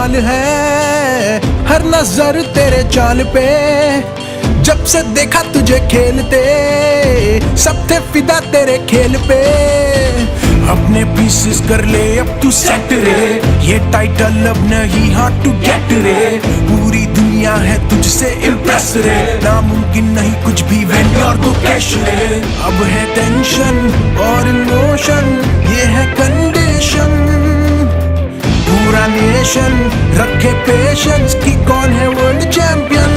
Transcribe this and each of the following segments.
कमाल है, हर नजर तेरे चाल पे, जब से देखा तुझे खेलते सब थे फिदा तेरे खेल पे। अपने पीसेस कर ले अब तू सेट रे, ये टाइटल अब नहीं हार्ड टू गेट रे, पूरी दुनिया है तुझसे इम्प्रेस रे, नामुमकिन नहीं कुछ भी व्हेन यू आर गुकेश रे। अब है टेंशन और इमोशन, ये है कंडीशन, पूरा नेशन रखे पेशेंस कि कौन है वर्ल्ड चैंपियन।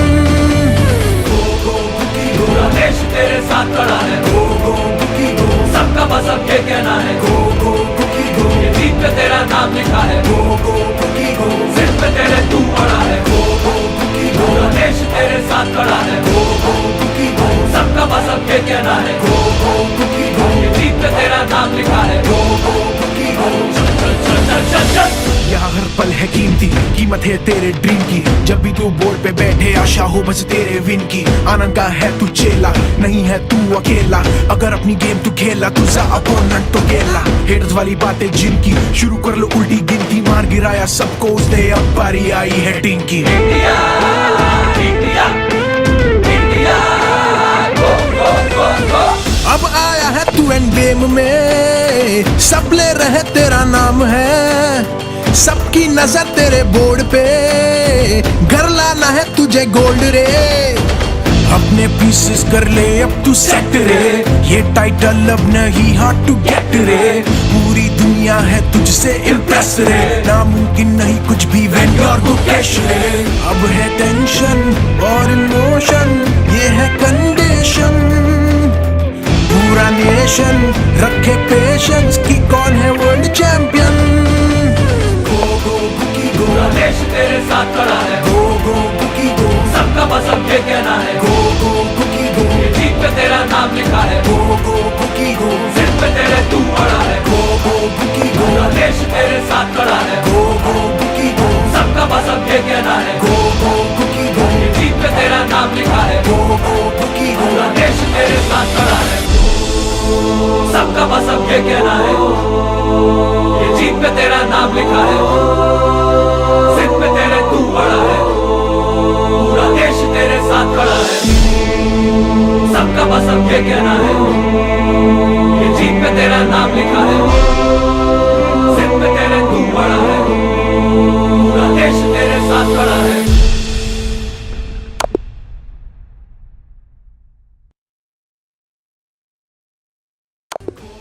पूरा देश तेरे साथ खड़ा है, गो गो कुकी गो, सबका बस अब ये कहना है, गो गो कुकी गो, ये जीत पे तेरा नाम लिखा है, गो गो कुकी गो, सिर पे तेरे तू अड़ा है, गो गो कुकी गो, पूरा देश तेरे साथ खड़ा है, गो गो कुकी गो, सबका बस अब ये कहना है, गो गो कुकी गो, ये जीत पे तेरा नाम लिखा है, गो गो कुकी गो, चल चल चल चल चल चल। यहाँ हर पल है कीमती, कीमत है तेरे ड्रीम की, जब भी तू बोर्ड पे बैठे आशा हो बस तेरे विन की, आनंद का है तू चेला, नहीं है तू अकेला, अगर अपनी गेम तू खेला तुझा अपोनेंट तो गेला। हेटर्स वाली बातें जिनकी, शुरू कर लो उल्टी गिनती, मार गिराया सबको उसने अब बारी आई है टीम की। इंडिया इंडिया इंडिया गो गो गो गो। अब आया है तू एंड गेम में, सब ले रहे तेरा नाम है, सबकी नजर तेरे बोर्ड पे, घर लाना है तुझे गोल्ड रे। अपने पीसेस कर ले अब तू सेट रे, ये टाइटल अब नहीं हार्ड टू गेट रे, पूरी दुनिया है तुझसे इम्प्रेस रे, नामुमकिन नहीं कुछ भी व्हेन यू आर गुकेश रे। अब है टेंशन और इमोशन, ये है कंडीशन, पूरा नेशन रखे पेशेंस कि कौन है वर्ल्ड चैंपियन। पूरा देश तेरे साथ खड़ा है, गो गो कुकी गो, सबका बस अब ये कहना है, गो गो कुकी गो, ये जीत पे तेरा नाम लिखा है, गो गो कुकी गो, सिर पे तेरे तू अड़ा है, गो गो कुकी गो, पूरा देश तेरे साथ खड़ा है, गो गो कुकी गो, सबका बस अब ये कहना है, गो गो कुकी गो, ये जीत पे तेरा नाम लिखा है, गो गो कुकी गो, पूरा देश तेरे साथ खड़ा है, सबका बस अब ये कहना है, ये जीत पे तेरा नाम लिखा है, सिर पे तेरे तू अड़ा है, पूरा देश तेरे साथ खड़ा है, सबका बस अब ये कहना है, ये जीत पे तेरा नाम लिखा है, सिर पे तेरे तू अड़ा है, पूरा देश तेरे साथ खड़ा है।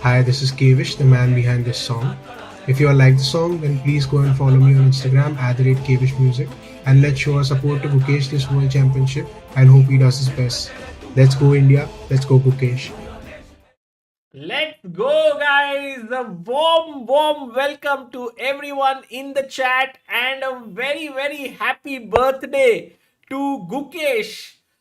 Hi, this is Kevish, the man behind this song. If you all like the song, then please go and follow me on Instagram @KevishMusic, and let's show our support to Gukesh this World Championship and hope he does his best. Let's go India, let's go Gukesh. Let's go guys! A warm welcome to everyone in the chat and a very happy birthday to Gukesh,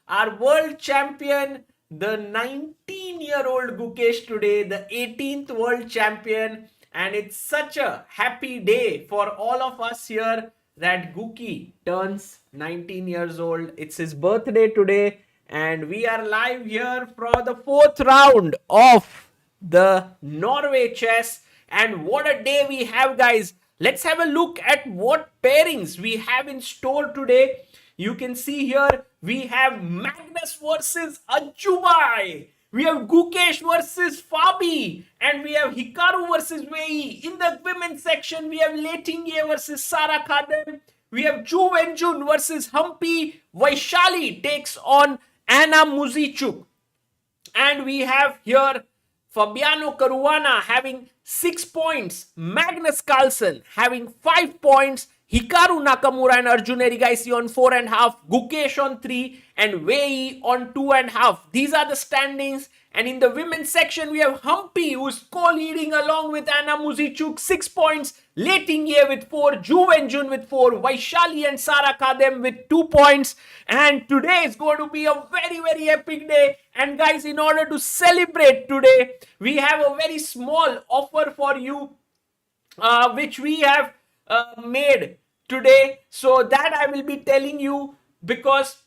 our world champion, the 19-year-old Gukesh today, the 18th world champion, and it's such a happy day for all of us here that Guki turns 19 years old. It's his birthday today and we are live here for the 4th round of the Norway Chess, and what a day we have guys. Let's have a look at what pairings we have in store today. You can see here we have Magnus versus Ajumai, we have Gukesh versus Fabi, and we have Hikaru versus Wei Yi. In the women's section we have Lei Tingjie versus Sara Khadem, we have Ju Wenjun versus Humpy, Vaishali takes on Anna Muzychuk, and we have here Fabiano Caruana having 6 points, Magnus Carlsen having 5 points, Hikaru Nakamura and Arjun Erigaisi on 4.5, Gukesh on 3, and Wei Yi on 2.5. These are the standings. And in the women's section, we have Humpy, who is co-leading along with Anna Muzychuk, 6 points, Lei Tingjie with 4, Ju Wenjun with 4, Vaishali and Sara Khadem with 2 points. And today is going to be a very epic day. And guys, in order to celebrate today, we have a very small offer for you, which we have made today. So that I will be telling you, because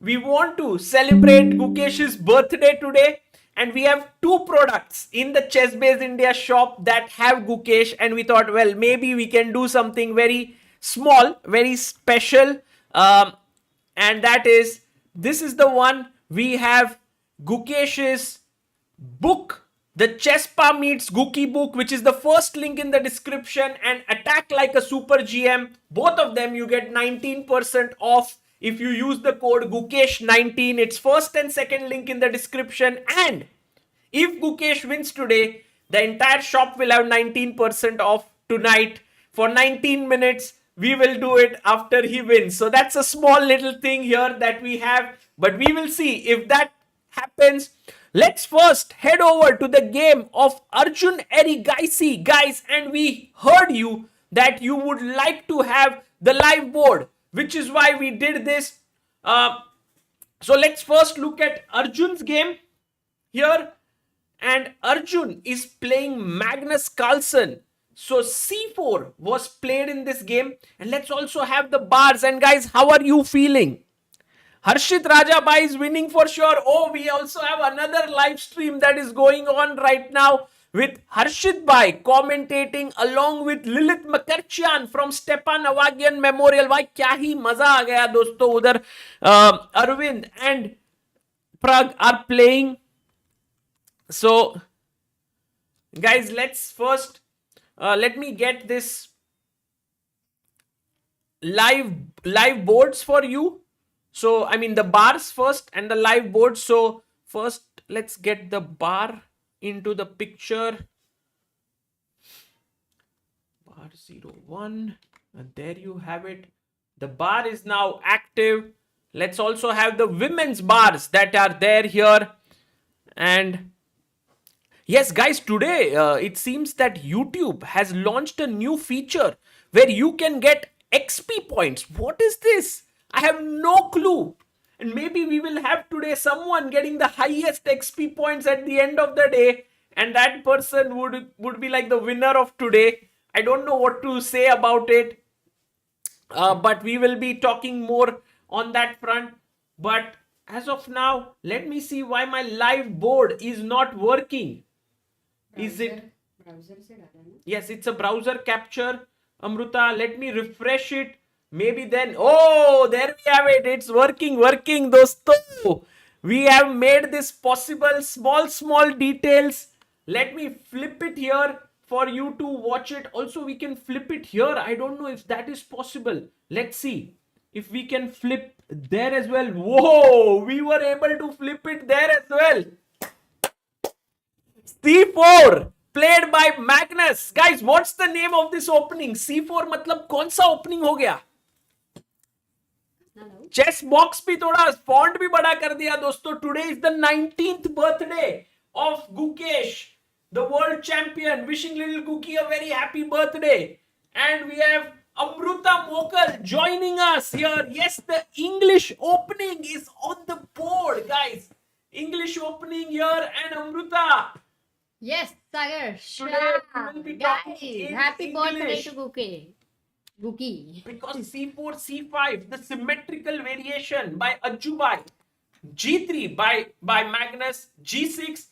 we want to celebrate Gukesh's birthday today. And we have 2 products in the Chess Base India shop that have Gukesh, and we thought, well, maybe we can do something very small, very special. And that is, this is the one we have Gukesh's book, the Chespa Meets Gookie book, which is the first link in the description, and Attack Like a Super GM. Both of them you get 19% off if you use the code Gukesh19. It's first and second link in the description. And if Gukesh wins today, the entire shop will have 19% off tonight for 19 minutes. We will do it after he wins. So that's a small little thing here that we have, but we will see if that happens. Let's first head over to the game of Arjun Erigaisi, guys, and we heard you that you would like to have the live board, which is why we did this. So let's first look at Arjun's game here, and Arjun is playing Magnus Carlsen. So C4 was played in this game, and let's also have the bars. And guys, how are you feeling? Harshit Rajabai is winning for sure. Oh, we also have another live stream that is going on right now with Harshit Bhai commentating along with Lilith Makarchian from Stepan Avagian Memorial. Why, kya hi maza aa gaya dosto. Udhar Arvind and Prag are playing. So, guys, let's first let me get this live boards for you. So, I mean the bars first and the live board. So, first let's get the bar into the picture. Bar 01. And there you have it. The bar is now active. Let's also have the women's bars that are there here. And yes, guys, today it seems that YouTube has launched a new feature where you can get XP points. What is this? I have no clue. And maybe we will have today someone getting the highest XP points at the end of the day, and that person would be like the winner of today. I don't know what to say about it. But we will be talking more on that front. But as of now, let me see why my live board is not working. Is it? Yes, it's a browser capture. Amruta, let me refresh it. Maybe then, oh, there we have it. It's working, dosto. We have made this possible. Small details. Let me flip it here for you to watch it. Also, we can flip it here. I don't know if that is possible. Let's see if we can flip there as well. Whoa, we were able to flip it there as well. C4 played by Magnus. Guys, what's the name of this opening? C4 मतलब कौन सा opening हो गया? Chess box भी थोड़ा font भी बड़ा कर दिया दोस्तों. Today is the 19th birthday of Gukesh, the world champion. Wishing little Gukki a very happy birthday. And we have Amruta Mokal joining us here. Yes, the English opening is on the board, guys. English opening here, and Amruta. Yes, Sagar. Guys, happy birthday to Guki. Because C4, C5, the symmetrical variation by Ajubai. G3 by Magnus. G6.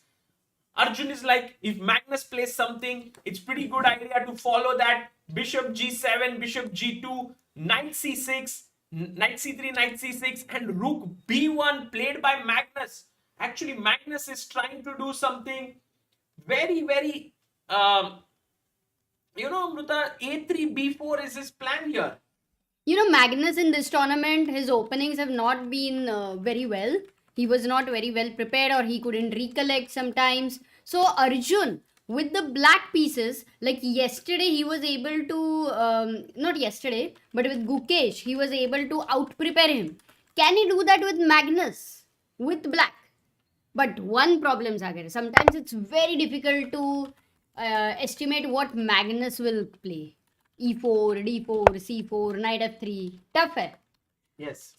Arjun is like, if Magnus plays something, it's pretty good idea to follow that. Bishop G7, Bishop G2, Knight C6, Knight C3, Knight C6, and Rook B1 played by Magnus. Actually, Magnus is trying to do something very, Amruta, A3, B4 is his plan here. Magnus in this tournament, his openings have not been very well. He was not very well prepared, or he couldn't recollect sometimes. So Arjun, with the black pieces, like yesterday, he was able to, not yesterday, but with Gukesh, he was able to out-prepare him. Can he do that with Magnus, with black? But one problem, Sagar, sometimes it's very difficult to estimate what Magnus will play. E4, D4, C4, Knight F3. Tough hai. Yes.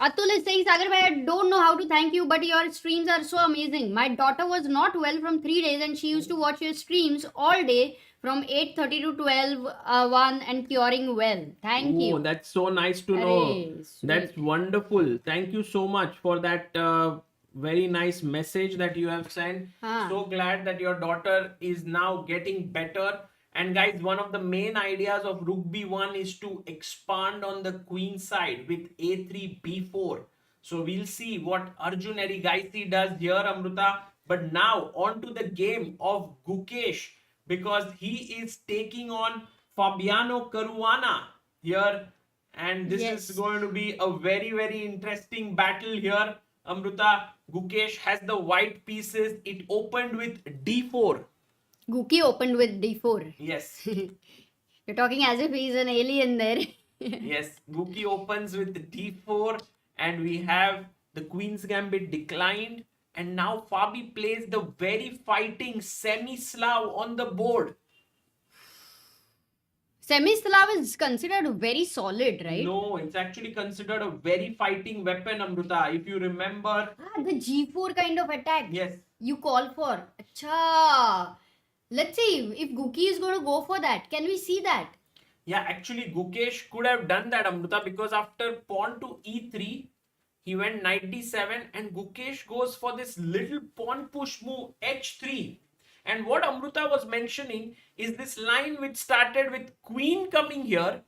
Atul is saying, Sagar bhai, I don't know how to thank you, but your streams are so amazing. My daughter was not well from 3 days, and she used to watch your streams all day from 8:30 to 12, 1, and curing well. Thank you. That's so nice to know. That's wonderful. Thank you so much for that very nice message that you have sent. So glad that your daughter is now getting better. And guys, one of the main ideas of rook b1 is to expand on the queen side with a3, b4. So we'll see what Arjun Erigaisi does here, Amruta. But now on to the game of Gukesh, because he is taking on Fabiano Caruana here. And this is going to be a very, very interesting battle here, Amruta. Gukesh has the white pieces. It opened with d4. Guki opened with d4. Yes. You're talking as if he's an alien there. Yes. Guki opens with d4 and we have the Queen's Gambit declined. And now Fabi plays the very fighting semi-Slav on the board. Semi-Slav is considered very solid, right? No, it's actually considered a very fighting weapon, Amruta. If you remember. The g4 kind of attack. Yes. You call for. Acha. Let's see if Guki is going to go for that. Can we see that? Yeah, actually Gukesh could have done that, Amruta, because after pawn to e3, he went knight d7 and Gukesh goes for this little pawn push move h3. And what Amruta was mentioning is this line which started with queen coming here,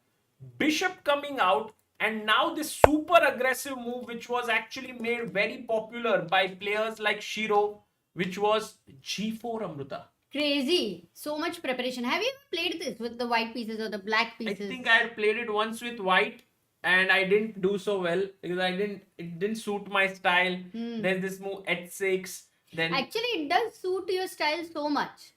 bishop coming out, and now this super aggressive move which was actually made very popular by players like Shiro, which was g4, Amruta. Crazy. So much preparation. Have you ever played this with the white pieces or the black I pieces? think I had played it once with white and I didn't do so well because it didn't suit my style. There's this move h6. Then Actually, it does suit your style so much.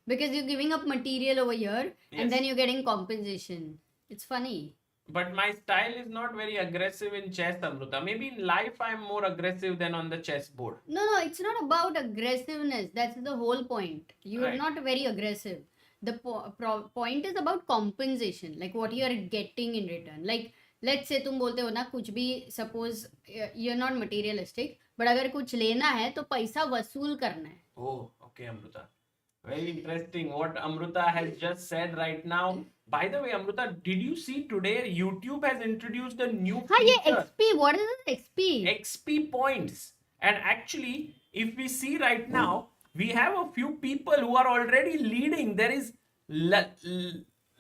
Because you're giving up material over here and then you're getting compensation. It's funny. But my style is not very aggressive in chess, Amruta. Maybe in life I'm more aggressive than on the chessboard. No, it's not about aggressiveness. That's the whole point. You're Right. not very aggressive. The point is about compensation. Like what you are getting in return. Like, let's say तुम बोलते हो ना कुछ भी, suppose you're not materialistic, but अगर कुछ लेना है तो पैसा वसूल करना है. Oh, okay, Amruta. Very interesting what Amruta has just said right now. By the way, Amruta, did you see today YouTube has introduced a new हाँ ये feature? XP. What is this XP? XP points. And actually, if we see right now, we have a few people who are already leading. There is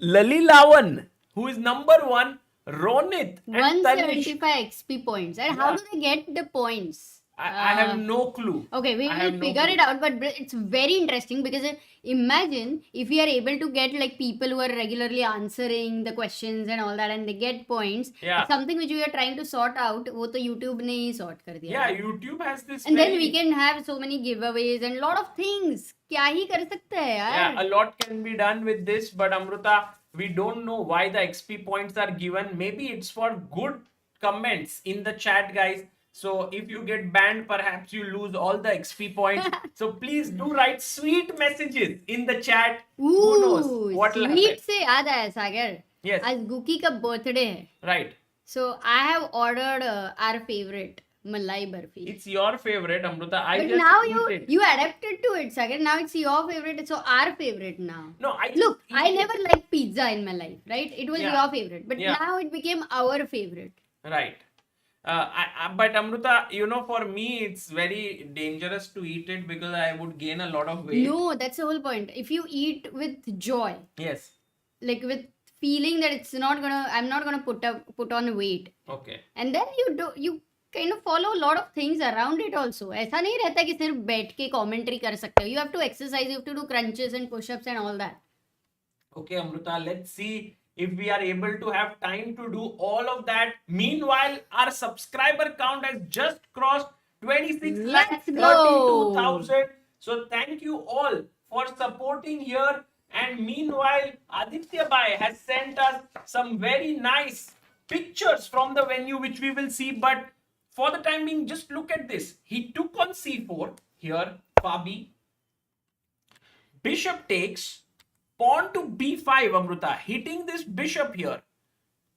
Lalilavan, who is number 1, Ronit, and Tanish. 175 XP points. And how do they get the points? I have no clue. Okay, we I have will no figure clue. it out, but it's very interesting because imagine if we are able to get like people who are regularly answering the questions and all that and they get points. Yeah. It's something which we are trying to sort out. वो तो YouTube ने ही sort कर दिया. Yeah, YouTube has this. And then very- we can have so many giveaways and lot of things. क्या ही कर सकते हैं यार? Yeah, a lot can be done with this, but Amruta, we don't know why the XP points are given. Maybe it's for good comments in the chat, guys. So if you get banned, perhaps you lose all the XP points. So please do write sweet messages in the chat. Who knows what will Sweet happen? से याद आया सागर. Yes. आज गुकी का birthday है. Right. So I have ordered our favorite Malai Barfi. It's your favorite, Amruta. I But just now eat it. you adapted to it, Sagar. Now it's your favorite. It's our favorite now. No, I Look, just I eat it. never liked pizza in my life, right? It was Yeah. your favorite, but Yeah. now it became our favorite. Right. But Amruta, you know, for me, it's very dangerous to eat it because I would gain a lot of weight. No, that's the whole point. If you eat with joy, Yes. like with feeling that I'm not gonna put on weight, Okay. and then you kind of follow a lot of things around it also. ऐसा नहीं रहता कि सिर्फ बैठ के commentary कर सकते हो. You have to exercise, you have to do crunches and push-ups and all that. Okay, Amruta, let's see if we are able to have time to do all of that. Meanwhile, our subscriber count has just crossed 26 lakh Let's go. 32,000. So thank you all for supporting here. And meanwhile, Aditya Bhai has sent us some very nice pictures from the venue, which we will see. But for the time being, just look at this. He took on c4 here, Fabi. Bishop takes. Pawn to b5, Amruta, hitting this bishop here.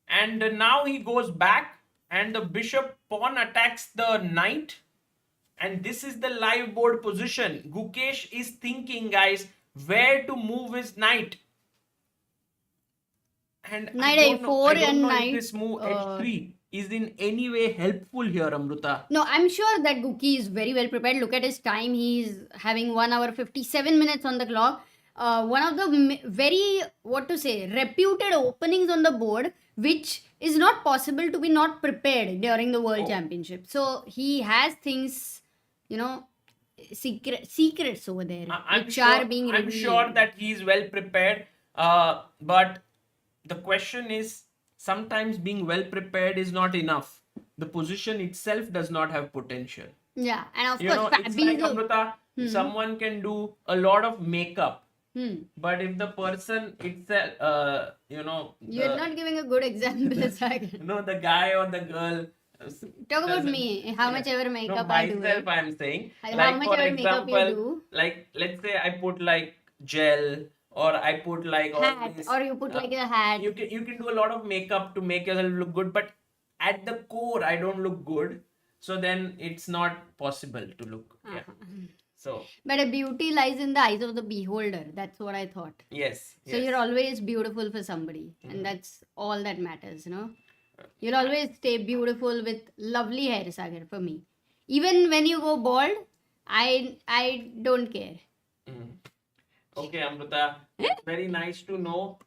And now he goes back and the bishop pawn attacks the knight. And this is the live board position. Gukesh is thinking, guys, where to move his knight. And Knight I don't know, A4 I don't and know if knight, this move h3 is in any way helpful here, Amruta. No, I'm sure that Guki is very well prepared. Look at his time. He's having 1 hour 57 minutes on the clock. one of the very, what to say, reputed openings on the board, which is not possible to be not prepared during the World Championship. So he has things, you know, secrets over there, which are being I'm revealed. sure that he's well prepared. But the question is, sometimes being well prepared is not enough. The position itself does not have potential. Yeah, and of You course, know, it's like, Amrita, someone can do a lot of makeup, but if the person itself, you're not giving a good example, Sagar. the guy or the girl. Talk about me. How much ever makeup I do. Myself, I'm saying. How Like, much for ever makeup you example, do. like, let's say I put like gel, or I put like all Hat, this, or you put like a hat. you can do a lot of makeup to make yourself look good, but at the core I don't look good, so then it's not possible to look. Yeah. So But a beauty lies in the eyes of the beholder. That's what I thought. yes. So you're always beautiful for somebody, and that's all that matters, you know. You'll always stay beautiful with lovely hair, Sagar, for me. Even when you go bald, I don't care. Okay, Amrita, it's very nice to know.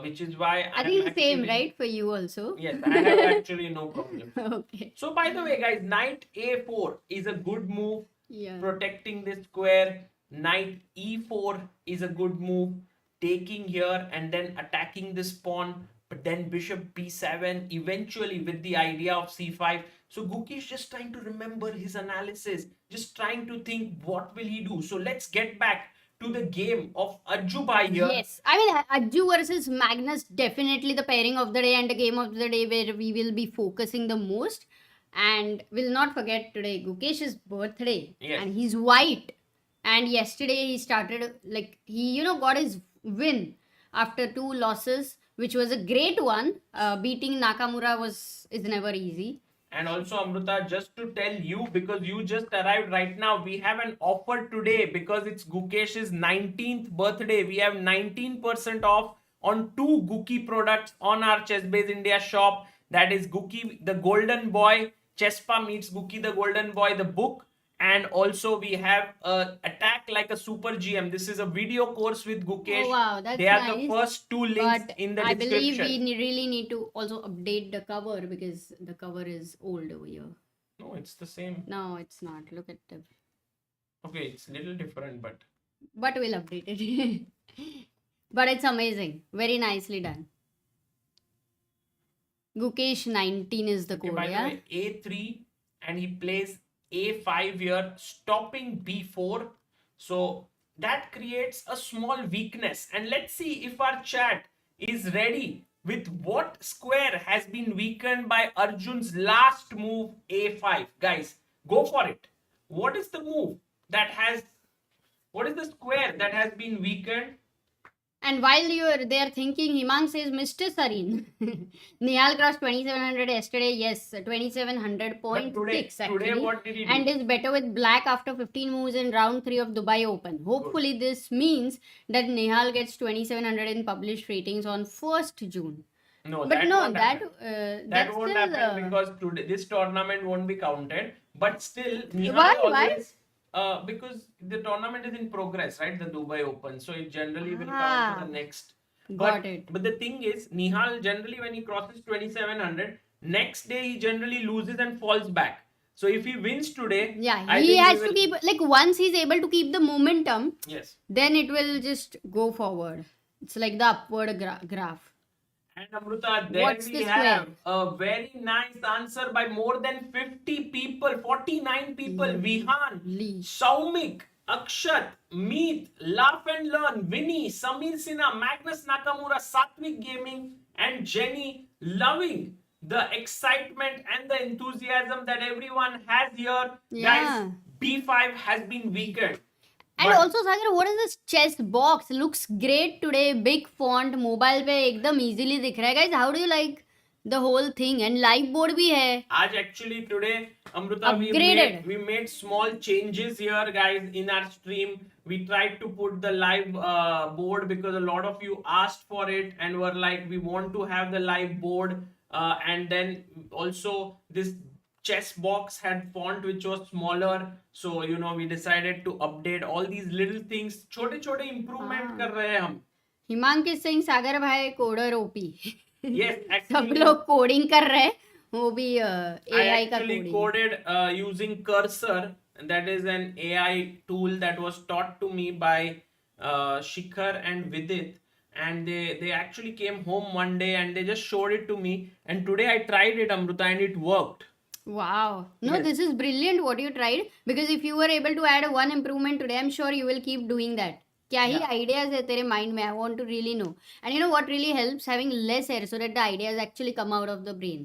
Which is why I think the same, right, for you also. Yes, I have actually no problem. Okay. So by the way, guys, knight a4 is a good move, Yeah. protecting this square. Knight e4 is a good move, taking here and then attacking this pawn. But then bishop b7, eventually with the idea of c5. So Gukesh just trying to remember his analysis, just trying to think what will he do. So let's get back to the game of Ajju Bhai here. Yes, I mean, Ajju versus Magnus, definitely the pairing of the day and the game of the day where we will be focusing the most. And we'll not forget today Gukesh's birthday. Yes. And he's white. And yesterday he started, like, he, got his win after 2 losses, which was a great one. Beating Nakamura is never easy. And also, Amrita, just to tell you, because you just arrived right now, we have an offer today because it's Gukesh's 19th birthday. We have 19% off on 2 Guki products on our ChessBase India shop. That is Guki the Golden Boy, Chesspa meets Guki the Golden Boy, the book. And also we have Attack Like a Super GM. This is a video course with Gukesh. Oh, wow, that's They are nice. the first 2 links But in the I description. believe we really need to also update the cover because the cover is old over here. No, it's the same. No, it's not. Look at the... Okay, it's a little different, but... But we'll update it. But it's amazing. Very nicely done. Gukesh 19 is the Okay, code, by the yeah? way, a3, and he plays a5 here, stopping b4. So that creates a small weakness. And let's see if our chat is ready with what square has been weakened by Arjun's last move, a5. Guys, go for it. What is the move that has... What is the square that has been weakened? And while you're there thinking, Himang says, Mr. Sarin. Nihal crossed 2700 yesterday. Yes, 2700.6 actually. Today what did he do? And is better with black after 15 moves in round 3 of Dubai Open. Hopefully this means that Nihal gets 2700 in published ratings on 1st June. No, But that no, won't that happen. that's Won't still, happen because today this tournament won't be counted. But still, Nihal Why? always because the tournament is in progress, right? The Dubai Open, so it generally will count for the next. Got it. But the thing is, Nihal generally when he crosses 2700, next day he generally loses and falls back. So if he wins today, Yeah, I he think has will, to keep, like, once he's able to keep the momentum, yes. then it will just go forward. It's like the upward graph. And Amrita, there What's we the have square? a very nice answer by more than 50 people, 49 people. Vihan, Lee. Saumik, Akshat, Meet, Laugh and Learn, Vinny, Samir Sinha, Magnus Nakamura, Satvik Gaming, and Jenny, loving the excitement and the enthusiasm that everyone has here. Yeah. Guys, B5 has been weakened. And But- also, Sagar, what is this chess box? Looks great today. Big font, mobile पे एकदम easily दिख रहा है. Guys, how do you like the whole thing? And live board भी है. आज actually today, Amrita, Upgraded. we made small changes here, guys, in our stream. We tried to put the live board because a lot of you asked for it and were like, we want to have the live board. And then also this chess box had font which was smaller, so we decided to update all these little things. छोटे छोटे improvement कर रहे हैं हम. हिमांक is saying सागर भाई coder OP. Yes, सब actually लोग coding कर रहे हैं, वो भी I एआई का actually coding. coded using Cursor. That is an AI tool that was taught to me by Shikhar and Vidit, and they actually came home one day and they just showed it to me, and today I tried it, Amruta, and it worked. Wow. No, Yes. this is brilliant what you tried, because if you were able to add one improvement today, I'm sure you will keep doing that. क्या ही Yeah. ideas है तेरे mind में? I want to really know. And you know what really helps? Having less air so that the ideas actually come out of the brain.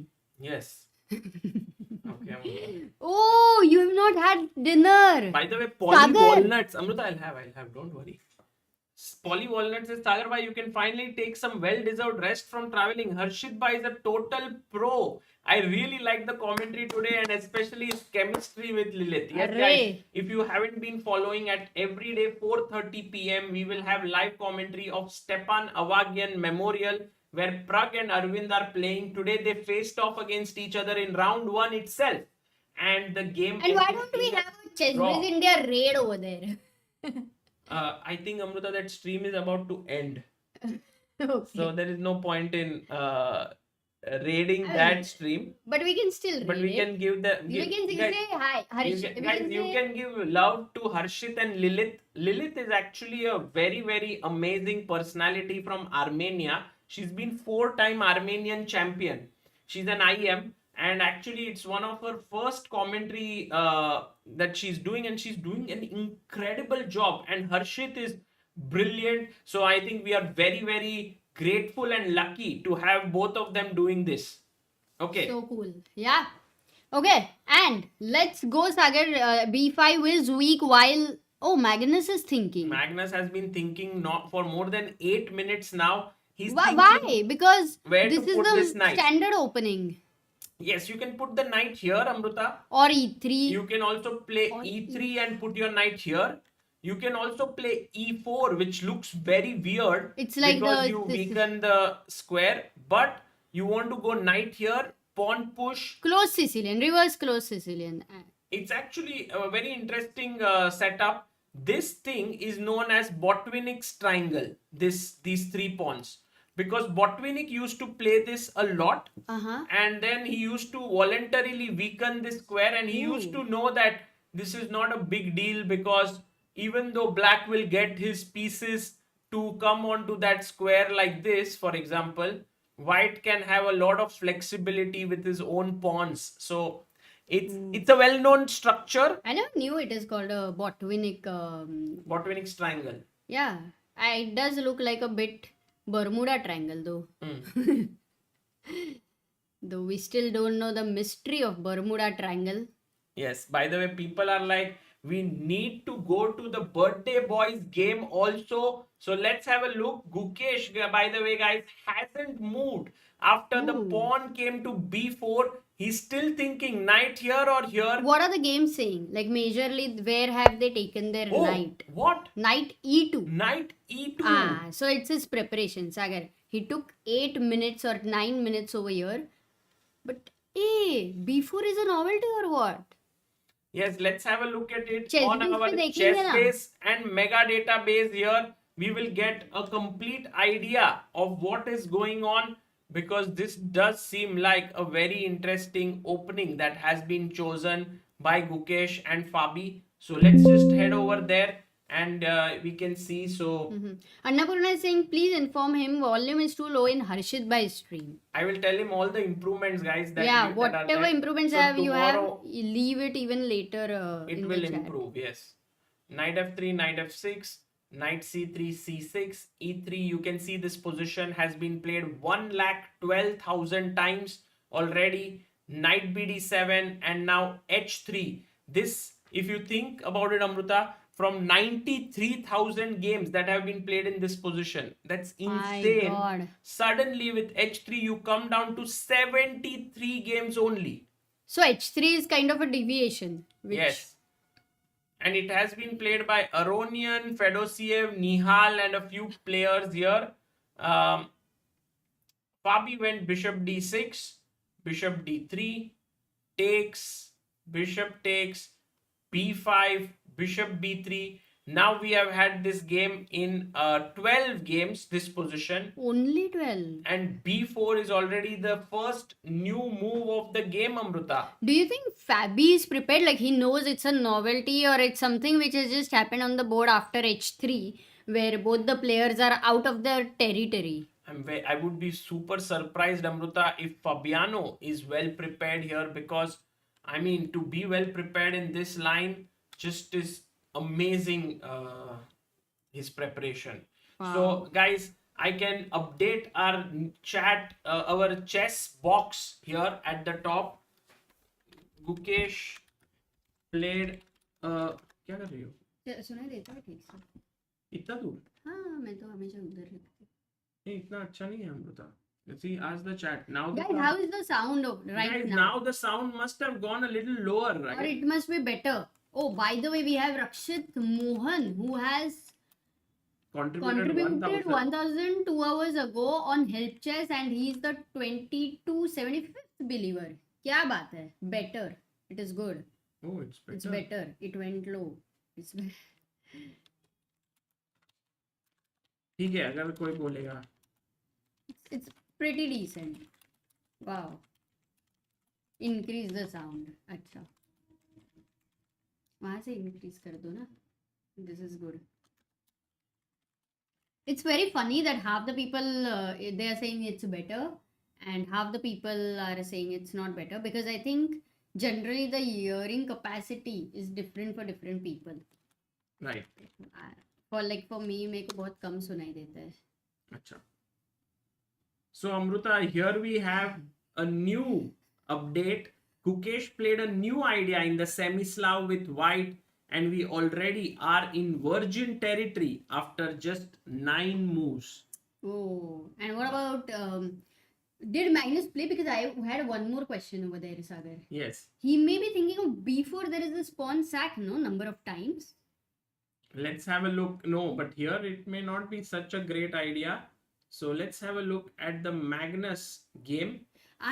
Yes. Okay, Amruta. Oh, you have not had dinner. By the way, poly Sagar. walnuts, Amruta, I'll have, don't worry. Poly walnuts is Sagar bhai, you can finally take some well-deserved rest from traveling. Harshit bhai is a total pro. I really like the commentary today, and especially his chemistry with Lilith. Yes, Array. guys, if you haven't been following, at every day 4:30 p.m. we will have live commentary of Stepan Avagian Memorial, where Prag and Arvind are playing. Today they faced off against each other in round 1 itself, and the game. And why ended don't we in a have a Chess draw. Biz India raid over there? I think, Amruta, that stream is about to end. Okay. So there is no point in raiding that stream. But we can still But read we it. can give the. We can guys, say hi, you Harshit. can, We guys, can you say- can give love to Harshit and Lilith. Lilith is actually a very, very amazing personality from Armenia. She's been 4-time Armenian champion. She's an IM, and actually it's one of her first commentary that she's doing, and she's doing an incredible job. And Harshit is brilliant. So I think we are very, very grateful and lucky to have both of them doing this. Okay. So cool. Yeah. Okay. And let's go, Sagar. B5 is weak while. Oh, Magnus is thinking. Magnus has been thinking not for more than 8 minutes now. He's Why? thinking Why? Because where this to is put the this knight. standard opening. Yes, you can put the knight here, Amruta. Or E3. You can also play Or E3 and put your knight here. You can also play E4, which looks very weird. It's like because the- you this- weaken the square, but you want to go knight here, pawn push. Close Sicilian. Reverse close Sicilian. It's actually a very interesting setup. This thing is known as Botvinnik's triangle. These 3 pawns, because Botvinnik used to play this a lot, and then he used to voluntarily weaken this square, and he used to know that this is not a big deal, because even though black will get his pieces to come onto that square like this, for example, white can have a lot of flexibility with his own pawns. So it's a well-known structure. I never knew it is called a Botvinnik. Botvinnik's triangle. Yeah. It does look like a bit Bermuda Triangle though. Though we still don't know the mystery of Bermuda Triangle. Yes, by the way, people are like, we need to go to the birthday boys game also. So let's have a look. Gukesh, by the way, guys, hasn't moved. After the pawn came to b4, he's still thinking knight here or here. What are the games saying? Like majorly, where have they taken their Oh, knight? what? Knight E2. Knight e2. Ah, so it's his preparation, Sagar. He took 8 minutes or 9 minutes over here. But, B4 is a novelty or what? Yes, let's have a look at it Chess on Biz our पे देखेंगे chess ना? base and mega database here. We will get a complete idea of what is going on, because this does seem like a very interesting opening that has been chosen by Gukesh and Fabi. So let's just head over there and we can see. So Annapurna is saying, please inform him volume is too low in Harshit Bhai's stream. I will tell him all the improvements, guys. That Yeah, that are whatever there. improvements So you have, tomorrow leave it even later it in will the chat. improve. Yes, knight f3, knight f6, knight c3, c6, e3. You can see this position has been played 1,12,000 times already. Knight bd7 and now h3. This, if you think about it, Amruta, from 93,000 games that have been played in this position, that's My insane. God. Suddenly with h3 you come down to 73 games only. So H3 is kind of a deviation. Which, Yes. And it has been played by Aronian, Fedosiev, Nihal, and a few players here. Fabi went bishop d6, bishop d3, takes, bishop takes, b5, bishop b3. Now we have had this game in 12 games, this position. Only 12. And b4 is already the first new move of the game, Amruta. Do you think Fabi is prepared? Like he knows it's a novelty or it's something which has just happened on the board after h3, where both the players are out of their territory? I would be super surprised, Amruta, if Fabiano is well prepared here, because I mean, to be well prepared in this line just is amazing, his preparation. Wow. So guys, I can update our chat, our chess box here at the top. Gukesh played क्या कर रही हो? सुनाई देता है ठीक से? इतना दूर? हाँ, मैं तो हमेशा उधर रखती हूँ. नहीं, इतना अच्छा नहीं है Amrita. Let's see, ask the chat now. Guys, how is the sound of right Guys, now? now the sound must have gone a little lower, right? Or it must be better. Oh, by the way, we have Rakshit Mohan, who has contributed 1000 2 hours ago on Help Chess, and he is the 2275th believer. क्या बात है? Better. It is good. Oh, it's better. It's better. It went low. It's ठीक है, अगर कोई बोलेगा. it's pretty decent. Wow. Increase the sound. अच्छा. वहाँ से increase कर दो ना. This is good. It's very funny that half the people they are saying it's better, and half the people are saying it's not better, because I think generally the hearing capacity is different for different people. Right. For me, मेरे को बहुत कम सुनाई देता है. अच्छा. So Amruta, here we have a new update. Gukesh played a new idea in the semi-Slav with white, and we already are in virgin territory after just 9 moves. Oh, and what about did Magnus play? Because I had one more question over there, Sagar. Yes. He may be thinking of b4. There is a pawn sack, no, number of times. Let's have a look. No, but here it may not be such a great idea. So let's have a look at the Magnus game.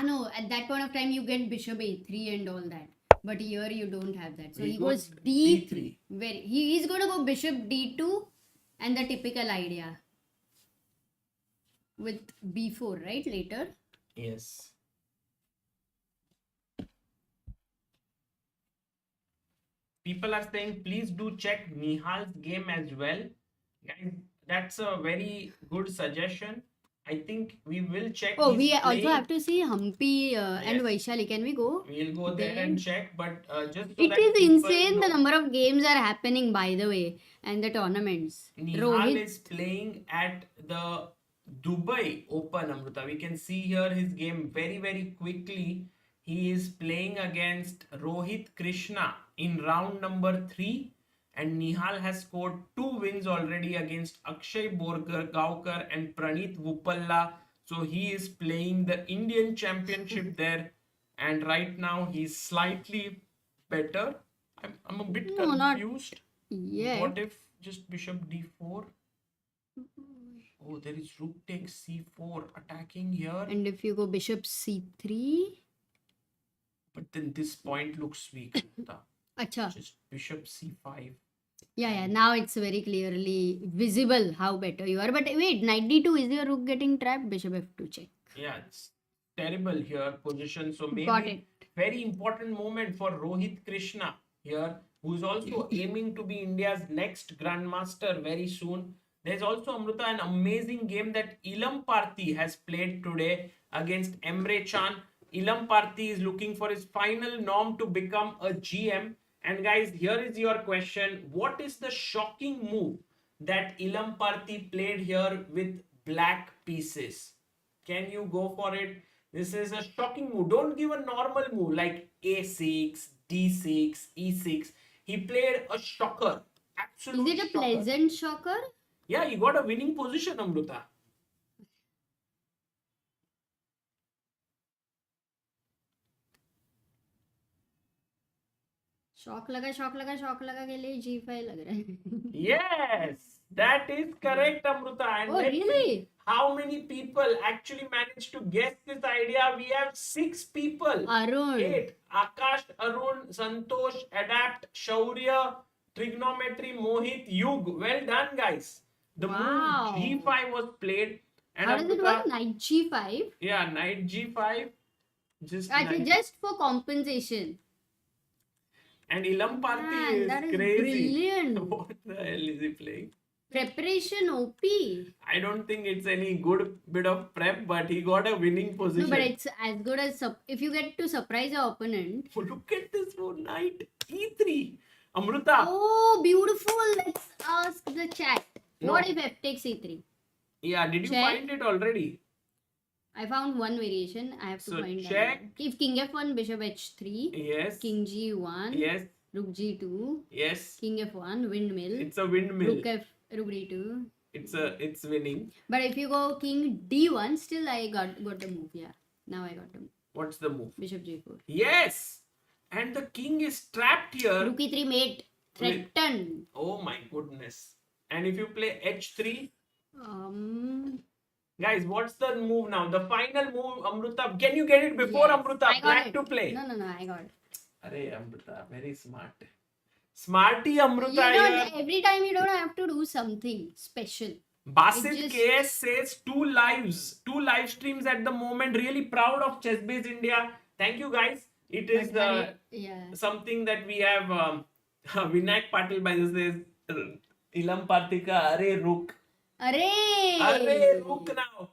No, at that point of time you get bishop a3 and all that. But here you don't have that. So He he goes goes d3. d3. He's going to go bishop d2 and the typical idea. With b4, right? Later. Yes. People are saying, please do check Nihal's game as well. Guys, that's a very good suggestion. I think we will check. Oh, his we also playing. have to see Humpy and Yes. Vaishali. Can we go? We'll go there Then- and check, but just so It that is people insane the know, number of games are happening, by the way, and the tournaments. Nihal is playing at the Dubai Open, Amruta. We can see here his game very, very quickly. He is playing against Rohit Krishna in round number 3, and Nihal has scored 2 wins already against Akshay Gaukar and Praneeth Vuppalla. So he is playing the Indian Championship there, and right now he's slightly better. I'm a bit No, not confused. Yeah. What if just bishop d4? Oh, there is rook takes c4 attacking here. And if you go bishop c3. But then this point looks weak. Acha. Just bishop c5. Yeah. Now it's very clearly visible how better you are. But wait, knight d2, is your rook getting trapped? Bishop f2 check. Yeah, it's terrible here position. So maybe Got it. very important moment for Rohit Krishna here, who's also aiming to be India's next grandmaster very soon. There's also, Amruta, an amazing game that Ilam Parthi has played today against Emre Can. Ilam Parthi is looking for his final norm to become a GM. And guys, here is your question. What is the shocking move that Ilam Parthi played here with black pieces? Can you go for it? This is a shocking move. Don't give a normal move like a6, d6, e6. He played a shocker. Absolute Is it a shocker. pleasant shocker? Yeah, you got a winning position, Amruta. Shock लगा के लिए g5 लग रहा है. Yes, that is correct, Amruta. And Oh, really? how many people actually managed to guess this idea? We have 6 people. Arun. 8. Akash, Arun, Santosh, Adapt, Shaurya, Trigonometry, Mohit, Yug. Well done, guys. The Wow. move G5 was played. And How does it Amrita- work? Knight G5? Yeah, Knight G5. Actually, Knight- just for compensation. And Ilam Party Man, is that is crazy. brilliant. What the hell is he playing? Preparation OP. I don't think it's any good bit of prep, but he got a winning No, position. but it's as good as if you get to surprise your opponent. Oh, look at this for Knight E3. Amrita. Oh, beautiful. Let's ask the chat. No. What if f takes e3? Yeah, did you Check. find it already? I found one variation. I have to So find check. another. If king f1, bishop h3, Yes. king g1, Yes. rook g2, Yes. king f1, windmill, It's a windmill. rook d2. It's winning. But if you go king d1, still I got the move. Yeah, now I got the move. What's the move? Bishop g4. Yes. And the king is trapped here. Rook e3 mate. Threatened. Oh my goodness. And if you play h3, guys, what's the move now? The final move, Amrita. Can you get it before yes, Amrita? I got Black it. to play. No, I got it. Arey, Amrita, very smart. Smarty Amrita You don't, here. every time you don't have to do something special. Basit It just- KS says 2 live streams at the moment. Really proud of Chessbase India. Thank you, guys. It is But yeah. something that we have. Vinayak Patil by this says Ilam Partika Are Rook. Array! Rook now.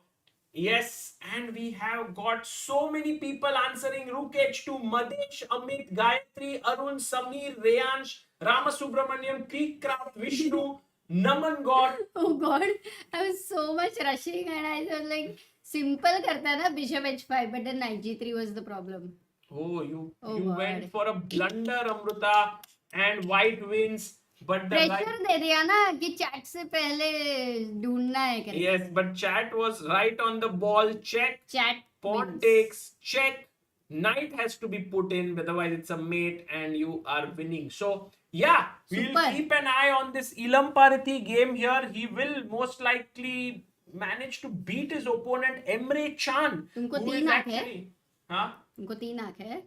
Yes, and we have got so many people answering Rook H2. Madesh, Amit, Gayatri, Arun, Samir, Reyansh, Ramasubramaniam, Creek Craft, Vishnu, Naman God. Oh god, I was so much rushing and I was like, simple karta na bishop h5, but then knight g3 was the problem. Oh, you God. went for a blunder, Amrita, and white wins. But the Pressure दे दिया ना कि chat से पहले ढूंढना है करके. yes, but chat was right on the ball. Check. Chat Pawn wins. takes, check. Knight has to be put in, otherwise it's a mate and you are winning. So, yeah, we'll Super. keep an eye on this Ilam Parathi game here. He will most likely manage to beat his opponent, Emre Chan. तुमको who is 3 आंख है? actually... हाँ? तुमको 3 आंख है?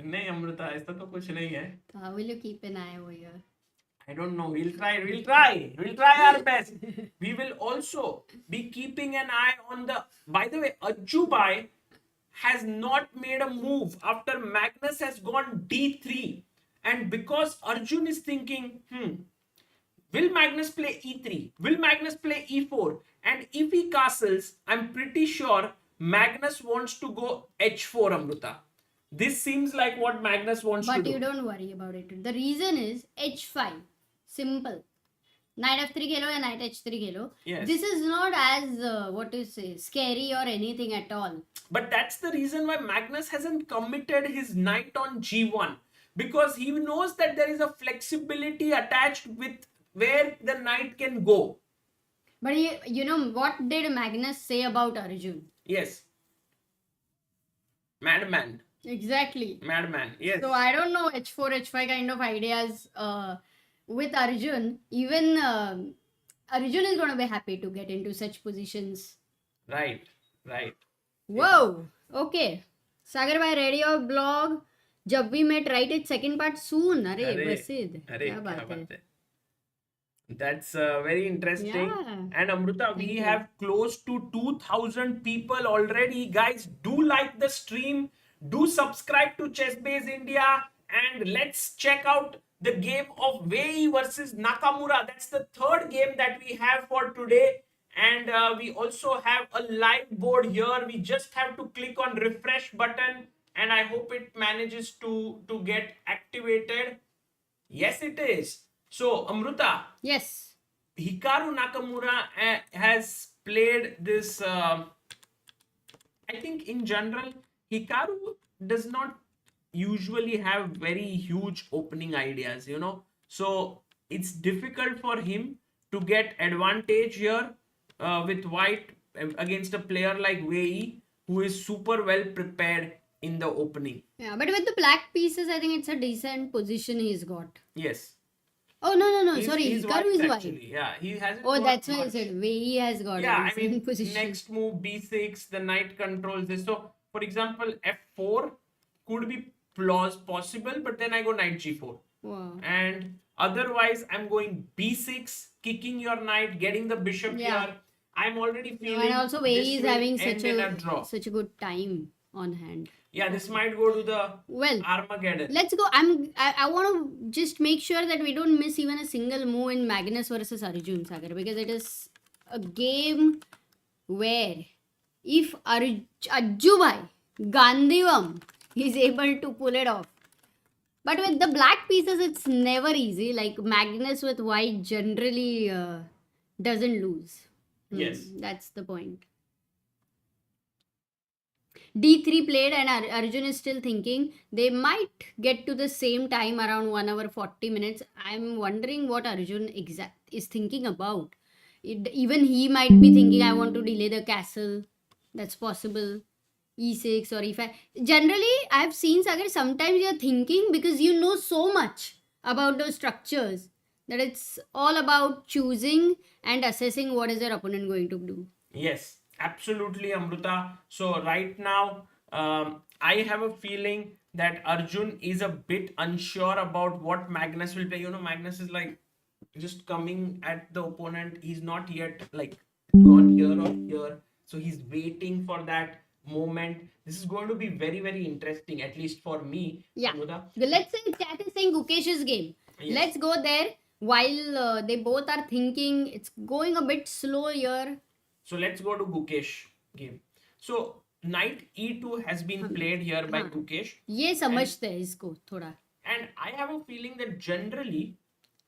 नहीं अमृता, ऐसा तो कुछ नहीं है. So how will you keep an eye over here? I don't know. We'll try our best. We will also be keeping an eye on the... By the way, Ajjubai has not made a move after Magnus has gone d3. And because Arjun is thinking, will Magnus play e3? Will Magnus play e4? And if he castles, I'm pretty sure Magnus wants to go h4, Amrita. This seems like what Magnus wants to But do. you don't worry about it. The reason is h5. Simple. Knight f3 खेलो या knight h3 Khelo. Yes. This is not as what to say scary or anything at all. But that's the reason why Magnus hasn't committed his knight on g1. Because he knows that there is a flexibility attached with where the knight can go. But you know what did Magnus say about Arjun? Yes. Madman. Exactly. Madman. Yes. So I don't know h4, h5 kind of ideas with Arjun. Even Arjun is going to be happy to get into such positions. Right. Whoa. Okay. Sagar bhai, ready your blog? Jab we met, write its second part soon. Arey, Basid. Kya baat hai? That's very interesting. Yeah. And Amrita, we have close to 2,000 people already. Guys, do like the stream. Do subscribe to Chessbase India. And let's check out the game of Wei Yi versus Nakamura. That's the third game that we have for today. And we also have a live board here. We just have to click on refresh button. And I hope it manages to get activated. Yes, it is. So, Amrita, Yes. Hikaru Nakamura has played this. I think in general, Hikaru does not usually have very huge opening ideas, you know. So, it's difficult for him to get advantage here with white against a player like Wei Yi, who is super well prepared in the opening. Yeah, but with the black pieces, I think it's a decent position he's got. Yes. Oh, no. He's, Sorry, he's Hikaru white is white. actually. Yeah, he hasn't. Oh, got that's why I much. said Wei Yi has got Yeah, a I decent mean, position. next move b6, the knight controls this. So, for example, f4 could be possible, but then I go knight g4. Wow. And otherwise, I'm going b6, kicking your knight, getting the bishop Yeah. here. I'm already No, feeling and also Wei this Yi is will having end in a draw. such a good time on hand. Yeah, this might go to the Well, Armageddon. let's go. I want to just make sure that we don't miss even a single move in Magnus versus Arjun Sagar, because it is a game where if Ajju Gandhivam is able to pull it off. But with the black pieces, it's never easy. Like Magnus with white generally doesn't lose. Yes. That's the point. D3 played, and Arjun is still thinking. They might get to the same time around 1 hour 40 minutes. I'm wondering what Arjun is thinking about. Even he might be thinking, I want to delay the castle. That's possible. E6 or E5. Generally, I've seen, Sagar, sometimes you're thinking because you know so much about those structures that it's all about choosing and assessing what is your opponent going to do. Yes, absolutely, Amruta. So right now, I have a feeling that Arjun is a bit unsure about what Magnus will play. You know, Magnus is like just coming at the opponent. He's not yet like gone here or here. So he's waiting for that moment. This is going to be very, very interesting, at least for me. Yeah. Amruta. Let's say chat is saying Gukesh's game. Yes. Let's go there while they both are thinking. It's going a bit slow here. So let's go to Gukesh game. So knight e2 has been played here by Gukesh. ये समझते हैं इसको थोड़ा. And I have a feeling that generally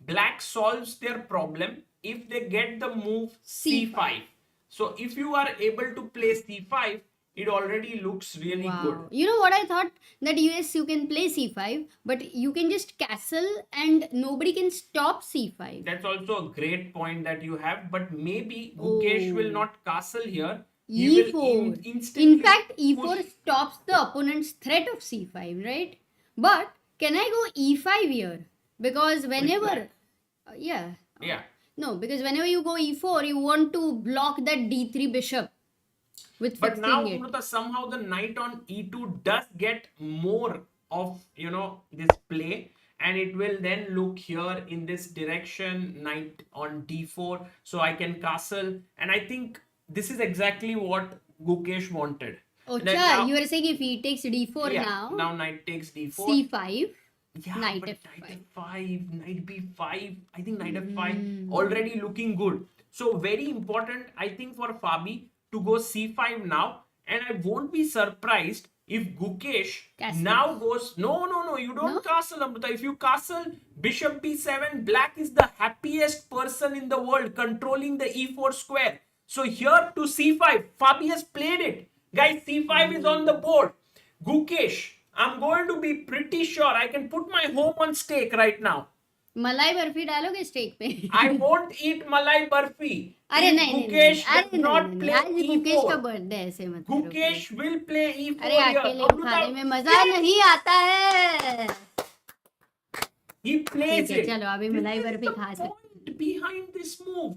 black solves their problem if they get the move c5. So if you are able to play c5, it already looks really good. You know what I thought? That yes, you can play c5, but you can just castle and nobody can stop c5. That's also a great point that you have. But maybe Gukesh will not castle here. He will e4. instantly In fact, e4 push. stops the opponent's threat of c5, right? But can I go e5 here? Because whenever... yeah. Yeah. No, because whenever you go e4, you want to block that d3 bishop with But fixing now, it. Amruta, somehow the knight on e2 does get more of, this play. And it will then look here in this direction, knight on d4. So I can castle. And I think this is exactly what Gukesh wanted. Ocha, you were saying if he takes d4 Yeah, now, now knight takes d4. c5, Yeah, knight but f5. knight f5, knight b5. I think knight f5 already looking good. So very important, I think, for Fabi to go c5 now. And I won't be surprised if Gukesh Castle. now goes... No, you don't castle, Amruta. If you castle bishop b7, black is the happiest person in the world controlling the e4 square. So here to c5, Fabi has played it. Guys, c5 is on the board. Gukesh, I'm going to be pretty sure I can put my home on stake right now. मलाई बर्फी डालोगे stake पे? I won't eat malai barfi. अरे If नहीं Gukesh अरे does not नहीं, play आज गुकेश का e4. Birthday ऐसे मत करो. Gukesh will play e4 अरे here. अकेले Amruta, खाने में मजा नहीं आता है. he plays ठीक है, it. चलो अभी This मलाई is बर्फी the खा सकते. point behind this move.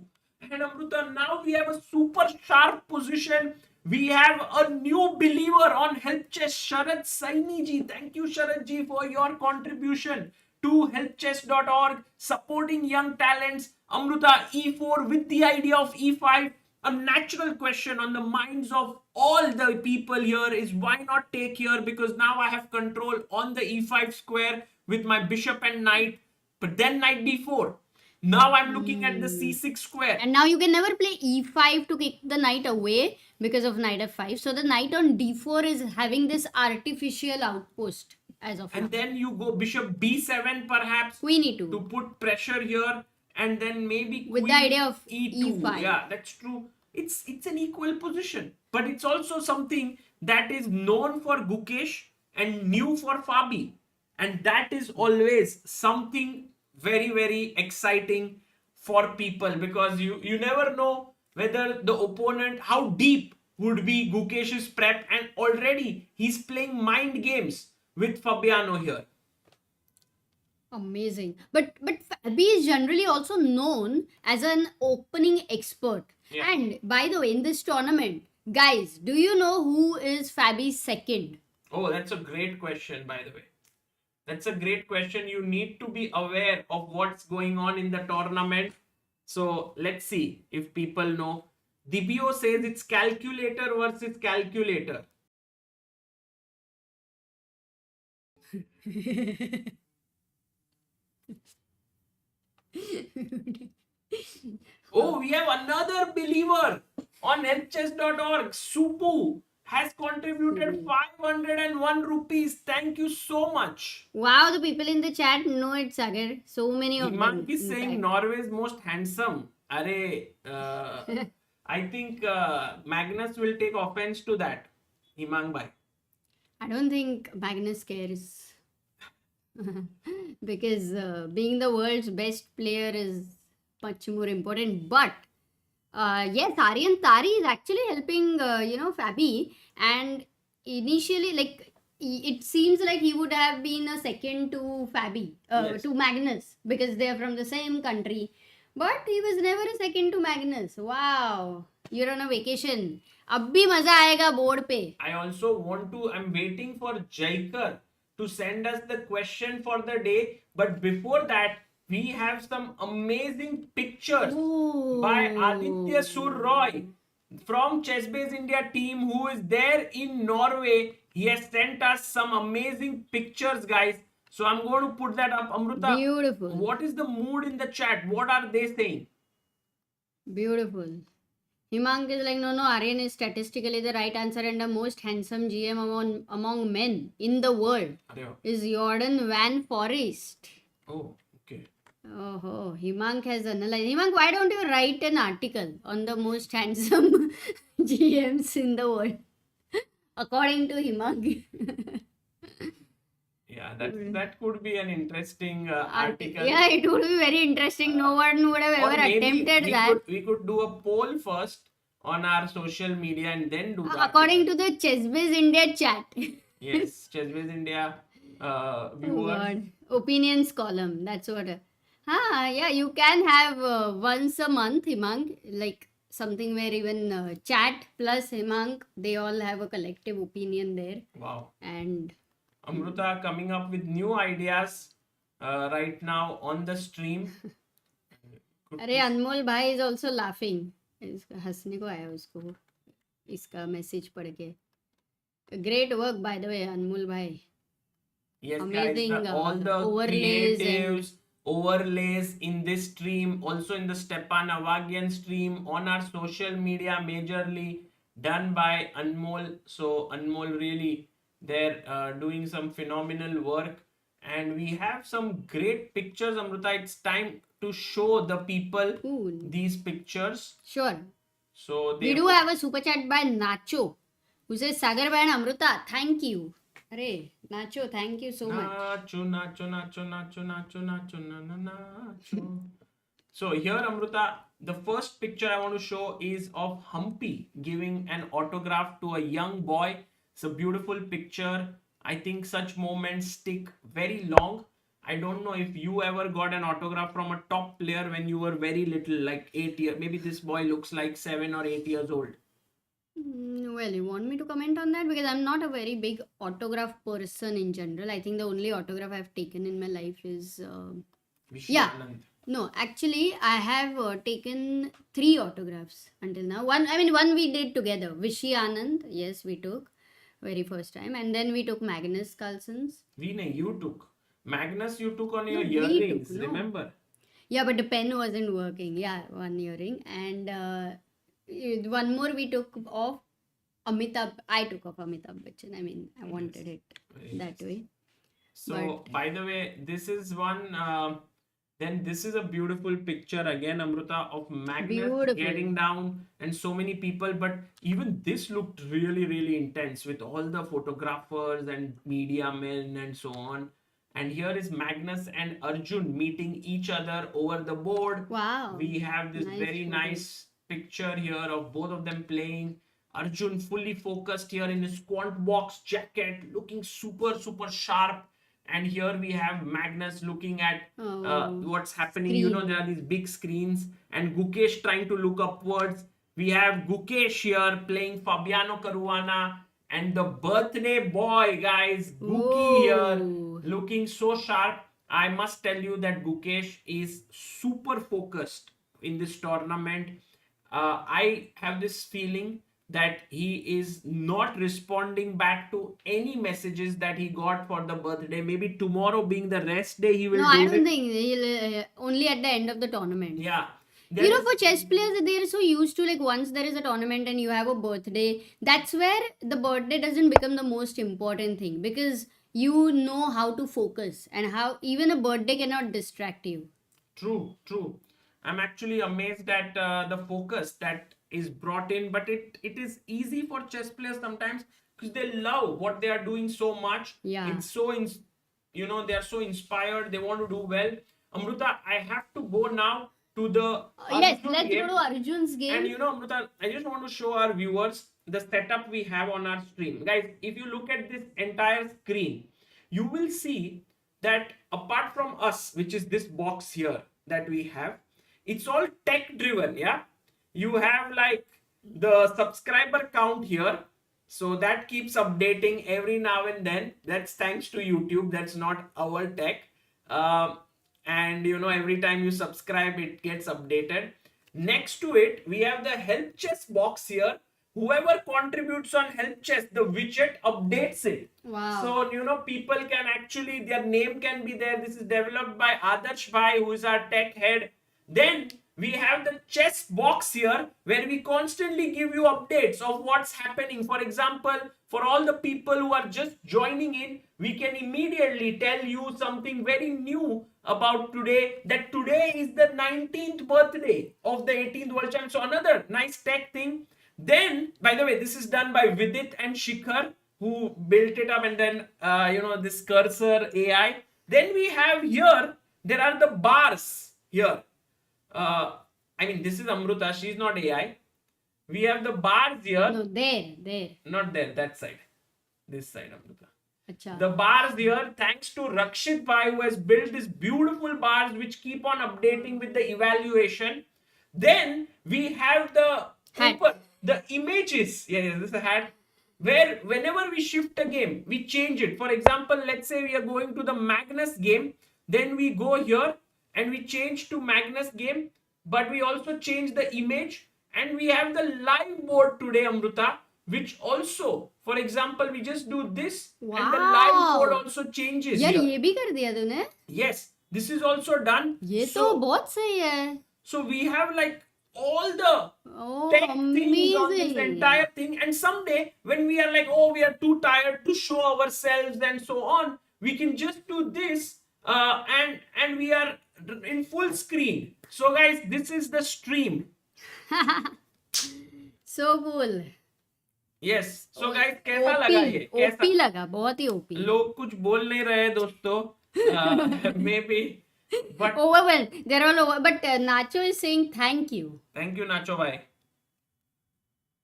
And Amruta, now we have a super sharp position. We have a new believer on Help Chess, Sharad Saini ji. Thank you, Sharad ji, for your contribution to helpchess.org, supporting young talents. Amruta, e4 with the idea of e5. A natural question on the minds of all the people here is why not take here? Because now I have control on the e5 square with my bishop and knight. But then knight d4. Now I'm looking at the c6 square. And now you can never play e5 to kick the knight away because of knight f5. So the knight on d4 is having this artificial outpost as of And now. then you go bishop b7 perhaps Queen e2. to put pressure here. And then maybe With the queen idea of e2. e5. Yeah, that's true. It's an equal position. But it's also something that is known for Gukesh and new for Fabi. And that is always something very, very exciting for people, because you never know whether the opponent, how deep would be Gukesh's prep, and already he's playing mind games with Fabiano here. Amazing. But Fabi is generally also known as an opening expert. Yeah. And by the way, in this tournament, guys, do you know who is Fabi's second? Oh, that's a great question, by the way. That's a great question. You need to be aware of what's going on in the tournament. So let's see if people know. Dibio says it's calculator versus calculator. Oh, we have another believer on helpchess.org. Supu has contributed 501 rupees. Thank you so much. Wow, the people in the chat know it, Sagar. So many of them. Himang is in saying fact. Norway's most handsome. I think Magnus will take offense to that. Himang bhai. I don't think Magnus cares. Because being the world's best player is much more important. But yes, Aryan Tari is actually helping, Fabi. And initially, like, it seems like he would have been a second to Fabi, Yes. to Magnus, because they are from the same country. But he was never a second to Magnus. Wow, you're on a vacation. अब भी मजा आएगा board पे. I also I'm waiting for Jaikar to send us the question for the day. But before that, we have some amazing pictures by Aditya Sur Roy from Chessbase India team who is there in Norway. He has sent us some amazing pictures, guys. So I'm going to put that up. Amruta, Beautiful. what is the mood in the chat? What are they saying? Beautiful. Himang is like, no, Aryan is statistically the right answer and the most handsome GM among men in the world is Jordan Van Forest. Oh, okay. Oh, Himang has analyzed. Himang, why don't you write an article on the most handsome GMs in the world? According to Himang. Yeah, that could be an interesting article. Yeah, it would be very interesting. No one would have Or ever maybe attempted that. We could do a poll first on our social media and then do that. According to the Chessbase India chat. Yes, Chessbase India Oh viewers. God. Opinions column. That's what. Yeah, you can have once a month, Himang, like something where even chat plus Himang, they all have a collective opinion there. Wow. And Amruta coming up with new ideas right now on the stream. अरे अनमोल भाई is also laughing. हंसने को आया उसको इसका message पढ़ के. Great work by the way, Anmol bhai. Yes, Amazing, guys, all the overlays creatives, overlays in this stream, also in the Stepan Avagian stream, on our social media, majorly done by Anmol. So Anmol really, they're doing some phenomenal work. And we have some great pictures, Amruta. It's time to show the people Cool. these pictures. Sure. So We do have a super chat by Nacho, who says Sagar bhai and Amruta, thank you. Arey, Nacho, thank you so much. Nacho, nacho, nacho, nacho, nacho, nacho, na, na, nacho. So here, Amruta, the first picture I want to show is of Humpy giving an autograph to a young boy. It's a beautiful picture. I think such moments stick very long. I don't know if you ever got an autograph from a top player when you were very little, like 8 years. Maybe this boy looks like 7 or 8 years old. Well, you want me to comment on that? Because I'm not a very big autograph person in general. I think the only autograph I've taken in my life is... Yeah. Anand. No, actually, I have taken 3 autographs until now. One we did together. Vishy Anand, yes, we took. Very first time. And then we took Magnus Carlsen's. You took. Magnus, you took on your No, we earrings, took, no. remember? Yeah, but the pen wasn't working. Yeah, one earring. And one more we took of Amitabh. I took off Amitabh Bachchan. I mean, I wanted it that way. So, But- by the way, this is one. Then this is a beautiful picture again, Amruta, of Magnus Beautiful. getting down and so many people. But even this looked really, really intense with all the photographers and media men and so on. And here is Magnus and Arjun meeting each other over the board. Wow. We have this Nice very photo. nice picture here of both of them playing. Arjun fully focused here in his quant box jacket, looking super, super sharp. and here we have Magnus looking at what's happening. Screen. There are these big screens, and Gukesh trying to look upwards. We have Gukesh here playing Fabiano Caruana, and the birthday boy, guys, Guki here, Whoa. looking so sharp. I must tell you that Gukesh is super focused in this tournament. I have this feeling that he is not responding back to any messages that he got for the birthday. Maybe tomorrow being the rest day, he will No, do I it. don't think he'll only at the end of the tournament. Yeah. You know, for chess players, they're so used to, like, once there is a tournament and you have a birthday, that's where the birthday doesn't become the most important thing, because you know how to focus and how even a birthday cannot distract you. True, true. I'm actually amazed at the focus that is brought in, but it is easy for chess players sometimes because they love what they are doing so much. Yeah. It's so, they are so inspired. They want to do well. Amruta, I have to go now to the Yes, Arjun let's game. go to Arjun's game. And Amruta, I just want to show our viewers the setup we have on our stream. Guys, if you look at this entire screen, you will see that apart from us, which is this box here that we have, it's all tech driven. Yeah, you have like the subscriber count here, so that keeps updating every now and then. That's thanks to YouTube. That's not our tech. And every time you subscribe, it gets updated. Next to it, we have the help chess box here. Whoever contributes on help chess, the widget updates it. Wow. So people can actually, their name can be there. This is developed by Adarsh Bhai, who is our tech head. Then we have the chess box here, where we constantly give you updates of what's happening. For example, for all the people who are just joining in, we can immediately tell you something very new about today, that today is the 19th birthday of the 18th World Champion. So another nice tech thing. Then, by the way, this is done by Vidit and Shikhar, who built it up, and then this cursor AI. Then we have here, there are the bars here. This is Amruta, she's not AI. We have the bars here. No, there. Not there, that side. This side, Amruta. Achha. The bars here, thanks to Rakshit Bhai, who has built these beautiful bars which keep on updating with the evaluation. Then we have the Hat. the images. Yeah, this is a hat. Where whenever we shift a game, we change it. For example, let's say we are going to the Magnus game. Then we go here and we change to Magnus game. But we also change the image. And we have the live board today, Amruta, which also, for example, we just do this, and the live Wow. board also changes यार here. ये भी कर दिया तूने? Yes, this is also done. ये तो So, बहुत सही है. so we have like all the Oh, tech things on this amazing. entire thing. And someday when we are like, oh, we are too tired to show ourselves and so on, we can just do this and we are in full screen. So guys, this is the stream. So cool. Yes. So guys, कैसा लगा ये? कैसा? OP लगा, बहुत ही OP. लोग कुछ बोल नहीं रहे दोस्तों. Maybe. But Overwhelmed. They're all over. But Nacho is saying thank you. thank you, Nacho bhai.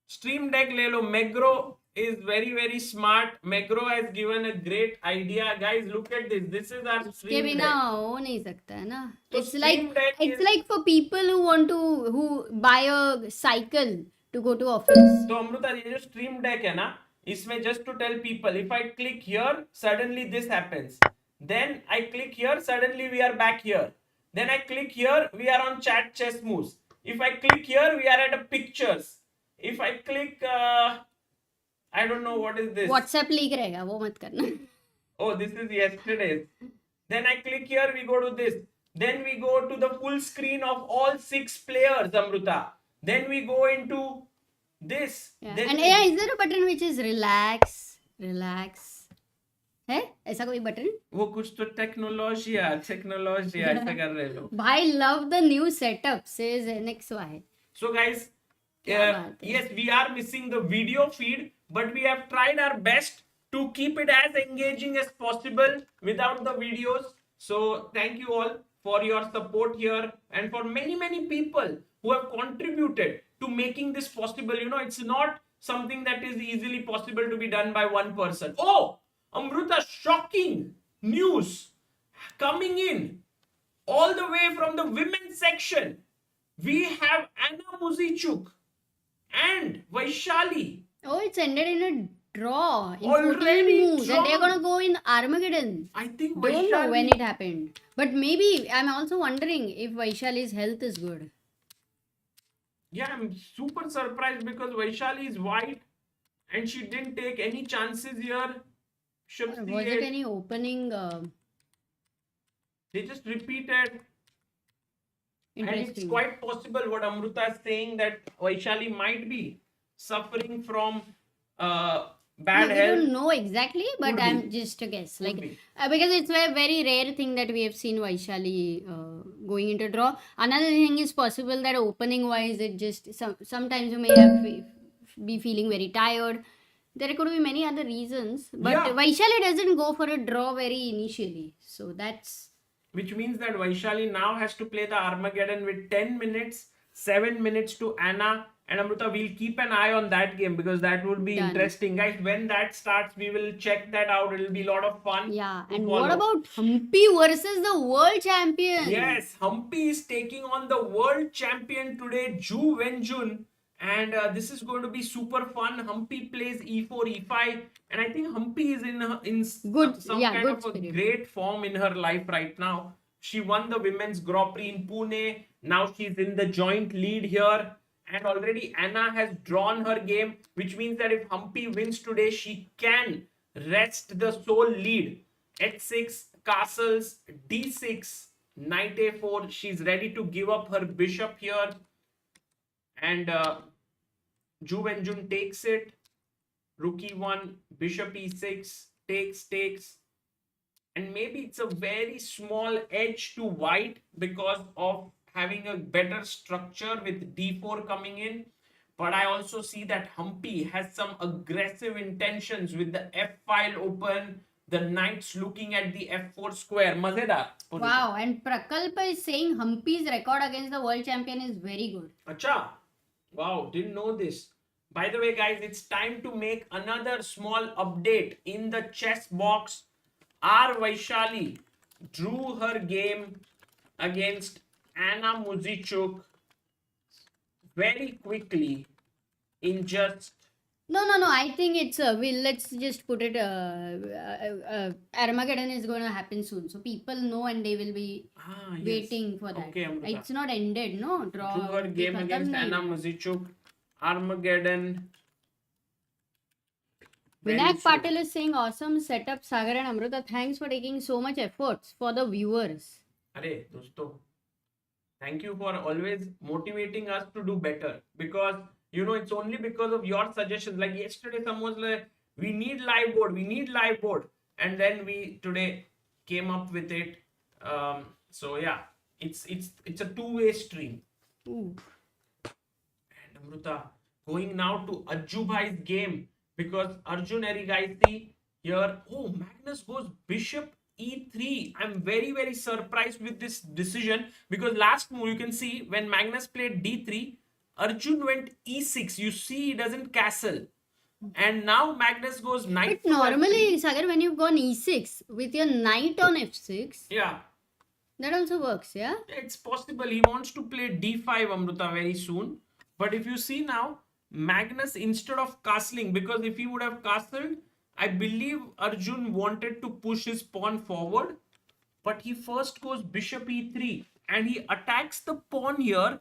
Stream Deck ले लो. Megro is very, very smart. Megro has given a great idea. Guys, look at this. This is our के Stream बिना Deck. हो नहीं सकता है ना. तो It's like Stream Deck it's is- like for people who buy a cycle to go to office. तो अमृता, ये जो Stream Deck है ना, इसमें just to tell people, if I click here, suddenly this happens. Then I click here, suddenly we are back here. Then I click here, we are on chat chess moves. If I click here, we are at a pictures. If I click, I don't know what is this. WhatsApp leak रहेगा, वो मत करना. Oh, this is yesterday's. Then I click here, we go to this. Then we go to the full screen of all 6 players, Amruta. Then we go into this. Yeah. Then And we- yeah, is there a button which is relax? है ऐसा कोई button? वो कुछ तो technology ऐसा कर रहे लोग. भाई love the new setup, says NXY. So guys, क्या बात है? yes, we are missing the video feed, but we have tried our best to keep it as engaging as possible without the videos. So thank you all for your support here, and for many people who have contributed to making this possible. It's not something that is easily possible to be done by one person. Oh, Amruta, shocking news coming in all the way from the women's section. We have Anna Muzychuk and Vaishali. Oh, it's ended in a draw. In Already 14 moves. And they're drawn. going to go in Armageddon. I think Don't know when Vaishali. it happened. But maybe I'm also wondering if Vaishali's health is good. Yeah, I'm super surprised because Vaishali is white and she didn't take any chances here. Bishop Was C8. it any opening? They just repeated. And it's Interesting. quite possible what Amruta is saying, that Vaishali might be suffering from bad We health. don't know exactly, but Could I'm be. just a guess. Could Like be. because it's a very rare thing that we have seen Vaishali going into draw. Another thing is possible that opening wise, it just sometimes you may have be feeling very tired. There could be many other reasons, but Yeah. Vaishali doesn't go for a draw very initially, so that's Which means that Vaishali now has to play the Armageddon with 10 minutes, 7 minutes to Anna. And Amruta, we'll keep an eye on that game because that would be Done. interesting. Guys, when that starts, we will check that out. It'll be a lot of fun. yeah. to And follow. what about Humpy versus the world champion? Yes, Humpy is taking on the world champion today, Ju Wenjun. And this is going to be super fun. Humpy plays e4, e5. And I think Humpy is in Good, some yeah, kind good of a spirit. great form in her life right now. She won the women's Grand Prix in Pune. Now she's in the joint lead here. And already Anna has drawn her game, which means that if Humpy wins today, she can wrest the sole lead. H6, castles, d6, knight a4. She's ready to give up her bishop here. And Ju Wenjun takes it. Rook e1, bishop e6, takes. And maybe it's a very small edge to white because of having a better structure with d4 coming in. But I also see that Humpy has some aggressive intentions with the f file open, the knights looking at the f4 square. Mazedar. Wow, and Prakalpa is saying Humpy's record against the world champion is very good. Acha. Wow, didn't know this. By the way, guys, it's time to make another small update in the chess box. R. Vaishali drew her game against Anna Muzychuk very quickly in just... No. I think it's let's just put it. Armageddon is going to happen soon, so people know and they will be yes. waiting for that. Okay, Amrita. It's not ended, no draw. Drew her game Khatam against nahi. Anna Muzychuk. Armageddon. Very Vinayak soon. Patil is saying awesome setup, Sagar and Amruta. Thanks for taking so much efforts for the viewers. Arey, dosto, thank you for always motivating us to do better, because you know it's only because of your suggestions. Like yesterday, someone was like, "We need live board," and then we today came up with it. So yeah, it's a two-way stream. Ooh. And Amruta, going now to Ajubhai's game, because Arjun Erigaisi here. Oh, Magnus goes bishop e3. I'm very, very surprised with this decision, because last move you can see when Magnus played d3, Arjun went e6. You see he doesn't castle. And now Magnus goes knight. But normally, Sagar, when you've gone e6 with your knight on f6, Yeah, that also works, yeah? it's possible. He wants to play d5, Amruta, very soon. But if you see now, Magnus, instead of castling, because if he would have castled, I believe Arjun wanted to push his pawn forward, but he first goes bishop e3 and he attacks the pawn here.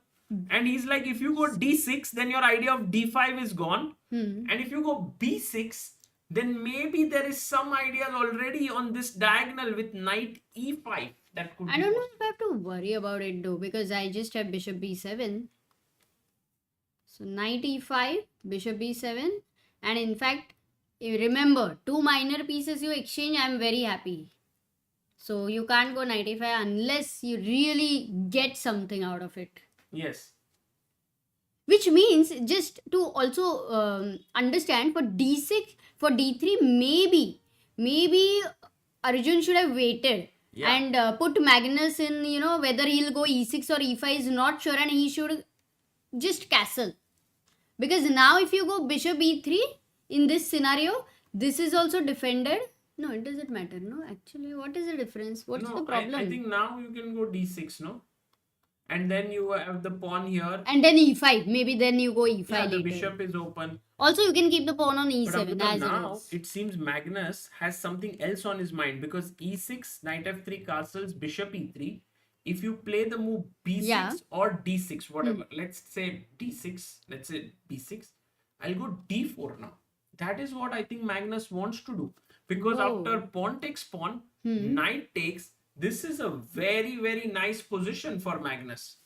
And he's like, if you go d6, then your idea of d5 is gone. And if you go b6, then maybe there is some ideas already on this diagonal with knight e5. That could I be don't know if I have to worry about it though, because I just have bishop b7. So knight e5, bishop b7, and in fact, remember, two minor pieces you exchange, I'm very happy. So you can't go knight e5 unless you really get something out of it. Yes. Which means, just to also understand, for d6, for d3, maybe Arjun should have waited. Yeah. And put Magnus in, whether he'll go e6 or e5 is not sure, and he should just castle. Because now if you go bishop e3 in this scenario, this is also defended. No, it doesn't matter. No, actually, what is the difference? What's No, the problem? I think now you can go d6, no? And then you have the pawn here. And then e5. Maybe then you go e5 Yeah, the later. bishop is open. Also, you can keep the pawn on But e7 Amrita, as now it is. it seems Magnus has something else on his mind because e6, knight f3 castles, bishop e3. If you play the move b6 Yeah. or d6, whatever, let's say d6, let's say b6, I'll go d4 now. That is what I think Magnus wants to do. Because Whoa. after pawn takes pawn, knight takes, this is a very, very nice position for Magnus.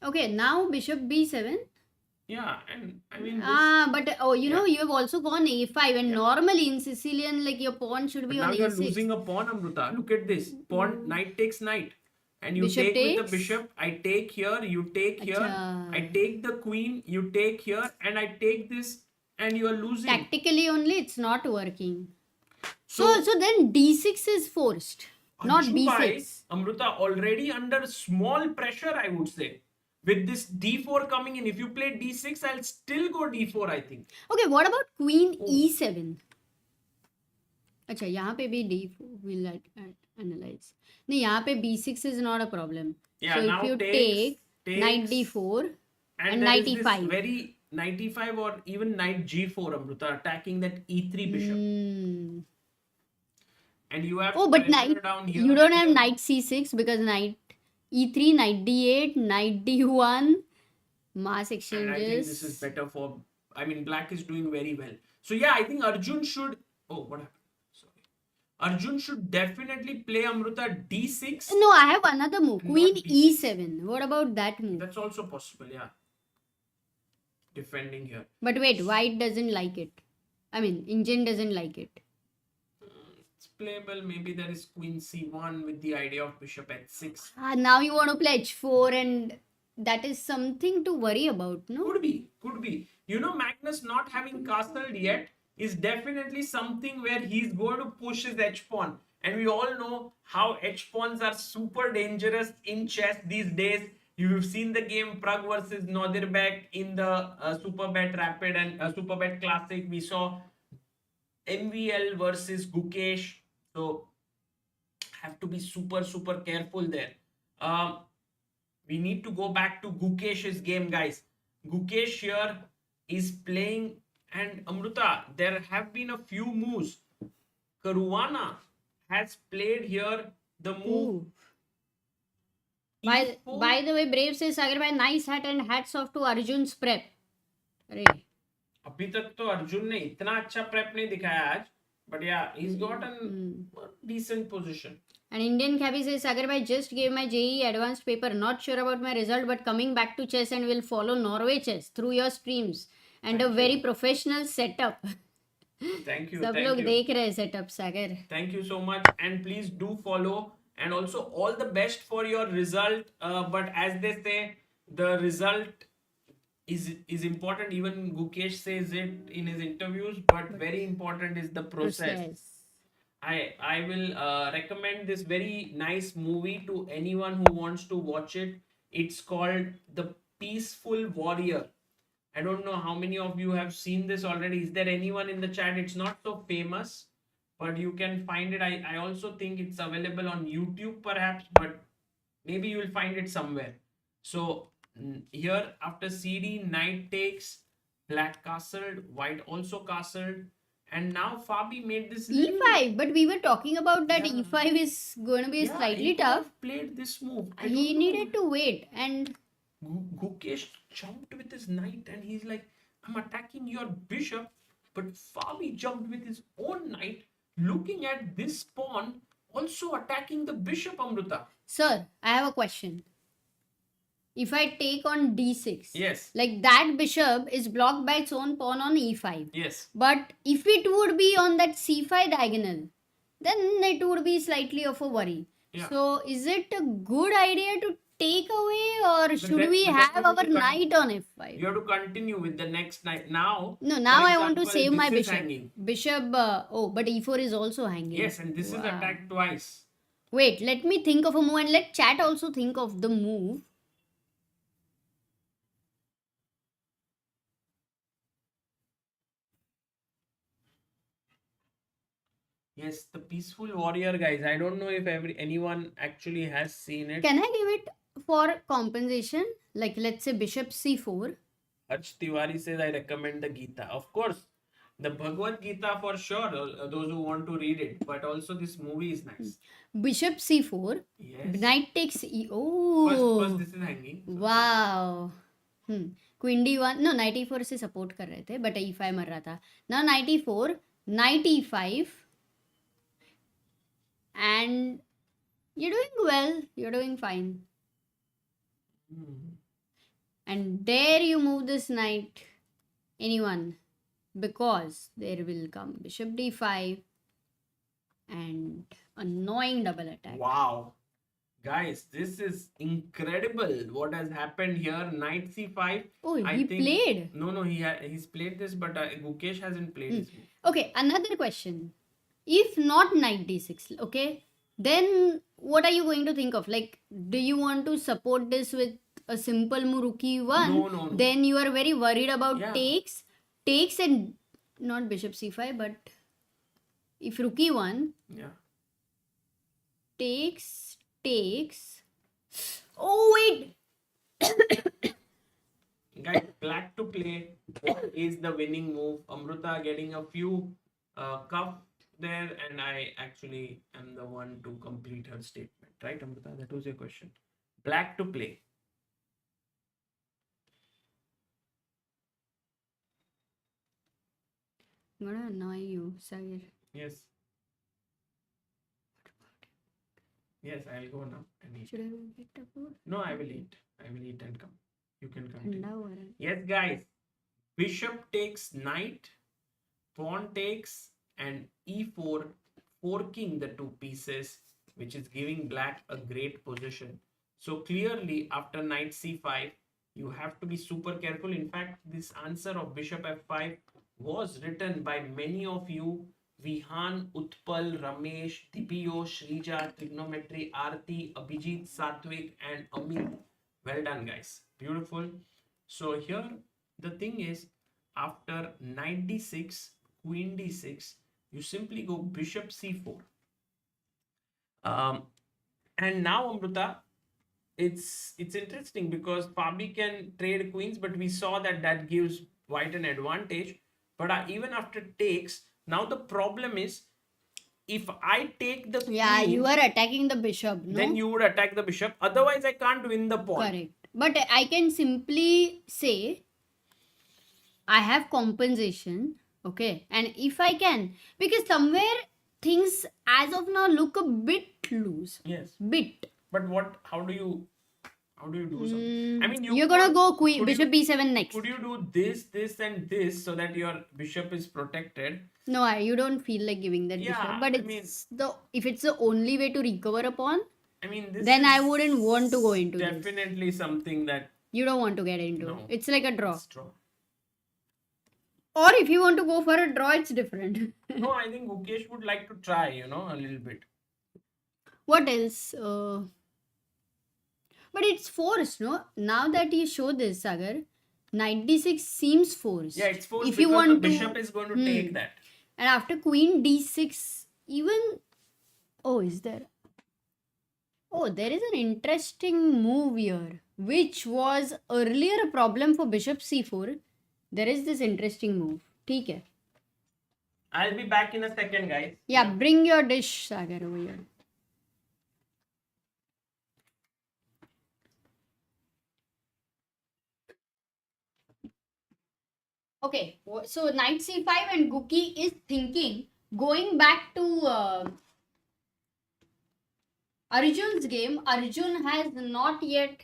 Okay, now bishop b7. Yeah, and I mean, this, But you know, you have also gone a5, and normally in Sicilian, like your pawn should be now on you're a6. losing a pawn, Amrita. Look at this. Pawn, knight takes knight. And you Bishop take with takes? the bishop. I take here, you take here. Acha. I take the queen, you take here. And I take this and you are losing. Tactically only, it's not working. So, So then d6 is forced, not Anju bhai, b6. Amrita already under small pressure, I would say. With this d4 coming in, if you play d6, I'll still go d4, I think. Okay, what about queen e7? अच्छा यहाँ पे भी d4 will analyze. नहीं यहाँ पे b6 is not a problem. Yeah, So now if you takes, knight d4 and there knight is this e5. very knight e5 or even knight g4, Amrita, attacking that e3 bishop. And you have Oh, but pressure knight, down here. you don't have knight c6 because knight e3, knight d8, knight d1, mass And exchanges. I think this is better for, I mean, black is doing very well. So yeah, I think Arjun should, oh, what happened? Sorry. Arjun should definitely play Amrita d6. No, I have another move. Not Queen d6. e7. What about that move? That's also possible, yeah. Defending here. But wait, white doesn't like it. I mean, Indian doesn't like it. It's playable. Maybe there is queen c1 with the idea of bishop h6. Now you want to play h4 and that is something to worry about, no? Could be, could be. You know, Magnus not having castled yet is definitely something where he's going to push his h-pawn. And we all know how h-pawns are super dangerous in chess these days. You've seen the game Prague versus Nodirbek in the Superbet Rapid and Superbet Classic. We saw MVL versus Gukesh. So, have to be super, super careful there. We need to go back to Gukesh's game, guys. Gukesh here is playing, and Amrita, there have been a few moves. Caruana has played here the move. By the way, Brave says, Sagar bhai, nice hat and hats off to Arjun's prep. अरे अभी तक तो अर्जुन ने इतना अच्छा prep नहीं दिखाया आज, but yeah, he's got a decent position. And Indian Cabby says, Sagar bhai, just gave my JEE advanced paper. Not sure about my result, but coming back to chess and will follow Norway Chess through your streams and a very professional setup. Thank you. सब thank लोग you. देख रहे हैं setup, Sagar. Thank you so much, and please do follow, and also all the best for your result. But as they say, the result is important. Even Gukesh says it in his interviews, but very important is the process. I will recommend this very nice movie to anyone who wants to watch it. It's called The Peaceful Warrior. I don't know how many of you have seen this already. Is there anyone in the chat? It's not so famous, but you can find it. I also think it's available on YouTube perhaps, but maybe you will find it somewhere. So here after CD, knight takes, black castled, white also castled, and now Fabi made this E5, but we were talking about that E5 is going to be slightly tough. Played this move. He needed to wait, and Gukesh jumped with his knight and he's like, I'm attacking your bishop, but Fabi jumped with his own knight, looking at this pawn, also attacking the bishop, Amrita. Sir, I have a question. If I take on d6, Yes. like that bishop is blocked by its own pawn on e5. Yes. But if it would be on that c5 diagonal, then it would be slightly of a worry. Yeah. So is it a good idea to take away, or should then- we then have you our have to knight on f5? You have to continue with the next knight. Now, No, for now I want to example, save my this is bishop. hanging. Bishop, but e4 is also hanging. Yes, and this is Wow. attacked twice. Wait, let me think of a move and let chat also think of the move. Yes, the Peaceful Warrior, guys. I don't know if anyone actually has seen it. Can I give it for compensation? Like, let's say bishop c4. Harsh Tiwari says, I recommend the Gita. Of course, the Bhagavad Gita for sure, those who want to read it. But also, this movie is nice. Bishop c4. Yes. Knight takes e. Oh. First this is hanging. So Wow. Queen d1. No, knight e4 से support कर रहे थे, but e5 मर रहा था. Now knight e4, knight e5. And you're doing well. You're doing fine. And dare you move this knight? Anyone? Because there will come bishop d5 and annoying double attack. Wow. Guys, this is incredible what has happened here. Knight c5. Oh, he played? No, he's played this, but Gukesh hasn't played this. Okay, another question. If not knight d6, okay, then what are you going to think of? Like, do you want to support this with a simple move rook e1? No. Then you are very worried about Yeah. takes and not bishop c5, but if rook e1, Yeah. takes. Oh, wait. Guys, black to play. What is the winning move? Amruta getting a few cuff there, and I actually am the one to complete her statement. Right, Amruta? That was your question. Black to play. I'm gonna annoy you, Sagar. Yes. Yes, I'll go now and eat. Should I get a food? No, I will eat. I will eat and come. You can continue. ठंडा हो रहा है. Yes, guys. Bishop takes knight, pawn takes, and e4, forking the two pieces, which is giving black a great position. So clearly, after knight c5, you have to be super careful. In fact, this answer of bishop f5 was written by many of you. Vihan, Utpal, Ramesh, Dipiyo, Shrija, Trigonometry, Aarti, Abhijit, Satvik, and Amit. Well done, guys. Beautiful. So here, the thing is, after knight d6, queen d6, you simply go bishop c4. And now, Amruta, it's interesting because Fabi can trade queens, but we saw that gives white an advantage. But even after takes, now the problem is, if I take the Yeah, queen, you are attacking the bishop, no? then you would attack the bishop. Otherwise, I can't win the pawn. Correct. But I can simply say I have compensation, okay? And if I can, because somewhere things as of now look a bit loose. Yes. Bit. But how do you do something? I mean, You're gonna go could bishop b7 next. Could you do this, and this so that your bishop is protected? No, you don't feel like giving that Yeah, bishop. But I mean, if it's the only way to recover a pawn, I mean, this then I is wouldn't want to go into this. definitely something that You don't want to get into. No. It's like a draw. is draw. Or if you want to go for a draw, it's different. No, I think Gukesh would like to try, a little bit. What else? But it's forced, no? Now that you show this, Sagar, knight d6 seems forced. Yeah, it's forced if because you want the bishop is going to take that. And after queen d6, even... Oh, is there... Oh, there is an interesting move here, which was earlier a problem for bishop c4. There is this interesting move. ठीक है. I'll be back in a second, guys. Yeah, bring your dish, Sagar, over here. Okay, so knight c5 and Guki is thinking, going back to Arjun's game, Arjun has not yet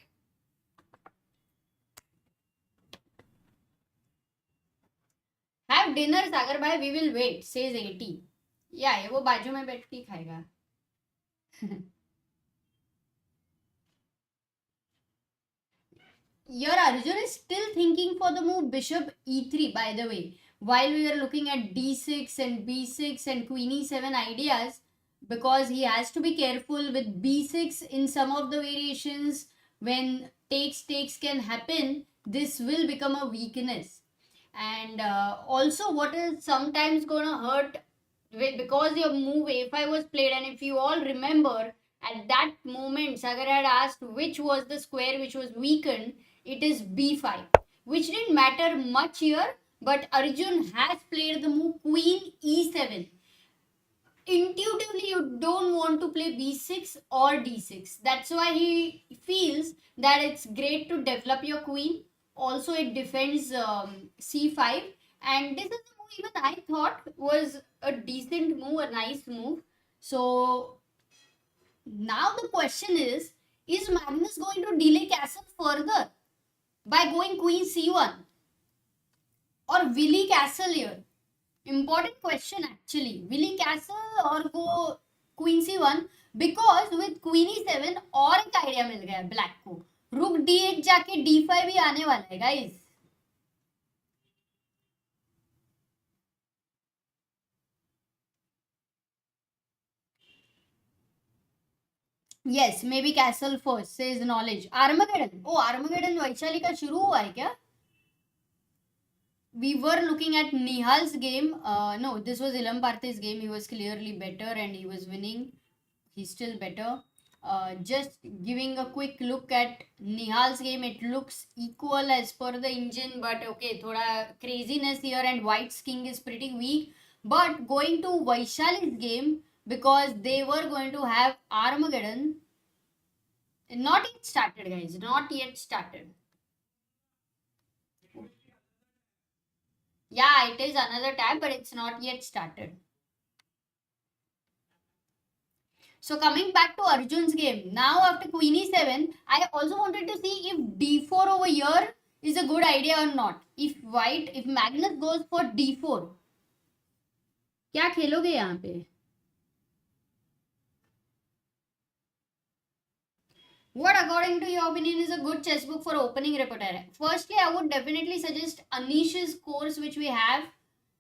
have dinner, Sagar bhai, we will wait, says 80. Yeah, वो बाजू में बैठ के खाएगा. Your Arjun is still thinking for the move bishop e3, by the way. While we were looking at d6 and b6 and queen e7 ideas, because he has to be careful with b6 in some of the variations. When takes can happen, this will become a weakness. And also what is sometimes gonna hurt because your move a5 was played, and if you all remember, at that moment Sagar had asked which was the square which was weakened. It is b5, which didn't matter much here, but Arjun has played the move queen e7. Intuitively you don't want to play b6 or d6. That's why he feels that it's great to develop your queen. Also it defends c5, and this is the move even I thought was a decent move, a nice move. So now the question is Magnus going to delay castle further by going queen c1, or will he castle here? Important question actually. Will he castle or go queen c1? Because with queen e7 और एक idea मिल गया है black को. रुक d8 जाके d5 भी आने वाला है guys. Yes, maybe castle first, says knowledge. Armageddon. Oh, Armageddon Vaishali का शुरू हुआ है क्या? We were looking at Nihal's game. No, this was Ilam Parthi's game. He was clearly better and he was winning. He's still better. Just giving a quick look at Nihal's game. It looks equal as per the engine, but okay, thoda craziness here, and White's king is pretty weak. But going to Vaishali's game, because they were going to have Armageddon. Not yet started, guys. Not yet started. Yeah, it is another tab, but it's not yet started. So coming back to Arjun's game, now after queen e7, I also wanted to see if d4 over here is a good idea or not. If Magnus goes for d4, क्या खेलोगे यहाँ पे? What, according to your opinion, is a good chess book for opening repertoire? Firstly, I would definitely suggest Anish's course, which we have.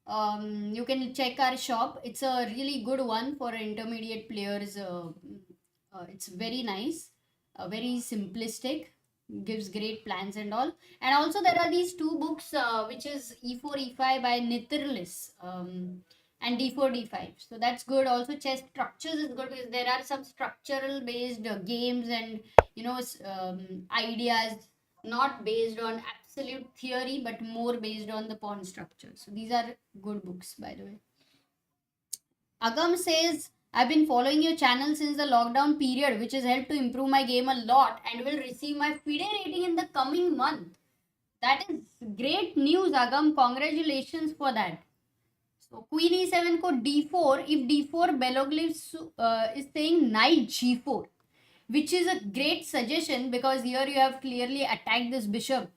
You can check our shop. It's a really good one for intermediate players. It's very nice, very simplistic, gives great plans and all. And also there are these two books, which is E4 E5 by Nitirlis, and D4 D5. So that's good. Also chess structures is good because there are some structural based games and ideas, not based on absolute theory but more based on the pawn structure. So these are good books, by the way. Agam says, I've been following your channel since the lockdown period, which has helped to improve my game a lot, and will receive my FIDE rating in the coming month. That is great news, Agam. Congratulations for that. So queen e7 ko d4. If d4, Beloglyphs is saying knight g4, which is a great suggestion because here you have clearly attacked this bishop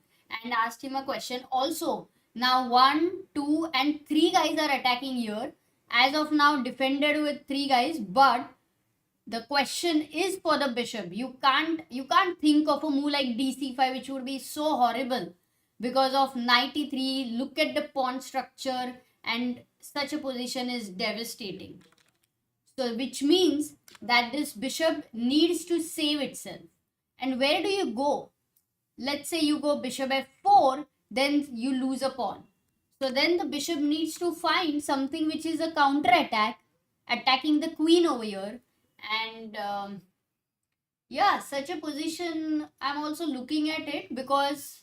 and asked him a question. Also, now 1, 2 and 3 guys are attacking here. As of now, defended with 3 guys, but the question is for the bishop. You can't think of a move like dc5, which would be so horrible because of knight e3. Look at the pawn structure, and such a position is devastating. So which means that this bishop needs to save itself. And where do you go? Let's say you go bishop f4, then you lose a pawn. So then the bishop needs to find something which is a counter attack, attacking the queen over here. And yeah, such a position, I'm also looking at it because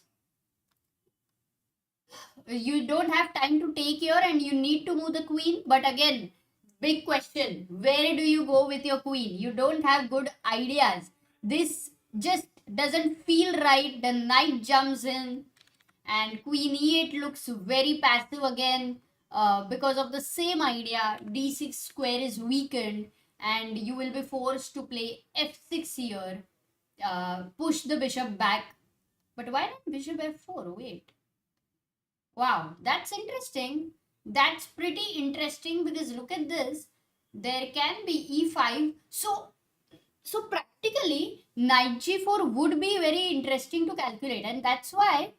you don't have time to take here and you need to move the queen. But again, big question, where do you go with your queen? You don't have good ideas. This just doesn't feel right. The knight jumps in and queen e8 looks very passive again because of the same idea. d6 square is weakened and you will be forced to play f6 here, push the bishop back. But why not bishop f4? Wait. Wow, that's interesting. That's pretty interesting because look at this. There can be e5. So practically knight g4 would be very interesting to calculate, and that's why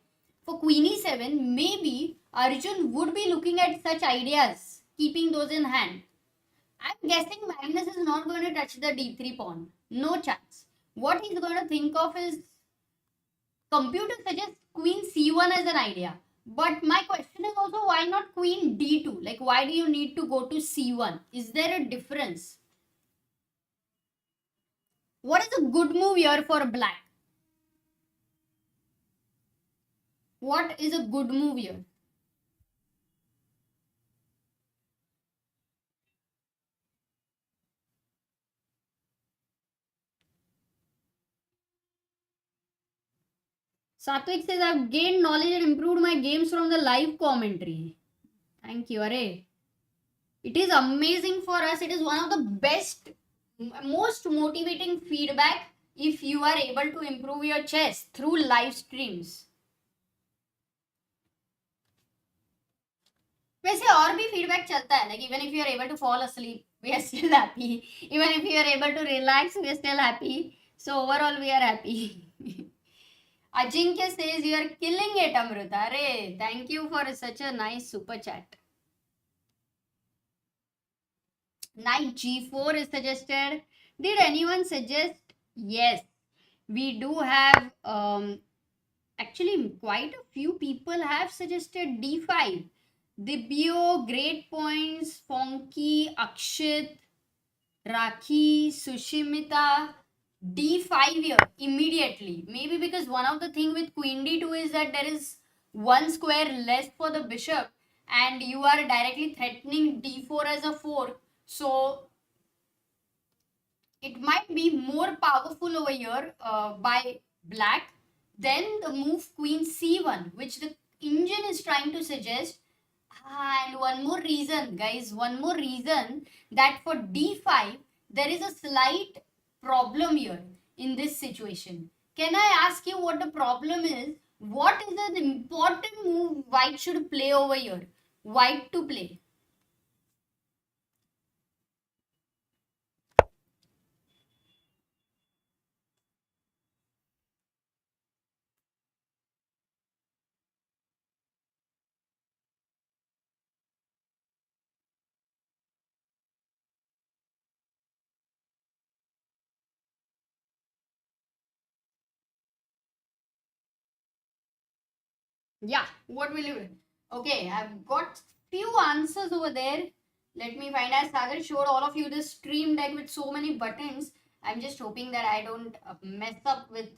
for queen e7 maybe Arjun would be looking at such ideas, keeping those in hand. I'm guessing Magnus is not going to touch the d3 pawn. No chance. What he's going to think of is, computer suggests queen c1 as an idea. But my question is also, why not queen d2? Like, why do you need to go to c1? Is there a difference? What is a good move here for black? What is a good move here? Satvik says, I've gained knowledge and improved my games from the live commentary. Thank you, Array. It is amazing for us. It is one of the best, most motivating feedback if you are able to improve your chess through live streams. वैसे और भी feedback चलता है, like even if you are able to fall asleep, we are still happy. Even if you are able to relax, we are still happy. So overall, we are happy. Ajinkya says you are killing it, Amruta. Arey, thank you for such a nice super chat. Knight g4 is suggested. Did anyone suggest? Yes, we do have. Actually, quite a few people have suggested d5. Dibio, Great Points, Fonky, Akshit, Rakhi, Sushimita, d5 here immediately. Maybe because one of the thing with queen d2 is that there is one square less for the bishop and you are directly threatening d4 as a fork. So it might be more powerful over here by black than the move queen c1, which the engine is trying to suggest. And one more reason, guys, one more reason that for d5 there is a slight problem here in this situation. Can I ask you what the problem is? What is the important move white should play over here? White to play. Yeah, what will you do? Okay, I've got few answers over there. Let me find. As Sagar showed all of you this stream deck with so many buttons. I'm just hoping that I don't mess up with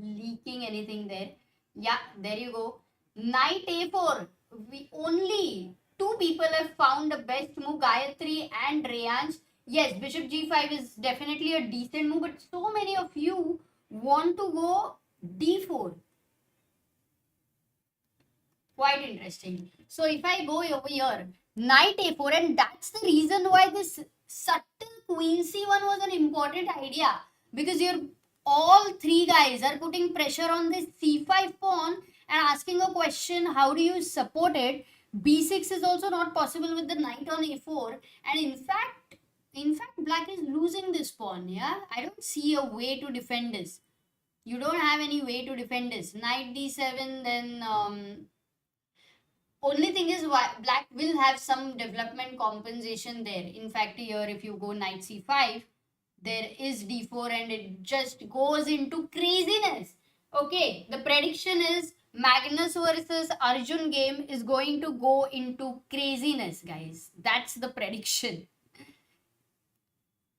leaking anything there. Yeah, there you go. Knight a4. We only two people have found the best move, Gayatri and Rayansh. Yes, bishop g5 is definitely a decent move, but so many of you want to go d4. Quite interesting. So if I go over here, knight a4, and that's the reason why this subtle queen c1 was an important idea, because you're all three guys are putting pressure on this c5 pawn and asking a question, how do you support it? b6 is also not possible with the knight on a4, and in fact black is losing this pawn. Yeah, I don't see a way to defend this. You don't have any way to defend this. Knight d7, then only thing is why black will have some development compensation there. In fact, here if you go knight c5, there is d4 and it just goes into craziness. Okay, the prediction is Magnus versus Arjun game is going to go into craziness, guys. That's the prediction.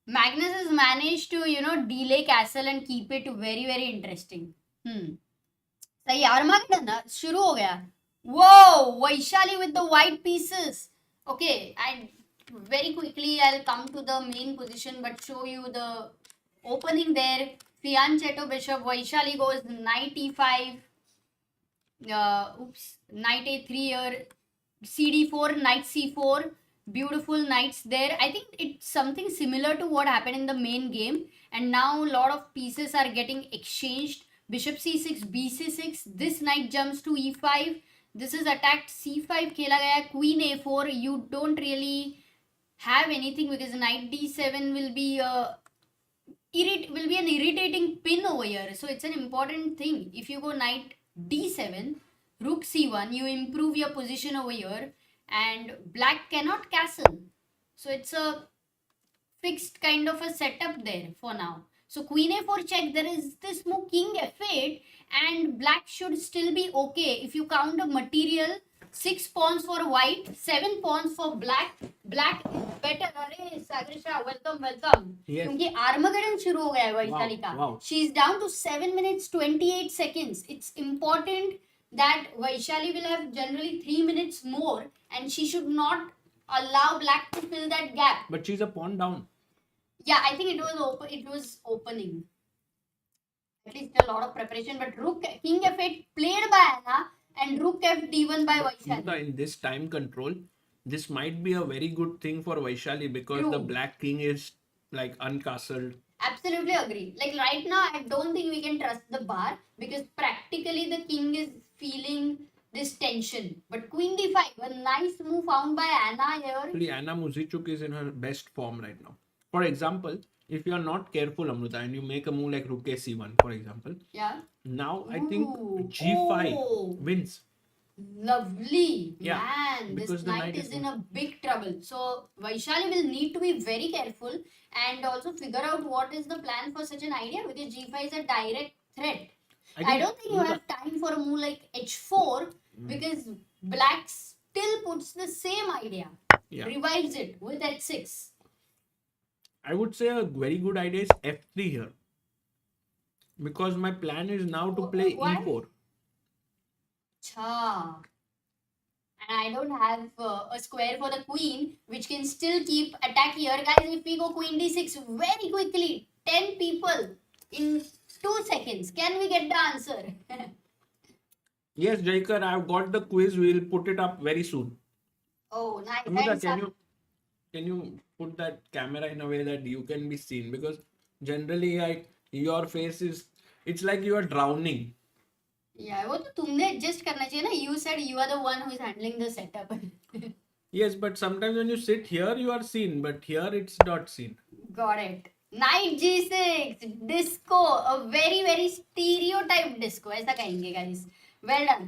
Magnus has managed to, delay castle and keep it very, very interesting. सही Armageddon शुरू हो गया. Whoa, Vaishali with the white pieces. Okay, and very quickly I'll come to the main position but show you the opening there. Fianchetto bishop, Vaishali goes knight e5. Knight a3 here. cd4, knight c4. Beautiful knights there. I think it's something similar to what happened in the main game. And now a lot of pieces are getting exchanged. Bishop c6, bc6. This knight jumps to e5. This is attacked c5 खेला गया. Queen a4. You don't really have anything because knight d7 will be an irritating pin over here. So it's an important thing. If you go knight d7, rook c1, you improve your position over here, and black cannot castle. So it's a fixed kind of a setup there for now. So queen a4 check, there is this move king f8, and black should still be okay if you count the material. 6 pawns for white, 7 pawns for black. Black is better. अरे सागरिशा, welcome. Yes. क्योंकि Armageddon शुरू हो गया है वैशाली का. Wow. She is down to 7 minutes 28 seconds. It's important that Vaishali will have generally 3 minutes more, and she should not allow black to fill that gap. But she's a pawn down. Yeah, I think it was opening. At least a lot of preparation. But rook king f8 played by Anna, and rook f d1 by Vaishali. In this time control, this might be a very good thing for Vaishali because True. the black king is like uncastled. Absolutely agree. Like right now, I don't think we can trust the bar because practically the king is feeling this tension. But queen d5, a nice move found by Anna here. Actually, Anna Muzychuk is in her best form right now. For example, if you are not careful, Amrita, and you make a move like rook c1, for example, Yeah. now I think Ooh. g5 Oh. wins. Lovely. Yeah, Man, this because the knight knight is is in a big trouble. So Vaishali will need to be very careful and also figure out what is the plan for such an idea, because g5 is a direct threat. I don't think you have time for a move like h4 because black still puts the same idea. Yeah. Revives it with h6. I would say a very good idea is f3 here. Because my plan is now to play Why? e4. Cha. And I don't have a square for the queen, which can still keep attack here. Guys, if we go queen d6 very quickly, 10 people in 2 seconds, can we get the answer? Yes, Jaikar, I've got the quiz. We'll put it up very soon. Oh, nice. Amrita, And can you put that camera in a way that you can be seen? Because generally, your face is, it's like you are drowning. yeah, वो तो तुमने adjust करना चाहिए ना. You said you are the one who is handling the setup. Yes, but sometimes when you sit here, you are seen, but here it's not seen. Got it. Knight g6 disco, a very very stereotyped disco. ऐसा कहेंगे guys. Well done.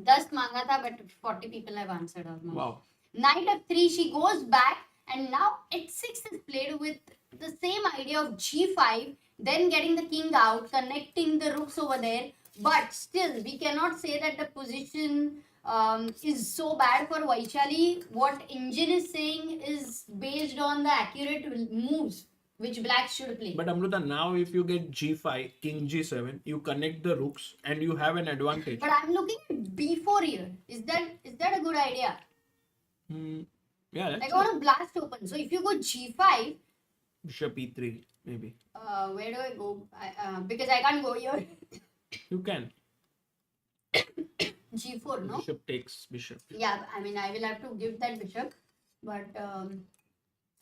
10 मांगा था, but 40 people have answered almost. Wow. Knight f3, she goes back, and now h6 is played with the same idea of g5, then getting the king out, connecting the rooks over there. But still, we cannot say that the position is so bad for Vaishali. What engine is saying is based on the accurate moves which black should play. But Amrita, now if you get g5, king g7, you connect the rooks and you have an advantage. But I'm looking at b4 here. Is that a good idea? Yeah, that's Like I want to blast open. So if you go g5, bishop e3, maybe. where do I go? Because I can't go here. You can. g4, no? Bishop takes bishop. Yeah, I mean, I will have to give that bishop, but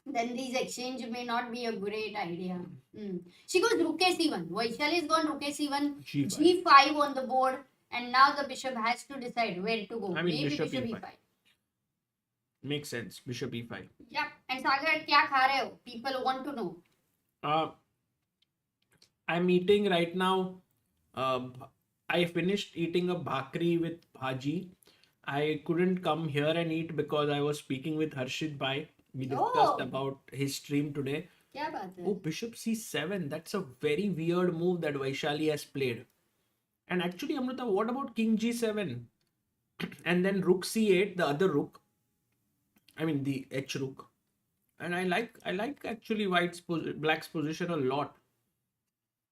then these exchange may not be a great idea. She goes rook c1. Vaishali has gone rook c1, G5. g5 on the board, and now the bishop has to decide where to go. I mean, Maybe bishop e5. Makes sense. Bishop e5. Yeah, and Sagar, क्या खा रहे हो? People want to know. I'm eating right now. I finished eating a bhakri with bhaji. I couldn't come here and eat because I was speaking with Harshit Bhai. We discussed about his stream today. क्या बात है? Oh, bishop c7. That's a very weird move that Vaishali has played. And actually, Amrita, what about king g7? And then rook c8, the other rook. I mean, the h rook. And I like actually black's position a lot.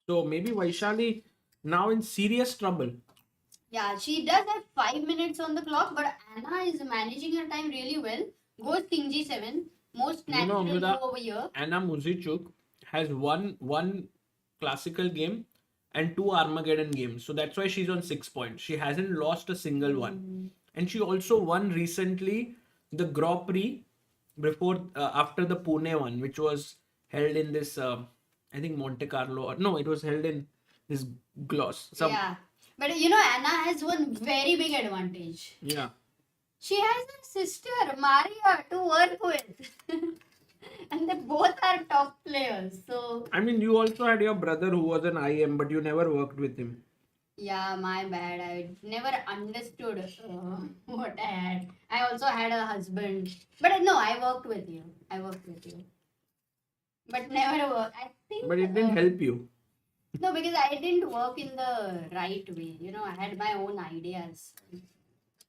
So maybe Vaishali now in serious trouble. Yeah, she does have 5 minutes on the clock, but Anna is managing her time really well. Goes king g7, most natural move over here. Anna Muzychuk has one classical game and 2 Armageddon games. So that's why she's on 6 points. She hasn't lost a single one. And she also won recently the Grand Prix before after the Pune one, which was held in this I think Monte Carlo, or no, it was held in this Gloss. Yeah, but you know, Anna has one very big advantage. Yeah. She has her sister Maria to work with, and they both are top players. So I mean, you also had your brother who was an IM, but you never worked with him. yeah, my bad. I never understood what I had. I also had a husband, but no, I worked with you. But never work. I think. But it didn't help you. No, because I didn't work in the right way. I had my own ideas.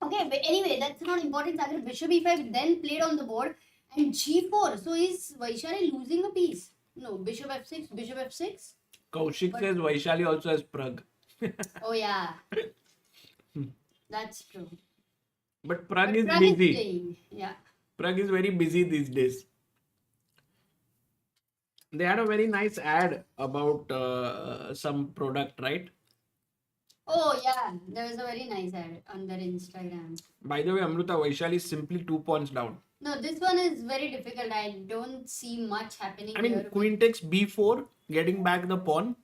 Okay, but anyway, that's not important. Agar bishop e5 then played on the board and g4. So is Vaishali losing a piece? No, bishop f6, bishop f6. Kaushik But- says Vaishali also has Prag. Oh yeah, that's true. But Prag But is Prag is busy. playing. Yeah. Prag is very busy these days. They had a very nice ad about some product, right? Oh yeah, there was a very nice ad on their Instagram. By the way, Amruta, Vaishali is simply 2 pawns down. No, this one is very difficult. I don't see much happening I mean, here. queen takes b4, getting back the pawn,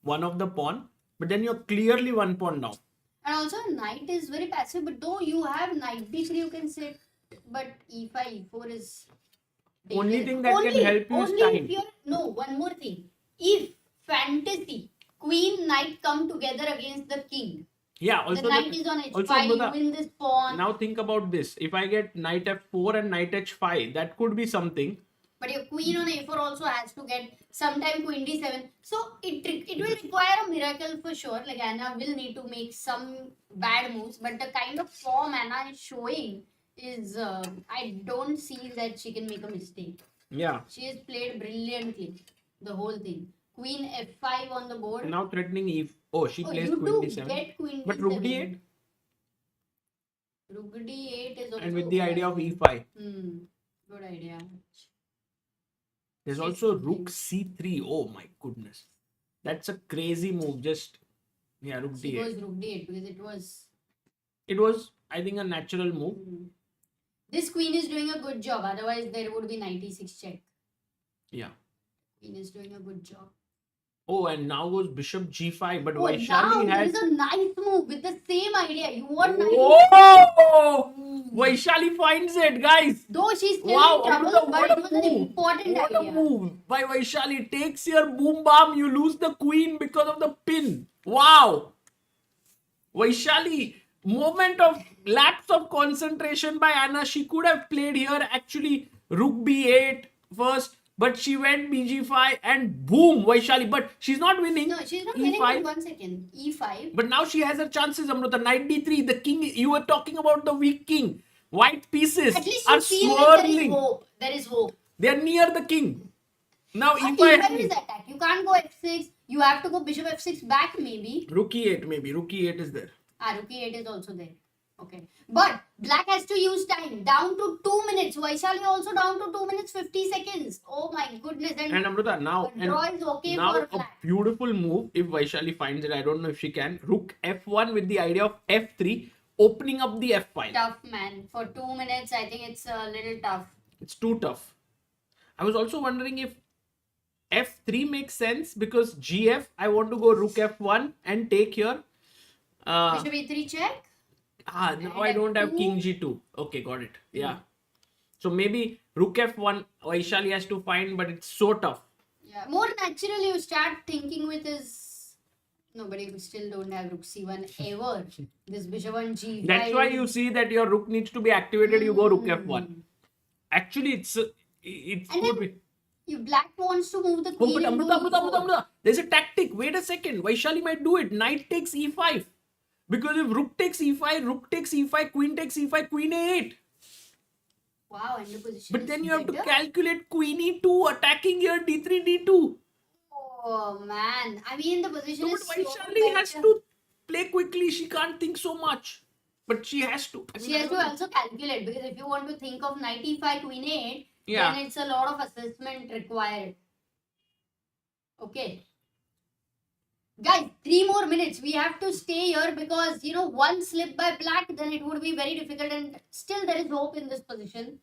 one of the pawn, but then you're clearly 1 pawn down. And also knight is very passive, but though you have knight b3, you can sit. But e5, e4 is Only dangerous. thing that can help you is only time. if you're, no, one more thing. If fantasy, queen, knight come together against the king. Yeah, also The knight is on h5, also, Amruta, you win this pawn. now think about this. If I get knight f4 and knight h5, that could be something. But your queen on a4 also has to get sometime queen d7. So it will require a miracle for sure. Like Anna will need to make some bad moves. But the kind of form Anna is showing is, I don't see that she can make a mistake. Yeah. She has played brilliantly, the whole thing. Queen f5 on the board. Now threatening e. Oh, she plays you queen do d7. get queen But d7. rook d8 Rook d8 is also and with the idea of e5. Good idea. There's also rook c3. Oh my goodness. That's a crazy move. Just, yeah, rook She d8. goes rook d8 because It was, I think, a natural move. this queen is doing a good job. Otherwise, there would be knight e6 check. Yeah. Queen is doing a good job. Oh, and now goes bishop g5. But Oh, now Vaishali there has. is a nice move with the same idea. You want knight. Oh! Vaishali finds it, guys. Though she's still Wow, in trouble, Amruta, but what it a was an move. important What idea. a move by Vaishali. Takes your boom bam. You lose the queen because of the pin. Wow. Vaishali, moment of lapse of concentration by Anna. She could have played here actually rook b8 first, but she went bg5 and boom, Vaishali. But she's not winning. No, she's not winning. E5. But 1 second. E5. But now she has her chances, Amruta. Knight d3. The king, you were talking about the weak king. White pieces At least are you feel like there is swirling. hope. There is hope. They are near the king. Now E5 is attack. You can't go f6. You have to go bishop f6 back maybe. rook e8 maybe. Rook e8 is there. Rook e8 is also there. Okay. But black has to use time. Down to 2 minutes. Vaishali also down to 2 minutes 50 seconds. Oh my goodness. And Amruta, now, the draw is okay now for a black. beautiful move if Vaishali finds it. I don't know if she can. Rook f1 with the idea of f3, opening up the f file. Tough, man. For 2 minutes, I think it's a little tough. It's too tough. I was also wondering if f3 makes sense because gf, I want to go rook f1 and take here. Bishop e3 check. Now I don't have king g2. Okay, got it. Yeah. So maybe rook f1 Vaishali has to find, but it's so tough. Yeah. More naturally, you start thinking with his. No, but you still don't have rook c1 ever. This bishop on g5. That's why you see that your rook needs to be activated. You go rook f1. Actually, it's And could then be. you black wants to move the Oh, queen but into Amruta. e4. There's a tactic. Wait a second. Vaishali might do it. Knight takes e5. Because if rook takes e5, queen takes e5, queen a8. Wow, and the position But is then you have to better. calculate queen e2, attacking here d3, d2. Oh man, I mean the position So, but is so Vaishali has better. to play quickly. She can't think so much. But she has to. I mean, She I has to don't know. also calculate because if you want to think of knight e5, queen 8, Yeah. then it's a lot of assessment required. Okay. Guys, 3 more minutes. We have to stay here because, one slip by black, then it would be very difficult. And still there is hope in this position.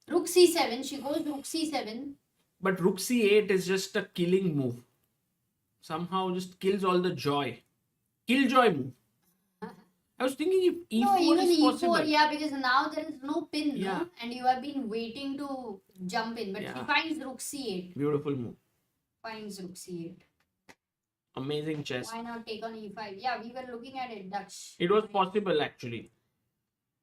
Rook c7. She goes rook c7. But rook c8 is just a killing move. Somehow just kills all the joy. Killjoy move. I was thinking if e4 No, even is e4, possible. yeah, because now there is no pin, Yeah. no? And you have been waiting to jump in. But she Yeah. finds rook c8. Beautiful move. Finds rook c8. Amazing chess. Why not take on e5? Yeah, we were looking at it, Dutch. It was possible actually.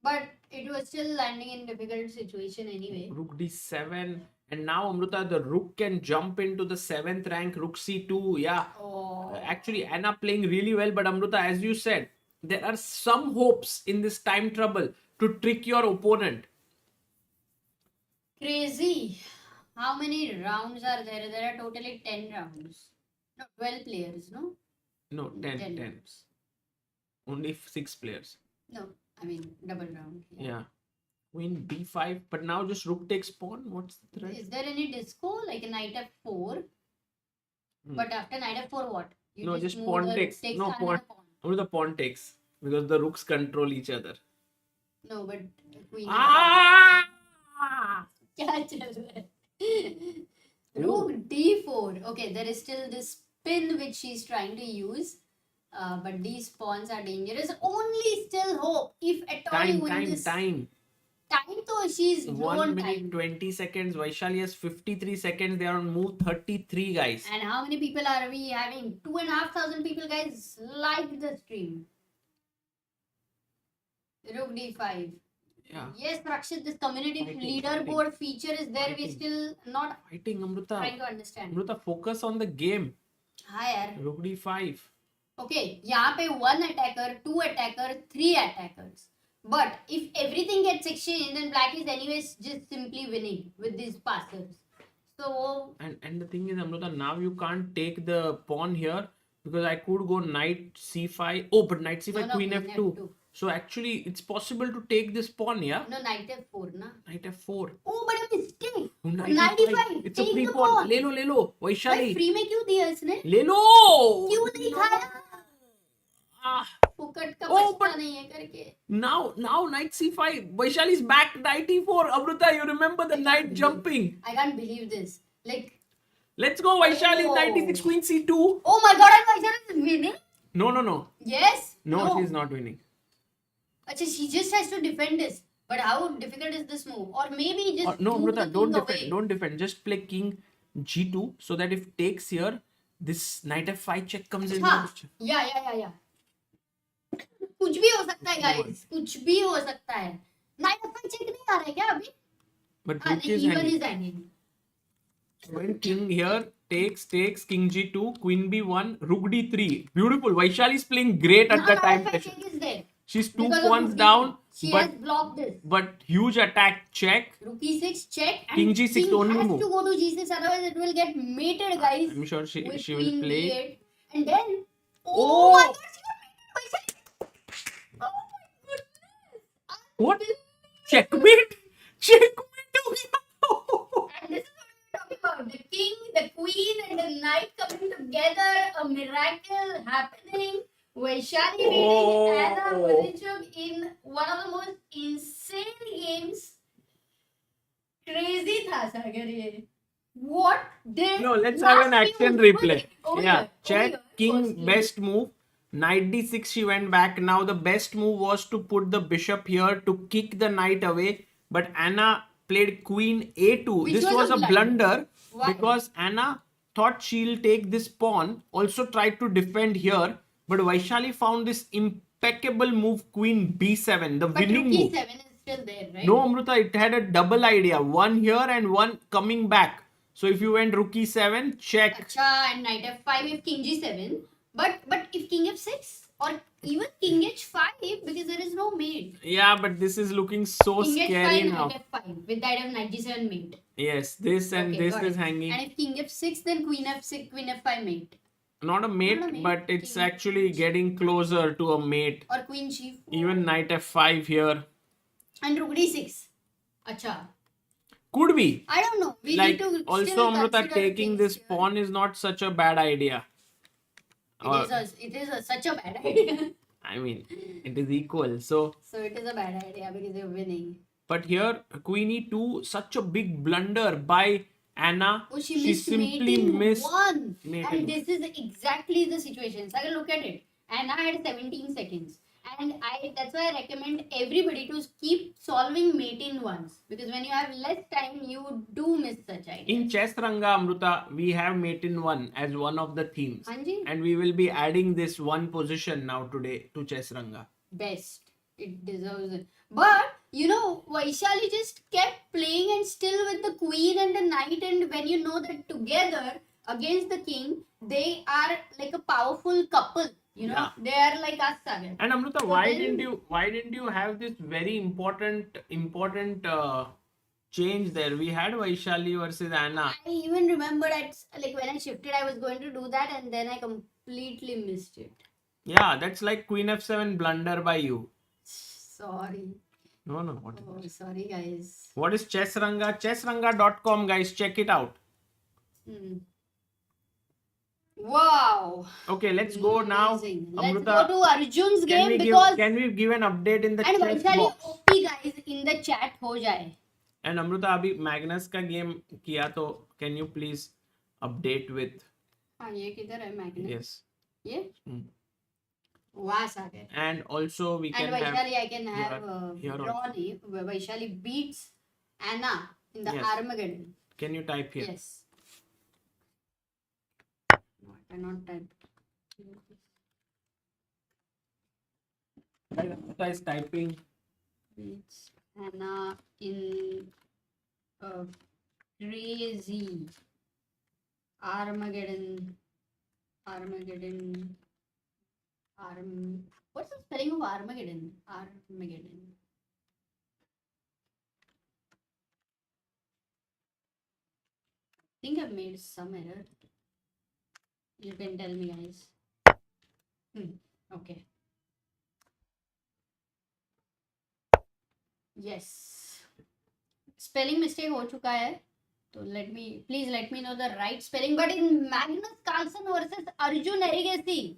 But it was still landing in difficult situation anyway. Rook d7. And now Amruta, the rook can jump into the 7th rank, rook c2. Yeah. Oh. Actually, Anna playing really well, but Amruta, as you said, there are some hopes in this time trouble to trick your opponent. Crazy. How many rounds are there? There are totally 10 rounds. No, 12 players, no? No, 10. 10. rounds. Only 6 players. No, I mean double round. Yeah. Queen b5, but now just rook takes pawn. What's the threat? Is there any disco like a knight f4? But after knight f4, what? You No, just move pawn the- takes. No, another pawn. Only the pawn takes because the rooks control each other. No, but queen. Ah! क्या चल रहा है? Rook d4. Okay, there is still this spin which she's trying to use. But these pawns are dangerous. Only still hope. If at all you win this. Time. Time though she's 1 low minute time. 20 seconds. Vaishali has 53 seconds. They are on move 33, guys. And how many people are we having? 2,500 people, guys, like the stream. Rook d5. Yeah. Yes, Rakshit, this community Fighting, leaderboard feature is there. We're Fighting. still not Fighting, Amruta. trying to understand. Amruta, focus on the game. हाँ यार. Rook d5. Okay, यहाँ पे 1 attacker, 2 attacker, 3 attackers. But if everything gets exchanged, then black is anyways just simply winning with these passers. So And the thing is, Amruta, now you can't take the pawn here because I could go knight c5. Oh, but knight c5, No, queen queen f2. f2. So actually, it's possible to take this pawn, yeah? no, knight f4 na. Knight f4. Oh, but a mistake. Oh, Knight e5. It's a Take free the pawn. pawn. ले लो. भाई Vaishali. Free में क्यों दिया इसने? ले लो. क्यों नहीं खाया? Ah. फुकट का Oh, बचता but- नहीं है करके. Now knight c5. Vaishali is back. Knight e4. Amruta, you remember the knight jumping? I can't believe this. Like, Let's go, Vaishali. Oh. Knight e6, queen c2. oh my god, I is winning. No. Yes. No, she's not winning. Achha, she just has to defend this. But how difficult is this move? Or maybe just No, move Amruta, the don't king defend. away. Don't defend. Just play king g2 so that if takes here, this knight f5 check comes in. हाँ, yeah. कुछ भी हो सकता है guys. कुछ भी हो सकता है. Knight f5 check नहीं आ रहा है क्या अभी? But हाँ, rook नहीं, is even hanging. is hanging. When king here takes king g2, queen b1, rook d3. Beautiful. Vaishali is playing great at Now the knight time. f5 check is there. She's 2 Because of pawns rook down, She has but blocked this. huge attack check. Rook e6 check and King g6 king only has move. to go to g6, otherwise it will get mated, guys. I'm sure she with will queen play. d8. And then Oh! my god, she got mated. Oh my goodness. What? Unbelievable. Checkmate! Checkmate! And this is what we're talking about. The king, the queen, and the knight coming together. A miracle happening. Vaishali beating Anna Muzychuk in one of the most insane games. Crazy tha Sagar ye. What did No, let's have an last action few- replay. Over Yeah, here, check, over here, king, firstly. best move. Knight d6, she went back. Now the best move was to put the bishop here to kick the knight away. But Anna played queen a2. Which This was was a a blunder Why? because Anna thought she'll take this pawn. Also tried to defend here. But Vaishali found this impeccable move, queen b7, the But winning rook move. e7 is still there, right? No, Amruta, it had a double idea. One here and one coming back. So if you went rook e7, check. Acha, and knight f5 if king g7. But if king f6 or even king h5 because there is no mate. Yeah, but this is looking so King scary h5, now. knight f5 with that of knight g7 mate. Yes, this and Okay, this got is it. hanging. And if king f6 then queen f6, queen f5 mate. Not a mate, Not a mate, but it's king. actually getting closer to a mate. Or queen g4. Even knight f5 here. And rook d6. Acha. Could be. I don't know. We Like, need to also still Amruta, consider taking things this here. pawn is not such a bad idea. It is such a bad idea. I mean, it is equal. So, So it is a bad idea because you're winning. but here, queen e2, such a big blunder by Anna. Oh, she missed simply mating missed one. mating. And this is exactly the situation. So look at it. Anna had 17 seconds. And that's why I recommend everybody to keep solving mating ones. Because when you have less time, you do miss such ideas. In Chess Ranga, Amruta, we have mate in one as one of the themes. Hanji? And we will be adding this one position now today to Chess Ranga. Best. It deserves it. But Vaishali just kept playing and still with the queen and the knight, and when you know that together against the king, they are like a powerful couple. Yeah. They are like us, Sagar. And Amrita, So why then- didn't you have this very important change there? We had Vaishali versus Anna. I even remember like when I shifted, I was going to do that, and then I completely missed it. Yeah, that's like Queen F7 blunder by you. Sorry. No, what is Oh, this? sorry, guys. What is Chessranga? Chessranga.com, guys, check it out. Hmm. Wow. Okay, let's go now. Amazing. Let's Amrita, go to Arjun's game because can we give an update in the and chess Vaishali box? OP guys in the chat हो जाए. And Amrita, अभी Magnus का game किया तो can you please update with? हाँ ये किधर है Magnus? Yes. ये? Hmm. वाह सागर. And also we can And Vaishali, have I can have here drawn it. Vaishali beats Anna in the Yes. Armageddon. Can you type here? Yes. No, I cannot type. Amrita is typing. Beats Anna in crazy Armageddon. What's the spelling of Armageddon? Armageddon. I think I've made some error. You can tell me, guys. Okay. Yes. Spelling mistake हो चुका है. So please let me know the right spelling. But in Magnus Carlsen versus Arjun Erigaisi,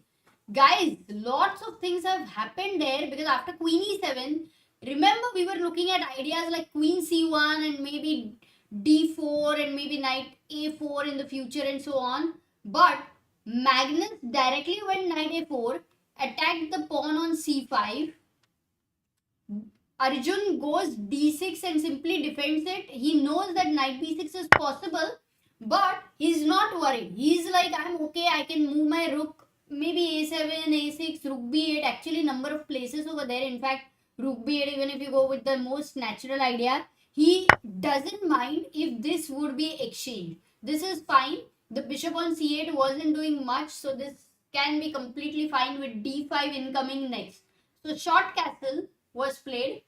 guys, lots of things have happened there because after Queen E7, remember we were looking at ideas like Queen C1 and maybe D4 and maybe Knight A4 in the future and so on. But Magnus directly went Knight A4, attacked the pawn on C5. Arjun goes D6 and simply defends it. He knows that Knight B6 is possible, but he's not worried. He's like, I'm okay, I can move my rook, maybe A7, A6, rook B8, actually number of places over there. In fact, rook B8, even if you go with the most natural idea, he doesn't mind if this would be exchanged. This is fine. The bishop on C8 wasn't doing much, so this can be completely fine with D5 incoming next. So short castle was played.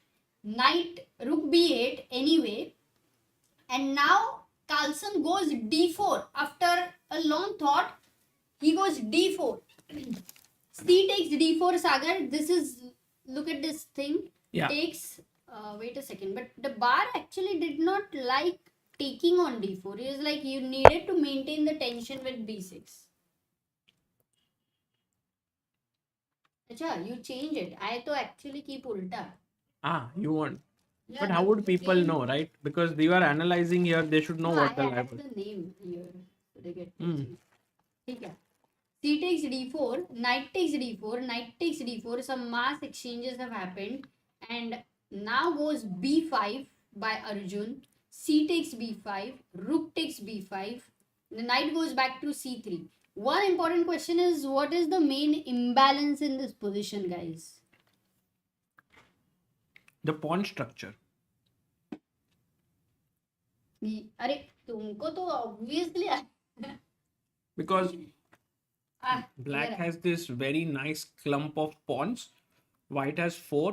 Knight rook b8 anyway, and now Carlsen goes d4 after a long thought. He goes d4. C takes d4. Sagar, this is, look at this thing. Yeah. Takes wait a second, but the bar actually did not like taking on d4. It was like you needed to maintain the tension with b6. Acha, you change it. I to actually keep ulta. You want. Yeah, But how would that's the people game. know, right? Because they are analyzing here, they should know No, what the I live. added the name here. So they get Hmm. ठीक है. C takes d4, knight takes d4, knight takes d4. Some mass exchanges have happened, and now goes b5 by Arjun. C takes b5, rook takes b5. The knight goes back to c3. One important question is, what is the main imbalance in this position, guys? The pawn structure. अरे तुमको तो obviously Because here black है. has this very nice clump of pawns. White has 4.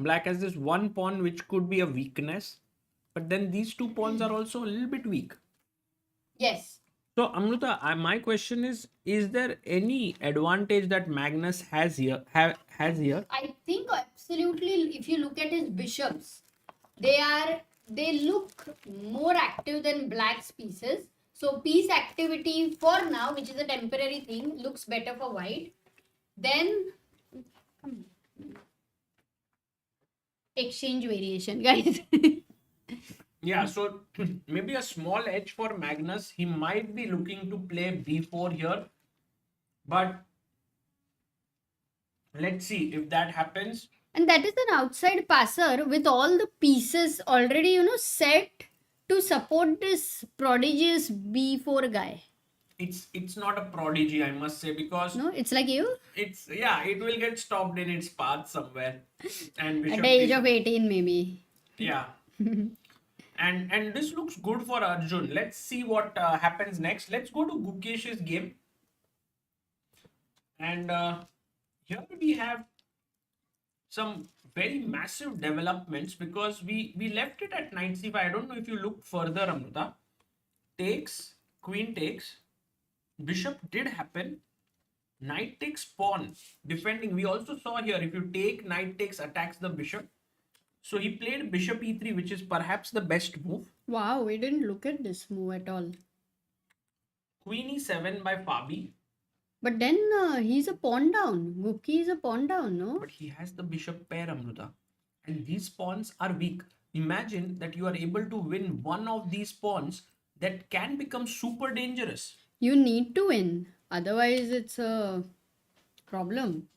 Black has this one pawn which could be a weakness. But then these two pawns are also a little bit weak. Yes. So Amrita, my question is there any advantage that Magnus has here? Has here? I think absolutely, if you look at his bishops, they look more active than black's pieces. So piece activity for now, which is a temporary thing, looks better for white. Then exchange variation, guys. Yeah, so maybe a small edge for Magnus. He might be looking to play b4 here. But let's see if that happens. And that is an outside passer with all the pieces already, set to support this prodigious b4 guy. it's not a prodigy, I must say, because No, it's like you it will get stopped in its path somewhere. And at Bishop the age takes- of 18, maybe. yeah. And this looks good for Arjun. Let's see what happens next. Let's go to Gukesh's game. And here we have some very massive developments, because we left it at knight c5. I don't know if you looked further, Amrita. Takes, queen takes, bishop did happen, knight takes pawn, defending. We also saw here, if you take, knight takes attacks the bishop. So he played bishop e3, which is perhaps the best move. Wow, we didn't look at this move at all. Queen e7 by Fabi, But then he's a pawn down. Guki is a pawn down, no? but he has the bishop pair, Amruta. And these pawns are weak. Imagine that you are able to win one of these pawns that can become super dangerous. You need to win. Otherwise, it's a problem.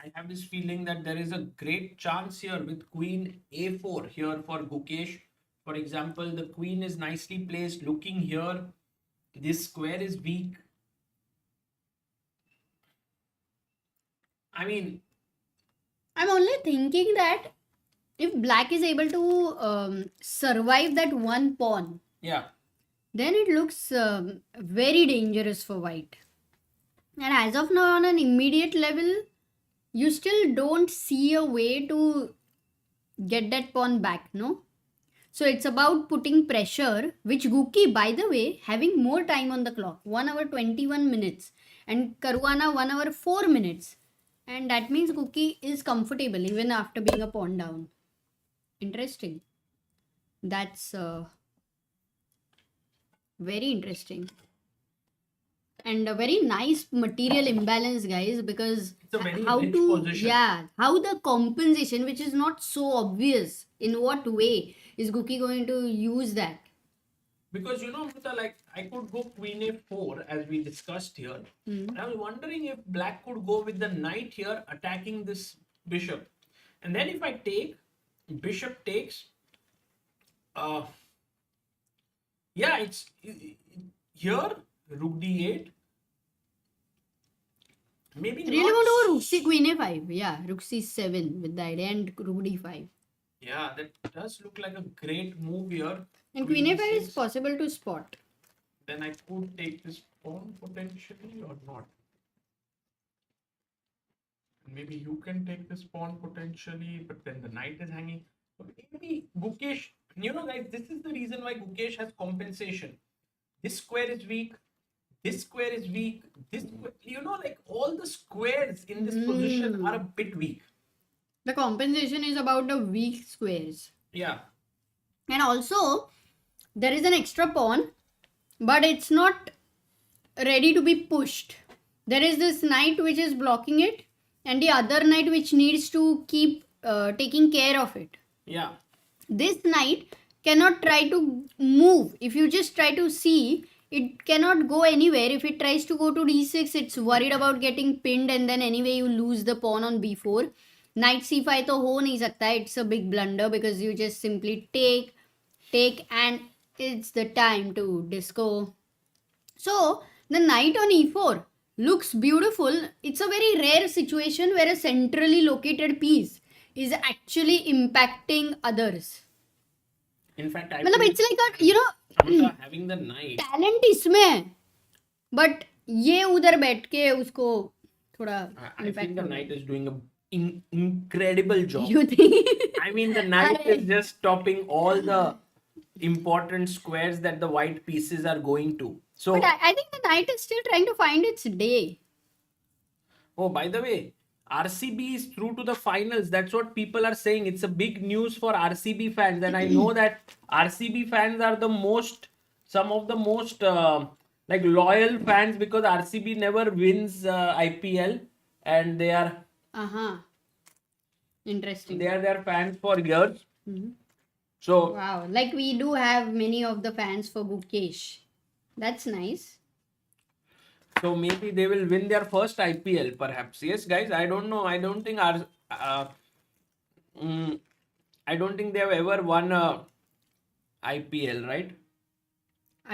I have this feeling that there is a great chance here with queen a4 here for Gukesh. For example, the queen is nicely placed looking here. This square is weak. I mean, I'm only thinking that if black is able to survive that one pawn, yeah. then it looks very dangerous for white. And as of now, on an immediate level, you still don't see a way to get that pawn back, no? So it's about putting pressure, which Guki, by the way, having more time on the clock, 1 hour 21 minutes, and Caruana 1 hour 4 minutes. And that means Guki is comfortable even after being a pawn down. Interesting. That's very interesting. And a very nice material imbalance, guys, because It's a very how rich to, position. yeah, how the compensation, which is not so obvious, in what way is Guki going to use that? Because Amrita, like I could go queen a4 as we discussed here. And I was wondering if black could go with the knight here attacking this bishop. And then if I take, bishop takes, yeah, it's here, rook d8. Maybe Really not. want to go rook c queen a5. Yeah, rook c7 with the idea and rook d5. Yeah, that does look like a great move here. And queen a5 d6. is possible to spot. Then I could take this pawn potentially or not. Maybe you can take this pawn potentially, but then the knight is hanging. So maybe Gukesh, guys, this is the reason why Gukesh has compensation. This square is weak. This square is weak. This, like all the squares in this position are a bit weak. The compensation is about the weak squares. Yeah. And also, there is an extra pawn, but it's not ready to be pushed. There is this knight which is blocking it, and the other knight which needs to keep taking care of it. Yeah. This knight cannot try to move. If you just try to see, it cannot go anywhere. If it tries to go to d6, it's worried about getting pinned, and then anyway you lose the pawn on b4. Knight c5 to ho nahi sakta. It's a big blunder because you just simply take, and it's the time to disco. So the knight on e4 looks beautiful. It's a very rare situation where a centrally located piece is actually impacting others. In fact, I मतलब think it's like a Amrita having the knight. Talent इसमें है but ये उधर बैठ के उसको थोड़ा I think the knight is doing an incredible job. you think I mean, the knight is just stopping all the important squares that the white pieces are going to. So, but I think the knight is still trying to find its day. oh, by the way, RCB is through to the finals. That's what people are saying. It's a big news for RCB fans. And I know that RCB fans are some of the most like loyal fans, because RCB never wins IPL, and they are Interesting. their fans for years. So Wow, like we do have many of the fans for Gukesh. That's nice. So maybe they will win their first IPL, perhaps. Yes, guys. I don't know. I don't think I don't think they have ever won a IPL, right?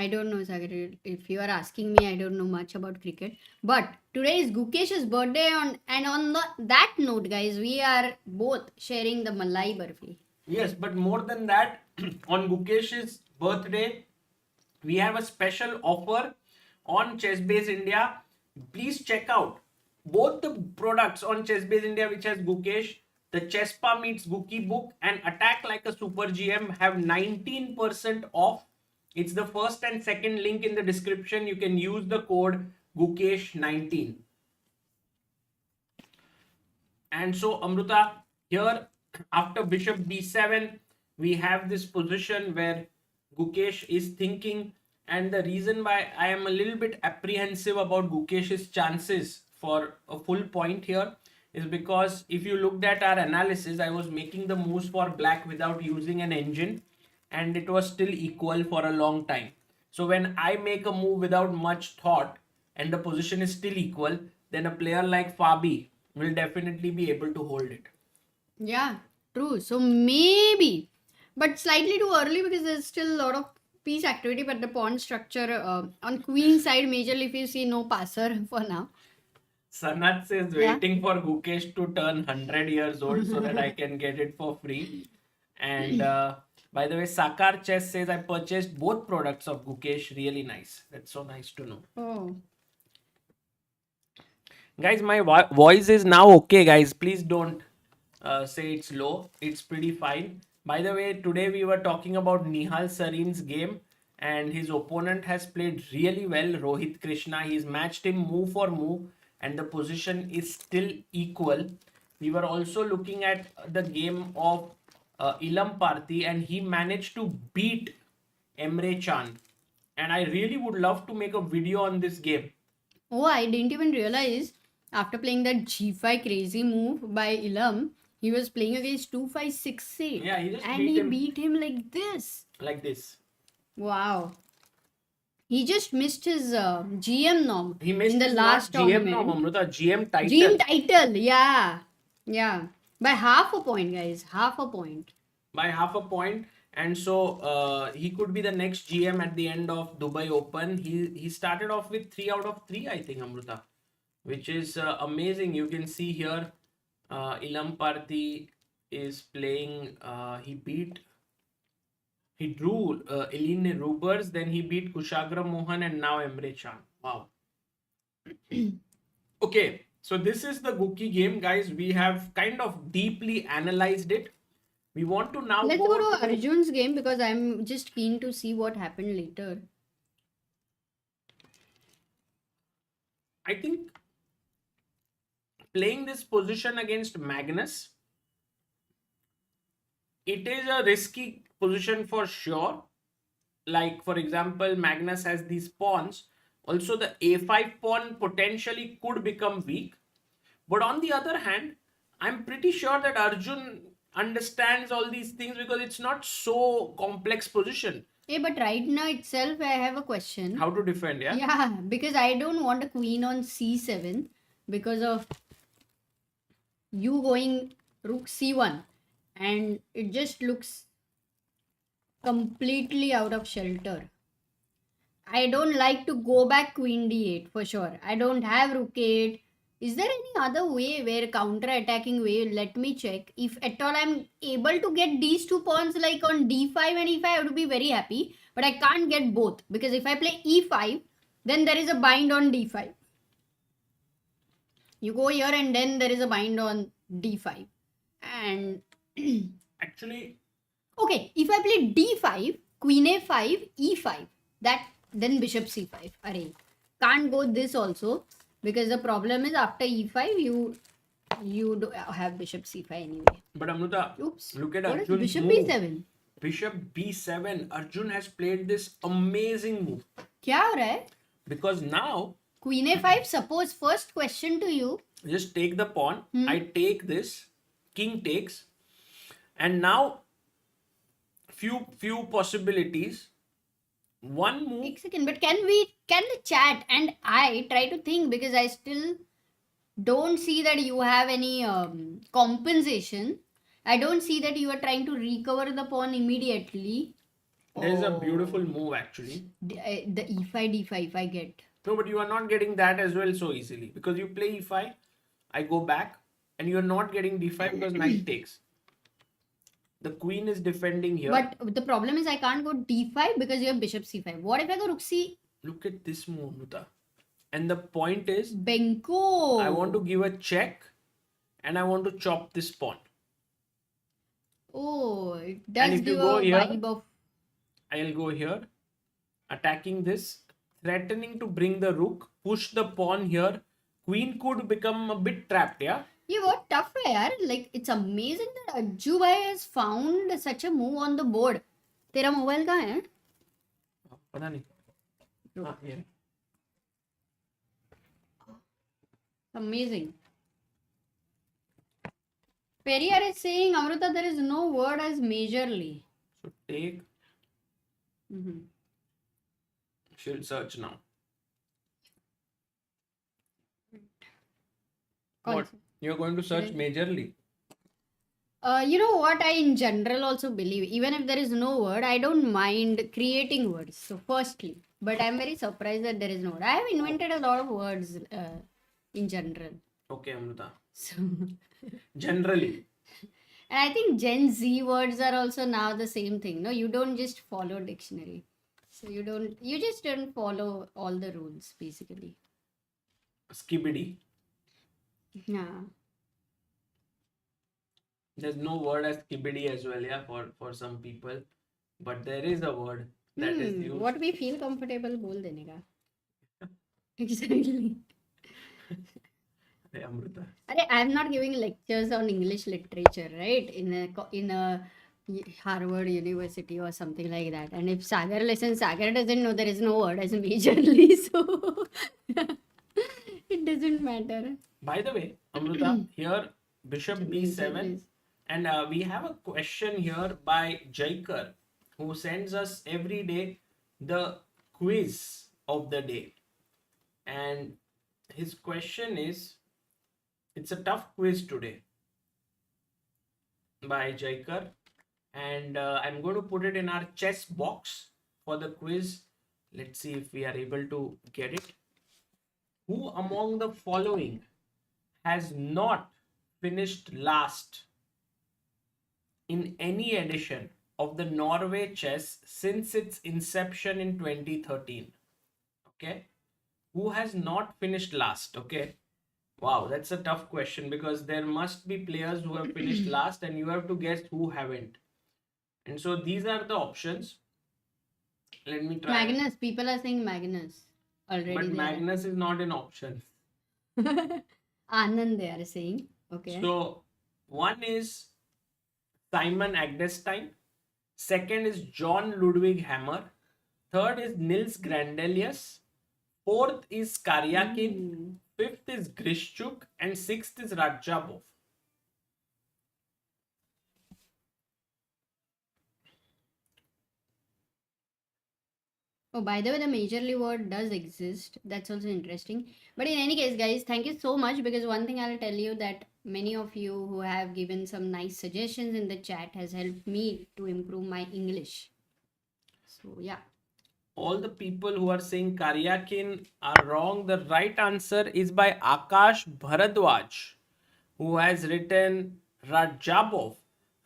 I don't know, Sagar. If you are asking me, I don't know much about cricket. But today is Gukesh's birthday, and on that note, guys, we are both sharing the Malai Barfi. Yes, but more than that, on Gukesh's birthday, we have a special offer on ChessBase India. Please check out both the products on ChessBase India, which has Gukesh, the Chesspa meets Guki book, and Attack Like a Super GM have 19% off. It's the first and second link in the description. You can use the code Gukesh19. And so, Amruta, here after bishop b7, we have this position where Gukesh is thinking, and the reason why I am a little bit apprehensive about Gukesh's chances for a full point here is because if you looked at our analysis, I was making the moves for black without using an engine, and it was still equal for a long time. So when I make a move without much thought and the position is still equal, then a player like Fabi will definitely be able to hold it. Yeah, true. So maybe, but slightly too early because there's still a lot of piece activity. But the pawn structure on queen side, majorly if you see no passer for now. Sanat says waiting for Gukesh to turn 100 years old so that I can get it for free. And by the way, Sakar Chess says I purchased both products of Gukesh. Really nice. That's so nice to know. Oh. Guys, my voice is now okay, guys. Please don't say it's low. It's pretty fine. By the way, today we were talking about Nihal Sarin's game, and his opponent has played really well, Rohit Krishna. He's matched him move for move, and the position is still equal. We were also looking at the game of Ilam Parthi, and he managed to beat Emre Can. And I really would love to make a video on this game. Oh, I didn't even realize after playing that g5 crazy move by Ilam, he was playing against 2-5-6-8. Yeah, he just and beat he him. beat him like this. Like this. Wow. He just missed his GM norm He missed in the his last not GM tournament. norm, Amruta, GM title. GM title, yeah. Yeah. By half a point, guys. Half a point. By half a point. And so he could be the next GM at the end of Dubai Open. He started off with 3 out of 3, I think, Amruta, which is amazing. You can see here Ilam Parthi is playing. He drew Eline Rubers, then he beat Kushagra Mohan, and now Emre Can. Wow. Okay, so this is the Guki game, guys. We have kind of deeply analyzed it. We want to now Let's go to Arjun's game because I'm just keen to see what happened later. I think playing this position against Magnus, it is a risky position for sure. Like, for example, Magnus has these pawns. Also, the a5 pawn potentially could become weak. But on the other hand, I'm pretty sure that Arjun understands all these things because it's not so complex position. Hey, but right now itself, I have a question. How to defend, yeah? Yeah, because I don't want a queen on c7 because of you going rook c1, and it just looks completely out of shelter. I don't like to go back queen d8 for sure. I don't have rook 8. Is there any other way where counter-attacking way? Let me check. If at all I'm able to get these two pawns like on d5 and e5, I would be very happy. But I can't get both because if I play e5, then there is a bind on d5. You go here and then there is a bind on d5. And Actually, okay, if I play d5, queen a5, e5, then bishop c5. Array. Can't go this also. Because the problem is after e5, you do have bishop c5 anyway. but Amruta, Oops. look at What is Arjun's bishop move. b7? Bishop b7. Arjun has played this amazing move. क्या हो रहा है? Because now, Queen a5, suppose first question to you. just take the pawn. I take this. King takes. And now, few possibilities. One move. एक second, but can the chat and I try to think because I still don't see that you have any compensation. I don't see that you are trying to recover the pawn immediately. There's a beautiful move actually. The e5 d5 if I get. No, but you are not getting that as well so easily because you play e5, I go back, and you are not getting d5 because knight takes. The queen is defending here. But the problem is I can't go d5 because you have bishop c5. What if I go rook c? Look at this move, Nuta. And the point is, Benko. I want to give a check and I want to chop this pawn. Oh, it And does if you give go a here, vibe of. I'll go here, attacking this, threatening to bring the rook, push the pawn here. Queen could become a bit trapped, yeah? ये बहुत tough है यार. Like it's amazing that Ajju bhai has found such a move on the board. तेरा mobile कहाँ है? पता नहीं. हाँ, ये. Amazing. Periyar is saying, Amrita, there is no word as majorly. So take. Mhm. She'll search now. What? You're going to search majorly? You know what I in general also believe, even if there is no word, I don't mind creating words. So firstly, but I'm very surprised that there is no word. I have invented a lot of words in general. Okay, Amrita. So, Generally. and I think Gen Z words are also now the same thing. No, you don't just follow dictionary. So you just don't follow all the rules basically. Skibidi. Yeah. There's no word as skibidi as well, yeah, for some people. But there is a word that is used. What we feel comfortable बोल देने का. Exactly. Hey, Amrita. I'm not giving lectures on English literature, right? In a Harvard University or something like that. And if Sagar listens, Sagar doesn't know there is no word as majorly, so it doesn't matter. By the way, Amrita, here bishop b7, Please. and we have a question here by Jaikar, who sends us every day the quiz of the day. And his question is, it's a tough quiz today by Jaikar, and I'm going to put it in our chess box for the quiz. Let's see if we are able to get it. Who among the following has not finished last in any edition of the Norway Chess since its inception in 2013? Okay, who has not finished last? Okay, wow, that's a tough question because there must be players who have finished last and you have to guess who haven't. And so these are the options. Let me try. Magnus. People are saying Magnus already. But there. Magnus is not an option. Anand they are saying. Okay. So one is Simon Agdestein. Second is John Ludwig Hammer. Third is Nils Grandelius. Fourth is Karyakin. Fifth is Grishchuk. And sixth is Rajabov. Oh, by the way, the majorly word does exist. That's also interesting. But in any case, guys, thank you so much because one thing I'll tell you that many of you who have given some nice suggestions in the chat has helped me to improve my English. So, yeah. All the people who are saying Karyakin are wrong. The right answer is by Akash Bharadwaj, who has written Rajabov.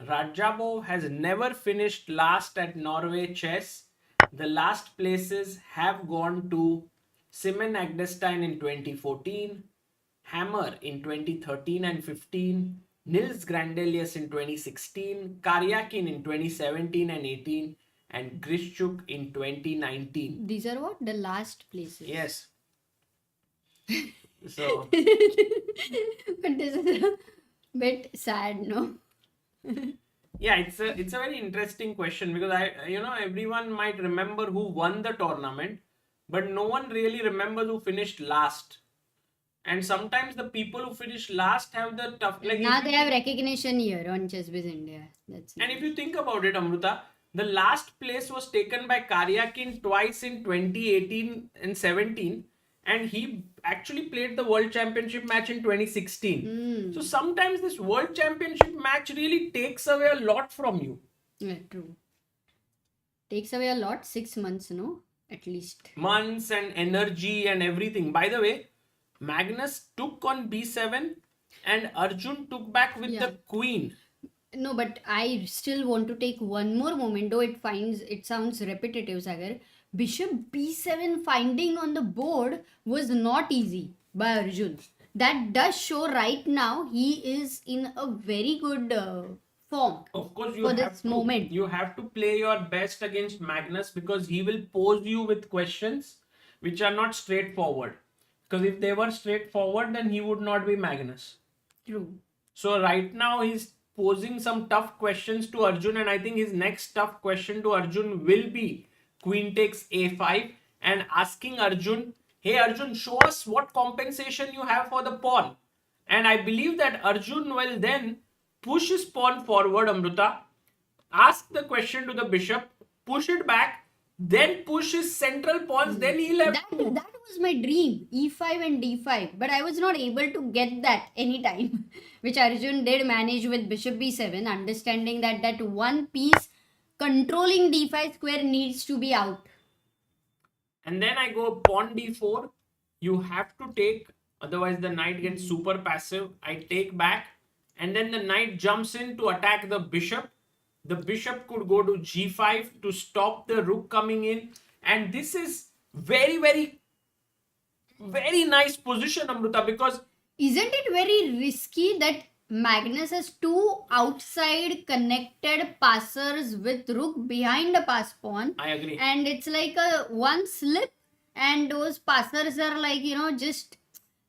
Rajabov has never finished last at Norway Chess. The last places have gone to Simon Agdestein in 2014, Hammer in 2013 and 15, Nils Grandelius in 2016, Karyakin in 2017 and 18, and Grishchuk in 2019. These are what? The last places. Yes. So. But this is a bit sad, no? Yeah, it's a very interesting question because everyone might remember who won the tournament, but no one really remembers who finished last. And sometimes the people who finish last have the tough. Now they have recognition here on ChessBiz India. That's and if you think about it, Amrita, the last place was taken by Karyakin twice in 2018 and 17, and he actually played the World Championship match in 2016. So sometimes this World Championship match really takes away a lot from you. Yeah, true. Takes away a lot. 6 months, no? At least. Months and energy and everything. By the way, Magnus took on b7 and Arjun took back with Yeah. the queen. No, but I still want to take one more moment, though it sounds repetitive, Sagar. Bishop b7 finding on the board was not easy by Arjun. That does show right now he is in a very good form Of course, you for have this to moment. you have to play your best against Magnus because he will pose you with questions which are not straightforward. Because if they were straightforward, then he would not be Magnus. True. So right now he's posing some tough questions to Arjun, and I think his next tough question to Arjun will be Queen takes a5 and asking Arjun, "Hey Arjun, show us what compensation you have for the pawn." And I believe that Arjun will then push his pawn forward, Amruta, ask the question to the bishop, push it back, then push his central pawns, then he'll have That was my dream, e5 and d5, but I was not able to get that anytime, which Arjun did manage with bishop b7, understanding that that one piece controlling d5 square needs to be out. And then I go pawn d4. You have to take, otherwise the knight gets super passive. I take back, and then the knight jumps in to attack the bishop. The bishop could go to g5 to stop the rook coming in. And this is very, very, very nice position, Amruta, because Isn't it very risky that Magnus has two outside connected passers with rook behind a pass pawn? I agree. And it's like a one slip, and those passers are like, just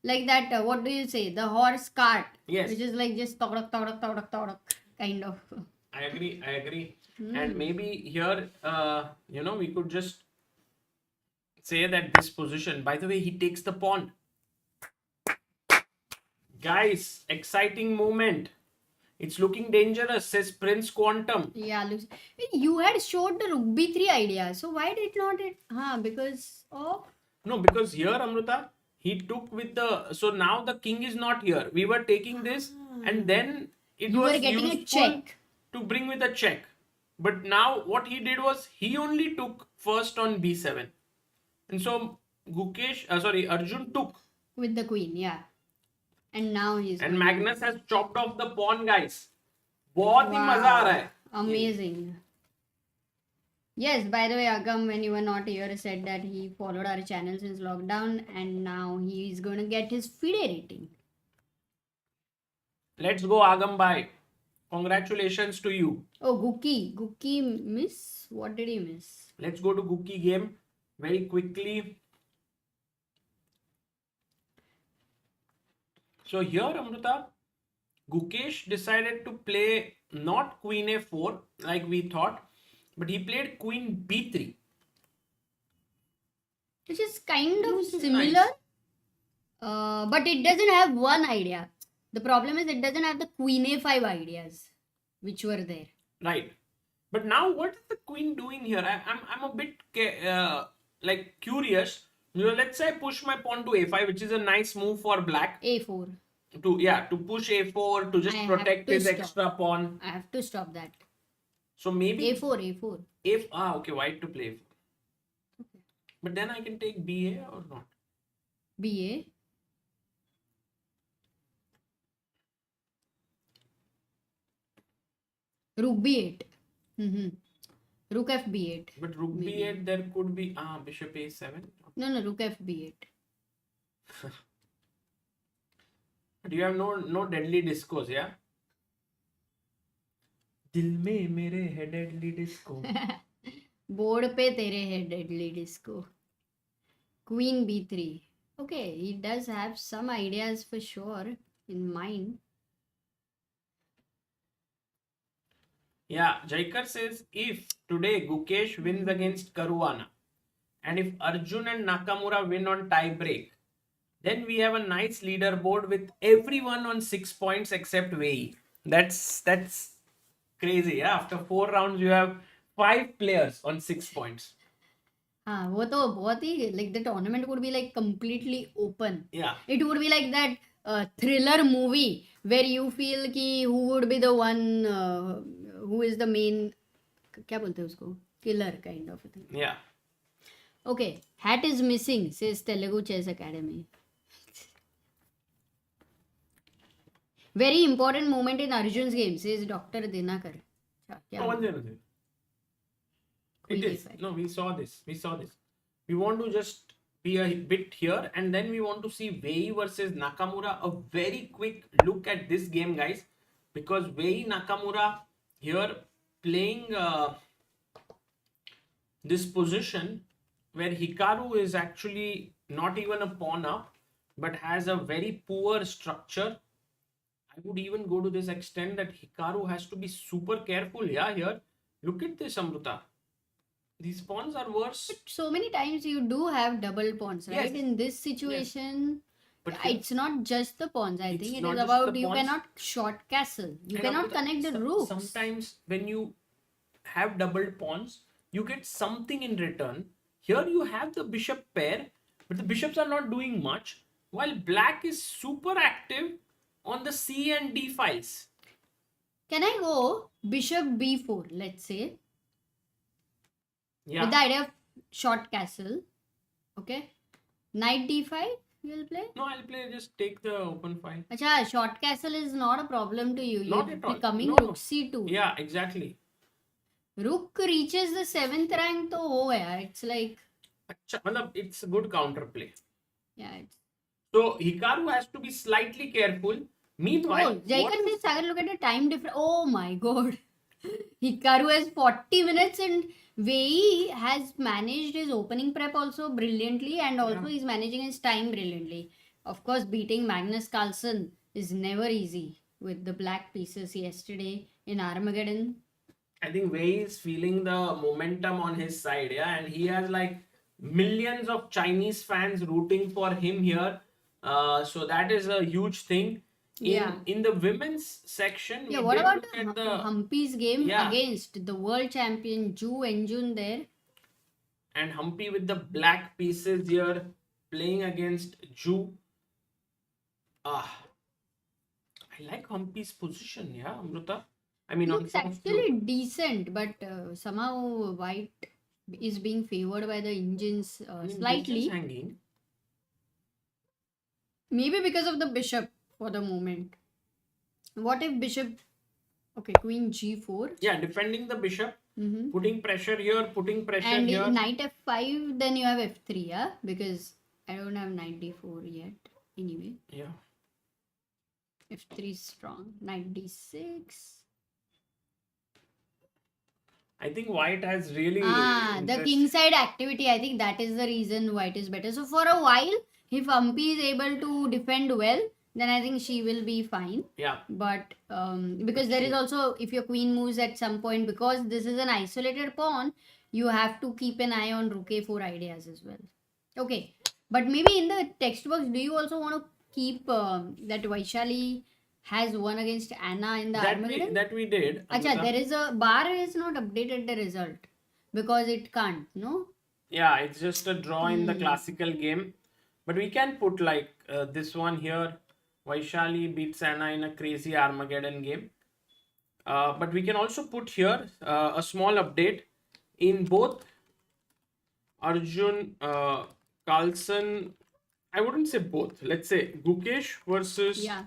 like that. What do you say? The horse cart. Yes. Which is like just todak, todak, todak, todak, kind of. I agree. And maybe here, we could just say that this position, by the way, he takes the pawn. Guys, exciting moment. It's looking dangerous, says Prince Quantum. Yeah, looks. You had showed the rook b3 idea, so why did not it? Because of. No, because here, Amruta, he took with the. So now the king is not here. We were taking this, and then it You was were getting a useful check. to bring with a check. But now what he did was he only took first on b7, and so Arjun took, With the queen, yeah. And now he's. and Magnus has chopped off the pawn, guys. बहुत ही मजा आ रहा है. Amazing. Yes, by the way, Agam, when you were not here, said that he followed our channel since lockdown, and now he is going to get his FIDE rating. Let's go, Agam bhai. Congratulations to you. Oh, Guki miss? What did he miss? Let's go to Guki game very quickly. So here, Amruta, Gukesh decided to play not queen a4 like we thought, but he played queen b3. Which is kind of Which is similar, nice. but it doesn't have one idea. The problem is it doesn't have the queen a5 ideas, which were there. Right. But now what is the queen doing here? I'm a bit curious. Let's say I push my pawn to a5, which is a nice move for black. A4. To push a4 to just I have protect to his stop. extra pawn. I have to stop that. So maybe A4. okay, white to play. Okay. But then I can take BA or not? BA. Rook B8. Rook F B8. But rook Maybe. B8, there could be bishop A7. No, Rook F B8. Do you have no deadly discos, yeah? दिल में मेरे है deadly disco. Board पे तेरे है deadly disco. Queen B3. Okay, he does have some ideas for sure in mind. Yeah, Jaikar says if today Gukesh wins against Caruana and if Arjun and Nakamura win on tie break, then we have a nice leaderboard with everyone on 6 points except Wei Yi. That's crazy. Yeah? After 4 rounds, you have 5 players on 6 points. हाँ वो तो बहुत ही like the tournament would be like completely open. Yeah. It would be like that thriller movie where you feel कि who would be the one who is the main क्या बोलते हैं उसको killer kind of a thing. Yeah. Okay, hat is missing, says Telugu Chess Academy. Very important moment in Arjun's game, says Dr. Dinakar. No, one zero. Queen It is. A5. No, we saw this. We want to just be a bit here, and then we want to see Wei Yi versus Nakamura. A very quick look at this game, guys, because Wei Yi Nakamura here playing this position where Hikaru is actually not even a pawn up, but has a very poor structure. I would even go to this extent that Hikaru has to be super careful. Yeah, here. Look at this, Amruta. These pawns are worse. But so many times you do have double pawns, right? Yes. In this situation, But it's not just the pawns. I It's think it not is just about the you pawns. cannot short castle. You And cannot Amruta, connect the rooks. Sometimes when you have doubled pawns, you get something in return. Here you have the bishop pair, but the bishops are not doing much, while black is super active on the C and D files. Can I go bishop b4, let's say, Yeah. with the idea of short castle? Okay. Knight d5, you'll play? No, I'll play, just take the open file. Acha, short castle is not a problem to you. Not You're at all. becoming No, rook no. c2. Yeah, exactly. Rook reaches the 7th rank, to ho gaya. It's like, It's a good counterplay. yeah, it's. So Hikaru has to be slightly careful. Meanwhile, Oh, Jaikan says, Sagar, look at the time difference. Oh my god. Hikaru has 40 minutes and Wei Yi has managed his opening prep also brilliantly, and also he's managing his time brilliantly. Of course, beating Magnus Carlsen is never easy with the black pieces yesterday in Armageddon. I think Wei is feeling the momentum on his side, yeah, and he has like millions of Chinese fans rooting for him here. So that is a huge thing. In the women's section, Yeah, we what did about look at the Humpy's game Yeah. against the world champion Ju Wenjun there? and Humpy with the black pieces here playing against Ju. I like Humpy's position, yeah, Amruta. I mean, on Looks some of actually decent, but somehow white is being favored by the engines I mean, this is slightly. hanging. Maybe because of the bishop for the moment. What if bishop... Okay, queen g4. Yeah, defending the bishop, Mm-hmm. putting pressure here, putting pressure And here. knight f5, then you have f3, yeah? Because I don't have knight d4 yet. Anyway, Yeah. f3 is strong. Knight d6. I think white has really The interest- kingside activity, I think that is the reason white is better. So for a while, if Humpy is able to defend well, then I think she will be fine. Yeah, But because there is also, if your queen moves at some point, because this is an isolated pawn, you have to keep an eye on rook a4 ideas as well. Okay, but maybe in the text box, do you also want to keep that Vaishali has won against Anna in the Armageddon? that we did. Acha, Amruta. there is a bar is not updated the result because it can't, no? Yeah, it's just a draw in the classical game. But we can put like this one here. Vaishali beats Anna in a crazy Armageddon game. But we can also put here a small update in both Arjun, Carlsen. I wouldn't say both. Let's say Gukesh versus. Yeah.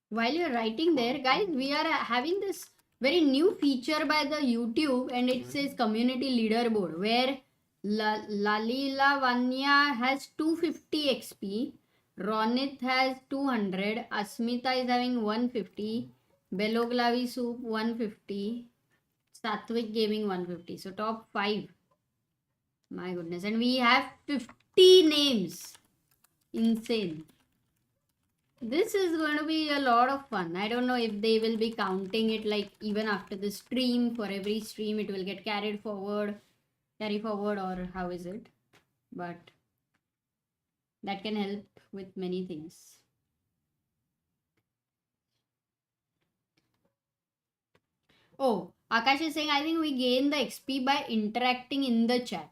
While you're writing there, guys, we are having this very new feature by the YouTube, and it says community leaderboard where Lalila Vanya has 250 XP, Ronit has 200, Asmita is having 150, Beloglavi Soup 150, Satvik Gaming 150. So top 5. My goodness. And we have 50 names. Insane. This is going to be a lot of fun. I don't know if they will be counting it like even after the stream. For every stream it will get carry forward, or how is it? But that can help with many things. Oh, Akash is saying I think we gain the XP by interacting in the chat.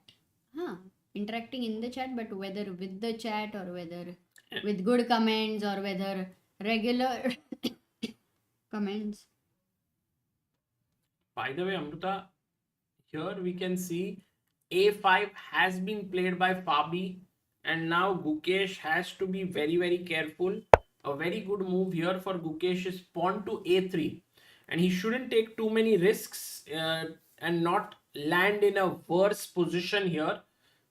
Interacting in the chat, but whether with the chat or whether with good comments or whether regular comments. By the way, Amruta, here we can see a5 has been played by Fabi, and now Gukesh has to be very, very careful. A very good move here for Gukesh is pawn to a3, and he shouldn't take too many risks and not land in a worse position here,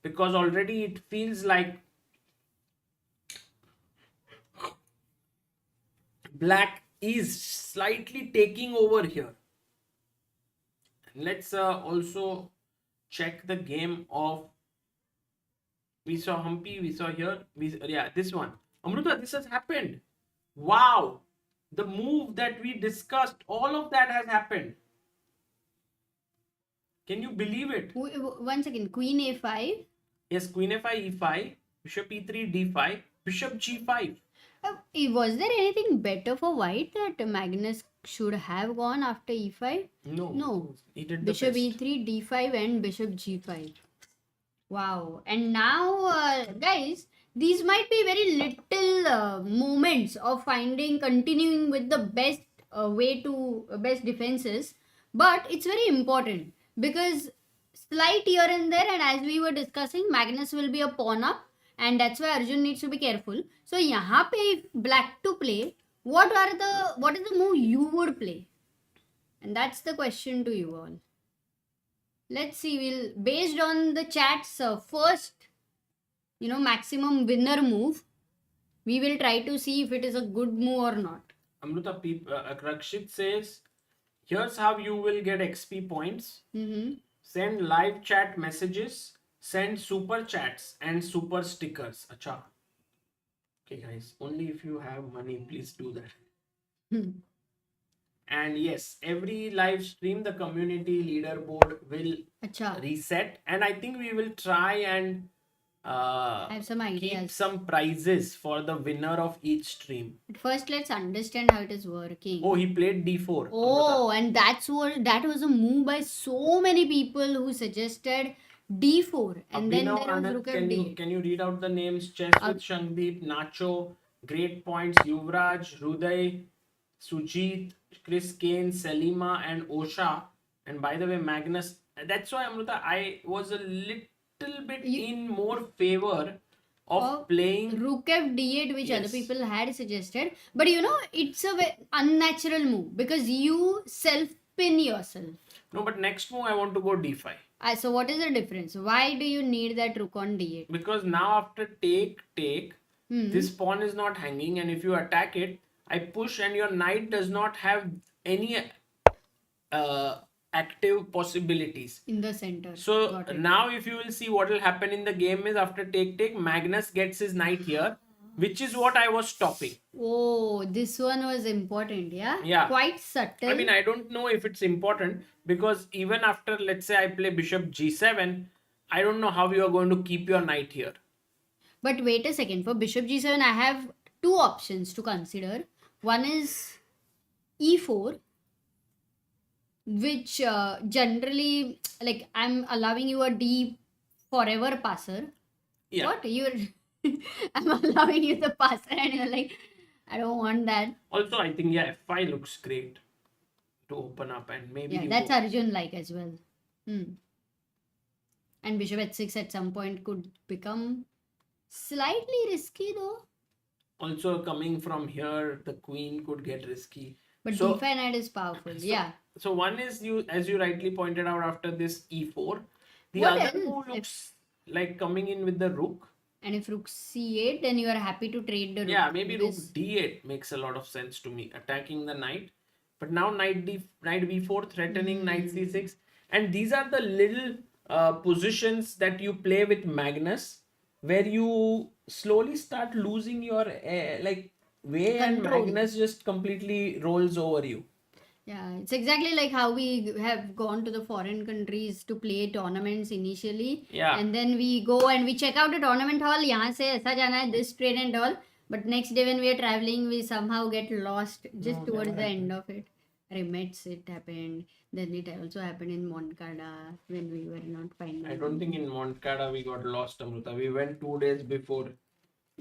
because already it feels like black is slightly taking over here. Let's also check the game of, we saw Humpy, we saw here, yeah, this one. Amruta, this has happened. Wow, the move that we discussed, all of that has happened. Can you believe it? Once again, queen a5. Yes, queen a5, e5, bishop e3, d5, bishop g5. Was there anything better for white that Magnus should have gone after e5? No. He did Bishop the best. e3, d5 and bishop g5. Wow. And now, guys, these might be very little moments of continuing with the best best defenses, but it's very important because slight here and there, and as we were discussing, Magnus will be a pawn up, and that's why Arjun needs to be careful. So यहाँ पे if black to play, what is the move you would play? And that's the question to you all. Let's see, based on the chat's first, maximum winner move, we will try to see if it is a good move or not. Amruta, Rakshit says, here's how you will get XP points. Send live chat messages, send super chats and super stickers. Acha. Okay guys, only if you have money, please do that. And yes, every live stream, the community leaderboard will reset, and I think we will try and have some ideas. Keep some prizes for the winner of each stream. But first, let's understand how it is working. Oh, he played d4. Oh, and that was a move by so many people who suggested d4, and then there was rook f8. Can you read out the names? Chess with Shangdeep, Nacho, Great Points, Yuvraj, Ruday, Sujit, Chris Kane, Selima, and Osha. And by the way, Magnus. That's why, Amruta, I was a little bit in more favor of playing rook f d8, which other people had suggested. But it's a unnatural move because you self-pin yourself. No, but next move I want to go d5. So what is the difference? Why do you need that rook on d8? Because now after take, this pawn is not hanging, and if you attack it, I push and your knight does not have any active possibilities in the center. So now if you will see what will happen in the game is after take, Magnus gets his knight here, which is what I was stopping. Oh, this one was important, yeah? Yeah. Quite subtle. I mean, I don't know if it's important because even after, let's say I play bishop g7, I don't know how you are going to keep your knight here. But wait a second, for bishop g7, I have two options to consider. One is e4, which generally, like, I'm allowing you a d forever passer. Yeah. What? I'm allowing you the passer and you're like, I don't want that. Also, I think, yeah, f5 looks great to open up and maybe... Yeah, that's Arjun like as well. And bishop h6 at some point could become slightly risky though. Also, coming from here, the queen could get risky. But d5 knight is powerful, yeah. So one is, as you rightly pointed out, after this e4. The What other else? move looks like coming in with the rook. And if rook c8, then you are happy to trade the rook. Yeah, maybe rook d8 makes a lot of sense to me, attacking the knight. But now knight b4, threatening knight c6. And these are the little positions that you play with Magnus, where you slowly start losing your way, and Magnus just completely rolls over you. Yeah, it's exactly like how we have gone to the foreign countries to play tournaments initially. Yeah. And then we go and we check out a tournament hall. Yahan se aisa jana hai, this train and all. But next day when we are traveling, we somehow get lost just towards the end of it. Remets, it happened. Then it also happened in Moncada when we were not finding. I don't think in Moncada we got lost, Amruta. We went 2 days before.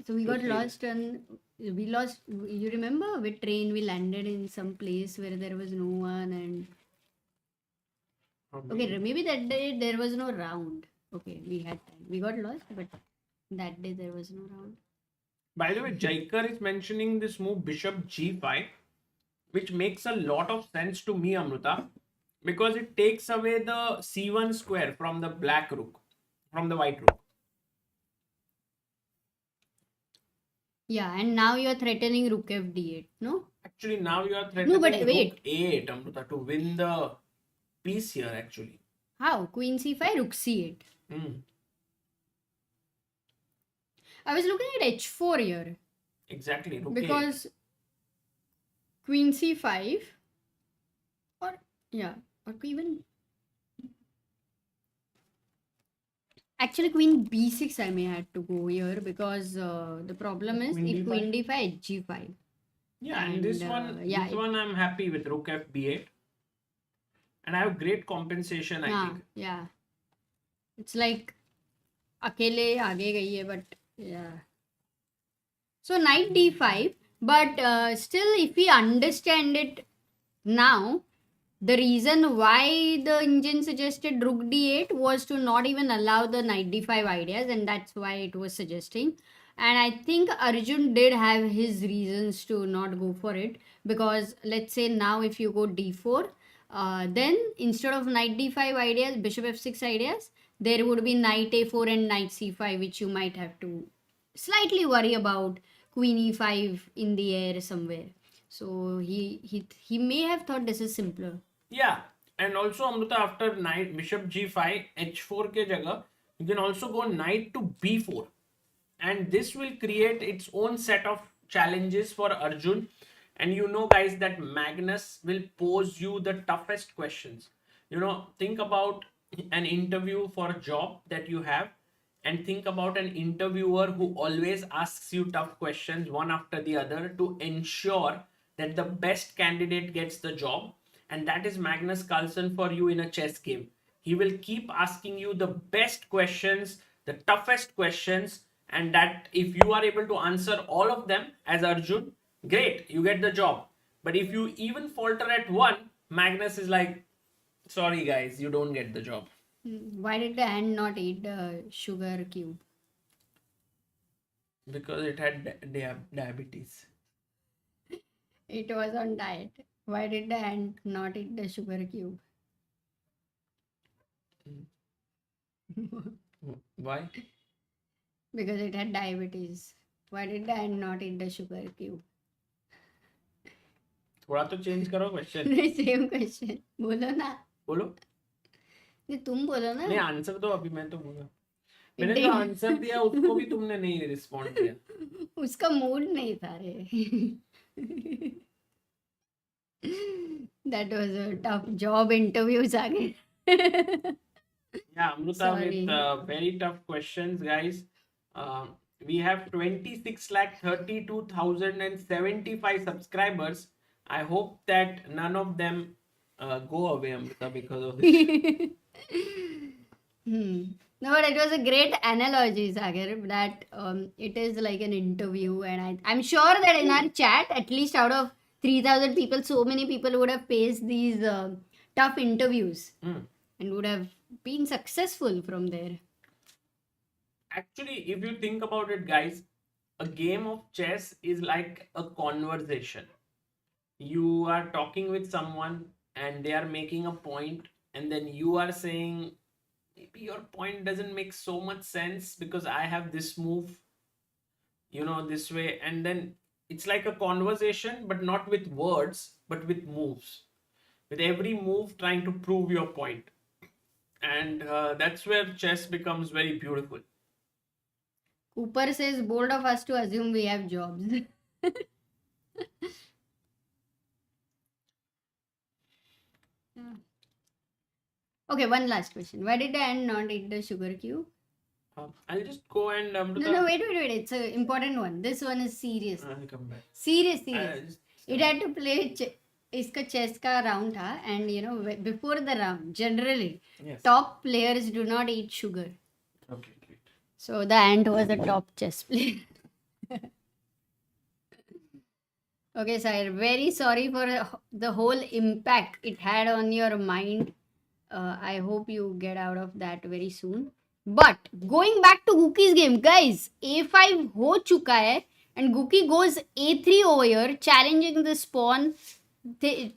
So we got lost and we lost. You remember with train we landed in some place where there was no one and Okay, maybe that day there was no round. Okay, we had time. We got lost, but that day there was no round. By the way, Jaikar is mentioning this move Bishop G5, which makes a lot of sense to me, Amruta, because it takes away the C1 square from the black rook, from the white rook. Yeah, and now you're threatening rook fd8, no? Actually, now you are threatening but rook wait. A8, Amruta, to win the piece here, actually. How? Queen c5, rook c8. Hmm. I was looking at h4 here. Exactly, rook Because queen c5 or even actually queen b6 I may have to go here because the problem is Queen if d5? queen d5 g5. Yeah, and this one I'm happy with rook fb8. And I have great compensation, I think. Yeah. It's like akele aage gayi hai, but yeah. So knight d5, but still if we understand it now, the reason why the engine suggested rook d8 was to not even allow the knight d5 ideas, and that's why it was suggesting. And I think Arjun did have his reasons to not go for it, because let's say now if you go d4, then instead of knight d5 ideas, bishop f6 ideas, there would be knight a4 and knight c5, which you might have to slightly worry about queen e5 in the air somewhere. So he may have thought this is simpler. Yeah, and also Amruta, after knight bishop g5 h4 ke jagah, you can also go knight to b4, and this will create its own set of challenges for Arjun. And you know, guys, that Magnus will pose you the toughest questions. You know, think about an interview for a job that you have, and think about an interviewer who always asks you tough questions one after the other to ensure that the best candidate gets the job. And that is Magnus Carlsen for you in a chess game. He will keep asking you the best questions, the toughest questions, and that if you are able to answer all of them as Arjun, great, you get the job. But if you even falter at one, Magnus is like, sorry guys, you don't get the job. Why did the hand not eat the sugar cube? Because it had diabetes. It was on diet. Why did the hand not eat the sugar cube? Why? Because it had diabetes. Why did the hand not eat the sugar cube? थोड़ा तो change करो question. नहीं, same question बोलो ना. बोलो. नहीं, तुम बोलो ना. नहीं, आंसर दो. अभी मैं तो बोला. मैंने जो आंसर दिया उसको भी तुमने नहीं रिस्पॉन्ड किया. उसका मूड नहीं था रे. That was a tough job interviews again. Yeah, Amruta, Sorry. with very tough questions, guys. We have 26,32,075 subscribers. I hope that none of them go away, Amruta, because of this. No, but it was a great analogy, Sagar, that it is like an interview, and I'm sure that in our chat, at least out of 3,000 people, so many people would have faced these tough interviews and would have been successful from there. Actually, if you think about it, guys, a game of chess is like a conversation. You are talking with someone and they are making a point, and then you are saying, maybe your point doesn't make so much sense because I have this move, you know, this way. And then it's like a conversation, but not with words, but with moves. With every move trying to prove your point. And that's where chess becomes very beautiful. Cooper says, bold of us to assume we have jobs. Okay, one last question. Why did the ant not eat the sugar cube? I'll just go and... No, wait. It's an important one. This one is serious. I'll come back. Serious. It had to play iska chess ka round tha, and you know, before the round, generally, top players do not eat sugar. Okay, great. So the ant was a top chess player. Okay, sir. Very sorry for the whole impact it had on your mind I hope you get out of that very soon. But going back to Guki's game, guys, a5 हो चुका है and Guki goes a3 over here, challenging the pawn,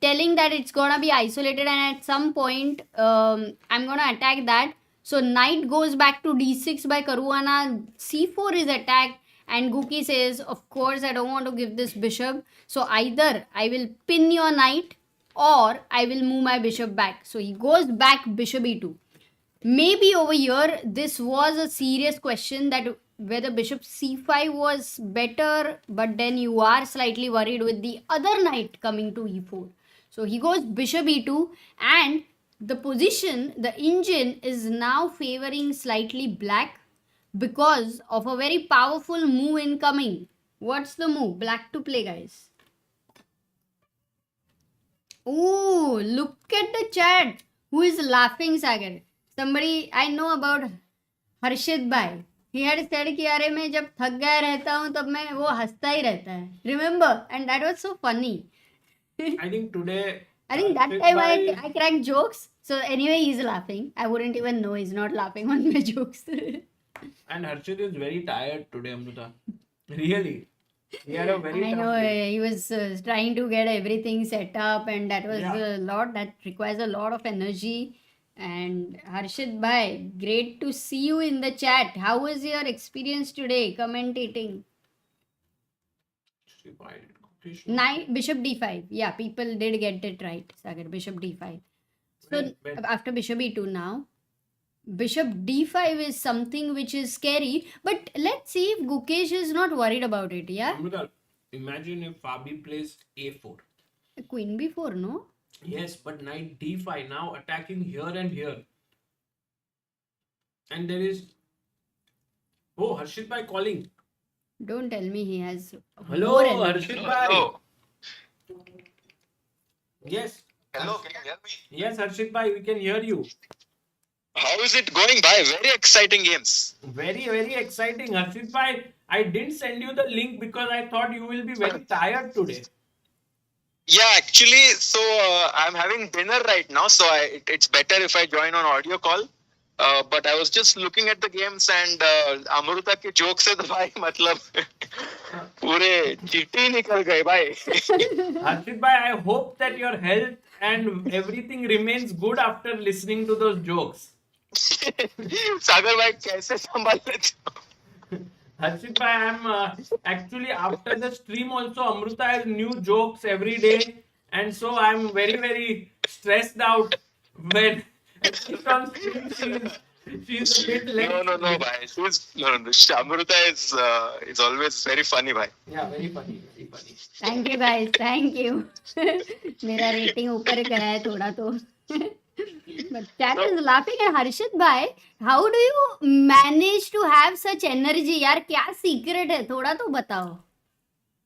telling that it's gonna be isolated and at some point I'm gonna attack that. So knight goes back to d6 by Caruana, c4 is attacked, and Guki says, of course I don't want to give this bishop, so either I will pin your knight or I will move my bishop back. So he goes back bishop e2. Maybe over here this was a serious question that whether bishop c5 was better, but then you are slightly worried with the other knight coming to e4. So he goes bishop e2, and the position, the engine is now favoring slightly black because of a very powerful move incoming. What's the move? Black to play, guys. Oh, look at the chat. Who is laughing, Sagar? Somebody I know about हर्षित भाई. He had said कि अरे मैं जब थक गया रहता हूँ तब मैं वो हंसता ही रहता है. Remember? And that was so funny. I think today. I think that time I cracked jokes. So anyway, he's laughing. I wouldn't even know he's not laughing on my jokes. And Harshit is very tired today, Amruta. Really. He had a very I tough know day. he was trying to get everything set up, and that was Yeah. a lot. That requires a lot of energy. And Harshit bhai, great to see you in the chat. How was your experience today commentating? Knight, bishop d5. Yeah, people did get it right. Sagar, bishop d5. So Well. after bishop e2 now, bishop d5 is something which is scary. But let's see if Gukesh is not worried about it. Yeah, Amruta, imagine if Fabi plays a4. queen b4, no? Yes, but knight d5 now attacking here and here. And there is. Oh, Harshit bhai calling. Don't tell me he has. Hello, more energy. Harshit bhai. Hello. Yes. Hello, can you hear me? Yes, Harshit bhai, we can hear you. How is it going by? Very exciting games. Very, very exciting. Harshit bhai, I didn't send you the link because I thought you will be very tired today. Yeah, actually, so I'm having dinner right now, so it's better if I join on audio call. But I was just looking at the games and Amruta के joke से तो भाई मतलब पूरे चीटी निकल गए भाई. Harshit bhai, I hope that your health and everything remains good after listening to those jokes. सागर भाई कैसे संभाल लेते हो? Harshit bhai, I'm actually after the stream also, Amruta has new jokes every day, and so I'm very, very stressed out when she's on stream. She's a bit late. No, bhai. Amruta is always very funny, bhai. Yeah, very funny, very funny. Thank you guys, thank you. मेरा rating ऊपर गया है थोड़ा तो. But chat is laughing at Harshit bhai. How do you manage to have such energy? यार क्या secret है? थोड़ा तो बताओ.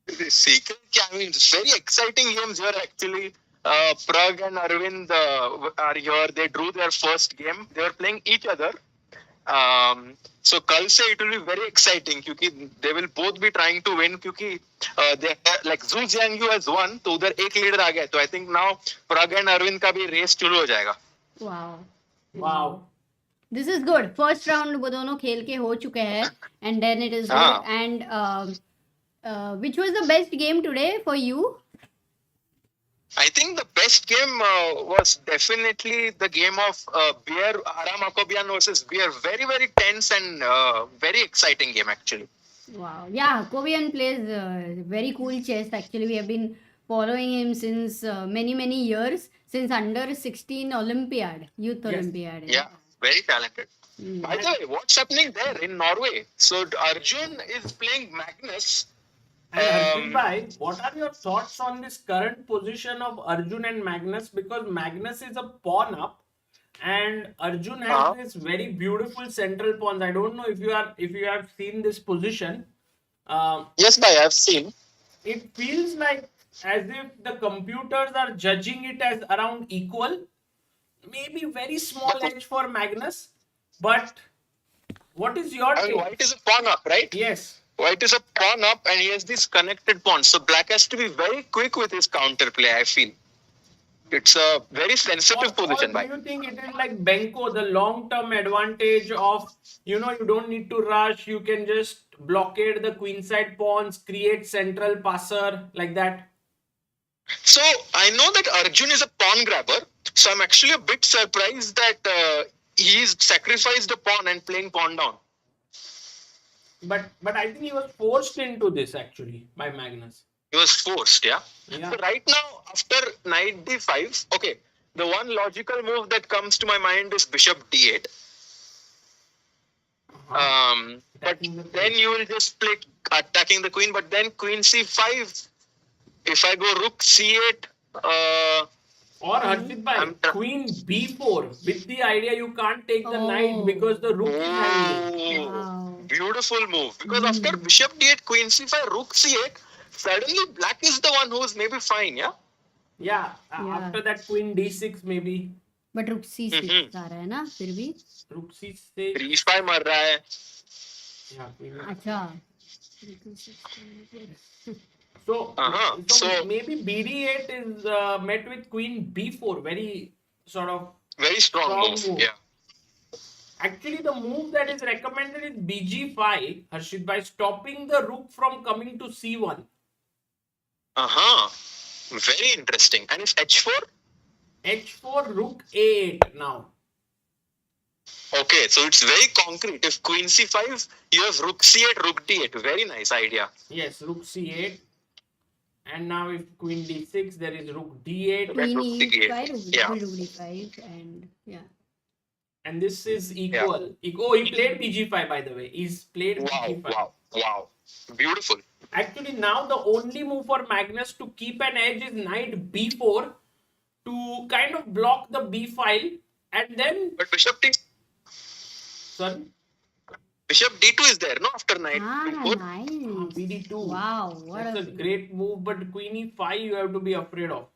The secret, I mean, it's very exciting games here actually. Prag and Arvind are here. They drew their first game. They were playing each other. So कल से it will be very exciting क्योंकि they will both be trying to win क्योंकि they like Ju Wenjun has won तो उधर एक leader आ गया तो I think now Prag and Arvind का भी race शुरू हो जाएगा. Wow. Wow. This is good. First round वो दोनों खेल के हो चुके हैं, and then it is good. हाँ. And which was the best game today for you? I think the best game was definitely the game of Beer Aramakobian versus Beer. Very, very tense and very exciting game actually. Wow. Yeah, Kovian plays very cool chess. Actually, we have been following him since many years, since under 16 Olympiad, Youth Yes. Olympiad. Yeah, very talented. Mm. By the way, what's happening there in Norway? So Arjun is playing Magnus. And Harshit bhai, what are your thoughts on this current position of Arjun and Magnus? Because Magnus is a pawn up, and Arjun has Uh-huh. this very beautiful central pawns. I don't know if you have seen this position. Yes, bhai, I've seen. It feels like as if the computers are judging it as around equal. Maybe very small edge for Magnus, but what is your I mean, take? white is a pawn up, right? Yes. White is a pawn up and he has these connected pawns. So black has to be very quick with his counterplay, I feel. It's a very sensitive position. Or do you think it is like Benko, the long-term advantage of, you don't need to rush, you can just blockade the queenside pawns, create central passer, like that? So I know that Arjun is a pawn grabber. So I'm actually a bit surprised that he's sacrificed a pawn and playing pawn down. But I think he was forced into this actually by Magnus. He was forced, yeah? Yeah. So right now, after knight d5, okay, the one logical move that comes to my mind is bishop d8. But then you will just play attacking the queen, but then queen c5. If I go rook c8, Or Harshit bhai, queen b4 with the idea you can't take the knight because the rook is hanging. Wow. Beautiful move. Because after bishop d8, queen c5, rook c8, suddenly black is the one who's maybe fine, yeah? Yeah, Yeah. after that queen d6 maybe. But rook c6 आ रहा है ना फिर भी. Rook c6. 3-5 मर रहा है. Yeah, queen. अच्छा. So maybe bd8 is met with queen b4. Very sort of Very strong move. Yeah. Actually, the move that is recommended is bg5, Harshit, by stopping the rook from coming to c1. Very interesting. And if h4? h4, rook a8 now. Okay, so it's very concrete. If queen c5, you have rook c8, rook d8. Very nice idea. Yes, rook c8. And now if queen d6, there is rook d8. Queen rook e5, d8. Yeah. rook d5 and yeah. And this is equal. Oh, he played bg5 by the way. He's played bg5. Wow. Beautiful. Actually, now the only move for Magnus to keep an edge is knight b4 to kind of block the b file and then... But bishop d... Sorry? Bishop d2 is there, no? After knight b4. Nice. bd2. Wow, what That's a great move, but queen e5 you have to be afraid of.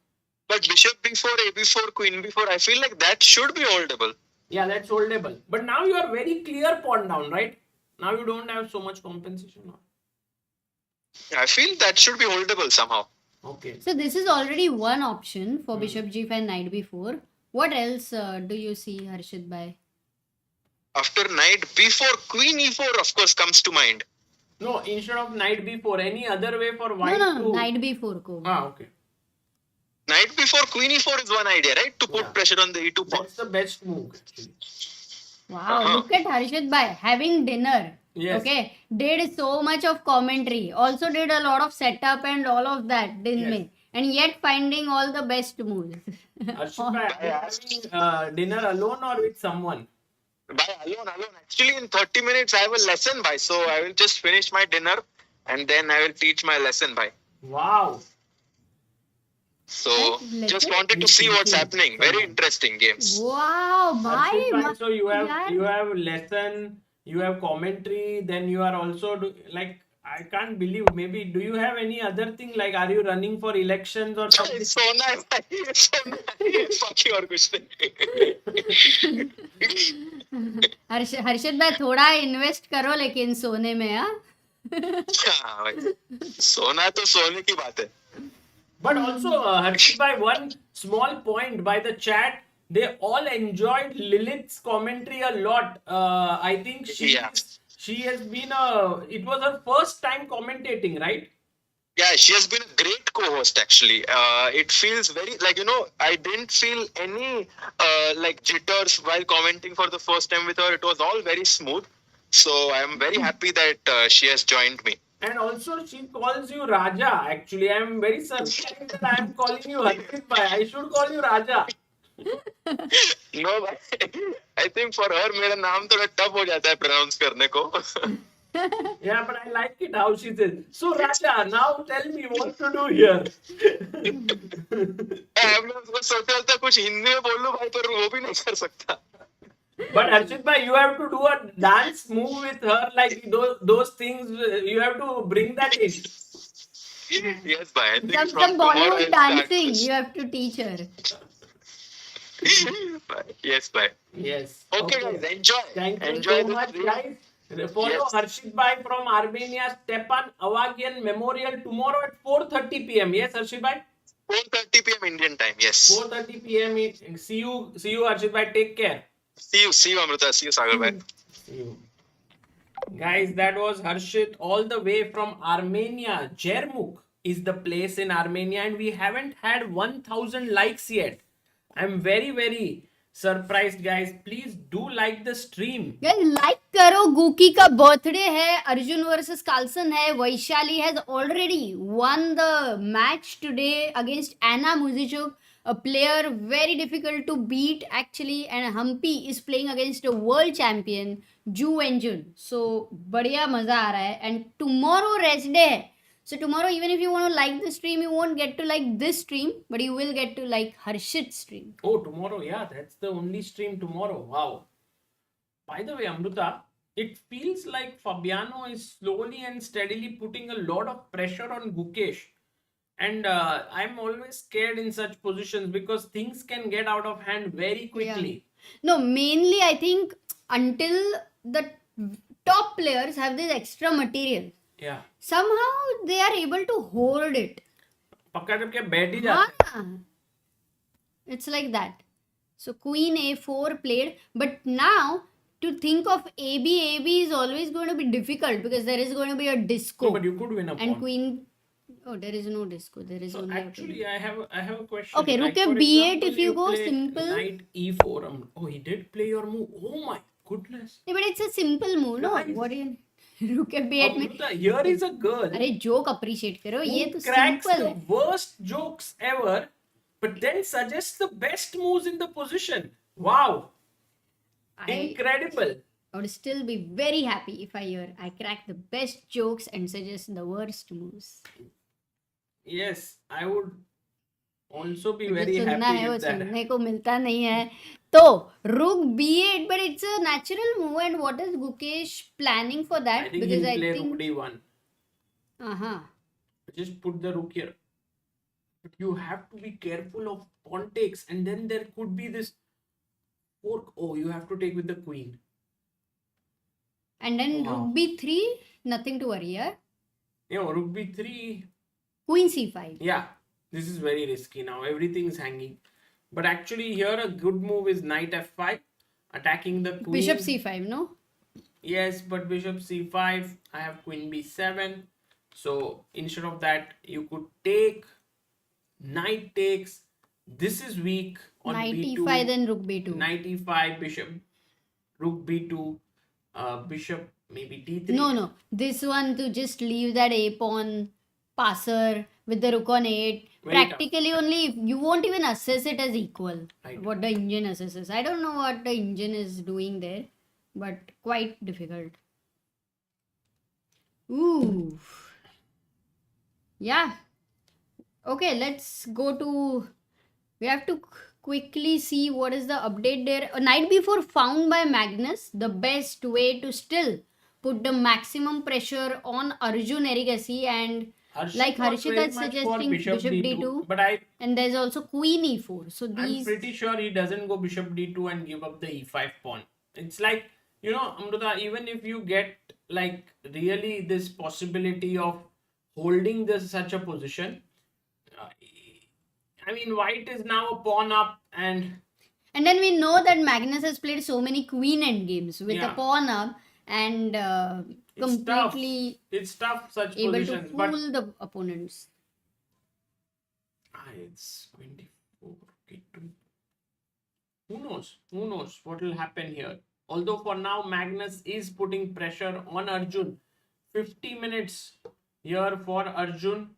But bishop b4, ab4, queen b4, I feel like that should be holdable. Yeah, that's holdable. But now you are very clear pawn down, right? Now you don't have so much compensation now. I feel that should be holdable somehow. Okay. So this is already one option for bishop g5, knight b4. What else do you see, Harshit bhai? After knight b4, queen e4 of course comes to mind. No, instead of knight b4, any other way for white No, to... knight b4 ko. Okay. Knight b4, queen e4 is one idea, right? To put pressure on the e2 pawn. That's the best move actually. Wow, look at Harshit bhai having dinner. Yes. Okay, did so much of commentary, also did a lot of setup and all of that, didn't Yes. we? And yet finding all the best moves. Harshit bhai, are you having dinner alone or with someone? Alone. Actually, in 30 minutes, I have a lesson by. So I will just finish my dinner and then I will teach my lesson by. Wow. So just wanted to see what's happening. Very interesting games. Wow, Harshit bhai, bhai. so you have lesson, you have commentary, then you are also I can't believe. Maybe do you have any other thing like are you running for elections or something? सोना है भाई, सोना है, बाकी और कुछ नहीं. हर्षित भाई थोड़ा इन्वेस्ट करो लेकिन सोने में हाँ. हाँ भाई, सोना तो सोने की बात है. But also, Harshit bhai, one small point by the chat, they all enjoyed Lilith's commentary a lot. I think she has been it was her first time commentating, right? Yeah, she has been a great co-host actually. It feels very I didn't feel any jitters while commenting for the first time with her. It was all very smooth. So I am very happy that she has joined me. And also she calls you Raja. Actually, I am very surprised that I am calling you Harshit bhai. I should call you Raja. No, I think for her मेरा नाम थोड़ा tough हो जाता है pronounce करने को. Yeah, but I like it how she says. So Raja, now tell me what to do here. मैं उसको सोचा था कुछ हिंदी में बोल लूं भाई, पर वो भी नहीं कर सकता. But Harshit bhai, you have to do a dance move with her, like those things. You have to bring that in. Yes, bhai. I think Some Bollywood dancing you have to teach her. Yes, bhai. Yes. Okay, guys, enjoy. Thank you Enjoy so much, guys. Follow Harshit bhai from Armenia, Stepan Avagian Memorial tomorrow at 4:30 p.m. Yes, Harshit bhai? 4:30 p.m. Indian time. Yes. 4:30 p.m. See you, Archit bhai. Take care. See you, Amrita. See you, Sagar bhai. See you. Guys, that was Harshit all the way from Armenia. Jermuk is the place in Armenia, and we haven't had 1000 likes yet. I'm very, very surprised, guys. Please do like the stream. Guys, like करो, गुकी का birthday है, Arjun versus Carlsen है, Vaishali has already won the match today against Anna Muzychuk, a player very difficult to beat actually, and Humpy is playing against a world champion Ju Wenjun. So बढ़िया मजा आ रहा है, and tomorrow rest day है. So tomorrow, even if you want to like the stream, you won't get to like this stream, but you will get to like Harshit's stream. Oh, tomorrow, yeah, that's the only stream tomorrow. Wow. By the way, Amrita, it feels like Fabiano is slowly and steadily putting a lot of pressure on Gukesh. And I'm always scared in such positions because things can get out of hand very quickly. No, mainly I think until the top players have this extra material, Yeah. somehow they are able to hold it. पकड़ के बैठ ही जाते हैं. हाँ. It's like that. So Queen A4 played, but now to think of AB is always going to be difficult because there is going to be a disco. No, but you could win a and pawn. Queen. Oh, there is no disco. There is So only a actually, I have a question. Okay, Like, rook for B8 example, if you go play simple. Knight E4. Oh, he did play your move. Oh my goodness. Yeah, but it's a simple move, no? Nice. What do you? Rook B8 में. Amrita, here is a girl अरे joke appreciate करो, ये who तो cracks simple the है. worst jokes ever, but then suggests the best moves in the position. Wow, I incredible. would still be very happy if I crack the best jokes and suggest the worst moves. Yes, I would also be जो very सुनना happy है वो with that. सुनने को मिलता नहीं है. तो rook B8, but it's a natural move. And what is Gukesh planning for I that? think Because he'll I play think rook D1. uh-huh. Just put the rook here. But you have to be careful of pawn takes, and then there could be this fork. Oh, you have to take with the queen. And then Wow. rook B3, nothing to worry, yeah? You know, rook B3. Queen C5. Yeah, this is very risky now. Everything is hanging. But actually, here a good move is knight F5, attacking the queen. Bishop C5, no? Yes, but bishop C5. I have queen B7. So instead of that, you could take knight takes. This is weak on Knight B2. E5, then rook B2. Knight E5, bishop, rook B2, bishop maybe T3. No. This one to just leave that A pawn passer with the rook on 8. Very Practically only, you won't even assess it as equal. Right. What the engine assesses. I don't know what the engine is doing there, but quite difficult. Ooh. Yeah. Okay, let's go to. We have to quickly see what is the update there. Knight B4 found by Magnus, the best way to still put the maximum pressure on Arjun Erigaisi, and like not Harshita very is much for suggesting bishop D2, but and there's also Queen E4. So I'm these pretty sure he doesn't go bishop D2 and give up the E5 pawn. It's like, you know, Amrita, even if you get like really this possibility of holding this such a position, I mean, white is now a pawn up, and then we know that Magnus has played so many queen end games with a Yeah. pawn up and it's tough. completely It's tough such able to positions, but fool the opponents. it's 24. Okay, who knows? Who knows what will happen here? Although for now, Magnus is putting pressure on Arjun. 50 minutes here for Arjun.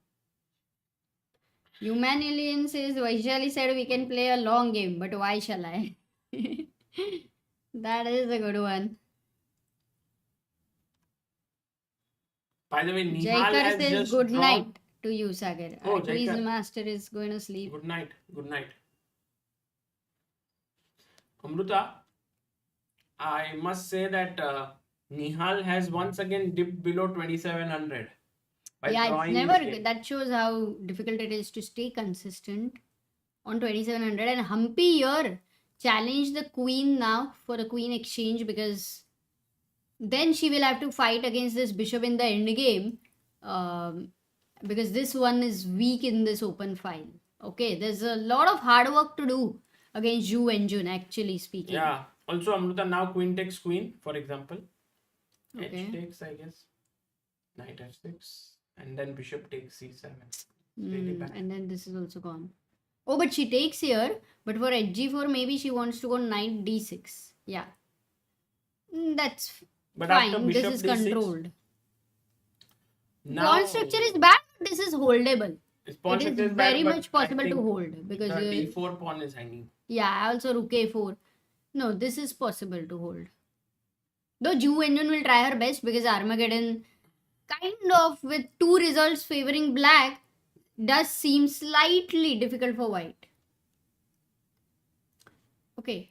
Human Alien says Vaishali said we can play a long game, but why shall I? That is a good one. By the way, Nihal Jaikar has says just good drawn. night to you, Sagar. Oh, Quiz Jaikar. master is going to sleep. Good night. Good night. Amrita, I must say that Nihal has once again dipped below 2700. by Yeah, it's drawing never this game. that shows how difficult it is to stay consistent on 2700. And Humpy here challenged the queen now for the queen exchange, because then she will have to fight against this bishop in the end game, because this one is weak in this open file. Okay, there's a lot of hard work to do against Ju Wenjun, actually speaking. Yeah. Also, Amruta, now queen takes queen, for example. Okay. H takes, I guess. Knight f6. And then bishop takes c7. Really bad. And then this is also gone. Oh, but she takes here. But for hg4, maybe she wants to go knight d6. Yeah. That's But after fine. This bishop is d6, controlled. now Pawn structure is bad, but this is holdable. his pawn It is structure very bad, but much possible I to think hold because the d4 pawn is hanging. yeah, also rook a4. No, this is possible to hold. Though Ju Wenjun will try her best because Armageddon, kind of with two results favoring black, does seem slightly difficult for white. Okay.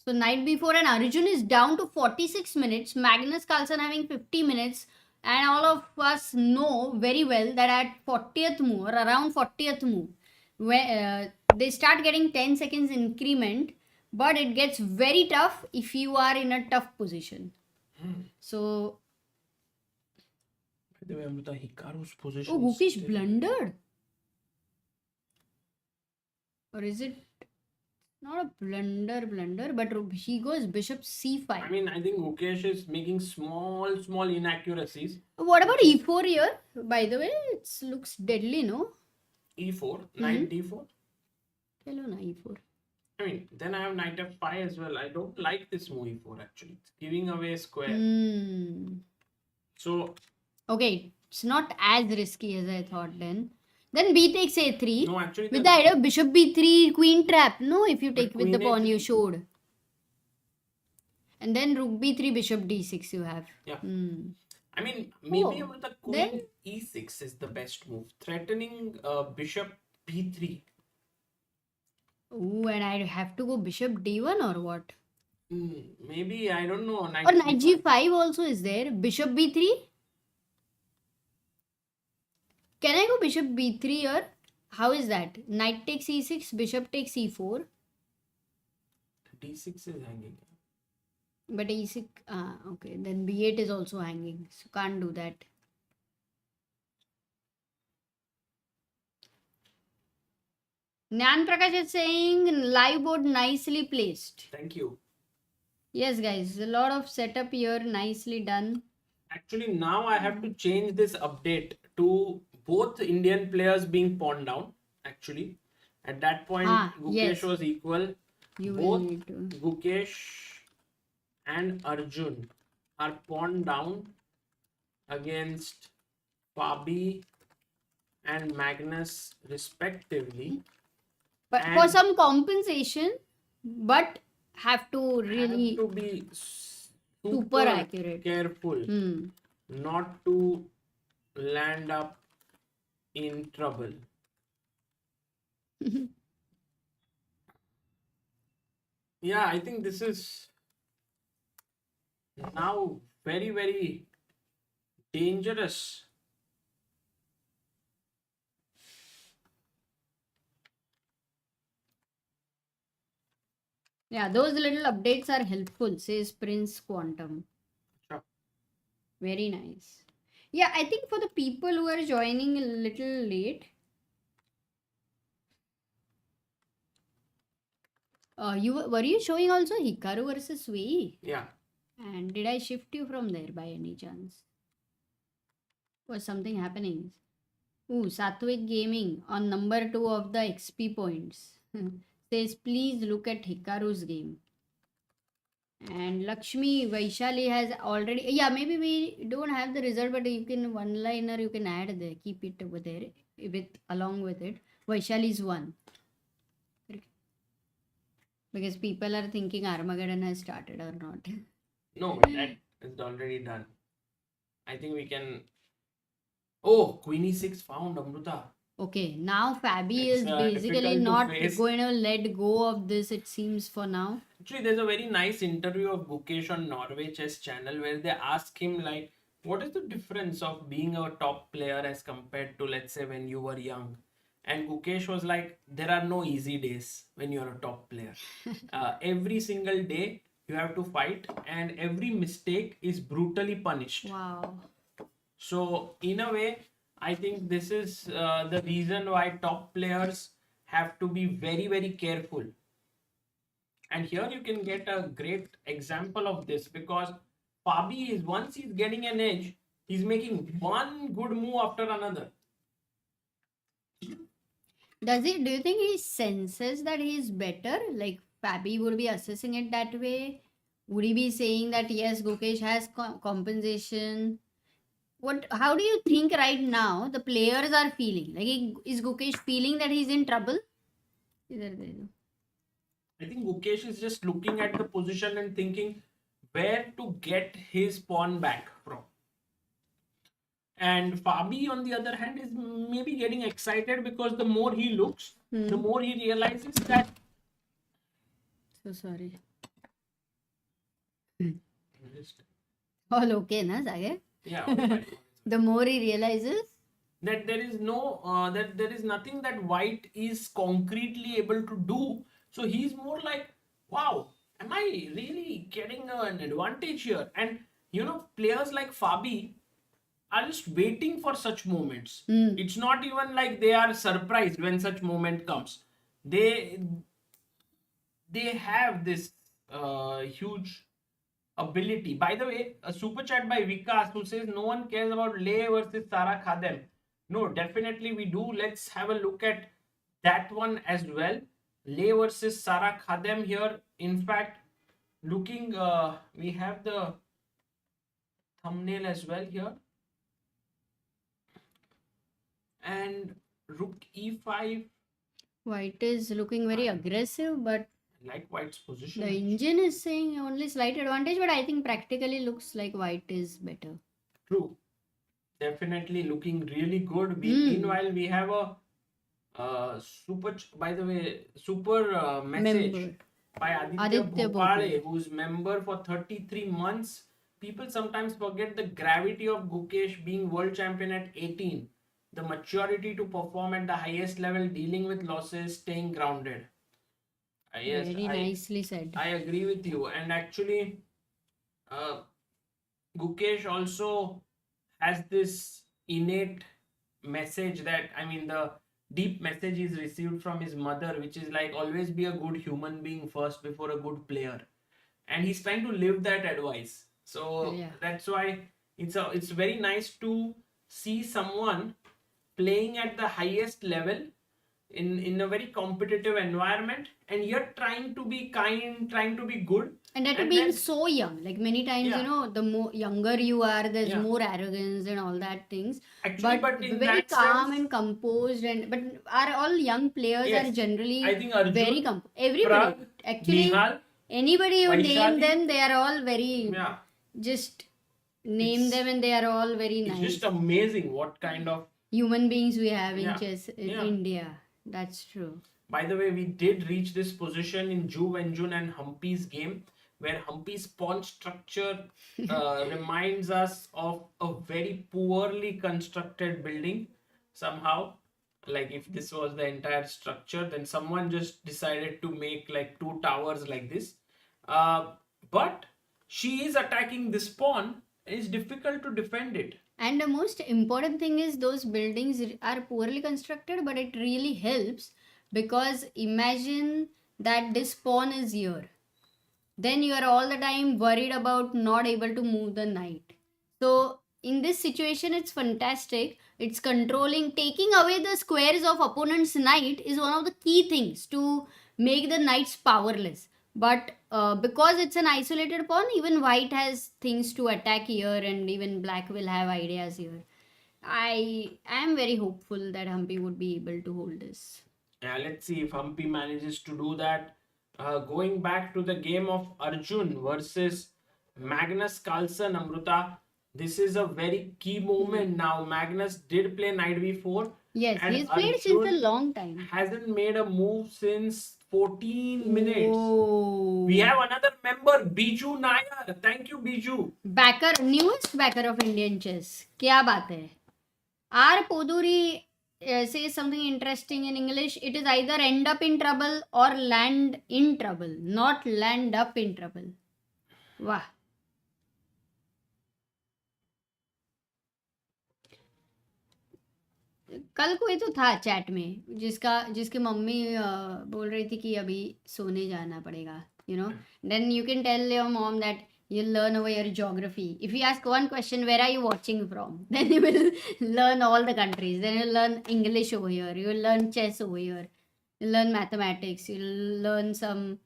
So knight b4 and Arjun is down to 46 minutes. Magnus Carlsen having 50 minutes. And all of us know very well that at 40th move or around 40th move, where they start getting 10 seconds increment, but it gets very tough if you are in a tough position. So, By the way, Amruta, Hikaru's position. oh, Gukesh still- blundered. Or is it not a blunder, but he goes bishop c5. I mean, I think Gukesh is making small inaccuracies. What about e4 here? By the way, it looks deadly, no? E4, knight d4. Hello, na e4. I mean, then I have knight f5 as well. I don't like this move e4 actually. It's giving away a square. So, Okay, it's not as risky as I thought then. Then b takes a3. no, actually, With the idea of bishop b3, queen trap. No, if you take with the queen pawn you A3. showed. And then rook b3, bishop d6 you have. Yeah. I mean, maybe Oh, Amruta, queen then- e6 is the best move. Threatening bishop b3. Ooh, and I have to go bishop d1 or what? Maybe, I don't know. Or knight g5 also is there. Bishop b3? Can I go bishop b3 here? How is that? Knight takes e6, bishop takes e4. d6 is hanging. But e6, okay. Then b8 is also hanging. So can't do that. Nyan Prakash is saying live board nicely placed. Thank you. Yes, guys. A lot of setup here. Nicely done. Actually, now I have to change this update to both Indian players being pawned down. Actually, at that point, Gukesh yes. was equal. You will Both need to. Gukesh and Arjun are pawned down against Fabi and Magnus, respectively. But for and- some compensation, but have to really. Have to be super accurate. careful not to land up in trouble. Yeah, I think this is now very dangerous. Yeah, those little updates are helpful, says Prince Quantum. Sure. Very nice. Yeah, I think for the people who are joining a little late, were you showing also Hikaru versus Wei Yi? Yeah. And did I shift you from there by any chance? Was something happening? Ooh, Satvik Gaming on number 2 of the XP points says please look at Hikaru's game. And Lakshmi Vaishali has already, yeah, maybe we don't have the result, but you can one-liner you can add there, keep it over there with along with it. Vaishali's won. Because people are thinking Armageddon has started or not. No, that is already done. I think we can. Oh, Queen e6 found, Amruta. Okay, now Fabi is It's, basically difficult to not face. going to let go of this, it seems, for now. Actually, there's a very nice interview of Gukesh on Norway Chess channel where they ask him like, what is the difference of being a top player as compared to, let's say, when you were young? And Gukesh was like, there are no easy days when you're a top player. Every single day you have to fight, and every mistake is brutally punished. Wow. So in a way, I think this is the reason why top players have to be very, very careful. And here you can get a great example of this, because Fabi is, once he's getting an edge, he's making one good move after another. Do you think he senses that he's better? Like Fabi would be assessing it that way? Would he be saying that yes, Gukesh has compensation? How do you think right now the players are feeling? Like, is Gukesh feeling that he's in trouble? I think Gukesh is just looking at the position and thinking where to get his pawn back from. And Fabi, on the other hand, is maybe getting excited because the more he looks, the more he realizes that. So sorry. All okay, na, Sagar? Yeah. Okay. The more he realizes that there is that there is nothing that white is concretely able to do. So he's more like, wow, am I really getting an advantage here? And players like Fabi are just waiting for such moments. It's not even like they are surprised when such moment comes. They have this huge ability. By the way, a super chat by Vikas who says no one cares about Lei versus Sara Khadem. No, definitely we do. Let's have a look at that one as well. Lei versus Sara Khadem here. In fact, looking, we have the thumbnail as well here. And Rook E5. White is looking very aggressive, but like White's position. The engine is saying only slight advantage, but I think practically looks like White is better. True. Definitely looking really good. Meanwhile, we have a super message Member. by Aditya Bhopale, who's member for 33 months. People sometimes forget the gravity of Gukesh being world champion at 18. The maturity to perform at the highest level, dealing with losses, staying grounded. Yes, Very nicely said. I agree with you. And actually, Gukesh also has this innate message that, the deep message he's received from his mother, which is like, always be a good human being first before a good player. And he's trying to live that advice. So that's why it's very nice to see someone playing at the highest level in a very competitive environment, and you're trying to be kind, trying to be good. And that being so young, like many times, the more younger you are, there's more arrogance and all that things. Actually, but very calm and composed, but are all young players are generally I think Arjun, very everybody. Prag, actually, Nihal, anybody you Vaishali, name them, they are all very just name them, and they are all very nice. It's just amazing what kind of human beings we have in chess in India. That's true. By the way, we did reach this position in Ju Wenjun and Humpy's game, where Humpy's pawn structure reminds us of a very poorly constructed building somehow. Like if this was the entire structure, then someone just decided to make like 2 towers like this. But she is attacking this pawn, and it's difficult to defend it. And the most important thing is those buildings are poorly constructed, but it really helps, because imagine that this pawn is here. Then you are all the time worried about not able to move the knight. So in this situation, it's fantastic. It's controlling, taking away the squares of opponent's knight is one of the key things to make the knights powerless. But because it's an isolated pawn, even white has things to attack here, and even black will have ideas here. I am very hopeful that Humpy would be able to hold this. Yeah, let's see if Humpy manages to do that. Going back to the game of Arjun versus Magnus Carlsen, Amruta, this is a very key moment now. Magnus did play knight v4. Yes, he's played since a long time. Hasn't made a move since 14 minutes. Oh. We have another member, Biju Nair. Thank you, Biju. Newest backer of Indian chess. Kya baat hai? R. Poduri says something interesting in English. It is either end up in trouble or land in trouble, not land up in trouble. Wow. कल कोई तो था chat में जिसकी mummy बोल रही थी कि अभी सोने जाना पड़ेगा, you know. Then you can tell your mom that you'll learn over your geography. If you ask one question, where are you watching from? Then you will learn all the countries. Then you'll learn English over here. You'll learn chess over here. You'll learn mathematics. You'll learn some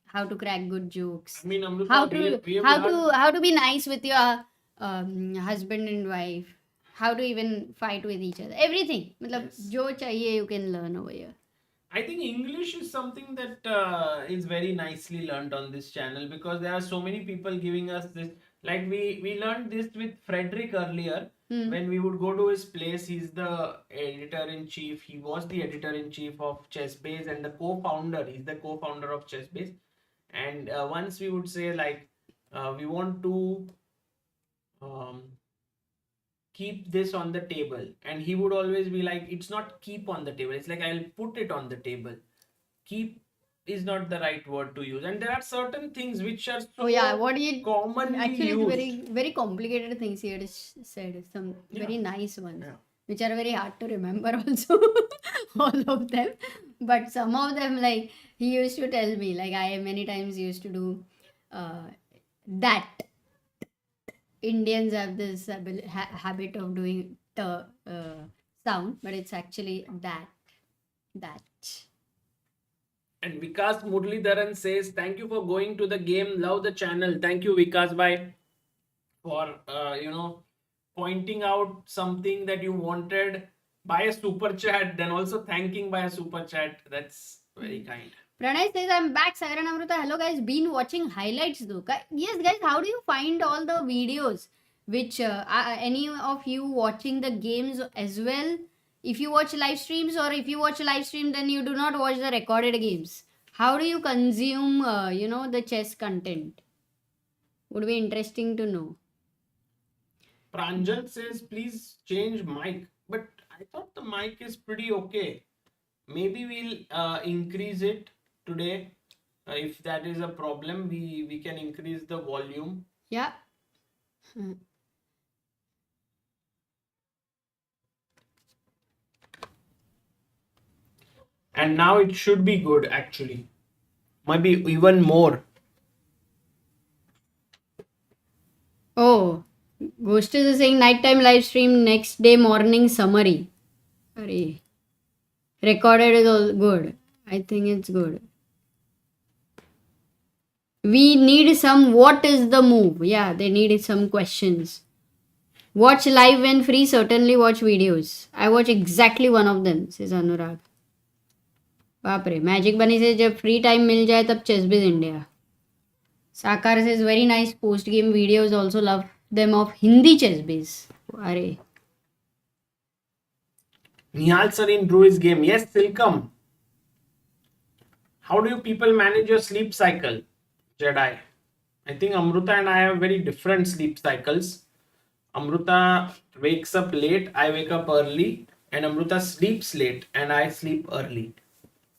how to crack good jokes. I mean, Amrita, How we have to how to be nice with your husband and wife. How to even fight with each other. Everything. मतलब जो चाहिए you can learn over here. I think English is something that is very nicely learned on this channel, because there are so many people giving us this. Like we learned this with Frederick earlier. When we would go to his place, he's the editor in chief. He was the editor in chief of ChessBase and the co-founder. He's the co-founder of ChessBase. And once we would say like, we want to keep this on the table, and he would always be like, it's not keep on the table, it's like I'll put it on the table. Keep is not the right word to use, and there are certain things which are so What he commonly actually used. very very complicated things he had said, some very nice ones, which are very hard to remember also. All of them, but some of them, like he used to tell me, like I many times used to do that Indians have this habit of doing the sound, but it's actually that. And Vikas Murlidharan says, thank you for going to the game, love the channel. Thank you, Vikas bhai, for pointing out something that you wanted by a super chat, then also thanking by a super chat. That's very kind. Pranay says, I'm back. Sagar and Amruta, hello guys. Been watching highlights though. Yes guys, how do you find all the videos? Which any of you watching the games as well? If you watch live streams, or if you watch live stream then you do not watch the recorded games. How do you consume the chess content? Would be interesting to know. Pranjal says, please change mic. But I thought the mic is pretty okay. Maybe we'll increase it today. If that is a problem, we can increase the volume. Yeah. And now it should be good actually. Might be even more. Oh, Ghost is saying nighttime live stream, next day morning summary. Sorry. Recorded is all good. I think it's good. We need some what is the move. Yeah, they needed some questions. Watch live when free, certainly watch videos. I watch exactly one of them, says Anurag. बाप रे, magic बनी से जब free time मिल जाए तब चेसबीज India. साकार says very nice post game videos, also love them of Hindi chessbiz. अरे Nihal Sarin drew his game. Yes, Silkam. How do you people manage your sleep cycle, Jedi? I think Amruta and I have very different sleep cycles. Amruta wakes up late, I wake up early, and Amruta sleeps late and I sleep early.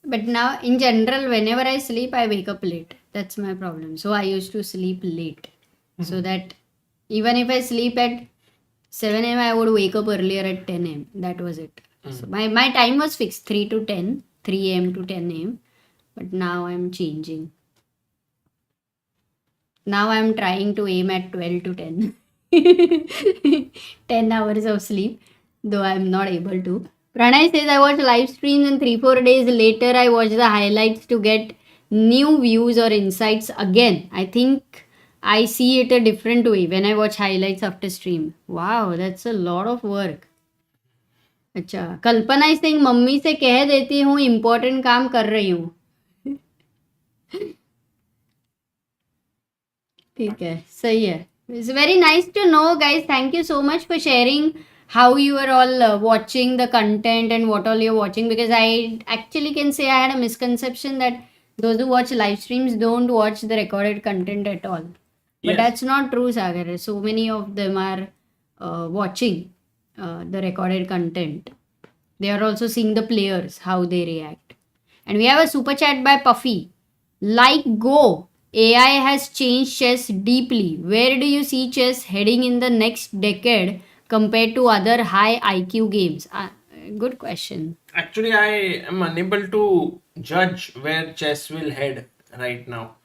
But now in general whenever I sleep I wake up late. That's my problem. So I used to sleep late. So that even if I sleep at 7 a.m. I would wake up earlier at 10 a.m. That was it. So my time was fixed 3 to 10, 3 a.m. to 10 a.m. But now I'm changing. Now I'm trying to aim at 12 to 10. 10 hours of sleep, though I'm not able to. Pranay says I watch live streams and 3-4 days later I watch the highlights to get new views or insights again. I think I see it a different way when I watch highlights after stream. Wow, that's a lot of work. अच्छा, कल्पना इस thing mummy से कह देती हूँ important काम कर रही हूँ. ठीक है, सही है. It's very nice to know, guys. Thank you so much for sharing how you are all watching the content and what all you're watching, because I actually can say I had a misconception that those who watch live streams don't watch the recorded content at all. But that's not true, Sagar. So many of them are watching the recorded content. They are also seeing the players, how they react. And we have a super chat by Puffy. Like Go, AI has changed chess deeply. Where do you see chess heading in the next decade compared to other high IQ games? good question. Actually, I am unable to judge where chess will head right now,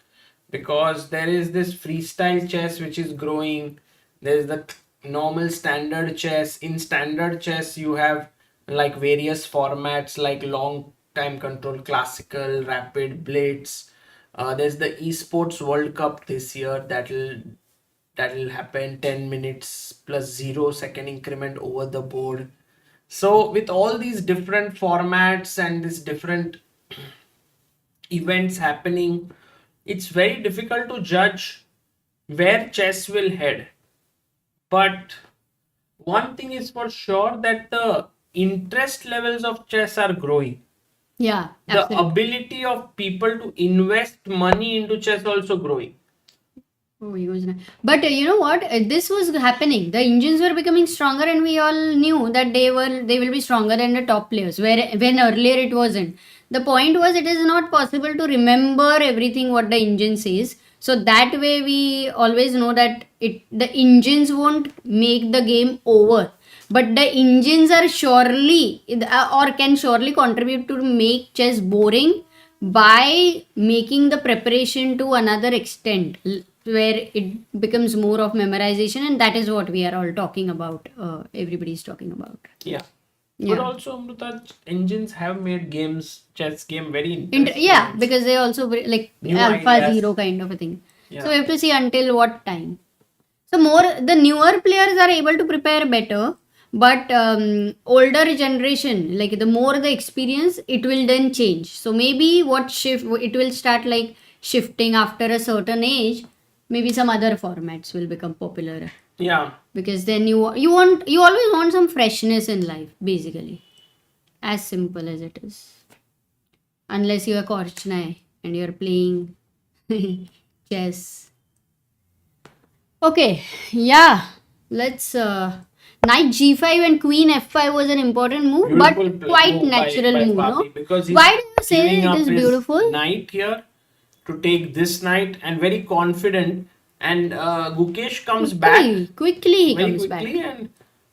because there is this freestyle chess which is growing. There is the normal standard chess. In standard chess, you have like various formats like long time control, classical, rapid, blitz. There's the esports World Cup this year that will happen 10 minutes plus 0 second increment over the board. So with all these different formats and these different events happening, it's very difficult to judge where chess will head. But one thing is for sure, that the interest levels of chess are growing. Yeah, The absolutely. ability of people to invest money into chess also growing. Oh, he was but you know what? This was happening. The engines were becoming stronger, and we all knew that they will be stronger than the top players. Where when earlier it wasn't. The point was, it is not possible to remember everything what the engine says. So that way we always know that the engines won't make the game over. But the engines are surely or can surely contribute to make chess boring by making the preparation to another extent where it becomes more of memorization, and that is what we are all talking about. Everybody's talking about. Yeah. Yeah. But also, Amrita, engines have made chess game very interesting. Yeah, because they also like New alpha ideas. zero kind of a thing. Yeah. So we have to see until what time. So the newer players are able to prepare better, but older generation, like the more the experience, it will then change. So maybe it will start like shifting after a certain age. Maybe some other formats will become popular, Yeah. because then you always want some freshness in life, basically. As simple as it is. Unless you are Korchnai and you're playing chess. Okay, yeah. Let's knight g5 and queen f5 was an important move, Beautiful but quite move natural by move, Fabi, no? because he's Why do you say giving it up is his beautiful? knight here to take this knight, and very confident, and Gukesh comes back Quickly he very comes back. quickly, and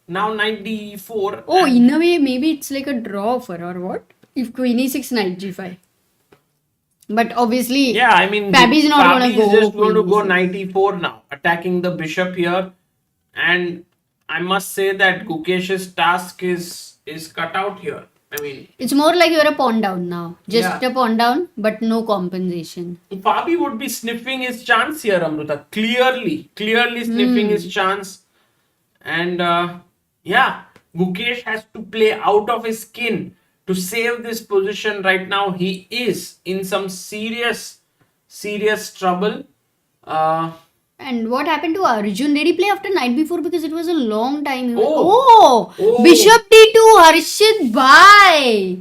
now knight d4. Oh, and in a way, maybe it's like a draw for or what? If queen e6, knight g5. But obviously, yeah, I mean, Fabi's not gonna Fabi is go just going to queen go e6. knight e4 now, attacking the bishop here, and I must say that Gukesh's task is cut out here. I mean, It's more like you're a pawn down now. Just Yeah. a pawn down, but no compensation. Fabi would be sniffing his chance here, Amrita. Clearly sniffing his chance. And yeah, Gukesh has to play out of his skin to save this position right now. He is in some serious trouble. And what happened to Arjun? Did he play after knight b4? Because it was a long time. Oh. Bishop d2, Harshit bhai.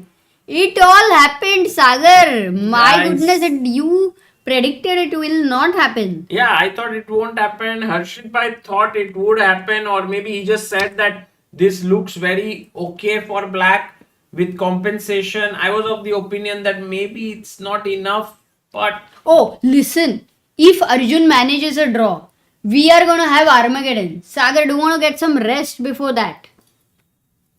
It all happened, Sagar. My Nice. goodness, you predicted it will not happen. Yeah, I thought it won't happen. Harshit Bhai thought it would happen, or maybe he just said that this looks very okay for black with compensation. I was of the opinion that maybe it's not enough, but Oh, listen. If Arjun manages a draw, we are gonna have Armageddon. Sagar, do you want to get some rest before that?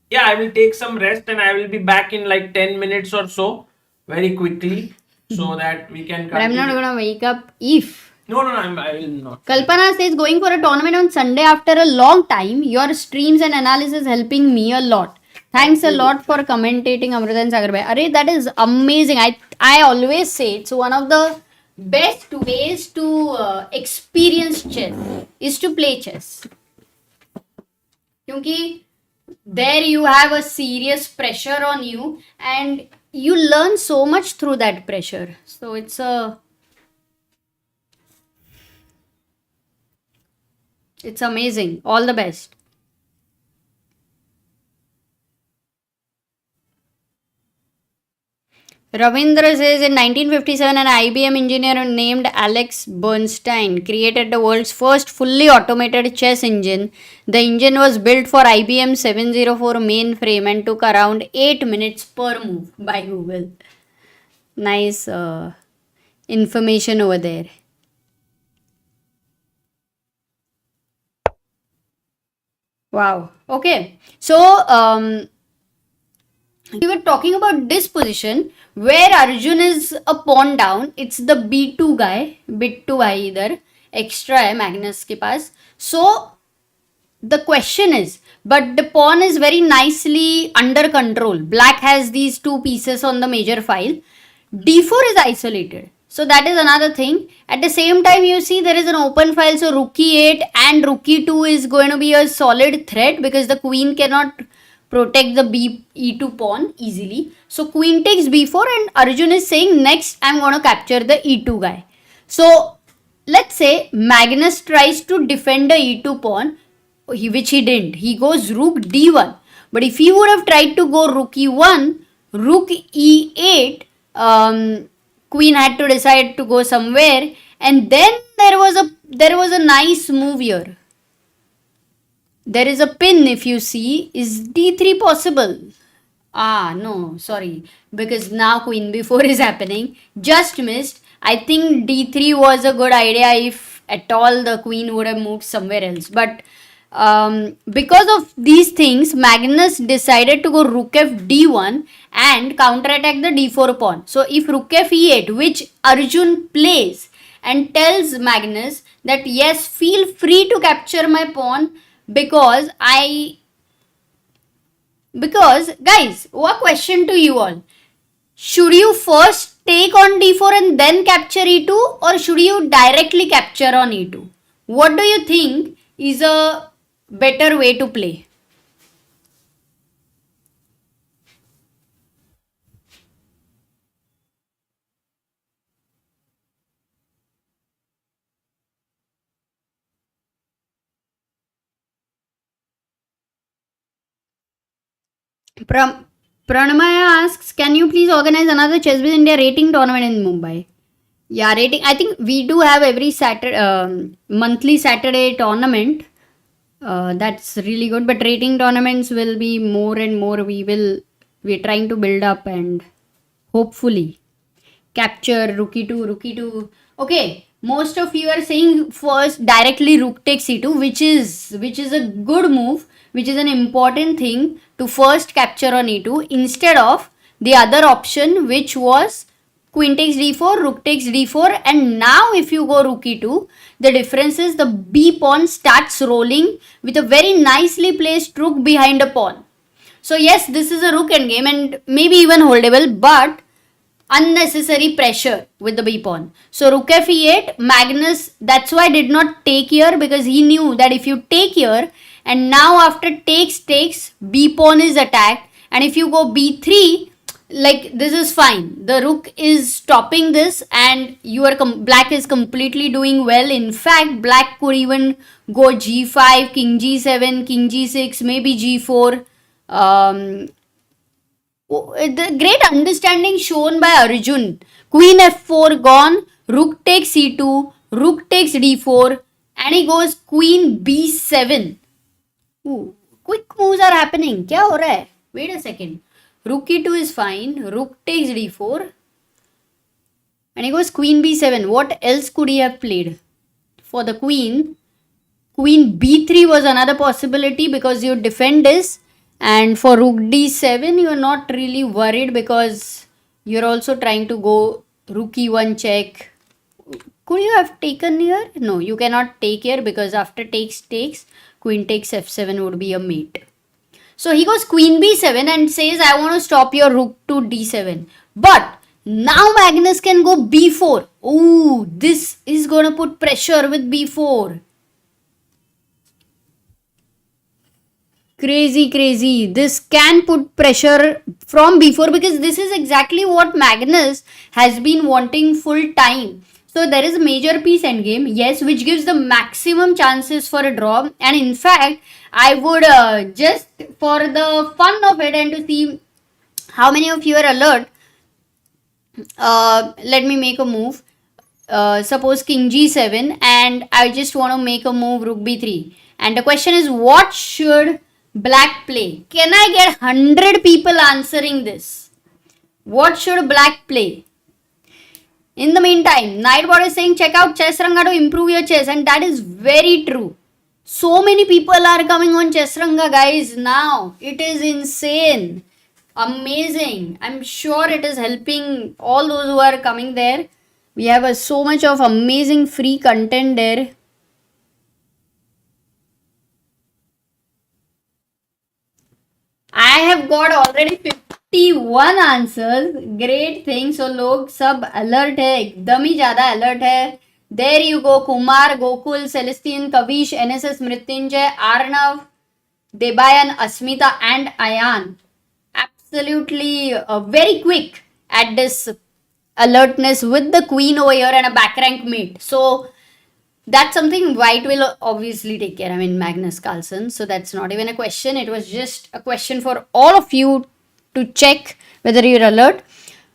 yeah, I will take some rest and I will be back in like 10 minutes or so, very quickly, so that we can But I'm continue. not gonna wake up if. No, I will not. Kalpana says, going for a tournament on Sunday after a long time. Your streams and analysis helping me a lot. Thanks a lot for commentating, Amrita and Sagar bhai. Arey, that is amazing. I always say it's one of the best ways to experience chess is to play chess. Because there you have a serious pressure on you, and you learn so much through that pressure. So it's amazing. All the best. Ravindra says, in 1957, an IBM engineer named Alex Bernstein created the world's first fully automated chess engine. The engine was built for IBM 704 mainframe and took around 8 minutes per move by Google. Nice information over there. Wow. Okay. So, We were talking about this position where Arjun is a pawn down. It's the b2 guy, bit 2 है इधर, extra है Magnus के पास. So the question is, but the pawn is very nicely under control. Black has these two pieces on the major file. d4 is isolated. So that is another thing. At the same time, you see there is an open file. So rook e8 and rook e2 is going to be a solid threat because the queen cannot protect the e2 pawn easily. So queen takes b4 and Arjun is saying next I'm going to capture the e2 guy. So let's say Magnus tries to defend the e2 pawn, which he didn't. He goes rook d1. But if he would have tried to go rook e1, rook e8, queen had to decide to go somewhere, and then there was a nice move here. There is a pin, if you see. Is d3 possible? No, sorry, because now queen b4 is happening. Just missed. I think d3 was a good idea if at all the queen would have moved somewhere else. But because of these things, Magnus decided to go rook f d1 and counterattack the d4 pawn. So if rook f e8, which Arjun plays and tells Magnus that yes, feel free to capture my pawn because guys, one question to you all. Should you first take on d4 and then capture e2, or should you directly capture on e2? What do you think is a better way to play? Pranamaya asks, can you please organize another Chess Biz India rating tournament in Mumbai? Yeah, rating. I think we do have every Saturday, monthly Saturday tournament. That's really good. But rating tournaments will be more and more. We're trying to build up and hopefully capture rook e2. Okay, most of you are saying first directly rook takes e2, which is a good move, which is an important thing to first capture on e2 instead of the other option, which was queen takes d4, rook takes d4, and now if you go rook e2, the difference is the b pawn starts rolling with a very nicely placed rook behind a pawn. So yes, this is a rook endgame and maybe even holdable, but unnecessary pressure with the b pawn. So rook f e8, Magnus, that's why did not take here, because he knew that if you take here and now after takes, b pawn is attacked, and if you go b3, like this is fine. The rook is stopping this and black is completely doing well. In fact, black could even go g5, king g7, king g6, maybe g4. The great understanding shown by Arjun. Queen f4 gone, rook takes e2, rook takes d4, and he goes queen b7. Ooh, quick moves are happening. Kya ho raha hai? Wait a second. Rook e2 is fine. Rook takes d4. And he goes queen b7. What else could he have played? For the queen, queen b3 was another possibility because you defend this. And for rook d7, you are not really worried because you're also trying to go rook e1 check. Could you have taken here? No, you cannot take here because after takes, queen takes f7 would be a mate. So he goes queen b7 and says, I want to stop your rook to d7. But now Magnus can go b4. Ooh, this is going to put pressure with b4. Crazy. This can put pressure from b4 because this is exactly what Magnus has been wanting full time. So there is a major piece endgame, yes, which gives the maximum chances for a draw. And in fact, I would just for the fun of it and to see how many of you are alert, let me make a move. Suppose king g7 and I just want to make a move rook b3. And the question is, what should black play? Can I get 100 people answering this? What should black play? In the meantime, Nightbot is saying check out Chessranga to improve your chess, and that is very true. So many people are coming on Chessranga, guys, now. It is insane. Amazing. I'm sure it is helping all those who are coming there. We have so much of amazing free content there. I have got already 51 answers. Great thing. So लोग सब alert है, एकदम ही ज़्यादा alert है. There you go. Kumar, Gokul, Celestine, Kavish, NSS, Mrityunjay, Arnav, Debayan, Asmita and Ayan. Absolutely very quick at this alertness with the queen over here and a back rank mate. So that's something white will obviously take care. I mean, Magnus Carlsen. So that's not even a question. It was just a question for all of you to check whether you're alert.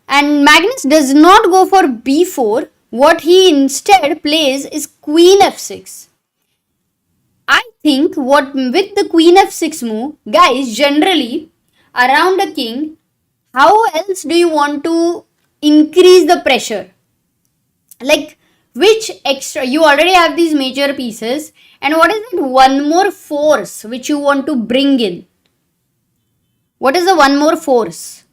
And Magnus does not go for b4. What he instead plays is queen f6. I think what with the queen f6 move, guys, generally around a king, how else do you want to increase the pressure? Like, which extra, you already have these major pieces, and what is that one more force which you want to bring in? What is the one more force?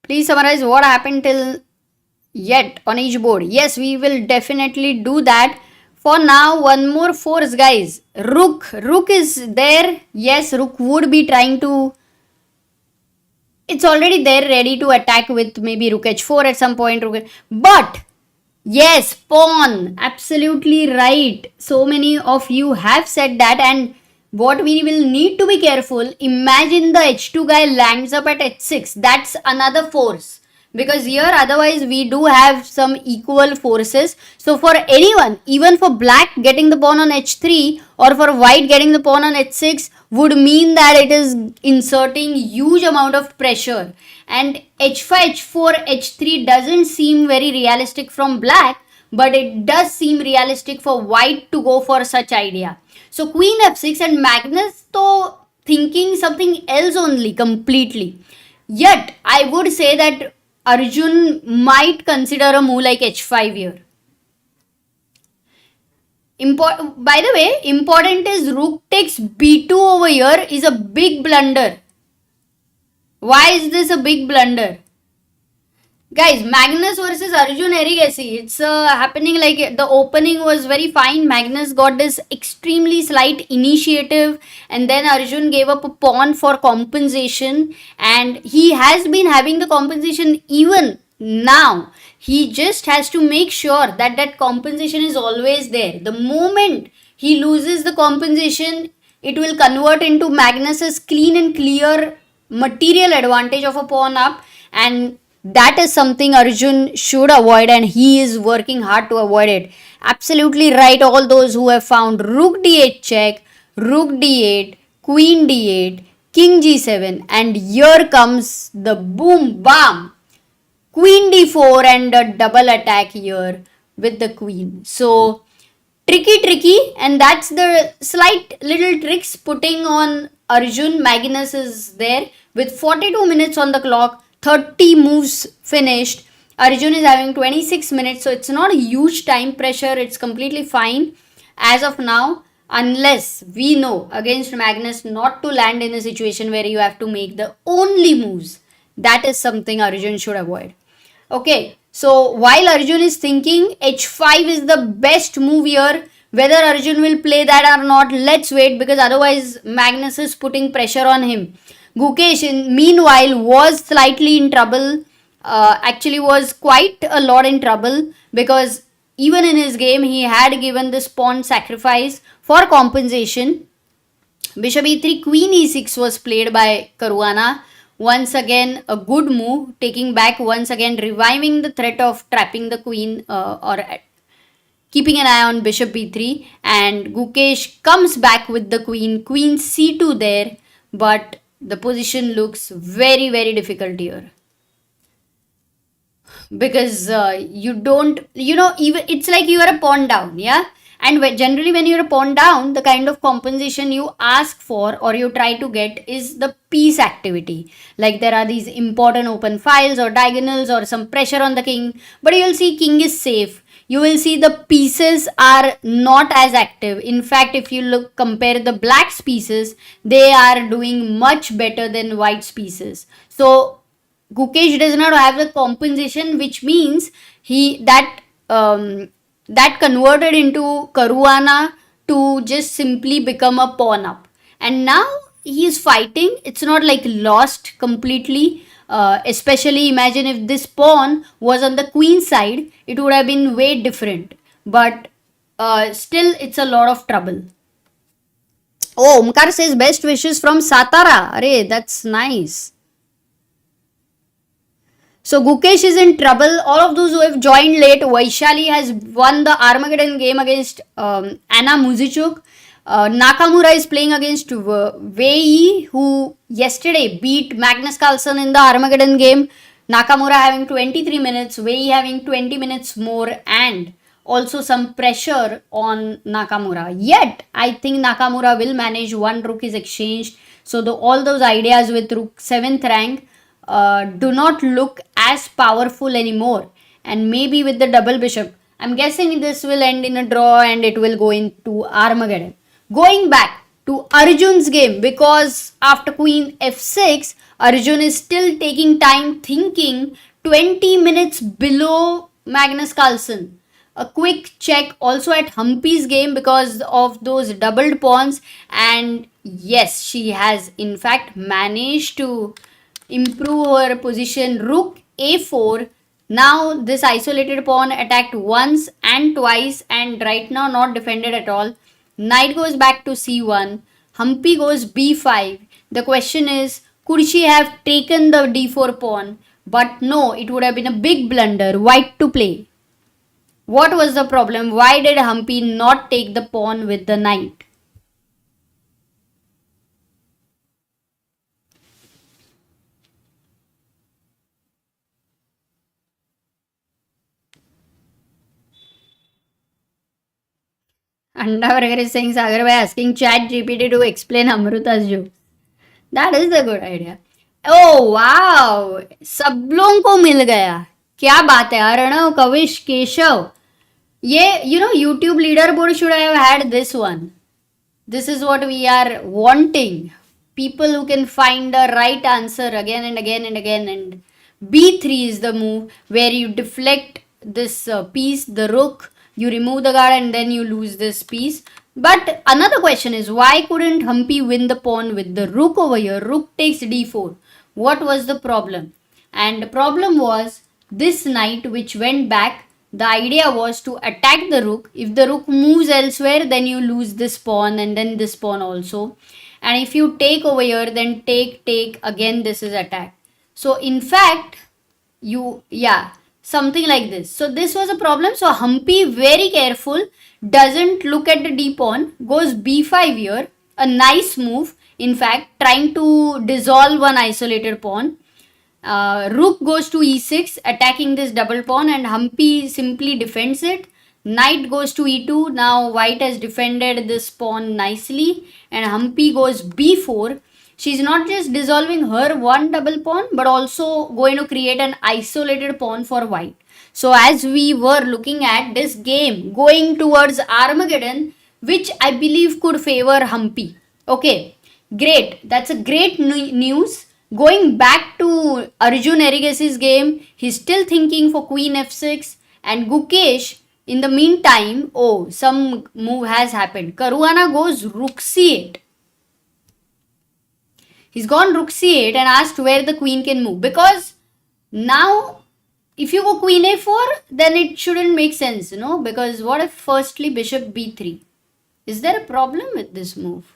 Please summarize what happened till yet on each board. Yes, we will definitely do that. For now, one more force, guys. Rook is there. Yes, Rook would be trying to... It's already there, ready to attack with maybe Rook h4 at some point. But, yes, pawn. Absolutely right. So many of you have said that, and what we will need to be careful, imagine the h2 guy lands up at h6. That's another force. Because here otherwise we do have some equal forces. So for anyone, even for black getting the pawn on h3 or for white getting the pawn on h6 would mean that it is inserting huge amount of pressure. And h5, h4, h3 doesn't seem very realistic from black, but it does seem realistic for white to go for such idea. So queen f6 and Magnus though thinking something else only completely. Yet I would say that Arjun might consider a move like h5 here. By the way, important is rook takes b2 over here is a big blunder. Why is this a big blunder? Guys, Magnus versus Arjun Erigaisi. It's happening like the opening was very fine. Magnus got this extremely slight initiative and then Arjun gave up a pawn for compensation, and he has been having the compensation even now. He just has to make sure that that compensation is always there. The moment he loses the compensation, it will convert into Magnus's clean and clear material advantage of a pawn up, and that is something Arjun should avoid, and he is working hard to avoid it. Absolutely right, all those who have found rook d8 check, rook d8, queen d8, king g7, and here comes the boom bam, queen d4 and a double attack here with the queen. So tricky, and that's the slight little tricks putting on Arjun. Magnus is there with 42 minutes on the clock. 30 moves finished. Arjun is having 26 minutes, so it's not a huge time pressure. It's completely fine as of now, unless we know against Magnus not to land in a situation where you have to make the only moves. That is something Arjun should avoid. Okay, so while Arjun is thinking, h5 is the best move here. Whether Arjun will play that or not, let's wait, because otherwise Magnus is putting pressure on him. Gukesh, meanwhile, was slightly in trouble. Actually was quite a lot in trouble, because even in his game, he had given this pawn sacrifice for compensation. Bishop e3, queen e6 was played by Caruana. Once again, a good move, taking back, once again, reviving the threat of trapping the queen or keeping an eye on bishop e3. And Gukesh comes back with the queen c2 there, but the position looks very, very difficult here, because you don't, even it's like you are a pawn down, yeah. And generally when you're a pawn down, the kind of compensation you ask for or you try to get is the piece activity. Like there are these important open files or diagonals or some pressure on the king, but you'll see king is safe. you will see the pieces are not as active. In fact, if you compare the black's pieces, they are doing much better than white's pieces. So Gukesh does not have the compensation, which means that converted into Caruana to just simply become a pawn up. And now he is fighting. It's not like lost completely. Especially imagine if this pawn was on the queen side, it would have been way different. But still, it's a lot of trouble. Oh, Omkar says best wishes from Satara. Arey, that's nice. So Gukesh is in trouble. All of those who have joined late, Vaishali has won the Armageddon game against Anna Muzychuk. Nakamura is playing against Wei Yi, who yesterday beat Magnus Carlsen in the Armageddon game. Nakamura having 23 minutes, Wei Yi having 20 minutes more, and also some pressure on Nakamura. Yet, I think Nakamura will manage. One rook is exchanged. So all those ideas with rook 7th rank do not look as powerful anymore. And maybe with the double bishop, I'm guessing this will end in a draw and it will go into Armageddon. Going back to Arjun's game, because after queen f6, Arjun is still taking time thinking, 20 minutes below Magnus Carlsen. A quick check also at Humpy's game because of those doubled pawns, and yes, she has in fact managed to improve her position. Rook a4. Now this isolated pawn attacked once and twice and right now not defended at all. Knight goes back to c1. Humpy goes b5. The question is, could she have taken the d4 pawn? But no, it would have been a big blunder. White to play. What was the problem? Why did Humpy not take the pawn with the knight? Anda Burger is saying Sagar by asking Chat GPT to explain Amruta's joke. That is a good idea. Oh wow! सब लोगों को मिल गया. क्या बात है अर्णव, कविश, केशव. ये YouTube leaderboard should have had this one. This is what we are wanting. People who can find the right answer again and again and again. And b3 is the move where you deflect this piece, the rook. You remove the guard and then you lose this piece. But another question is, why couldn't Humpy win the pawn with the rook over here? Rook takes d4. What was the problem? And the problem was this knight which went back. The idea was to attack the rook. If the rook moves elsewhere, then you lose this pawn and then this pawn also. And if you take over here, then take, again this is attack. So in fact, something like this. So this was a problem. So Humpy, very careful, doesn't look at the d pawn, goes b5 here. A nice move. In fact, trying to dissolve one isolated pawn. Rook goes to e6, attacking this double pawn, and Humpy simply defends it. Knight goes to e2. Now white has defended this pawn nicely, and Humpy goes b4. She's not just dissolving her one double pawn, but also going to create an isolated pawn for white. So as we were looking at this game going towards Armageddon, which I believe could favor Humpy. Okay, great. That's a great news. Going back to Arjun Erigaisi's game, he's still thinking for queen f6, and Gukesh, in the meantime, some move has happened. Caruana goes rook c8. He's gone rook c8 and asked where the queen can move. Because now, if you go queen a4, then it shouldn't make sense, Because what if firstly bishop b3? Is there a problem with this move?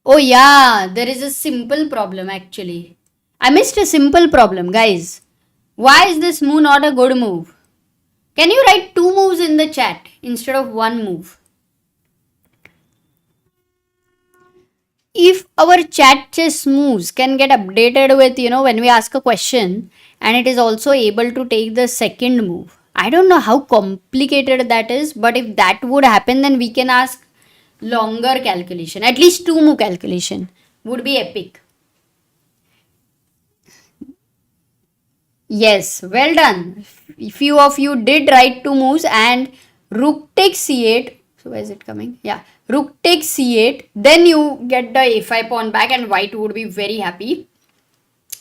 Oh yeah, there is a simple problem actually. I missed a simple problem, guys. Why is this move not a good move? Can you write 2 moves in the chat instead of 1 move? If our chat chess moves can get updated with, when we ask a question, and it is also able to take the second move. I don't know how complicated that is, but if that would happen, then we can ask longer calculation. At least 2 move calculation would be epic. Yes, well done. Few of you did right two moves, and rook takes c8. So where is it coming? Yeah, rook takes c8. Then you get the a5 pawn back, and white would be very happy.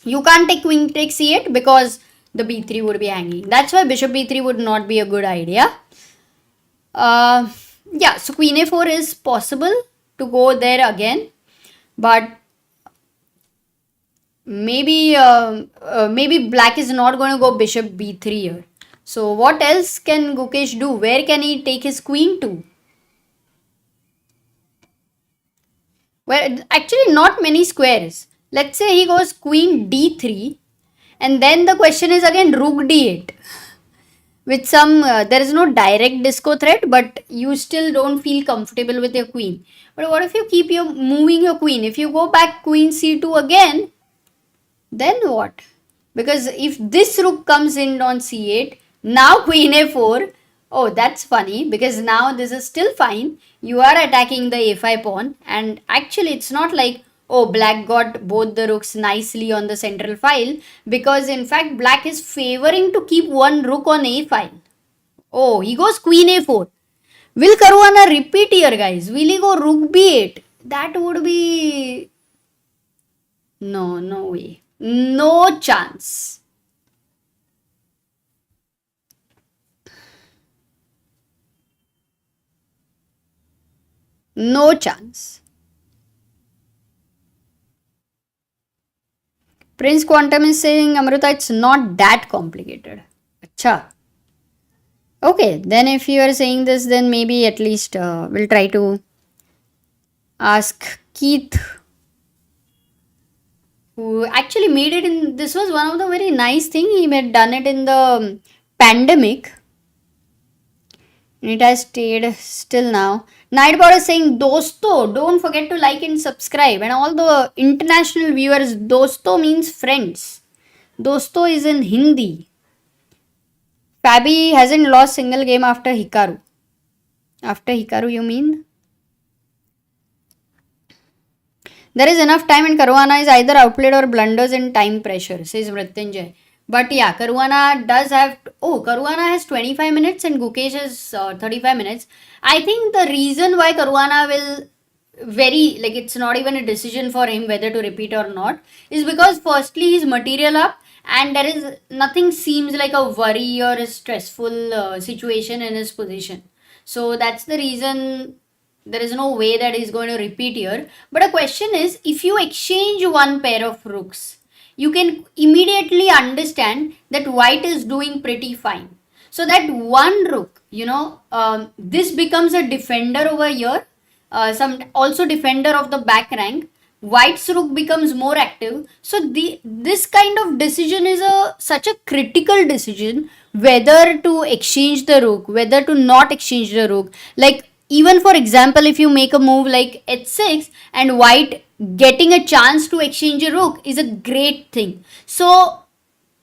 You can't take queen takes c8 because the b3 would be hanging. That's why bishop b3 would not be a good idea. Yeah, so queen a4 is possible to go there again, but maybe black is not going to go bishop b3 here. So what else can Gukesh do? Where can he take his queen to? Well, actually not many squares. Let's say he goes queen d3, and then the question is again rook d8. With some, there is no direct disco threat, but you still don't feel comfortable with your queen. But what if you keep moving your queen? If you go back queen c2 again, then what? Because if this rook comes in on c8, now queen a4, oh, that's funny, because now this is still fine. You are attacking the a5 pawn, and actually it's not like, oh, black got both the rooks nicely on the central file, because in fact black is favoring to keep one rook on a file. Oh, he goes queen a4. Will Caruana repeat here, guys? Will he go rook b8? That would be... No, no way. No chance. No chance. Prince Quantum is saying, Amruta, it's not that complicated. Acha. Okay, then if you are saying this, then maybe at least we'll try to ask Keith, who actually made it in, this was one of the very nice thing, he had done it in the pandemic. And it has stayed still now. Nightbot is saying, Dosto, don't forget to like and subscribe. And all the international viewers, Dosto means friends. Dosto is in Hindi. Fabi hasn't lost single game after Hikaru. After Hikaru, you mean? There is enough time, and Caruana is either outplayed or blunders in time pressure, says Mrityunjay. But yeah, Caruana does have... Oh, Caruana has 25 minutes and Gukesh has 35 minutes. I think the reason why Caruana will like it's not even a decision for him whether to repeat or not, is because firstly he's material up, and there is nothing seems like a worry or a stressful situation in his position. So that's the reason there is no way that he's going to repeat here. But a question is, if you exchange one pair of rooks, you can immediately understand that white is doing pretty fine. So that one rook, this becomes a defender over here, some also defender of the back rank. White's rook becomes more active. So this kind of decision is such a critical decision, whether to exchange the rook, whether to not exchange the rook. Like, even for example, if you make a move like h6 and white getting a chance to exchange a rook is a great thing. So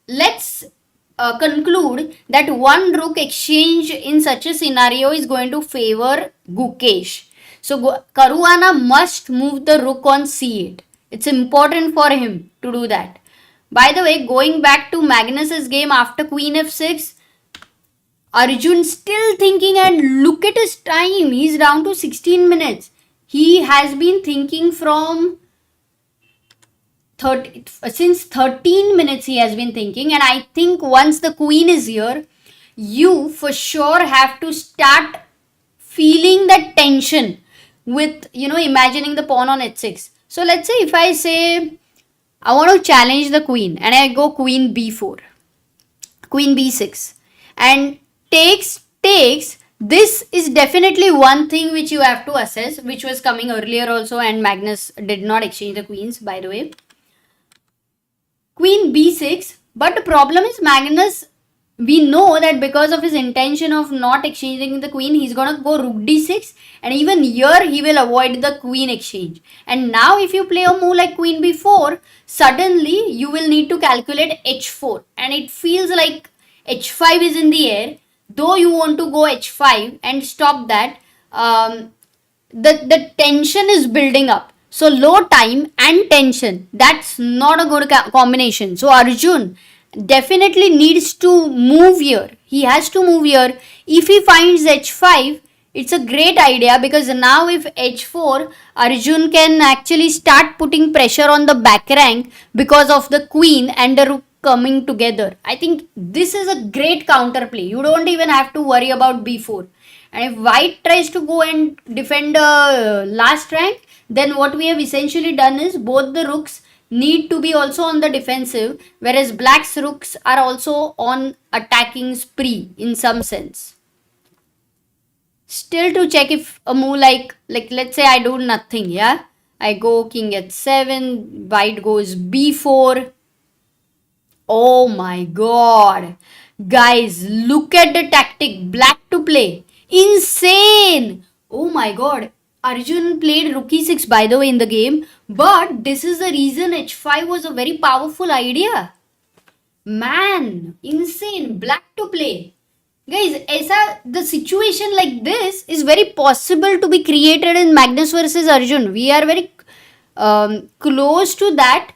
let's conclude that one rook exchange in such a scenario is going to favor Gukesh. So Caruana must move the rook on c8. It's important for him to do that. By the way, going back to Magnus's game after queen f6, Arjun still thinking, and look at his time. He's down to 16 minutes. He has been thinking from since 13 minutes he has been thinking, and I think once the queen is here, you for sure have to start feeling that tension with, imagining the pawn on h6. So let's say if I say I want to challenge the queen and I go queen b4, queen b6, and takes, this is definitely one thing which you have to assess, which was coming earlier also, and Magnus did not exchange the queens, by the way. Queen b6, but the problem is Magnus, we know that because of his intention of not exchanging the queen, he's gonna go rook d6, and even here he will avoid the queen exchange. And now if you play a move like queen b4, suddenly you will need to calculate h4, and it feels like h5 is in the air. Though you want to go h5 and stop that, the tension is building up. So low time and tension, that's not a good combination. So Arjun definitely needs to move here. He has to move here. If he finds h5, it's a great idea, because now if h4, Arjun can actually start putting pressure on the back rank because of the queen and the rook coming together. I think this is a great counterplay. You don't even have to worry about b4. And if white tries to go and defend the last rank, then what we have essentially done is both the rooks need to be also on the defensive, whereas black's rooks are also on attacking spree in some sense. Still to check if a move like let's say I do nothing, yeah, I go king h7, white goes b4. Oh my god, guys, look at the tactic black to play. Insane. Oh my god, Arjun played rook e6 by the way in the game, but this is the reason h5 was a very powerful idea. Man, insane. Black to play. Guys, the situation like this is very possible to be created in Magnus versus Arjun. We are very close to that,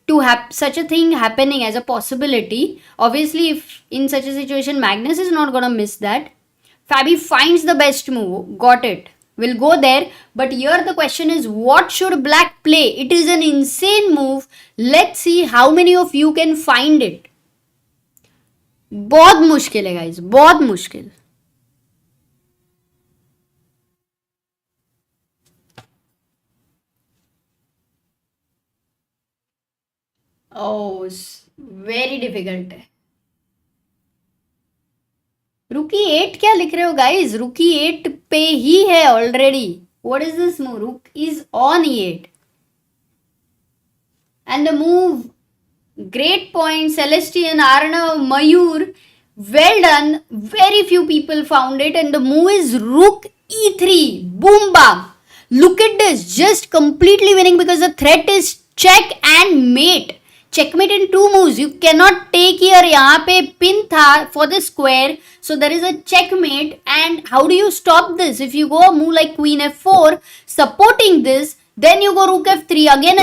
to have such a thing happening as a possibility. Obviously, if in such a situation Magnus is not gonna miss that. Fabi finds the best move. Got it. We'll go there. But here the question is, what should black play? It is an insane move. Let's see how many of you can find it. बहुत मुश्किल है guys, बहुत मुश्किल. Oh, very difficult है. रुकी 8 क्या लिख रहे हो गाइस? रुकी 8 पे ही है already. What is this move? Rook is on e8. And the move, great point, Celestian, Arnav, Mayur, well done. Very few people found it, and the move is rook e3. Boom bam. Look at this, just completely winning because the threat is check and mate. Checkmate in 2 moves. You cannot take here. यहाँ पे pin था for the square, so there is a checkmate. And how do you stop this? If you go a move like queen f4, supporting this, then you go rook f3, again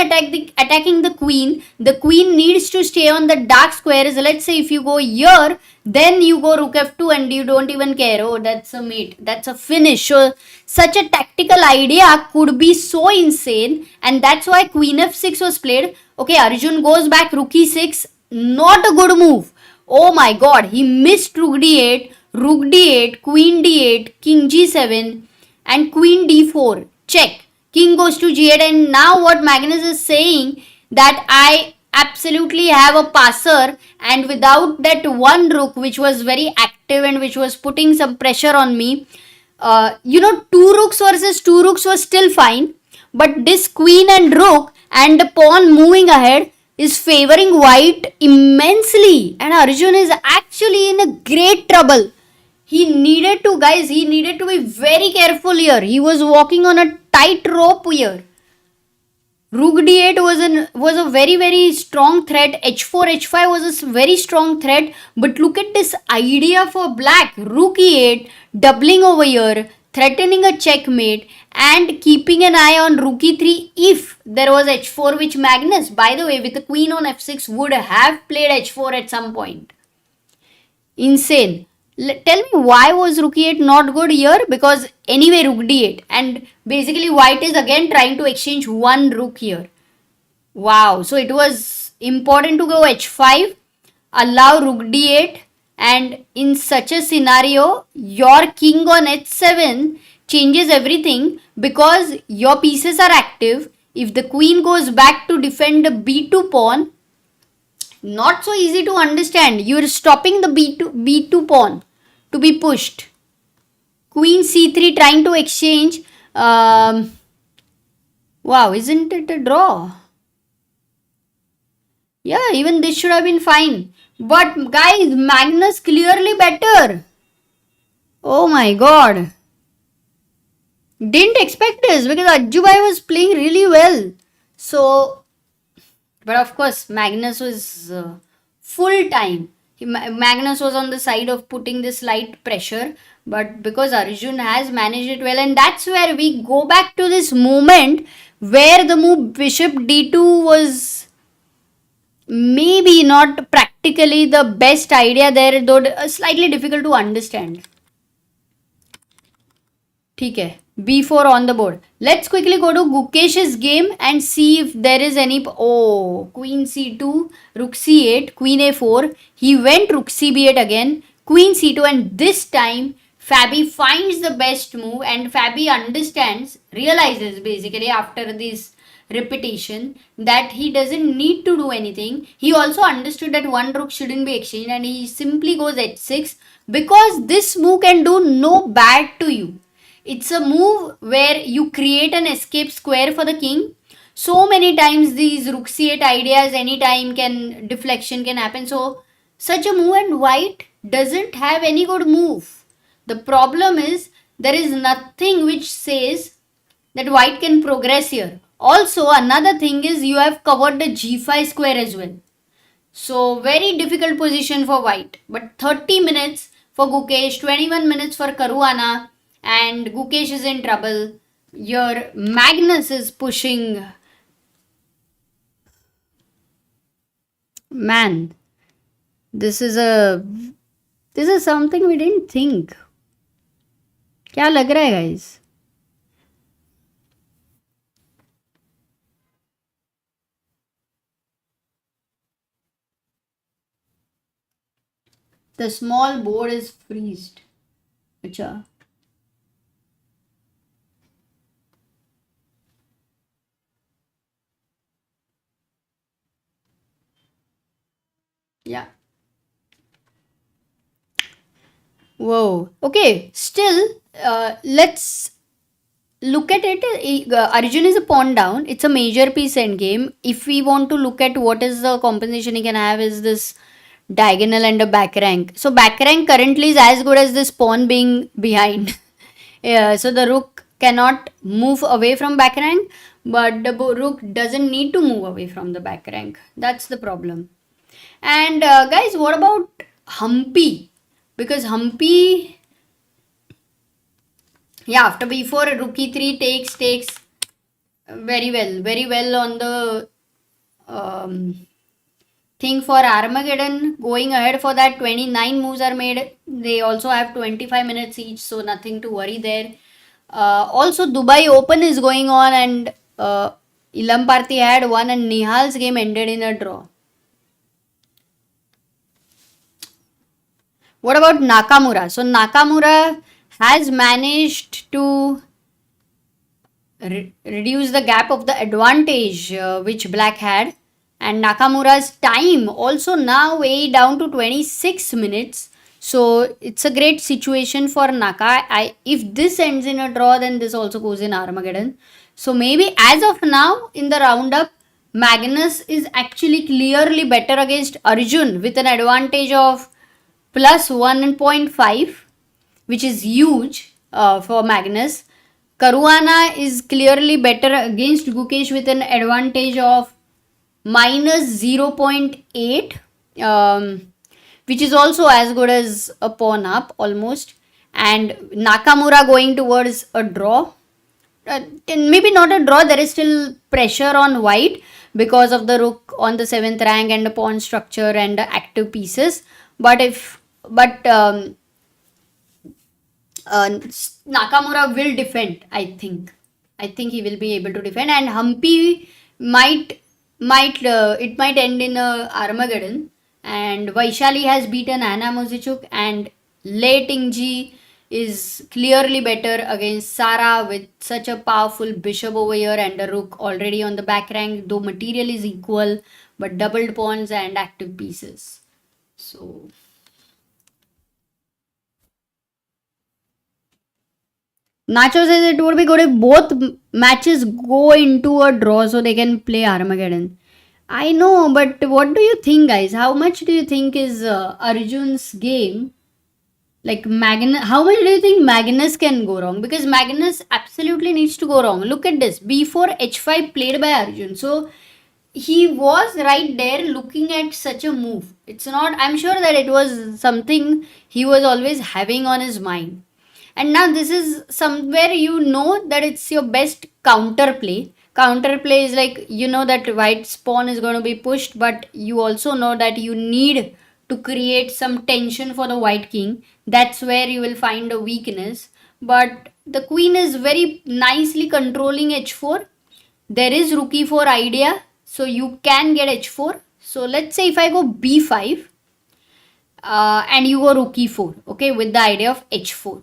attacking the queen. The queen needs to stay on the dark squares. Let's say if you go here, then you go rook f2 and you don't even care. Oh, that's a mate. That's a finish. So such a tactical idea could be so insane, and that's why queen f6 was played. Okay, Arjun goes back, rook e6. Not a good move. Oh my god, he missed rook d8, rook d8, queen d8, king g7 and queen d4. Check. King goes to g8, and now what Magnus is saying, that I absolutely have a passer, and without that one rook which was very active and which was putting some pressure on me, 2 rooks versus 2 rooks was still fine, but this queen and rook and the pawn moving ahead is favoring white immensely, and Arjun is actually in a great trouble. He needed to be very careful here. He was walking on a tight rope here. Rook d8 was a very, very strong threat. h4, h5 was a very strong threat. But look at this idea for black. Rook e8, doubling over here, threatening a checkmate, and keeping an eye on rook e3 if there was h4, which Magnus, by the way, with the queen on f6 would have played h4 at some point. Insane. Tell me, why was rook e8 not good here? Because anyway rook d8, and basically white is again trying to exchange one rook here. Wow, so it was important to go h5, allow rook d8, and in such a scenario your king on h7 changes everything because your pieces are active. If the queen goes back to defend the b2 pawn, not so easy to understand. You are stopping the b2 pawn to be pushed. Queen c3 trying to exchange. Wow, isn't it a draw? Yeah, even this should have been fine. But guys, Magnus clearly better. Oh my god. Didn't expect this because Ajjubai was playing really well. So, but of course, Magnus was full time. Magnus was on the side of putting this slight pressure. But because Arjun has managed it well, and that's where we go back to this moment where the move bishop d2 was maybe not practical tactically the best idea there, though slightly difficult to understand. ठीक है, b4 on the board. Let's quickly go to Gukesh's game and see if there is any. Oh, queen c2, rook c8, queen a4. He went rook c b8 again, queen c2, and this time Fabi finds the best move, and Fabi realizes basically after this repetition that he doesn't need to do anything. He also understood that one rook shouldn't be exchanged, and he simply goes h6 because this move can do no bad to you. It's a move where you create an escape square for the king. So many times these rook c8 ideas, anytime deflection can happen. So such a move, and white doesn't have any good move. The problem is there is nothing which says that white can progress here. Also, another thing is you have covered the g5 square as well. So very difficult position for white. But 30 minutes for Gukesh, 21 minutes for Caruana, and Gukesh is in trouble. Your Magnus is pushing. Man, this is something we didn't think. क्या लग रहा है guys? The small board is freezed. अच्छा. Yeah. Whoa. Okay. Still, let's look at it. Arjun is a pawn down. It's a major piece endgame. If we want to look at what is the compensation he can have, is this diagonal and a back rank. So back rank currently is as good as this pawn being behind. So the rook cannot move away from back rank, but the rook doesn't need to move away from the back rank. That's the problem. And guys, what about Humpy? Because Humpy, yeah, after b4, rook e3 takes very well on the thing for Armageddon. Going ahead for that, 29 moves are made. They also have 25 minutes each, so nothing to worry there. Also, Dubai Open is going on, and Ilam Parthi had won, and Nihal's game ended in a draw. What about Nakamura? So Nakamura has managed to reduce the gap of the advantage which black had, and Nakamura's time also now way down to 26 minutes. So it's a great situation for Naka. If this ends in a draw, then this also goes in Armageddon. So maybe as of now in the roundup, Magnus is actually clearly better against Arjun with an advantage of plus 1.5, which is huge for Magnus. Caruana is clearly better against Gukesh with an advantage of minus 0.8, which is also as good as a pawn up almost. And Nakamura going towards a draw. Maybe not a draw, there is still pressure on white because of the rook on the 7th rank and the pawn structure and the active pieces. Nakamura will defend. I think he will be able to defend, and Humpy might end in a Armageddon. And Vaishali has beaten Anna Muzychuk, and Lei Tingjie is clearly better against Sara with such a powerful bishop over here and a rook already on the back rank, though material is equal, but doubled pawns and active pieces. So Nacho says it would be good if both matches go into a draw so they can play Armageddon. I know, but what do you think, guys? How much do you think is Arjun's game? Like Magnus, how much do you think Magnus can go wrong? Because Magnus absolutely needs to go wrong. Look at this, b4 h5 played by Arjun. So he was right there looking at such a move. It's not, I'm sure that it was something he was always having on his mind. And now this is somewhere you know that it's your best counter play. Counter play is like, you know that white's pawn is going to be pushed, but you also know that you need to create some tension for the white king. That's where you will find a weakness. But the queen is very nicely controlling h4. There is rook e4 idea, so you can get h4. So let's say if I go b5 and you go rook e4, okay, with the idea of h4.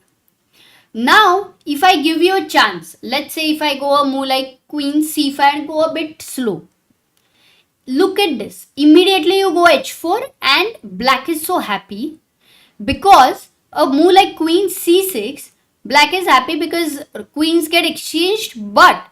Now, if I give you a chance, let's say if I go a move like queen c5 and go a bit slow. Look at this. Immediately you go h4 and black is so happy because a move like queen c6, black is happy because queens get exchanged, but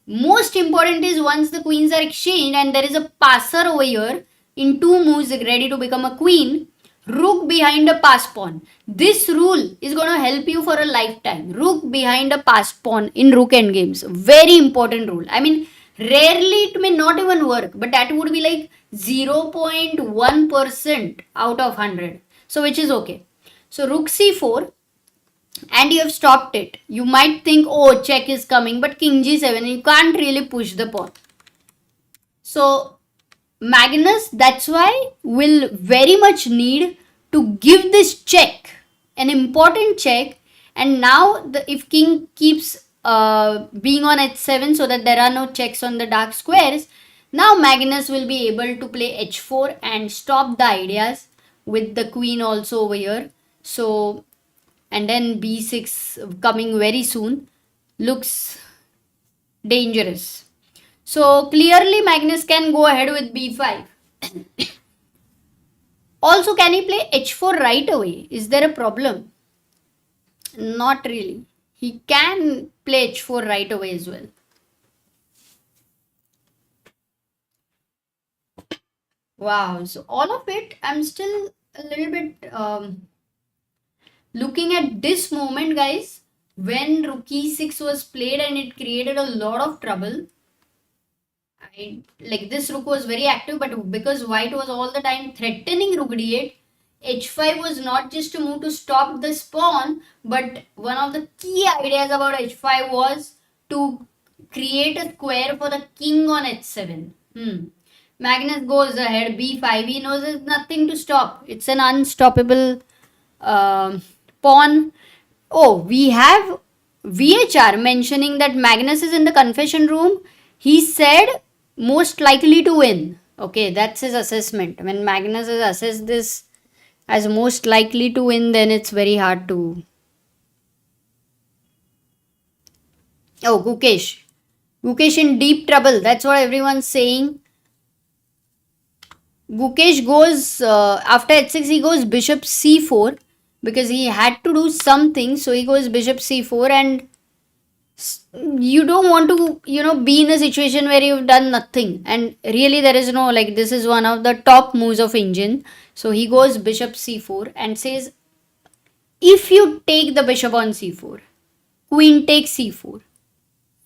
most important is once the queens are exchanged and there is a passer over here in 2 moves ready to become a queen, rook behind a passed pawn. This rule is going to help you for a lifetime. Rook behind a passed pawn in rook endgames. Very important rule. I mean, rarely it may not even work, but that would be like 0.1% out of 100. So which is okay. So rook c4 and you have stopped it. You might think, oh, check is coming, but king g7, you can't really push the pawn. So Magnus, that's why, will very much need to give this check, an important check. And now if king keeps being on h7 so that there are no checks on the dark squares, now Magnus will be able to play h4 and stop the ideas with the queen also over here. So, and then b6 coming very soon looks dangerous. So clearly Magnus can go ahead with b5. Also, can he play h4 right away? Is there a problem? Not really. He can play h4 right away as well. Wow, so all of it, I'm still a little bit looking at this moment, guys, when rook e6 was played and it created a lot of trouble. Like this rook was very active, but because white was all the time threatening rook d8, h5 was not just a move to stop this pawn, but one of the key ideas about h5 was to create a square for the king on h7. Magnus goes ahead, b5. He knows there's nothing to stop. It's an unstoppable pawn. Oh, we have VHR mentioning that Magnus is in the confession room. He said most likely to win. Okay, that's his assessment. When Magnus has assessed this as most likely to win, then it's very hard to... Oh, Gukesh. Gukesh in deep trouble. That's what everyone's saying. Gukesh goes, after h6, he goes bishop c4 because he had to do something. So he goes bishop c4 and you don't want to, be in a situation where you've done nothing. And really there is no, like, this is one of the top moves of Indian. So he goes bishop c4 and says, if you take the bishop on c4, queen takes c4,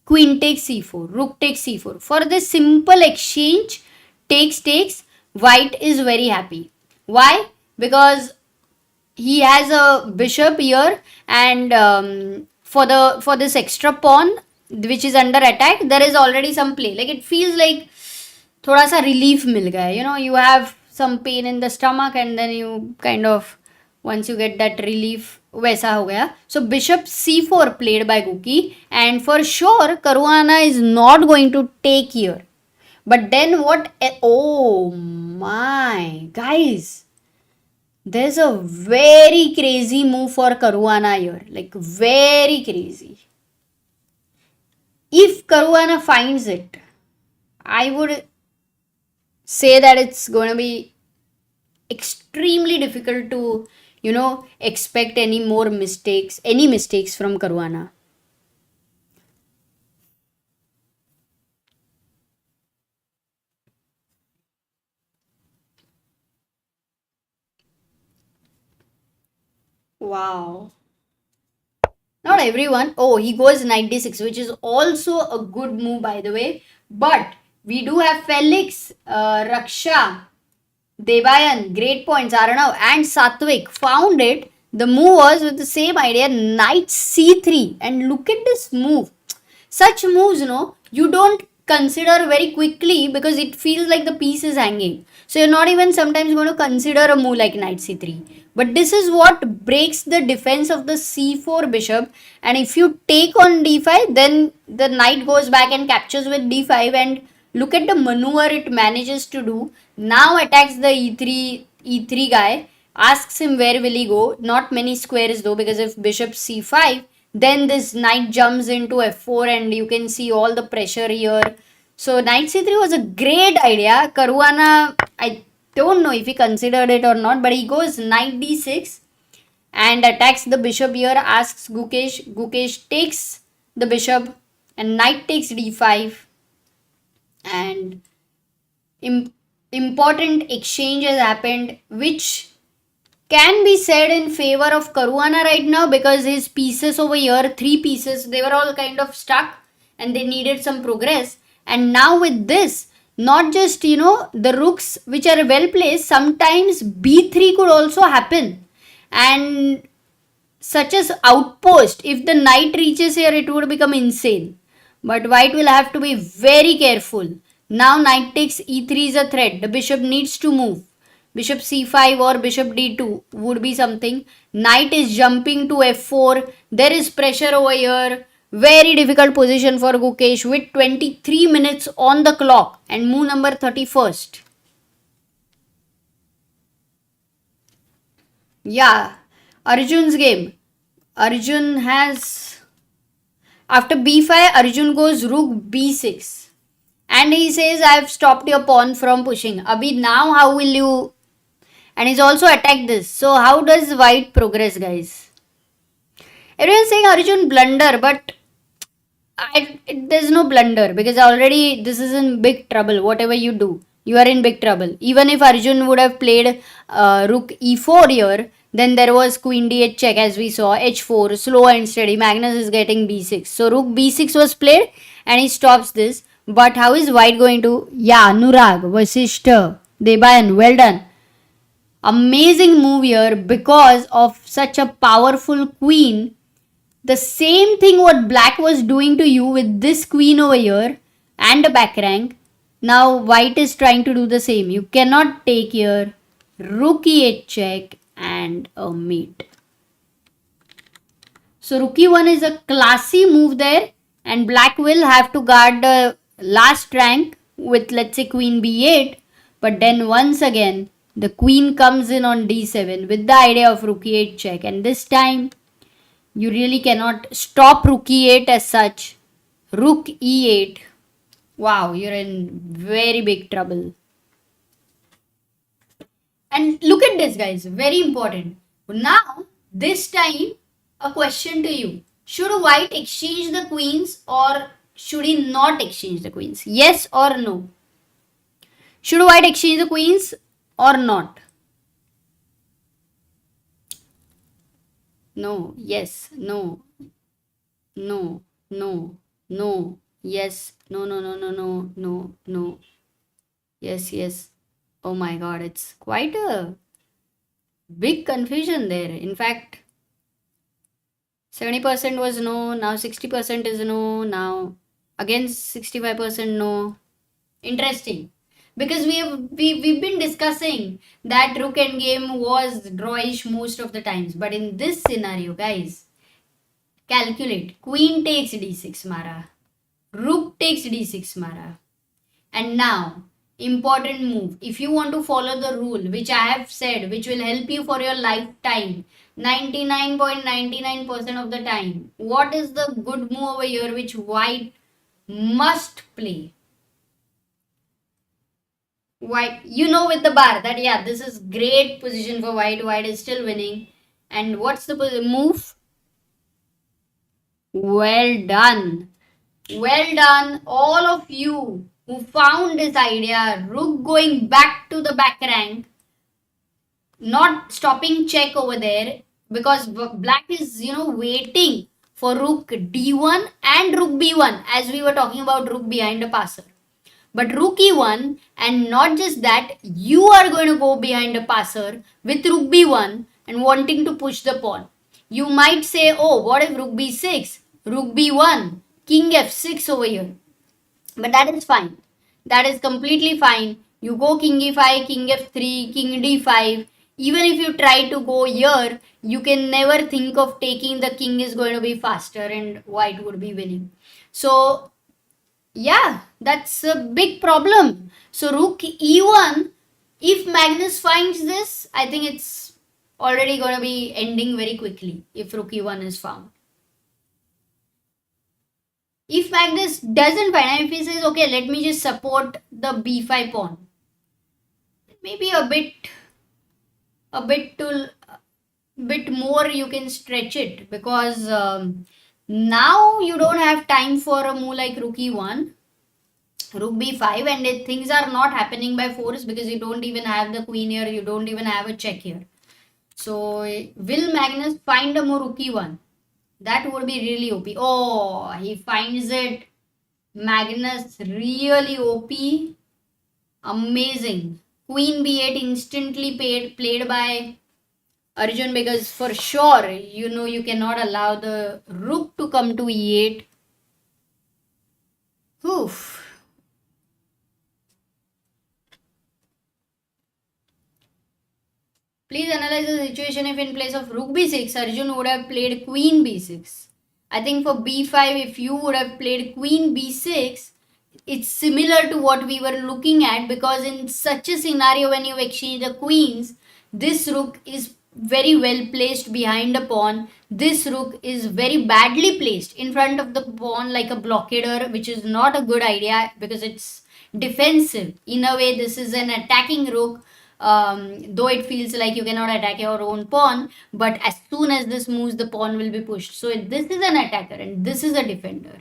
queen takes c4, rook takes c4. For this simple exchange, takes, white is very happy. Why? Because he has a bishop here and for this extra pawn which is under attack, there is already some play. Like it feels like thoda sa relief mil gaya. You have some pain in the stomach and then you kind of, once you get that relief, वैसा हो गया. So bishop c4 played by Guki, and for sure Caruana is not going to take here. But then what? Oh my guys, there's a very crazy move for Caruana here, like very crazy. If Caruana finds it, I would say that it's going to be extremely difficult to, expect any mistakes from Caruana. Wow. Not everyone. Oh, he goes knight d6, which is also a good move, by the way. But we do have Felix, Raksha, Debayan, great points, Aranav, and Satvik found it The move was with the same idea, knight c3. And look at this move. Such moves, you don't consider very quickly because it feels like the piece is hanging. So you're not even sometimes going to consider a move like knight c3. But this is what breaks the defense of the c4 bishop. And if you take on d5, then the knight goes back and captures with d5. And look at the maneuver it manages to do. Now attacks the e3 guy. Asks him where will he go. Not many squares though, because if bishop c5, then this knight jumps into f4 and you can see all the pressure here. So knight c3 was a great idea. Caruana, I don't know if he considered it or not, but he goes knight d6 and attacks the bishop here, asks Gukesh. Gukesh takes the bishop and knight takes d5. And important exchange has happened, which can be said in favor of Caruana right now, because his pieces over here, 3 pieces, they were all kind of stuck and they needed some progress. And now with this, not just, the rooks which are well placed, sometimes b3 could also happen. And such as outpost, if the knight reaches here, it would become insane. But white will have to be very careful. Now knight takes e3 is a threat. The bishop needs to move. Bishop c5 or bishop d2 would be something. Knight is jumping to f4. There is pressure over here. Very difficult position for Gukesh with 23 minutes on the clock and move number 31st. Yeah, Arjun's game. Arjun has, after b5, Arjun goes rook b6. And he says, I have stopped your pawn from pushing. Abhi, now how will you? And he's also attacked this. So how does white progress, guys? Everyone's saying Arjun blunder, but there's no blunder because already this is in big trouble. Whatever you do, you are in big trouble. Even if Arjun would have played rook e4 here, then there was queen d8 check as we saw, h4, slow and steady. Magnus is getting b6. So rook b6 was played and he stops this. But how is white going to? Yeah, Anurag, Vasishta, Debayan, well done. Amazing move here because of such a powerful queen. The same thing what black was doing to you with this queen over here and a back rank. Now white is trying to do the same. You cannot take here. Rook e8 check and a mate. So rook e1 is a classy move there, and black will have to guard the last rank with, let's say, queen b8. But then once again the queen comes in on d7 with the idea of rook e8 check, and this time you really cannot stop rook e8 as such. Rook e8. Wow, you're in very big trouble. And look at this, guys. Very important. Now, this time, a question to you. Should white exchange the queens or should he not exchange the queens? Yes or no? Should white exchange the queens or not? No, yes, no, no, no, no, yes, no, no, no, no, no, no, no, yes, yes. Oh my god, it's quite a big confusion there. In fact, 70% was no, now 60% is no, now again 65% no. Interesting. Because we've been discussing that rook endgame was drawish most of the times. But in this scenario, guys, calculate. Queen takes d6 Mara. Rook takes d6 Mara. And now, important move. If you want to follow the rule, which I have said, which will help you for your lifetime, 99.99% of the time, what is the good move over here which white must play? White, with the bar that, yeah, this is great position for white. White is still winning. And what's the move? Well done. Well done, all of you who found this idea. Rook going back to the back rank. Not stopping check over there. Because black is, waiting for rook d1 and rook b1. As we were talking about rook behind a passer. But rook e1, and not just that, you are going to go behind a passer with rook b1. and wanting to push the pawn. You might say, oh, what if rook b6, rook b1, king f6 over here? But that is fine. That is completely fine. You go king e5, king f3, king d5. Even if you try to go here, you can never think of taking the king is going to be faster and white would be winning. So, yeah, that's a big problem. So, rook e1, if Magnus finds this, I think it's already going to be ending very quickly if rook e1 is found. If Magnus doesn't find, and if he says, okay, let me just support the b5 pawn, maybe a bit more you can stretch it, because now you don't have time for a move like rook e1, rook b5, and things are not happening by force because you don't even have the queen here, you don't even have a check here. So will Magnus find a move rook e1? That would be really OP. Oh, he finds it. Magnus really OP. Amazing. Queen b8 instantly played by Arjun, because for sure, you know, you cannot allow the rook to come to e8. Oof. Please analyze the situation if in place of rook b6, Arjun would have played queen b6. I think for b5, if you would have played queen b6, it's similar to what we were looking at, because in such a scenario when you exchange the queens, this rook is very well placed behind a pawn. This rook is very badly placed in front of the pawn like a blockader, which is not a good idea because it's defensive. In a way, this is an attacking rook. Though it feels like you cannot attack your own pawn, but as soon as this moves, the pawn will be pushed. So this is an attacker and this is a defender.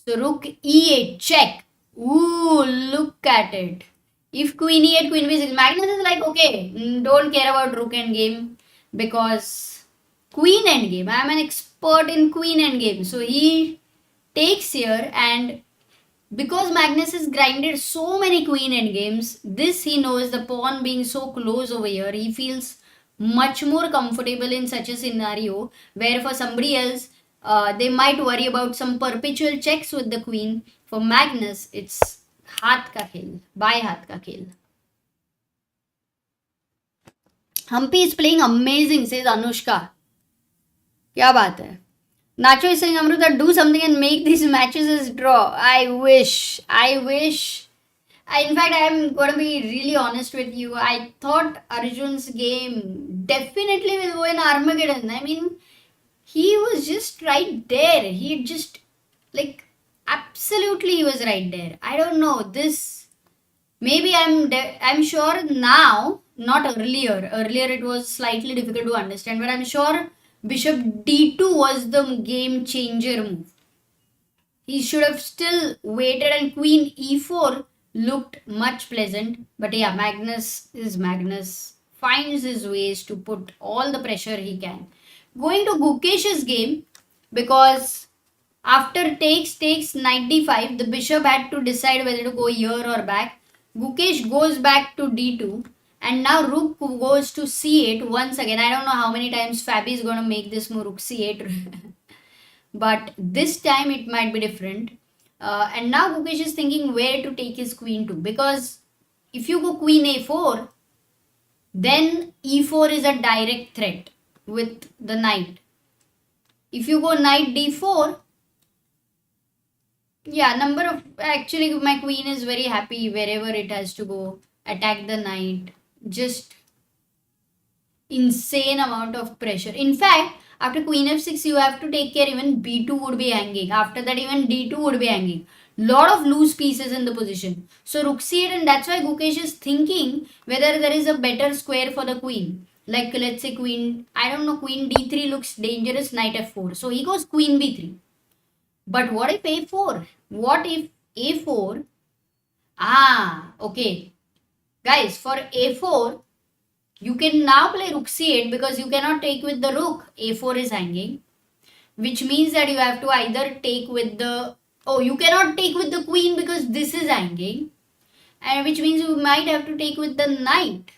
So rook e8, check. Ooh, look at it. If queen e8, queen b6, Magnus is like, okay, don't care about rook endgame, because queen endgame, I am an expert in queen endgame. So he takes here, and because Magnus has grinded so many queen endgames, this he knows, the pawn being so close over here, he feels much more comfortable in such a scenario, where for somebody else, they might worry about some perpetual checks with the queen. For Magnus, it's हाथ का खेल, by हाथ का खेल. Humpy is playing amazing, says Anushka. क्या बात है. Nacho is saying, Amruta, do something and make these matches as draw. I wish. In fact, I am going to be really honest with you. I thought Arjun's game definitely will go in Armageddon. I mean, he was just right there. He just, like, absolutely he was right there. I don't know. This, maybe I'm sure now, not earlier. Earlier it was slightly difficult to understand, but I'm sure Bishop d2 was the game changer move. He should have still waited, and Queen e4 looked much pleasant. But yeah, Magnus is Magnus. Finds his ways to put all the pressure he can. Going to Gukesh's game, because after takes knight d5, the bishop had to decide whether to go here or back. Gukesh goes back to d2. And now rook goes to c8 once again. I don't know how many times Fabi is going to make this move rook c8. But this time it might be different. And now Gukesh is thinking where to take his queen to. Because if you go queen a4, then e4 is a direct threat with the knight. If you go knight d4, yeah, actually my queen is very happy wherever it has to go. Attack the knight. Just insane amount of pressure. In fact, after queen f6, you have to take care, even b2 would be hanging. After that, even d2 would be hanging. Lot of loose pieces in the position. So rook c8, and that's why Gukesh is thinking whether there is a better square for the queen. Like, let's say queen, I don't know, queen d3 looks dangerous, knight f4. So he goes queen b3. But what if a4? What if a4? Okay. Guys, for a4, you can now play rook c8 because you cannot take with the rook. a4 is hanging, which means that you have to either take with the... Oh, you cannot take with the queen because this is hanging. And which means you might have to take with the knight.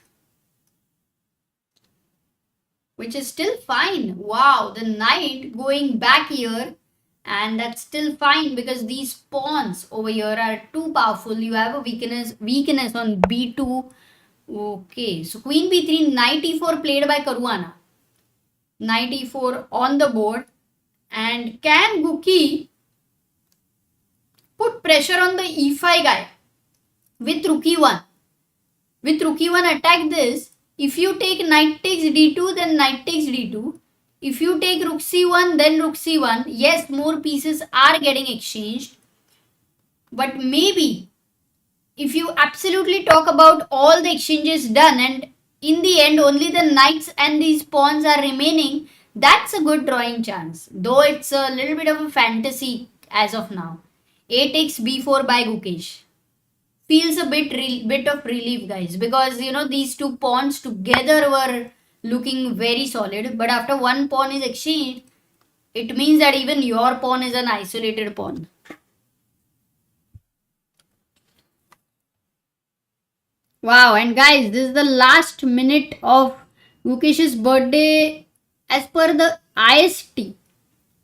which is still fine. Wow, the knight going back here, and that's still fine because these pawns over here are too powerful. You have a weakness on b2. Okay, so queen b3, knight e4 played by Caruana. Knight e4 on the board, and can Guki put pressure on the e5 guy with rook e1? With rook e1 attack this. If you take knight takes d2, then knight takes d2. If you take rook c1, then rook c1. Yes, more pieces are getting exchanged. But maybe if you absolutely talk about all the exchanges done and in the end only the knights and these pawns are remaining, that's a good drawing chance. Though it's a little bit of a fantasy as of now. A takes b4 by Gukesh. Feels a bit of relief, guys, because you know these two pawns together were looking very solid, but after one pawn is exchanged, it means that even your pawn is an isolated pawn. Wow, and guys, this is the last minute of Gukesh's birthday as per the IST,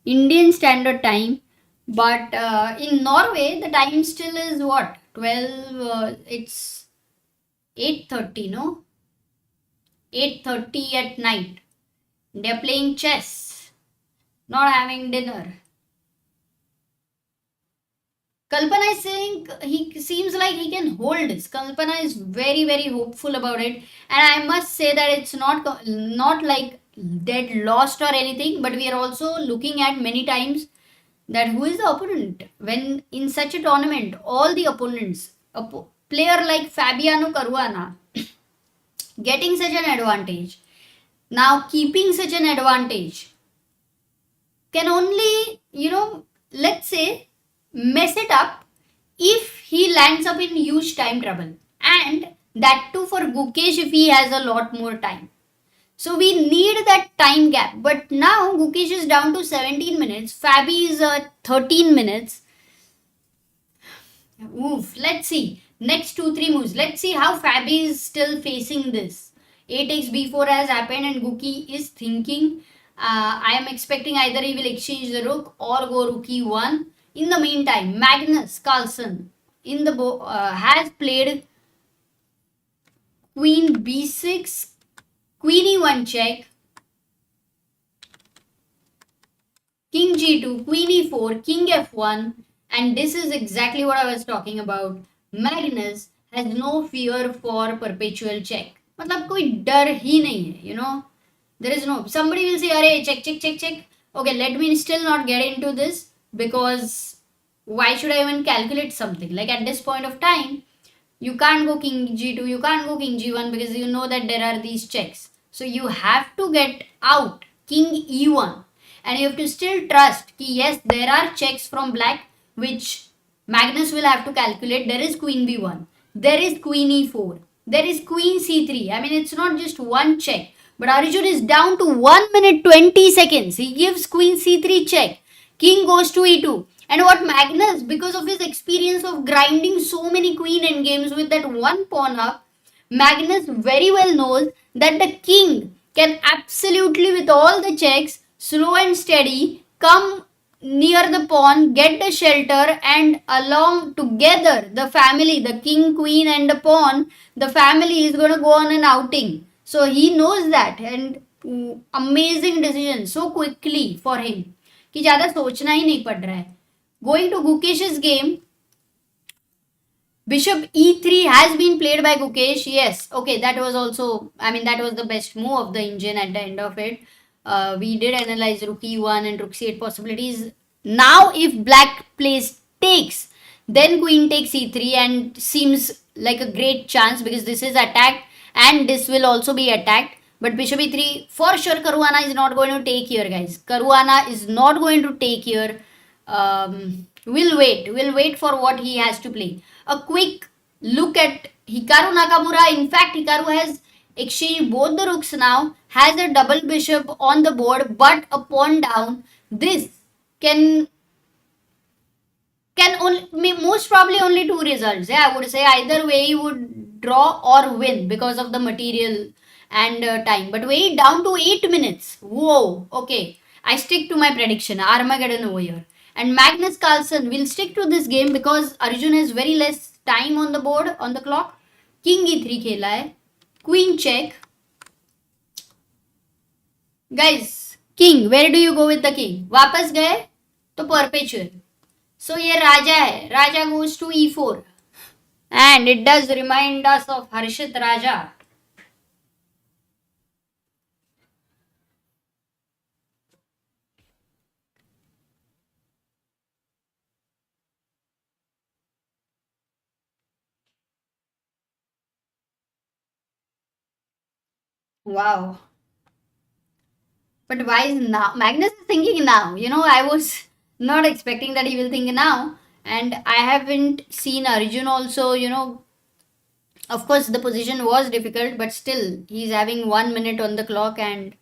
Indian Standard Time. But in Norway, the time still is what? 12, it's 8:30, no? 8:30 at night. They're playing chess, not having dinner. Kalpana is saying he seems like he can hold this. Kalpana is very, very hopeful about it. And I must say that it's not like dead lost or anything, but we are also looking at many times that who is the opponent. When in such a tournament, all the opponents, a player like Fabiano Caruana getting such an advantage, now keeping such an advantage, can only, let's say, mess it up if he lands up in huge time trouble. And that too for Gukesh if he has a lot more time. So we need that time gap. But now Gukesh is down to 17 minutes. Fabi is 13 minutes. Oof. Let's see. Next 2-3 moves. Let's see how Fabi is still facing this. A takes b4 has happened and Guki is thinking. I am expecting either he will exchange the rook or go rook e1. In the meantime, Magnus Carlsen in the has played queen b6, queen e1 check, king g2, queen e4, king f1, and this is exactly what I was talking about. Magnus has no fear for perpetual check. मतलब कोई डर ही नहीं है, there is no, somebody will say, अरे check. Okay, let me still not get into this because why should I even calculate something? Like at this point of time, you can't go king g2, you can't go king g1 because you know that there are these checks. So you have to get out king e1 and you have to still trust that yes, there are checks from black which Magnus will have to calculate. There is queen b1, there is queen e4, there is queen c3. I mean, it's not just one check. But Arjun is down to 1 minute 20 seconds. He gives queen c3 check. King goes to e2. And what Magnus, because of his experience of grinding so many queen endgames with that one pawn up, Magnus very well knows that the king can absolutely, with all the checks, slow and steady, come near the pawn, get the shelter, and along together, the family, the king, queen, and the pawn, the family is going to go on an outing. So he knows that, and amazing decision so quickly for him कि ज़्यादा सोचना ही नहीं पड़ रहा है. Going to Gukesh's game, Bishop e3 has been played by Gukesh. Yes, okay, that was also, that was the best move of the engine at the end of it. We did analyze rook e1 and rook c8 possibilities. Now, if black plays takes, then queen takes e3 and seems like a great chance because this is attacked and this will also be attacked. But bishop e3, for sure Caruana is not going to take here, guys. Caruana is not going to take here. We'll wait for what he has to play. A quick look at Hikaru Nakamura. In fact, Hikaru has exchanged both the rooks now, has a double bishop on the board, but a pawn down. This can only, most probably only two results. I would say either way he would draw or win because of the material and time. But Wei down to 8 minutes. Whoa, okay. I stick to my prediction. Armageddon over here. And Magnus Carlsen will stick to this game because Arjun has very less time on the board, on the clock. King e3 खेला है. Queen check. Guys, king, where do you go with the king? वापस गए तो perpetual. So ये राजा है. Raja goes to e4. And it does remind us of Harshit Raja. Wow. But why is now? Magnus is thinking now. I was not expecting that he will think now. And I haven't seen Arjun also, Of course, the position was difficult, but still, he's having 1 minute on the clock, and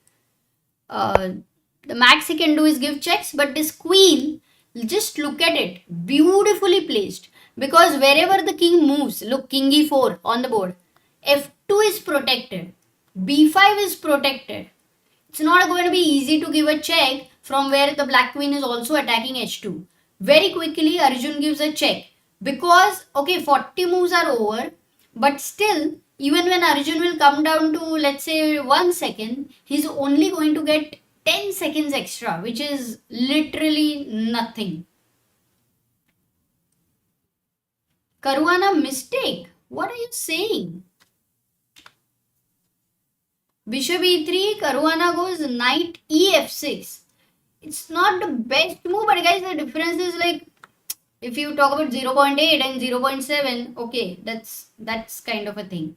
the max he can do is give checks. But this queen, just look at it, beautifully placed. Because wherever the king moves, look, king e4 on the board, f2 is protected, b5 is protected. It's not going to be easy to give a check from where the black queen is also attacking h2. Very quickly, Arjun gives a check. Because, okay, 40 moves are over, but still, even when Arjun will come down to, let's say, 1 second, he's only going to get 10 seconds extra, which is literally nothing. Caruana mistake? What are you saying? Bishop e3, Caruana goes knight ef6. It's not the best move, but guys, the difference is like, if you talk about 0.8 and 0.7, okay, that's kind of a thing.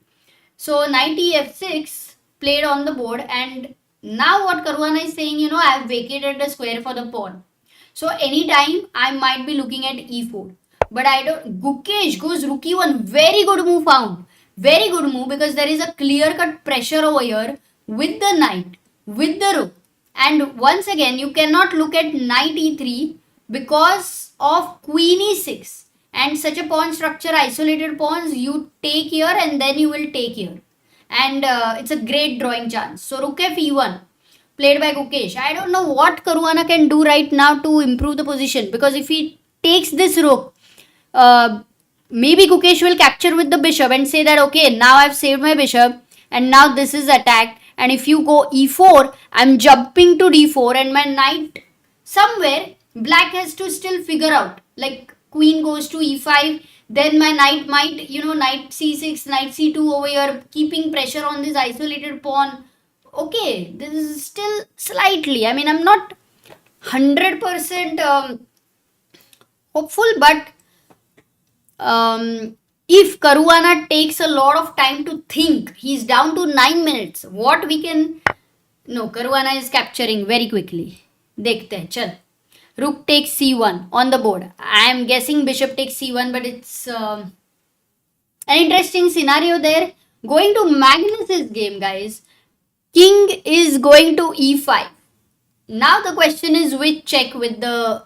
So knight ef6 played on the board, and now what Caruana is saying, I have vacated the square for the pawn. So anytime I might be looking at e4. But I don't. Gukesh goes rook e1. Very good move found. Very good move, because there is a clear-cut pressure over here with the knight, with the rook. And once again, you cannot look at knight e3 because of queen e6. And such a pawn structure, isolated pawns, you take here and then you will take here. And it's a great drawing chance. So rook f e1 played by Gukesh. I don't know what Caruana can do right now to improve the position, because if he takes this rook, maybe Gukesh will capture with the bishop and say that, okay, now I've saved my bishop and now this is attacked. And if you go e4, I'm jumping to d4 and my knight somewhere, black has to still figure out. Like queen goes to e5, then my knight might, knight c6, knight c2 over here, keeping pressure on this isolated pawn. Okay, this is still slightly, I'm not 100% hopeful, but if Caruana takes a lot of time to think, he's down to 9 minutes. What we can... No, Caruana is capturing very quickly. Dekhte hain, chal. Rook takes c1 on the board. I am guessing bishop takes c1, but it's an interesting scenario there. Going to Magnus's game, guys. King is going to e5. Now the question is which check with the...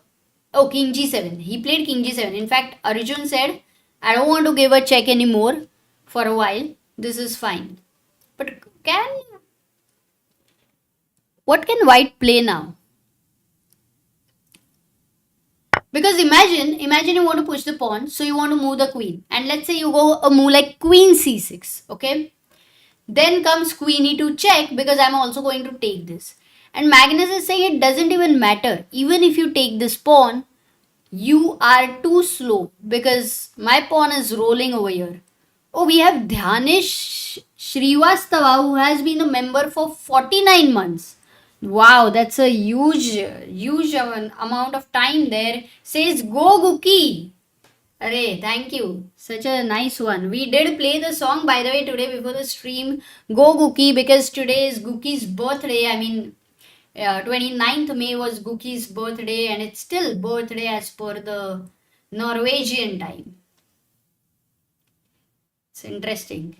Oh, king g7. He played king g7. In fact, Arjun said, I don't want to give a check anymore for a while. This is fine. But what can white play now? Because imagine you want to push the pawn, so you want to move the queen. And let's say you go a move like queen c6, okay? Then comes queen e2 check, because I'm also going to take this. And Magnus is saying it doesn't even matter. Even if you take this pawn, you are too slow because my pawn is rolling over here. Oh, we have Dhyanesh Shrivastava, who has been a member for 49 months. Wow, that's a huge amount of time there. Says, go Guki. Arey, thank you. Such a nice one. We did play the song, by the way, today before the stream. Go Guki, because today is Guki's birthday. 29th May was Guki's birthday, and it's still birthday as per the Norwegian time. It's interesting.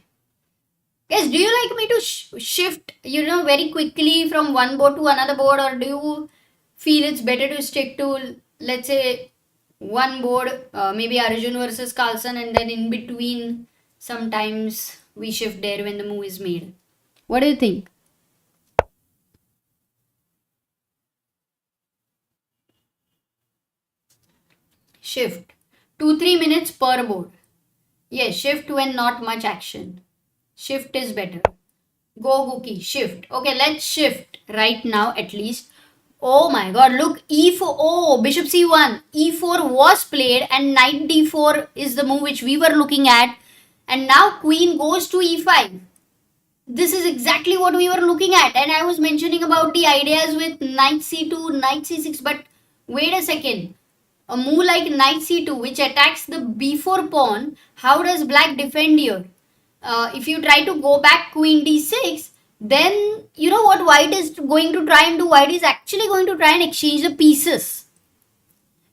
Guys, do you like me to shift, very quickly from one board to another board, or do you feel it's better to stick to, let's say, one board, maybe Arjun versus Carlsen, and then in between, sometimes we shift there when the move is made? What do you think? Shift. 2-3 minutes per board. Yes, shift when not much action. Shift is better. Go Gookie, shift. Okay, let's shift right now at least. Oh my god, look, e4. Oh, bishop c1. e4 was played and knight d4 is the move which we were looking at. And now queen goes to e5. This is exactly what we were looking at. And I was mentioning about the ideas with knight c2, knight c6. But wait a second. A move like knight c2 which attacks the b4 pawn, how does black defend here? If you try to go back queen d6, then you know what white is going to try and do? White is actually going to try and exchange the pieces.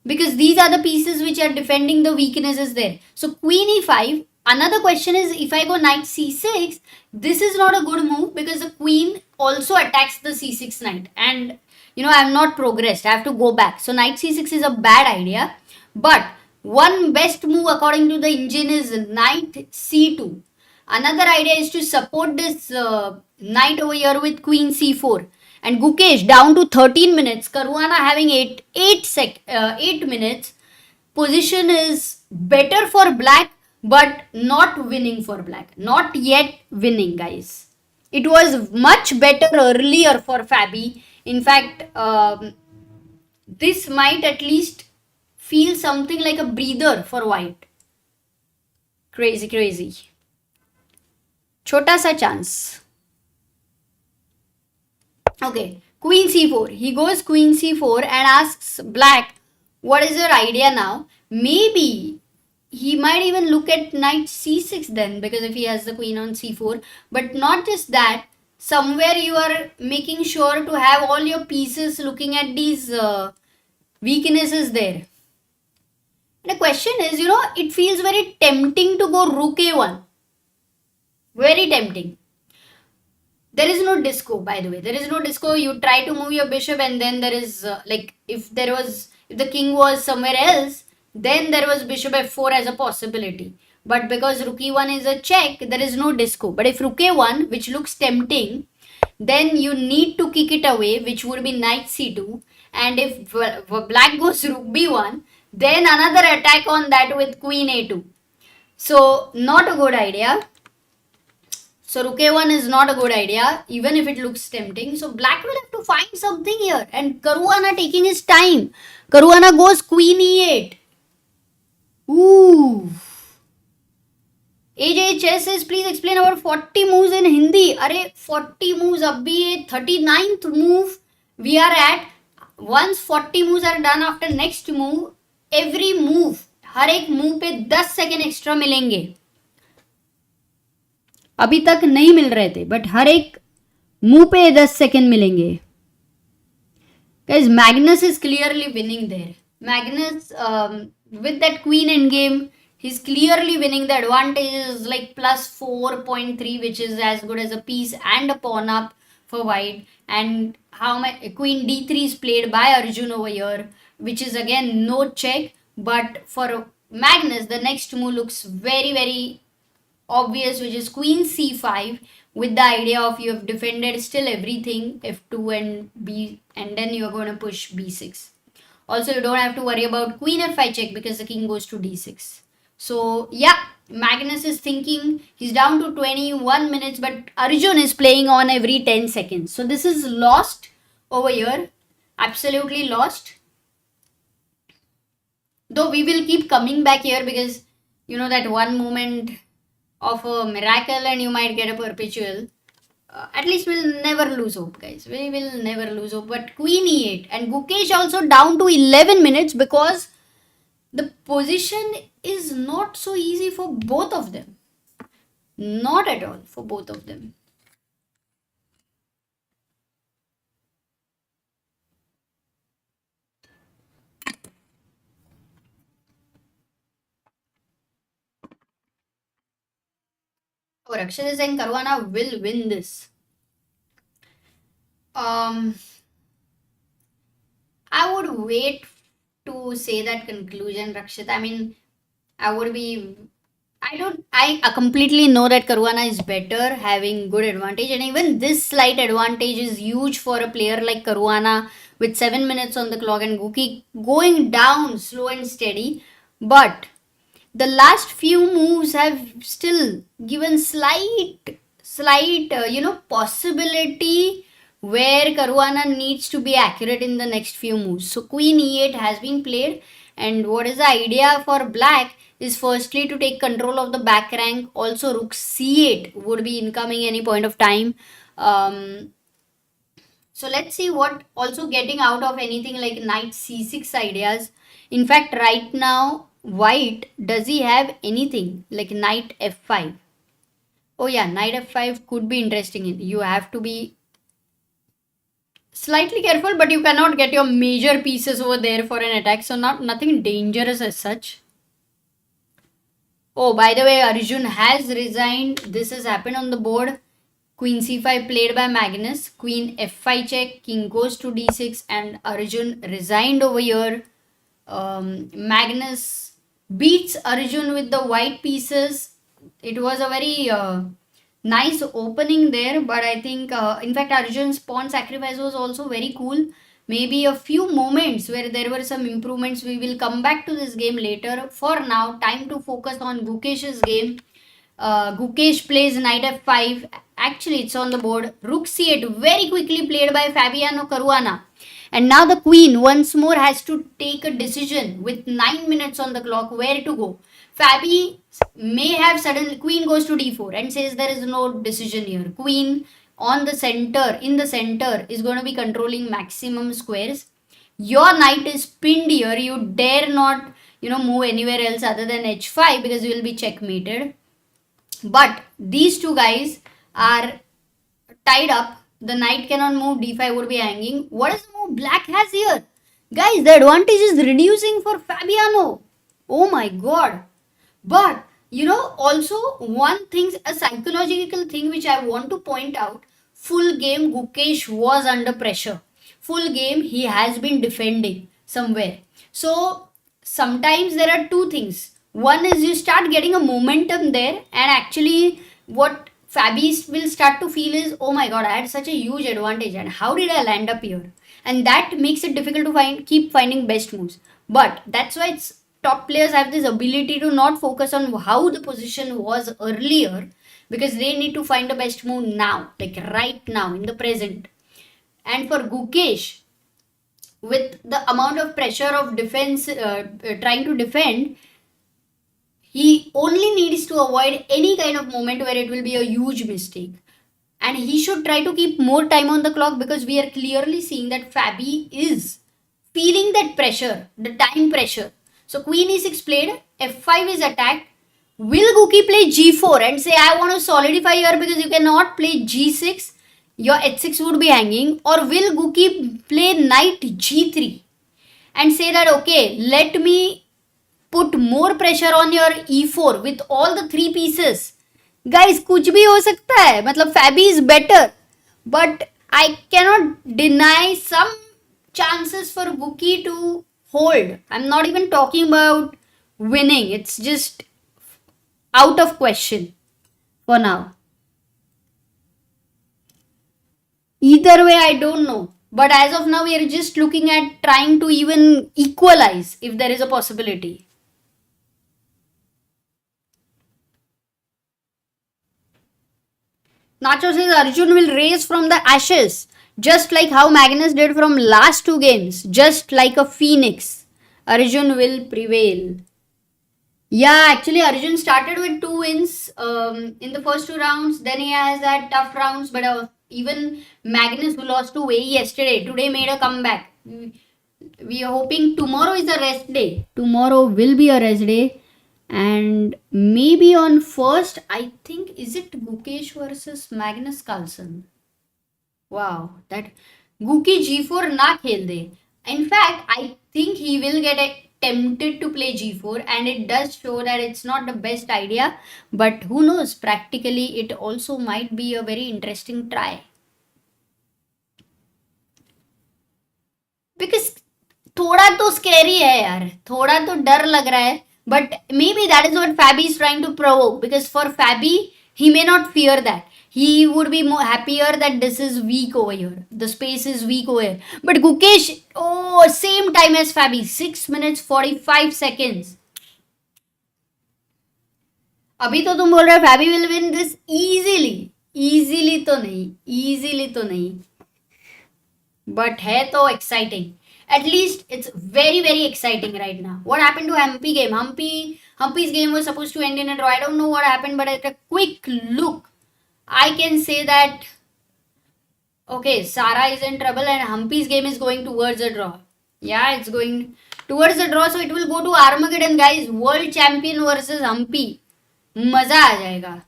Because these are the pieces which are defending the weaknesses there. So queen e5. Another question is, if I go knight c6, this is not a good move because the queen also attacks the c6 knight. And you know, I have not progressed. I have to go back. So knight c6 is a bad idea. But one best move according to the engine is knight c2. Another idea is to support this knight over here with queen c4. And Gukesh down to 13 minutes. Caruana having 8 minutes. Position is better for black, but not winning for black. Not yet winning, guys. It was much better earlier for Fabi. In fact, this might at least feel something like a breather for white. Crazy, crazy. Chota sa chance. Okay, queen c4. He goes queen c4 and asks black, what is your idea now? Maybe he might even look at knight c6 then, because if he has the queen on c4. But not just that, somewhere you are making sure to have all your pieces looking at these weaknesses there. And the question is, you know, it feels very tempting to go rook a1. Very tempting. There is no disco, by the way. There is no disco. You try to move your bishop and then there is if the king was somewhere else, then there was bishop f4 as a possibility. But because rook e1 is a check, there is no disco. But if rook a1, which looks tempting, then you need to kick it away, which would be knight c2. And if black goes rook b1, then another attack on that with queen a2. So not a good idea. So rook a1 is not a good idea, even if it looks tempting. So black will have to find something here. And Caruana taking his time. Caruana goes queen e8. Ooh. AJ Chess says, please explain about 40 moves in Hindi. Arey, 40 moves, abhi 39th move we are at. Once 40 moves are done, after next move, every move, हर एक move पे 10 second extra मिलेंगे. अभी तक नहीं मिल रहे थे, but हर एक move पे 10 सेकेंड मिलेंगे. Guys, Magnus is clearly winning there. Magnus, with that queen endgame, he's clearly winning. The advantage is like plus 4.3, which is as good as a piece and a pawn up for white. And how my queen d3 is played by Arjun over here, which is again no check. But for Magnus, the next move looks very, very obvious, which is queen c5, with the idea of you have defended still everything, f2 and b, and then you're going to push b6. Also, you don't have to worry about queen f5 check because the king goes to d6. So yeah, Magnus is thinking. He's down to 21 minutes, but Arjun is playing on every 10 seconds. So this is lost over here. Absolutely lost. Though we will keep coming back here because you know that one moment of a miracle and you might get a perpetual. At least we'll never lose hope, guys. We will never lose hope. But queen e8 and Gukesh also down to 11 minutes because the position is not so easy for both of them. Not at all for both of them. Oh, Rakshit is saying Caruana will win this. I would wait to say that conclusion, Rakshit. I mean, I I completely know that Caruana is better, having good advantage, and even this slight advantage is huge for a player like Caruana with 7 minutes on the clock and Guki going down slow and steady. But the last few moves have still given slight possibility where Caruana needs to be accurate in the next few moves. So Queen E8 has been played, and what is the idea for black is firstly to take control of the back rank. Also Rook C8 would be incoming any point of time. So let's see what also getting out of anything like knight c6 ideas. In fact, right now, white, does he have anything like knight f5? Oh yeah, knight f5 could be interesting. You have to be slightly careful, but you cannot get your major pieces over there for an attack. So nothing dangerous as such. Oh, by the way, Arjun has resigned. This has happened on the board. Queen c5 played by Magnus. Queen f5 check. King goes to d6 and Arjun resigned over here. Magnus beats Arjun with the white pieces. It was a very nice opening there, but I think, in fact, Arjun's pawn sacrifice was also very cool. Maybe a few moments where there were some improvements. We will come back to this game later. For now, time to focus on Gukesh's game. Gukesh plays knight f5. Actually, it's on the board. Rook c8 very quickly played by Fabiano Caruana. And now the queen once more has to take a decision with 9 minutes on the clock where to go. Fabi may have suddenly, queen goes to d4 and says there is no decision here. Queen on the center, in the center, is going to be controlling maximum squares. Your knight is pinned here. You dare not, move anywhere else other than h5 because you will be checkmated. But these two guys are tied up. The knight cannot move, d5 would be hanging. What is the move black has here? Guys, the advantage is reducing for Fabiano. Oh my god. But, also one thing, a psychological thing which I want to point out. Full game, Gukesh was under pressure. Full game, he has been defending somewhere. So, sometimes there are two things. One is you start getting a momentum there, and actually what Fabi will start to feel is, oh my god, I had such a huge advantage and how did I land up here? And that makes it difficult to keep finding best moves. But that's why top players have this ability to not focus on how the position was earlier, because they need to find the best move now, like right now in the present. And for Gukesh, with the amount of pressure of defense, trying to defend, he only needs to avoid any kind of moment where it will be a huge mistake. And he should try to keep more time on the clock, because we are clearly seeing that Fabi is feeling that pressure, the time pressure. So queen e6 played, f5 is attacked. Will Guki play g4 and say, I want to solidify here because you cannot play g6, your h6 would be hanging? Or will Guki play knight g3 and say that, okay, let me put more pressure on your e4 with all the three pieces? Guys, कुछ भी हो सकता है. मतलब Fabi is better, but I cannot deny some chances for Guki to hold. I'm not even talking about winning. It's just out of question for now. Either way, I don't know. But as of now, we are just looking at trying to even equalize if there is a possibility. Nacho says Arjun will raise from the ashes, just like how Magnus did from last two games, just like a phoenix. Arjun will prevail. Yeah, actually Arjun started with 2 wins in the first 2 rounds. Then he has had tough rounds, but even Magnus, who lost to Wei Yi yesterday, today made a comeback. We are hoping tomorrow is a rest day. Tomorrow will be a rest day. And maybe on first, I think, is it Gukesh versus Magnus Carlsen? Wow, that Guki g4 na khel de. In fact, I think he will get tempted to play g4, and it does show that it's not the best idea. But who knows, practically it also might be a very interesting try. Because थोड़ा तो scary है यार, थोड़ा तो डर लग रहा है. But maybe that is what Fabi is trying to provoke, because for Fabi, he may not fear that. He would be more happier that this is weak over here. The space is weak over here. But Gukesh, oh, same time as Fabi, 6 minutes 45 seconds. अभी तो तुम बोल रहे हो Fabi will win this easily. Easily तो नहीं but है तो exciting. At least it's very exciting right now. What happened to Humpy game? Humpy's game was supposed to end in a draw. I don't know what happened, but at a quick look, I can say that okay, Sara is in trouble and Humpy's game is going towards a draw. Yeah, it's going towards a draw, so it will go to Armageddon, guys. World champion versus Humpy. मजा आ जाएगा.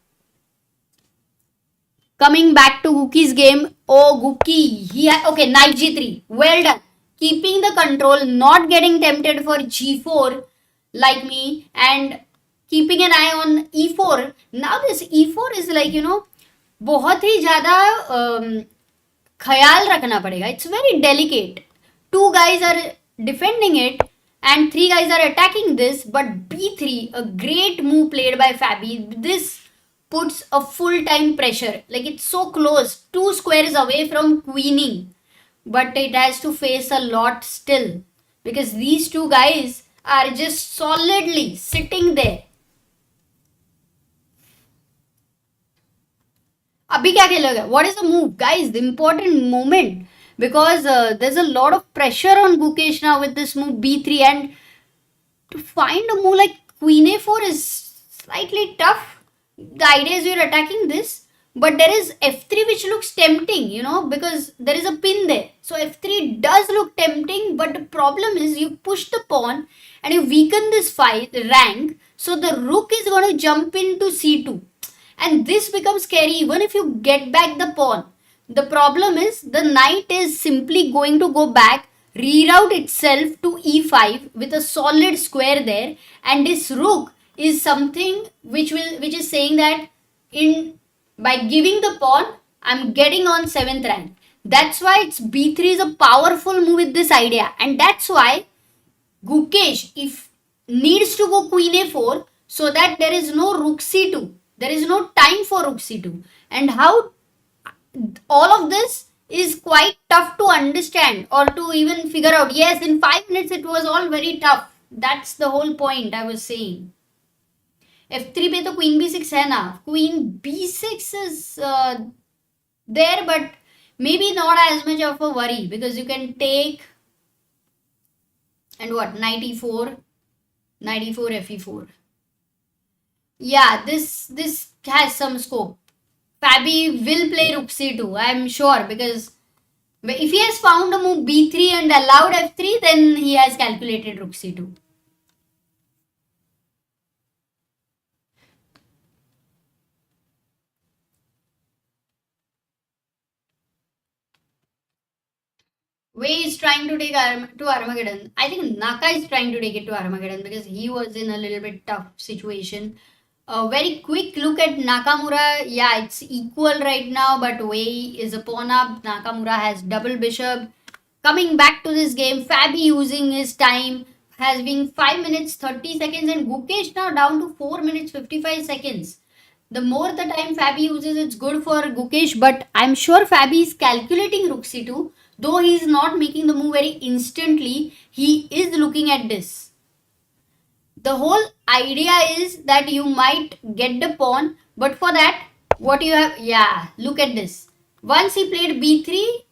Coming back to Guki's game. Oh, Guki, okay, knight g3. Well done. Keeping the control, not getting tempted for g4 like me, and keeping an eye on e4. Now this e4 is like, बहुत ही ज़्यादा ख्याल रखना पड़ेगा. It's very delicate. 2 guys are defending it and 3 guys are attacking this, but b3, a great move played by Fabi. This puts a full-time pressure. Like, it's so close, 2 squares away from queening, but it has to face a lot still, because these 2 guys are just solidly sitting there. Abhi kya khelega? What is the move? Guys, the important moment, because there's a lot of pressure on Gukesh now with this move b3, and to find a move like queen a4 is slightly tough. The idea is you're attacking this, but there is f3 which looks tempting, because there is a pin there. So f3 does look tempting, but the problem is you push the pawn and you weaken this rank, so the rook is going to jump into c2, and this becomes scary even if you get back the pawn. The problem is the knight is simply going to go back, reroute itself to e5 with a solid square there, and this rook is something which is saying that by giving the pawn, I'm getting on 7th rank. That's why it's b3 is a powerful move with this idea, and that's why Gukesh needs to go queen a4 so that there is no rook c2. There is no time for rook c2, and how all of this is quite tough to understand or to even figure out. Yes, in 5 minutes it was all very tough. That's the whole point I was saying. f3 पे तो queen b6 है ना. Queen b6 is there, but maybe not as much of a worry, because you can take and what, knight e4 fe4. Yeah, this has some scope. Fabi will play rook c2, I'm sure, because if he has found a move b3 and allowed f3, then he has calculated rook c2. Wei is trying to take to Armageddon. I think Naka is trying to take it to Armageddon because he was in a little bit tough situation. A very quick look at Nakamura. Yeah, it's equal right now, but Wei is a pawn up. Nakamura has double bishop. Coming back to this game, Fabi using his time has been 5 minutes 30 seconds, and Gukesh now down to 4 minutes 55 seconds. The more the time Fabi uses, it's good for Gukesh, but I'm sure Fabi is calculating rook c2. Though he is not making the move very instantly, he is looking at this. The whole idea is that you might get the pawn, but for that, what you have, yeah, look at this. Once he played b3,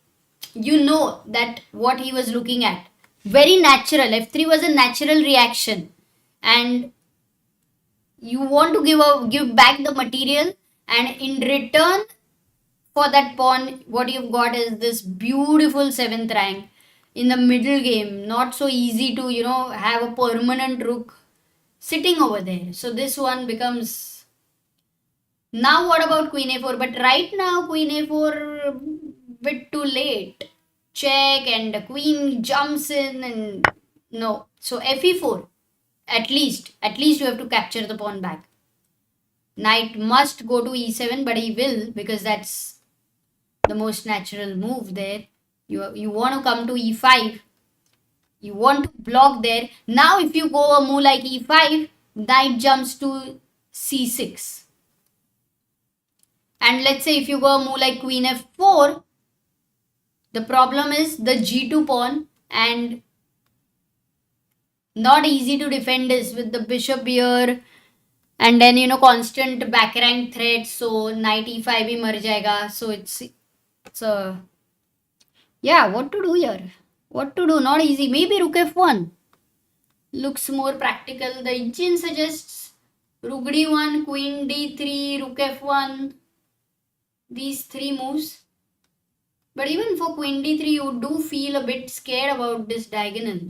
you know that what he was looking at. Very natural. f3 was a natural reaction, and you want to give back the material, and in return for that pawn, what you've got is this beautiful 7th rank in the middle game. Not so easy to, have a permanent rook sitting over there. So this one becomes... Now what about queen a4? But right now queen a4 bit too late. Check, and the queen jumps in, and no. So fe4. At least you have to capture the pawn back. Knight must go to e7, but he will, because that's the most natural move there. You want to come to e5. You want to block there. Now if you go a move like e5, knight jumps to c6. And let's say if you go a move like queen f4, the problem is the g2 pawn, and not easy to defend this with the bishop here, and then constant back rank threat. So knight e5 bhi mar jayega. So it's a, yeah, what to do here? What to do? Not easy. Maybe rook f1 looks more practical. The engine suggests rook d1, queen d3, rook f1, these three moves. But even for queen d3, you do feel a bit scared about this diagonal.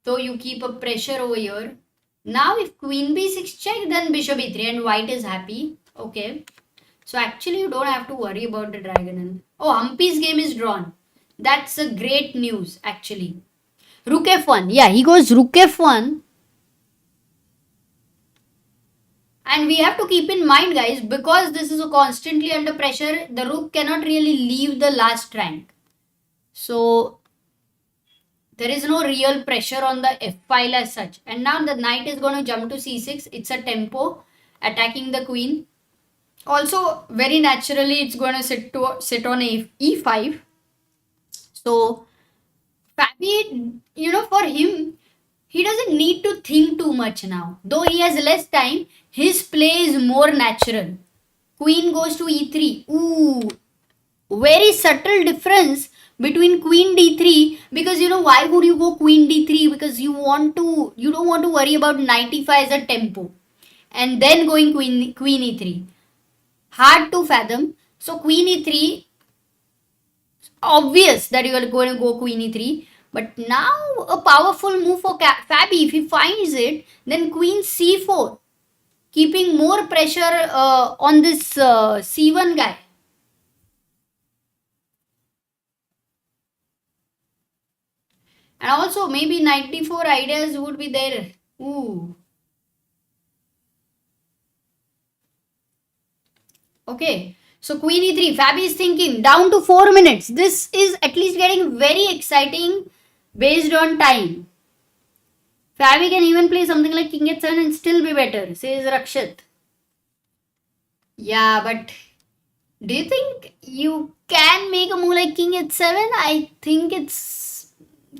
So you keep a pressure over here. Now if queen b6 check, then bishop e3 and white is happy. Okay. So actually you don't have to worry about the diagonal. Oh, Humpy's game is drawn. That's a great news actually. Rook f1. Yeah, he goes rook f1. And we have to keep in mind, guys, because this is constantly under pressure, the rook cannot really leave the last rank. So there is no real pressure on the f file as such. And now the knight is going to jump to c6. It's a tempo attacking the queen. Also, very naturally, it's going to sit on e5. So Fabi, for him, he doesn't need to think too much now. Though he has less time, his play is more natural. Queen goes to e3. Ooh, very subtle difference between queen d3, because why would you go queen d3? Because you don't want to worry about knight e5 as a tempo, and then going queen e3. Hard to fathom. So queen e3, obvious that you are going to go queen e3. But now a powerful move for Fabi. If he finds it, then queen c4, keeping more pressure on this c1 guy. And also maybe knight d4 ideas would be there. Ooh. Okay. So queen e3, Fabi is thinking down to 4 minutes. This is at least getting very exciting based on time. Fabi can even play something like king h7 and still be better, says Rakshit. Yeah, but do you think you can make a move like king h7? I think it's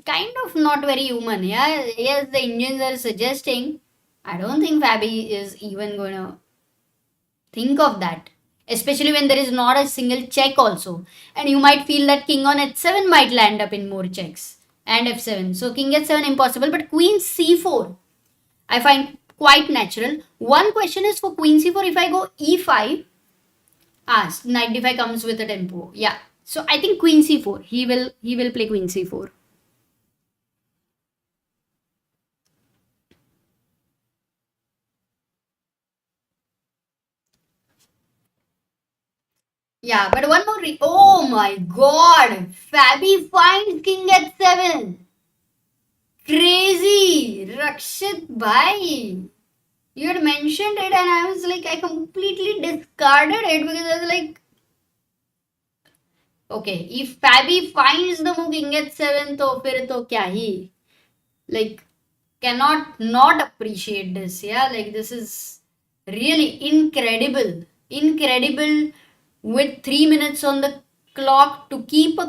kind of not very human. Yeah, yes, the engines are suggesting. I don't think Fabi is even going to think of that. Especially when there is not a single check also. And you might feel that king on h7 might land up in more checks. And f7. So king h7 impossible. But queen c4, I find quite natural. One question is for queen c4, if I go e5, knight d5 comes with a tempo. Yeah. So I think queen c4. He will play queen c4. Yeah, but one more. Oh my god! Fabi finds king h7. Crazy! Rakshit bhai. You had mentioned it and I was like, I completely discarded it because I was like, okay, if Fabi finds the move king h7, तो फिर तो क्या ही? Like, cannot not appreciate this. Yeah, like this is really incredible. Incredible. With 3 minutes on the clock to keep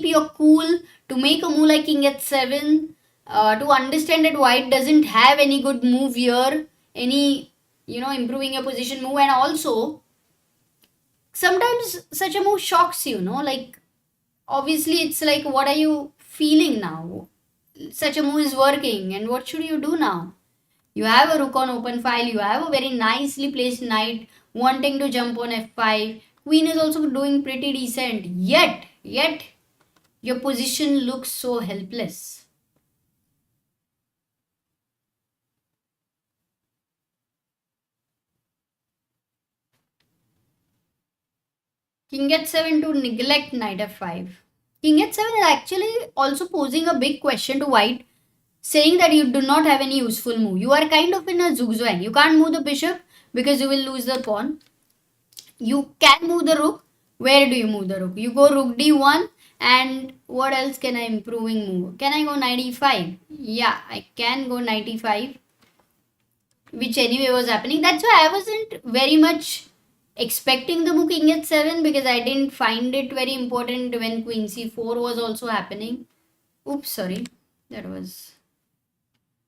your cool, to make a move like king h7, to understand that white doesn't have any good move here, any improving your position move, and also sometimes such a move shocks you, like obviously it's like, what are you feeling now? Such a move is working, and what should you do now? You have a rook on open file, you have a very nicely placed knight wanting to jump on f5. Queen is also doing pretty decent. Yet, your position looks so helpless. King h7 to neglect knight f5. King h7 is actually also posing a big question to white, saying that you do not have any useful move. You are kind of in a zugzwang. You can't move the bishop because you will lose the pawn. You can move the rook. Where do you move the rook? You go rook d1, and what else can I improving move? Can I go knight e5? Yeah, I can go knight e5. which anyway was happening. That's why I wasn't very much expecting the move king h7 because I didn't find it very important when queen c4 was also happening. Oops, sorry. That was...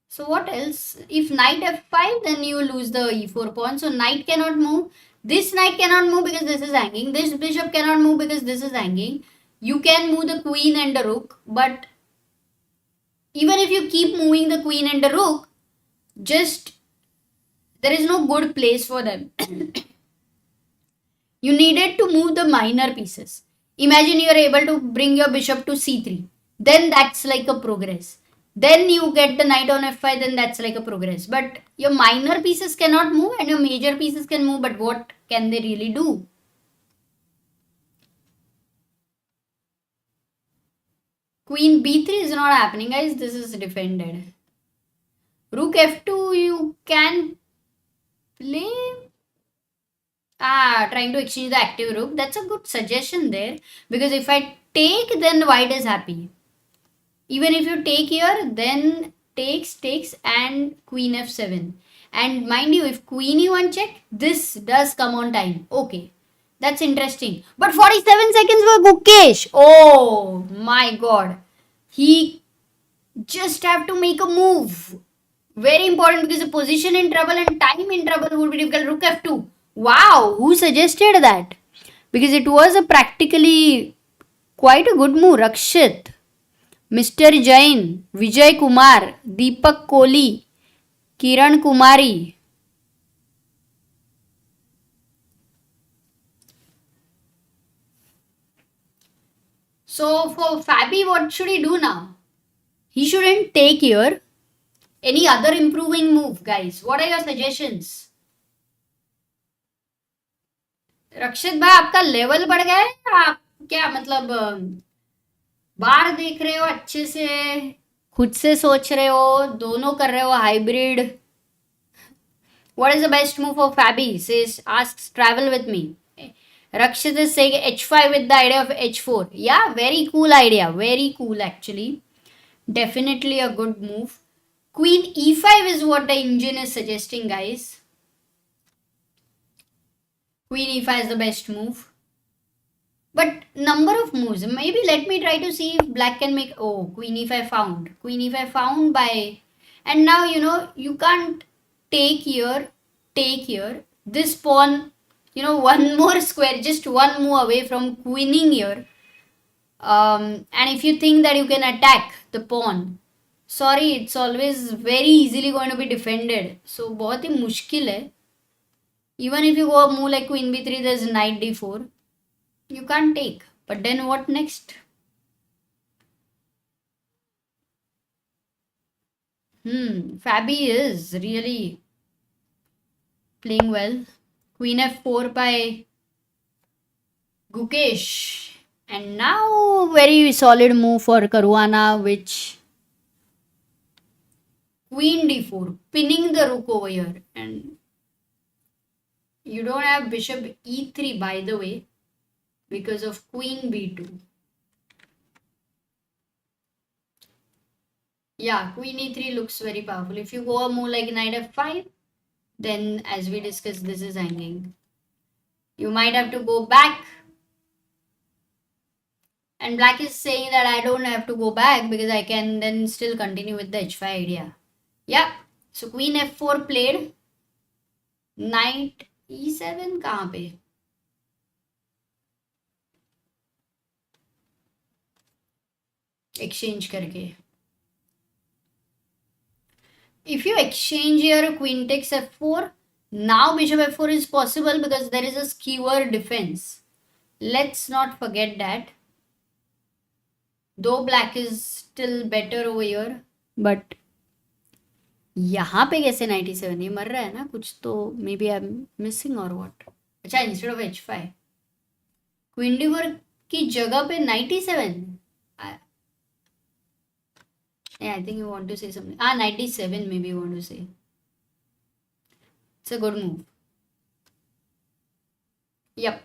So what else? If knight f5, then you lose the e4 pawn. So knight cannot move. This knight cannot move because this is hanging. This bishop cannot move because this is hanging. You can move the queen and the rook, but even if you keep moving the queen and the rook, just there is no good place for them. You needed to move the minor pieces. Imagine you are able to bring your bishop to c3. Then that's like a progress. Then you get the knight on f5, then that's like a progress. But your minor pieces cannot move and your major pieces can move, but what can they really do? Queen b3 is not happening, guys. This is defended. Rook f2 you can play. Trying to exchange the active rook. That's a good suggestion there. Because if I take, then white is happy. Even if you take here, then takes, and queen f7. And mind you, if queen e1 check, this does come on time. Okay. That's interesting. But 47 seconds for Gukesh. Oh my god. He just have to make a move. Very important because the position in trouble and time in trouble would be difficult. Rook f2. Wow, who suggested that? Because it was a practically quite a good move. Rakshit, Mr. Jain, Vijay Kumar, Deepak Kohli, Kiran Kumari. So for Fabi, what should he do now? He shouldn't take here. Any other improving move, guys? What are your suggestions? रक्षित भाई आपका level बढ़ गया है, आप क्या मतलब बाहर देख रहे हो अच्छे से, खुद से सोच रहे हो, दोनों कर रहे हो hybrid? What is the best move for Fabi? Says, asks, travel with me. Rakshit is saying h5 with the idea of h4. Yeah, very cool idea. Very cool actually. Definitely a good move. Queen e5 is what the engine is suggesting, guys. Queen e5 is the best move. But number of moves. Maybe let me try to see if black can make... Oh, queen e5 found. Queen e5 found by... And now, you know, you can't take here. This pawn, you know, one more square, just one move away from queening here. And if you think that you can attack the pawn, sorry, it's always very easily going to be defended. So, बहुत ही मुश्किल है. Even if you go a move like queen b3, there's knight d4. You can't take. But then what next? Fabi is really playing well. Queen f4 by Gukesh. And now very solid move for Caruana, which queen d4, pinning the rook over here. And you don't have bishop e3, by the way, because of queen b2. Yeah, queen e3 looks very powerful. If you go a move like knight f5, then as we discussed, this is hanging. You might have to go back. And black is saying that I don't have to go back because I can then still continue with the h5 idea. Yeah, so queen f4 played. Knight e7 कहाँ पे? Exchange करके. If you exchange here, queen takes f4. Now bishop f4 is possible because there is a skewer defense. Let's not forget that. Though black is still better over here, but यहाँ पे कैसे 97? ये मर रहा है ना कुछ तो, maybe I'm missing or what? अच्छा, instead of h5 queen d4 की जगह पे 97. Yeah, I think you want to say something. 97 maybe you want to say. It's a good move. Yep.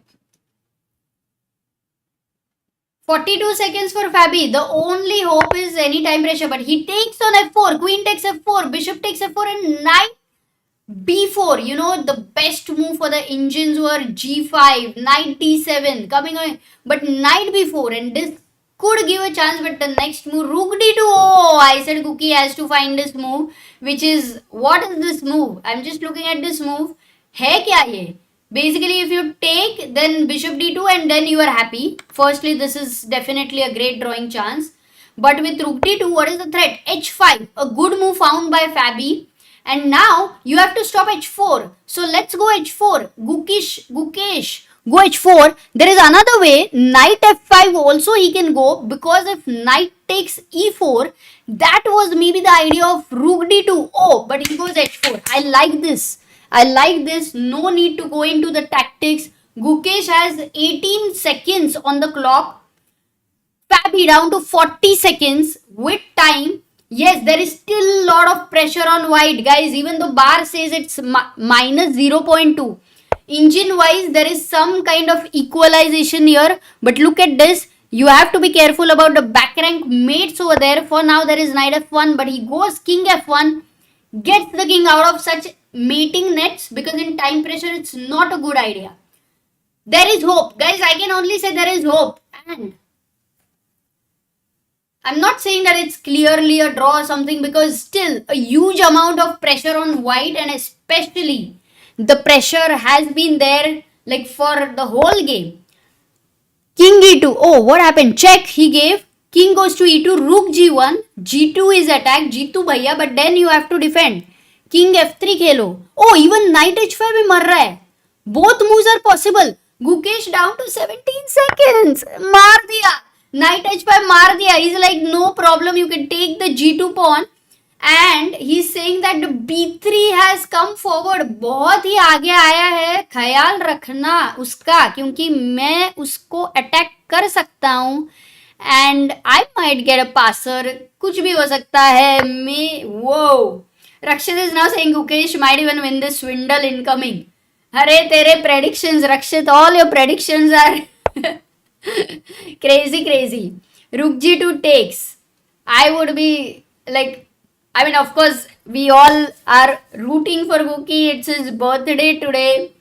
42 seconds for Fabi. The only hope is any time pressure, but he takes on f4. Queen takes f4. Bishop takes f4 and knight. b4, the best move for the engines were g5, knight d7 coming on, but knight b4, and this could give a chance. But the next move, rook d2. Oh, I said Cookie has to find this move, which is, what is this move? I'm just looking at this move. Hai kya ye? Basically, if you take, then bishop d2, and then you are happy. Firstly, this is definitely a great drawing chance. But with rook d2, what is the threat? h5, a good move found by Fabi. And now you have to stop h4. So let's go h4. Gukesh, go h4. There is another way. Knight f5 also he can go, because if knight takes e4, that was maybe the idea of rook d2. Oh, but he goes h4. I like this. No need to go into the tactics. Gukesh has 18 seconds on the clock. Fabi down to 40 seconds with time. Yes, there is still a lot of pressure on white, guys. Even though bar says it's minus 0.2. Engine wise, there is some kind of equalization here. But look at this. You have to be careful about the back rank mates over there. For now, there is knight f1, but he goes king f1. Gets the king out of such mating nets, because in time pressure, it's not a good idea. There is hope. Guys, I can only say there is hope. And I'm not saying that it's clearly a draw or something, because still a huge amount of pressure on white, and especially the pressure has been there like for the whole game. King e2. Oh, what happened? Check he gave. King goes to e2. Rook g1. g2 is attacked. g2 bhaiya, but then you have to defend. King f3 khelo. Oh, even knight h5 bhi mar raha hai. Both moves are possible. Gukesh down to 17 seconds. Maar diya. Knight h5 maar diya. He's like, no problem, you can take the g2 pawn. And he's saying that the b3 has come forward. बहुत ही आगे आया है. ख्याल रखना उसका, क्योंकि मैं उसको अटैक कर सकता हूँ. And I might get a passer. कुछ भी हो सकता है. Whoa. Rakshit is now saying Gukesh might even win this swindle incoming. Hare tere predictions, Rakshit. All your predictions are crazy. Rook g2 takes. I would be like, I mean, of course, we all are rooting for Guki. It's his birthday today.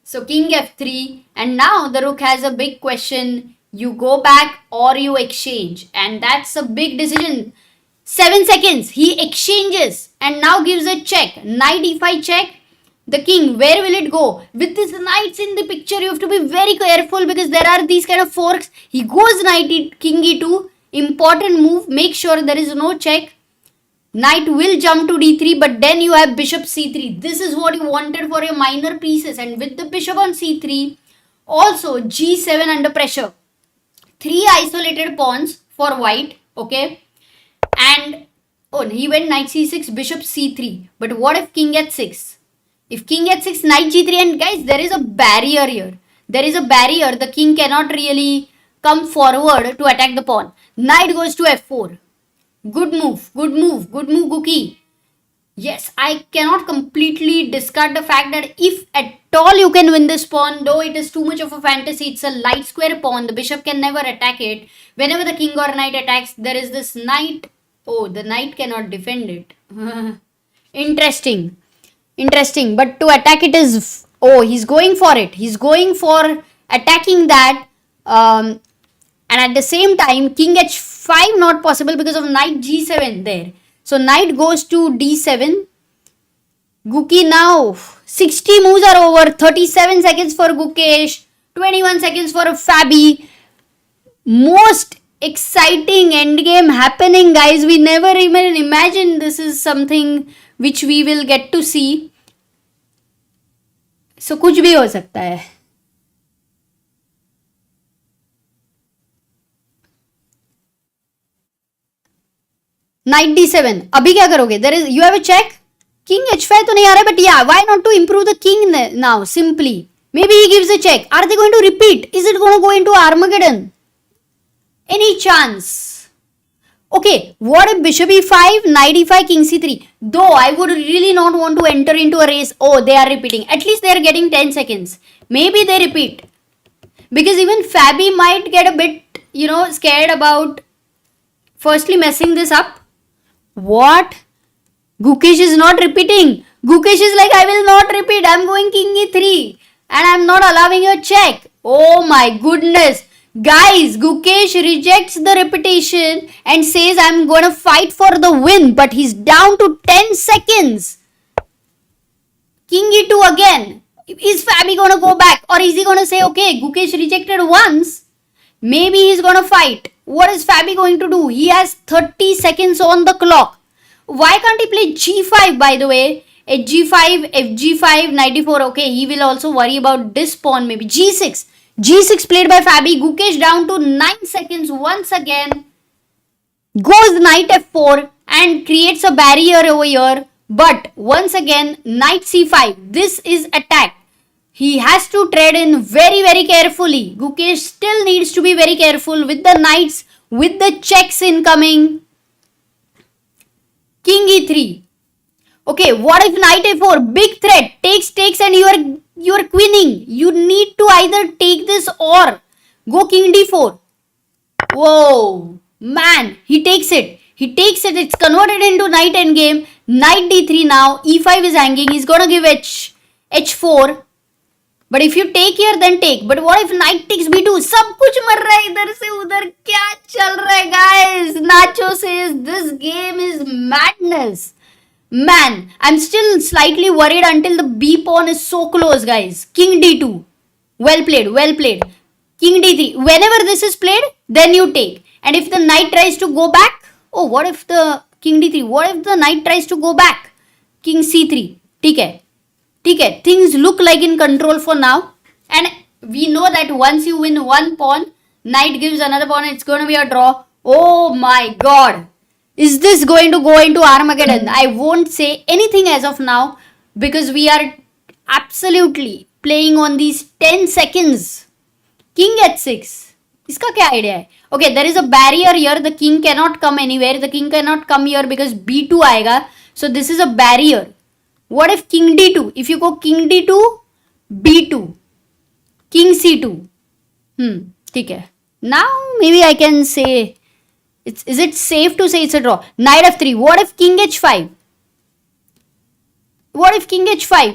So king f3. And now the rook has a big question. You go back or you exchange. And that's a big decision. 7 seconds. He exchanges and now gives a check. Knight e5 check. The king, where will it go? With these knights in the picture, you have to be very careful, because there are these kind of forks. He goes king e2. Important move. Make sure there is no check. Knight will jump to d3, but then you have bishop c3. This is what you wanted for your minor pieces. And with the bishop on c3, also g7 under pressure. 3 isolated pawns for white. Okay. And oh, he went knight c6, bishop c3. But what if king h6? If king h6, knight g3, and guys, there is a barrier here. The king cannot really come forward to attack the pawn. Knight goes to f4. Good move, Guki. Yes, I cannot completely discard the fact that if at all you can win this pawn, though it is too much of a fantasy, it's a light square pawn. The bishop can never attack it. Whenever the king or knight attacks, there is this knight. Oh, the knight cannot defend it. Interesting. But to attack it is... Oh, he's going for it. He's going for attacking that. And at the same time, king h5 not possible because of knight g7 there. So knight goes to d7. Guki now. 60 moves are over. 37 seconds for Gukesh. 21 seconds for Fabi. Most exciting endgame happening, guys. We never even imagined this is something which we will get to see. So कुछ भी हो सकता है. Knight d7. अभी क्या करोगे? There is, you have a check. King h5 तो नहीं आ रहा है, but yeah, why not to improve the king now? Simply, maybe he gives a check. Are they going to repeat? Is it going to go into Armageddon? Any chance? Okay, what if bishop e5, knight e5, king c3? Though I would really not want to enter into a race. Oh, they are repeating. At least they are getting 10 seconds. Maybe they repeat. Because even Fabi might get a bit, scared about firstly messing this up. What? Gukesh is not repeating. Gukesh is like, I will not repeat. I'm going king e3 and I'm not allowing a check. Oh my goodness. Guys, Gukesh rejects the repetition and says, I'm going to fight for the win. But he's down to 10 seconds. King e2 again. Is Fabi going to go back? Or is he going to say, okay, Gukesh rejected once. Maybe he's going to fight. What is Fabi going to do? He has 30 seconds on the clock. Why can't he play g5, by the way? H5, fg5, knight d4. Okay, he will also worry about this pawn maybe. g6. G6 played by Fabi. Gukesh down to 9 seconds once again. Goes knight f4 and creates a barrier over here. But once again, knight c5. This is attack. He has to tread in very, very carefully. Gukesh still needs to be very careful with the knights, with the checks incoming. King e3. Okay, what if knight a4? Big threat. Takes and you are queening. You need to either take this or go king d4. Whoa. Man, he takes it. It's converted into knight endgame. Knight d3 now. e5 is hanging. He's gonna give h4. But if you take here, then take. But what if knight takes b2? सब कुछ मर रहा है इधर से उधर. क्या चल रहा है, guys? Nacho says this game is madness. Man, I'm still slightly worried until the b pawn is so close, guys. King d2. Well played. King d3. Whenever this is played, then you take. And if the knight tries to go back, oh, what if the king d3? What if the knight tries to go back? King c3. ठीक है. Things look like in control for now. And we know that once you win one pawn, knight gives another pawn, it's going to be a draw. Oh my god. Is this going to go into Armageddon? I won't say anything as of now because we are absolutely playing on these 10 seconds. King h6. Iska kya idea hai? Okay, there is a barrier here. The king cannot come anywhere. The king cannot come here because b2 aayega. So this is a barrier. What if king d2? If you go king d2, b2, king c2. ठीक है. Now maybe I can say, is it safe to say it's a draw? Knight f3. What if king h5?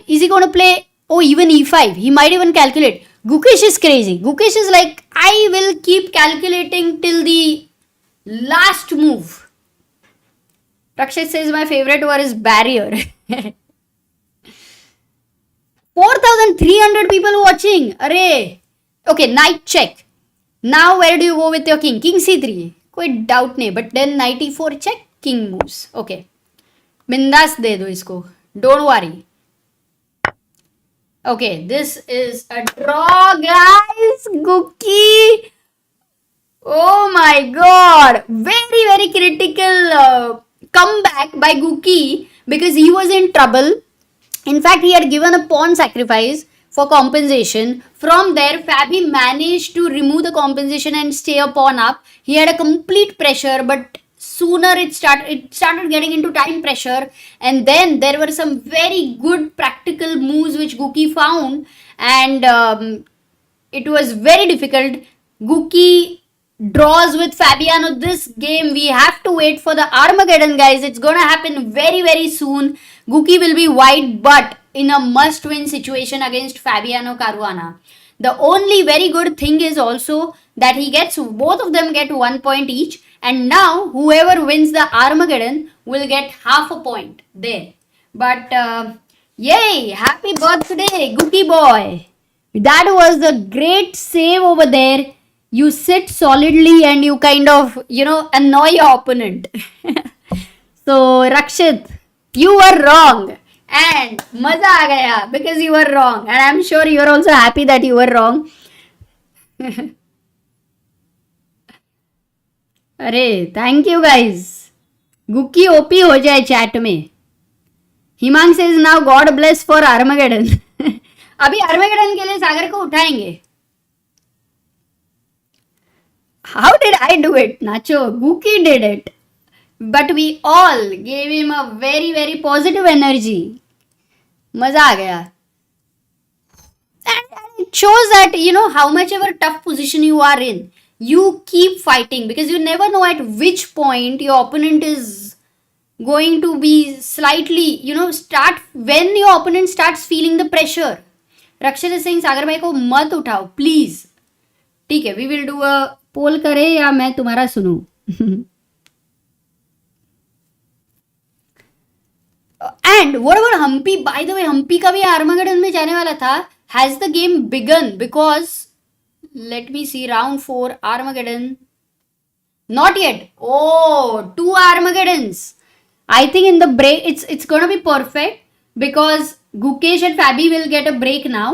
Is he going to play? Oh, even e5. He might even calculate. Gukesh is crazy. Gukesh is like, I will keep calculating till the last move. Rakshit says my favorite word is barrier. 4,300 people watching. Array. Okay, knight check. Now where do you go with your king? King c3. कोई doubt नहीं. But then knight e4 check. King moves. Okay. बिंदास दे दो इसको. Don't worry. Okay, this is a draw, guys. Guki. Oh my god. Very, very critical comeback by Guki because he was in trouble. In fact, he had given a pawn sacrifice for compensation. From there, Fabi managed to remove the compensation and stay a pawn up. He had a complete pressure, but sooner it started getting into time pressure. And then there were some very good practical moves which Guki found. And it was very difficult. Guki draws with Fabiano this game. We have to wait for the Armageddon, guys. It's going to happen very, very soon. Guki will be white, but in a must-win situation against Fabiano Caruana. The only very good thing is also that both of them get 1 point each. And now, whoever wins the Armageddon will get half a point there. But, yay! Happy birthday, Guki boy! That was a great save over there. You sit solidly and you kind of, annoy your opponent. So, Rakshit, you were wrong. And maza aa gaya because you were wrong. And I'm sure you're also happy that you were wrong. अरे thank you guys. Gukki OP हो जाए chat में. Himang says now God bless for Armageddon. अभी Armageddon के लिए सागर को उठाएंगे. How did I do it? नाचो, Gukki did it. But we all gave him a very, very positive energy. मजा आ गया. And it shows that, how much ever tough position you are in, you keep fighting because you never know at which point your opponent is going to be slightly, start when your opponent starts feeling the pressure. Rakshit is saying सागर भाई को मत उठाओ please. ठीक है, we will do a poll करे या मैं तुम्हारा सुनूं. And what about Hampi? By the way Hampi का भी आर्मागेडन में जाने वाला था. Has the game begun? Because let me see, round 4 armageddon. Not yet. Oh, 2 Armageddons. I think in the break, it's gonna be perfect because Gukesh and Fabi will get a break now.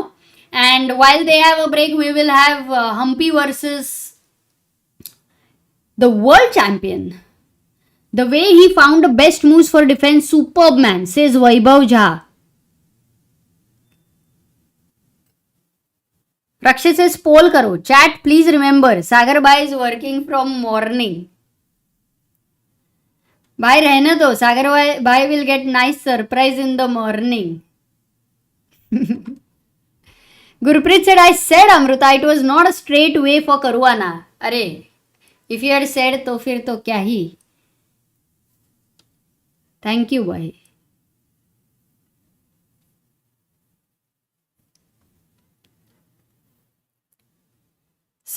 And while they have a break, we will have Humpy versus the world champion. The way he found the best moves for defense, superb man, says Vaibhav Jha. Rakshit says poll karo. Chat, please remember, Sagar bhai is working from morning. Bhai rehna do. Sagar bhai will get nice surprise in the morning. Gurpreet said, I said Amruta, it was not a straight way for Caruana. Arey, if you had said to fir to kya hi. Thank you bhai.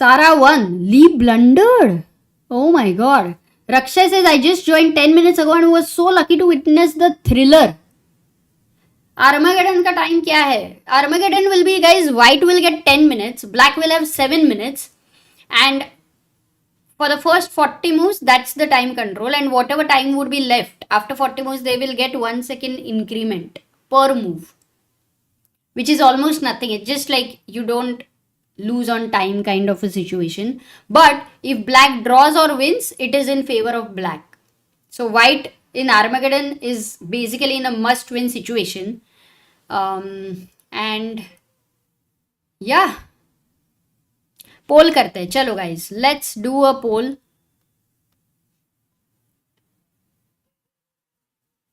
Sara won. Lee blundered. Oh my god. Rakshay says, I just joined 10 minutes ago and was so lucky to witness the thriller. Armageddon ka time kya hai? Armageddon will be, guys, white will get 10 minutes, black will have 7 minutes, and for the first 40 moves, that's the time control, and whatever time would be left after 40 moves, they will get 1 second increment per move, which is almost nothing. It's just like you don't lose on time kind of a situation. But if black draws or wins, it is in favor of black. So white in Armageddon is basically in a must win situation. And yeah, poll karte hain. Chalo guys, let's do a poll.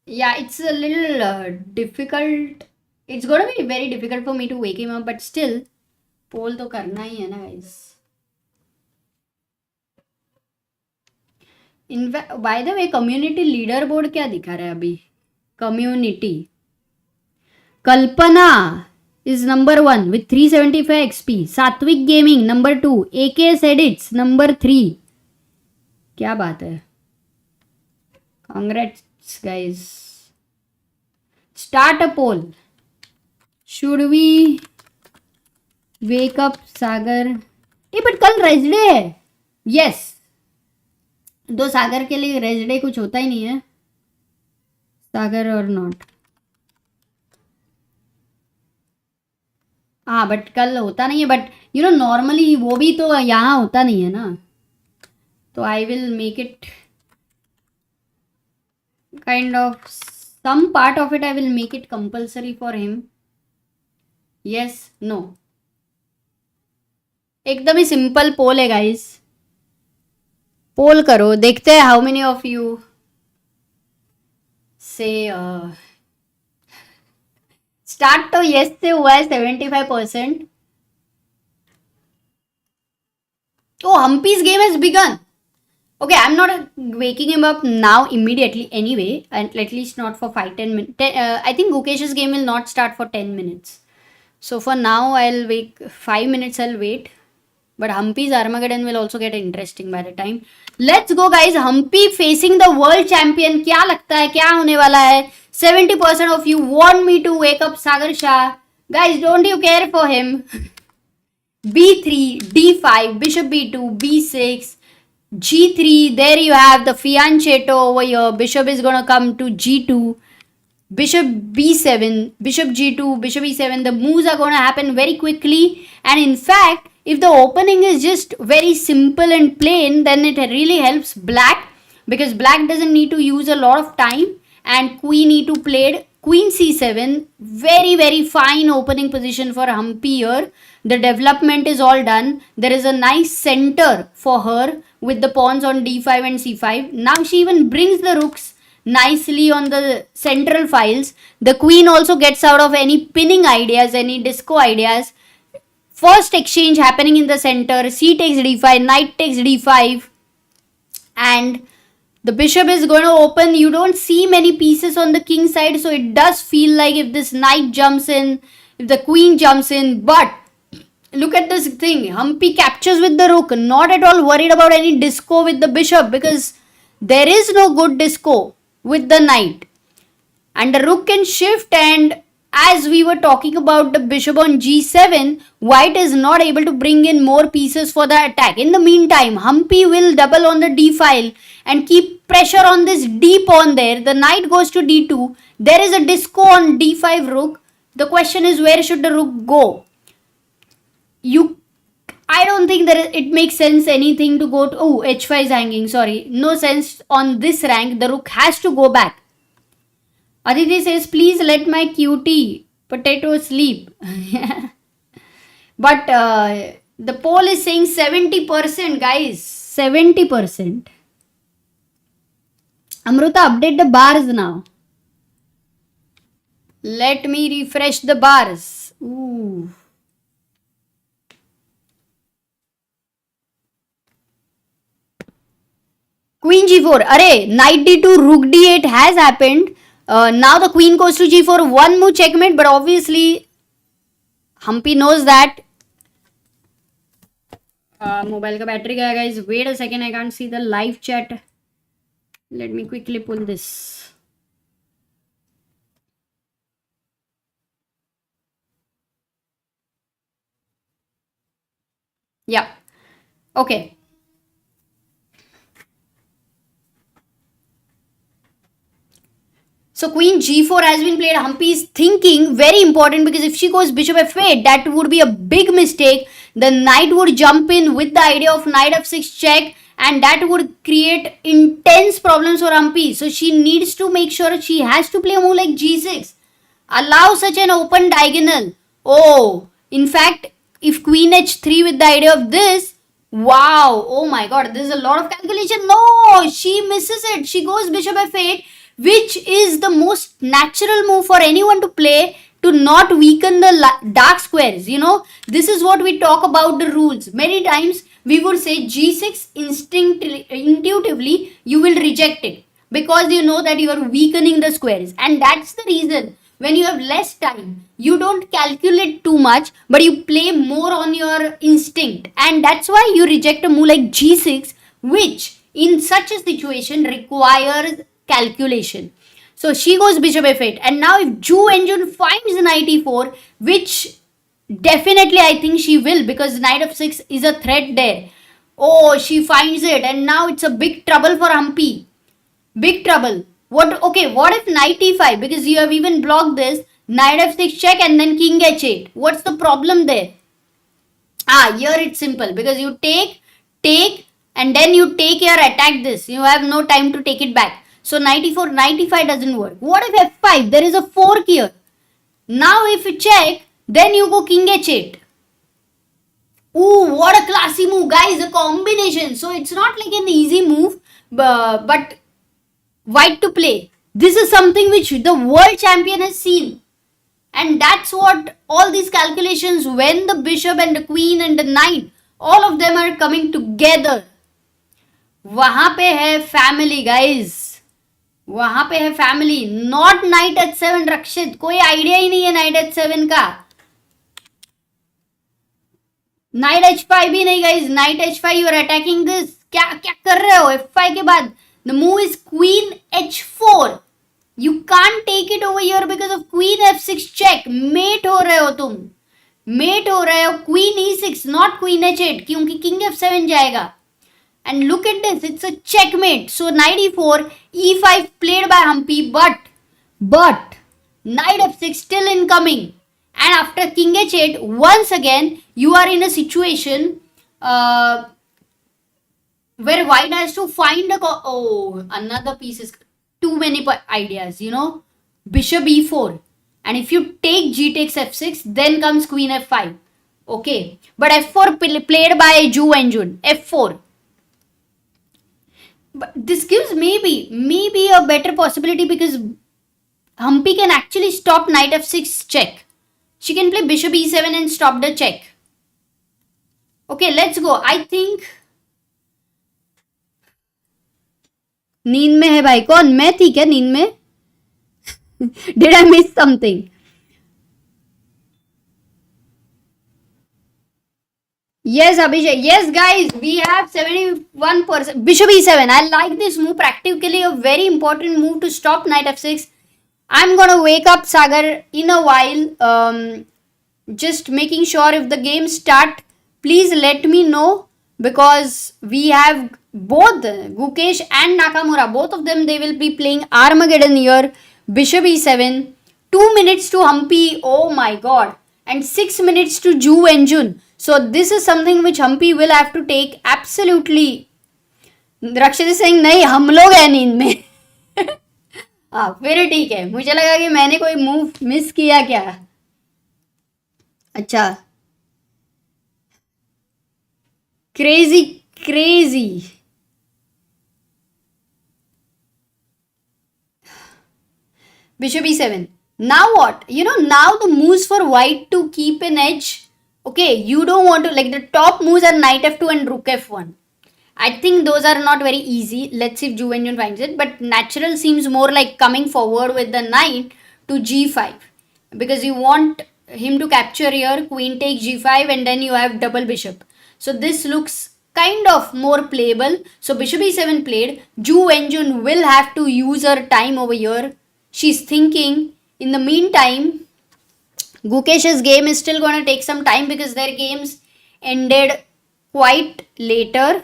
Yeah, it's a little difficult. It's gonna be very difficult for me to wake him up, but still poll तो करना ही है ना guys. By the way community leaderboard क्या दिखा रहा है अभी? Community Kalpana is number 1 with 375 XP. Satvik gaming number 2. AKS edits number 3. क्या बात है. Congrats guys. Start a poll. Should we wake up Sagar? But कल रेस्ट डे है. यस, तो सागर के लिए रेस्ट डे कुछ होता ही नहीं है. सागर और नॉट. हाँ, बट कल होता नहीं है. बट नॉर्मली वो भी तो यहाँ होता नहीं है ना. तो I will make it kind of some part of it. I will make it compulsory for him. Yes, no. एकदम ही सिंपल पोल है गाइस. पोल करो, देखते हैं हाउ मेनी ऑफ यू से. स्टार्ट तो यस से हुआ है 75%. Oh, Humpy's game has begun. Okay, I'm not waking him up now immediately anyway, and at least not for 5-10 minutes. I think Gukesh's game will not start for 10 minutes. So for now, I'll wait 5 minutes, I'll wait. But Humpy's Armageddon will also get interesting by the time. Let's go guys, Humpy facing the world champion. क्या लगता है क्या होने वाला है? 70% of you want me to wake up Sagar Shah. Guys, don't you care for him? B3, D5, Bishop B2, B6, G3. There you have the fianchetto over here. Bishop is going to come to G2. Bishop B7, Bishop G2, Bishop E7. The moves are going to happen very quickly. And in fact, if the opening is just very simple and plain, then it really helps black. Because black doesn't need to use a lot of time. And Queen E2 played Queen C7. Very, very fine opening position for Humpy here. The development is all done. There is a nice center for her with the pawns on D5 and C5. Now she even brings the rooks nicely on the central files. The queen also gets out of any pinning ideas, any disco ideas. First exchange happening in the center. C takes D5, knight takes D5. And The bishop is going to open. You don't see many pieces on the king side, so it does feel like if this knight jumps in, if the queen jumps in. But look at this thing. Humpy captures with the rook. Not at all worried about any disco with the bishop, because there is no good disco with the knight. And the rook can shift, and as we were talking about the bishop on g7, white is not able to bring in more pieces for the attack. In the meantime, Humpy will double on the d file and keep pressure on this d pawn there. The knight goes to d2. There is a disco on d5 rook. The question is, where should the rook go? I don't think that it makes sense anything to go to, oh, h5 is hanging, sorry. No sense on this rank. The rook has to go back. Aditi says, please let my cutie potato sleep. But the poll is saying 70%, guys. 70%. Amruta, update the bars now. Let me refresh the bars. Ooh. Queen g4. Array, knight d2, rook d8 has happened. Now the queen goes to g4. One more checkmate, but obviously Humpy knows that. Mobile ka battery gaya, guys. Wait a second, I can't see the live chat. Let me quickly pull this. Yeah. Okay. So queen g4 has been played. Humpy is thinking, very important, because if she goes bishop f8, that would be a big mistake. The knight would jump in with the idea of knight f6 check, and that would create intense problems for Humpy. So she needs to make sure she has to play a move like g6. Allow such an open diagonal. Oh, in fact, if queen h3 with the idea of this, wow, oh my god, this is a lot of calculation. No, she misses it. She goes bishop f8, which is the most natural move for anyone to play to not weaken the dark squares. You know, this is what we talk about the rules. Many times we would say g6 intuitively you will reject it because you know that you are weakening the squares, and that's the reason when you have less time you don't calculate too much but you play more on your instinct, and that's why you reject a move like g6, which in such a situation requires calculation. So she goes bishop f8, and now if Ju Wenjun finds knight e4, which definitely I think she will, because knight f6 is a threat there. Oh, she finds it, and now it's a big trouble for Humpy. Big trouble. What? Okay, what if knight e5? Because you have even blocked this. Knight f6 check and then king h8. What's the problem there? Here it's simple, because you take, and then you take your attack this. You have no time to take it back. So knight e4, knight e5 doesn't work. What if f5? There is a fork here. Now if you check, then you go king h8. Ooh, what a classy move, guys. A combination. So it's not like an easy move, but white to play. This is something which the world champion has seen. And that's what all these calculations, when the bishop and the queen and the knight, all of them are coming together. वहां पे है family, guys. वहां पे है family. Not night h7 रक्षित. कोई idea ही नहीं है night h7 का. नाइट h5 भी नहीं, guys. Knight h5 you are attacking this. क्या क्या कर रहे हो f5 के बाद? The move is queen h4. You can't take it over here because of queen f6 check. Mate हो रहे हो तुम. मेट हो रहे हो. Queen e6 not queen h8, क्योंकि किंग f7 जाएगा. And look at this, it's a checkmate. So knight e4, e5 played by Humpy, but knight f6 still incoming. And after king h8, once again you are in a situation where white has to find a another piece is too many ideas. You know, bishop e4, and if you take g takes f6, then comes queen f5. Okay, but f4 played by Ju Wenjun. f4. But this gives maybe a better possibility, because Humpy can actually stop knight f6 check. She can play bishop e7 and stop the check. Okay, let's go. I think नींद में है भाई. कौन? मैं थी क्या नींद में? Did I miss something? Yes, Abhishek. Yes, guys, we have 71%. Bishop e7. I like this move. Practically a very important move to stop knight f6. I'm gonna wake up Sagar in a while. Just making sure if the game start, please let me know, because we have both Gukesh and Nakamura. Both of them, they will be playing Armageddon here. Bishop e7. 2 minutes to Humpy. Oh my god. And 6 minutes to Ju Wenjun. So this is something which Humpy will have to take absolutely. Rakshit is saying नहीं हम लोग हैं नींद में. हाँ फिर ठीक है. मुझे लगा कि मैंने कोई मूव मिस किया क्या. अच्छा. Crazy. Bishop e7. Now what? Now the moves for white to keep an edge. Okay, you don't want to, like, the top moves are knight f2 and rook f1. I think those are not very easy. Let's see if Ju Wenjun finds it. But natural seems more like coming forward with the knight to g5. Because you want him to capture here, queen takes g5, and then you have double bishop. So this looks kind of more playable. So bishop e7 played. Ju Wenjun will have to use her time over here. She's thinking. In the meantime, Gukesh's game is still going to take some time because their games ended quite later.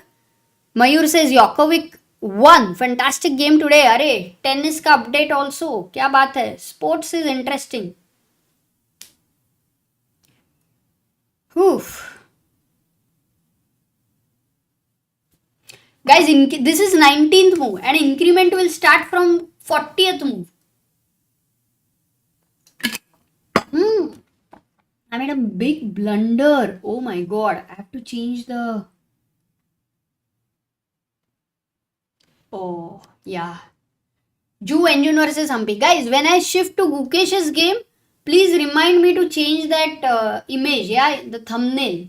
Mayur says Djokovic won. Fantastic game today. Arey, tennis ka update also. Kya baat hai? Sports is interesting. Oof. Guys, this is 19th move and increment will start from 40th move. I made a big blunder. Oh my god. I have to change the... Oh, yeah. Ju Wenjun versus Humpy. Guys, when I shift to Gukesh's game, please remind me to change that image. Yeah, the thumbnail.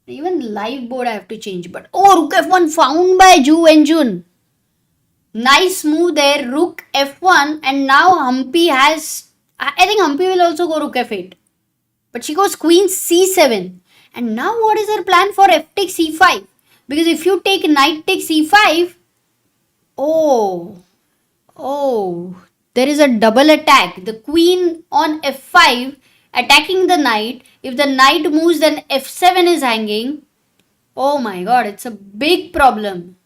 Even live board I have to change. But oh, Rook f1 found by Ju Wenjun. Nice move there. Rook f1. And now Humpy has... I think Humpy will also go Rook f8. But she goes Queen c7. And now what is her plan for f takes c5? Because if you take knight takes c5... Oh, there is a double attack. The queen on f5 attacking the knight. If the knight moves, then f7 is hanging. Oh my god, it's a big problem.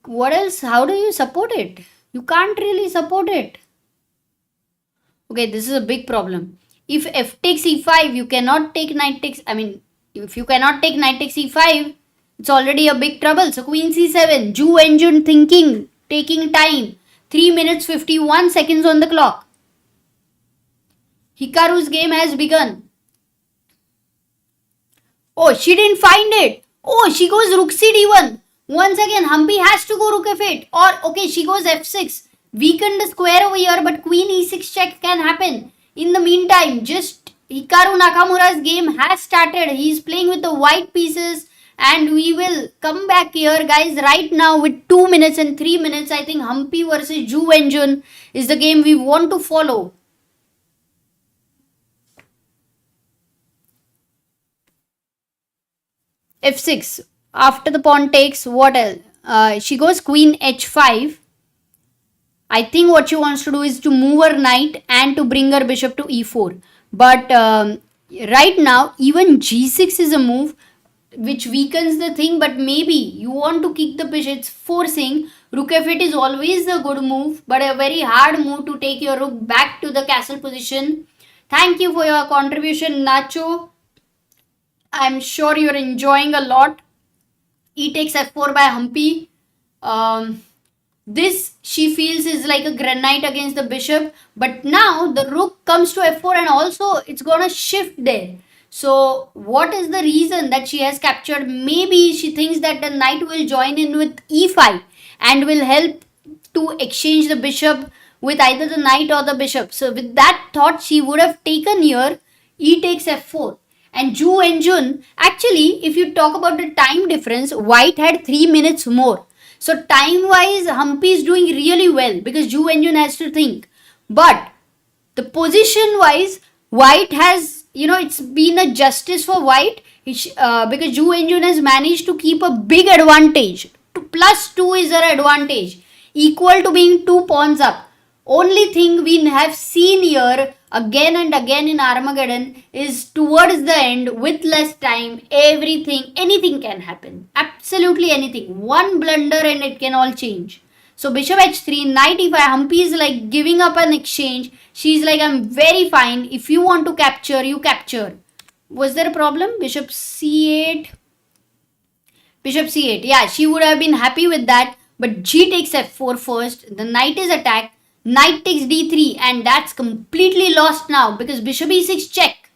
What else? How do you support it? You can't really support it. Okay, this is a big problem. If f takes e5, you cannot take knight takes... if you cannot take knight takes e5, it's already a big trouble. So Queen c7. Ju Wenjun thinking, taking time. 3 minutes 51 seconds on the clock. Hikaru's game has begun. Oh, she didn't find it. Oh, she goes Rook c d1. Once again, Humpy has to go Rook f8. Or, okay, she goes f6. Weakened the square over here, but Queen e6 check can happen. In the meantime, just Hikaru Nakamura's game has started. He's playing with the white pieces. And we will come back here, guys, right now with 2 minutes and 3 minutes. I think Humpy versus Ju Wenjun is the game we want to follow. f6. After the pawn takes, what else? She goes Queen h5. I think what she wants to do is to move her knight and to bring her bishop to e4. But right now, even g6 is a move which weakens the thing, but maybe you want to kick the bishop. It's forcing. Rook f8 is always a good move, but a very hard move to take your rook back to the castle position. Thank you for your contribution, Nacho. I'm sure you're enjoying a lot. E takes f4 by Humpy. This she feels is like a granite against the bishop, but now the rook comes to f4 and also it's gonna shift there. So what is the reason that she has captured? Maybe she thinks that the knight will join in with e5 and will help to exchange the bishop with either the knight or the bishop. So with that thought, she would have taken here e takes f4. And Ju Wenjun, actually, if you talk about the time difference, white had 3 minutes more. So time wise, Humpy is doing really well because Ju Wenjun has to think. But the position wise, White has, it's been a justice for White because Ju Wenjun has managed to keep a big advantage. +2 is her advantage, equal to being 2 pawns up. Only thing we have seen here again and again in Armageddon is towards the end, with less time, anything can happen. Absolutely anything. One blunder and it can all change. So bishop h3, knight e5, Humpy is like giving up an exchange. She's like, I'm very fine. If you want to capture, you capture. Was there a problem? Bishop c8. Bishop c8. Yeah, she would have been happy with that. But g takes f4 first. The knight is attacked. Knight takes d3 and that's completely lost now because bishop e6 check.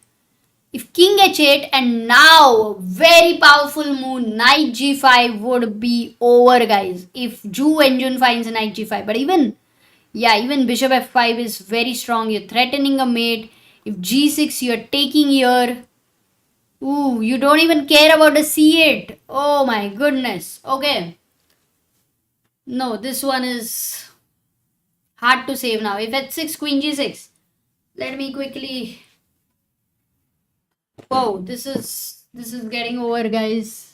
If king h8 and now very powerful move knight g5 would be over, guys. If Ju Wenjun finds knight g5. But even bishop f5 is very strong. You're threatening a mate. If g6 you're taking here. Ooh, you don't even care about the c8. Oh my goodness. Okay. No, this one is hard to save now. If h6, queen g6. Let me quickly... Wow, this is getting over, guys.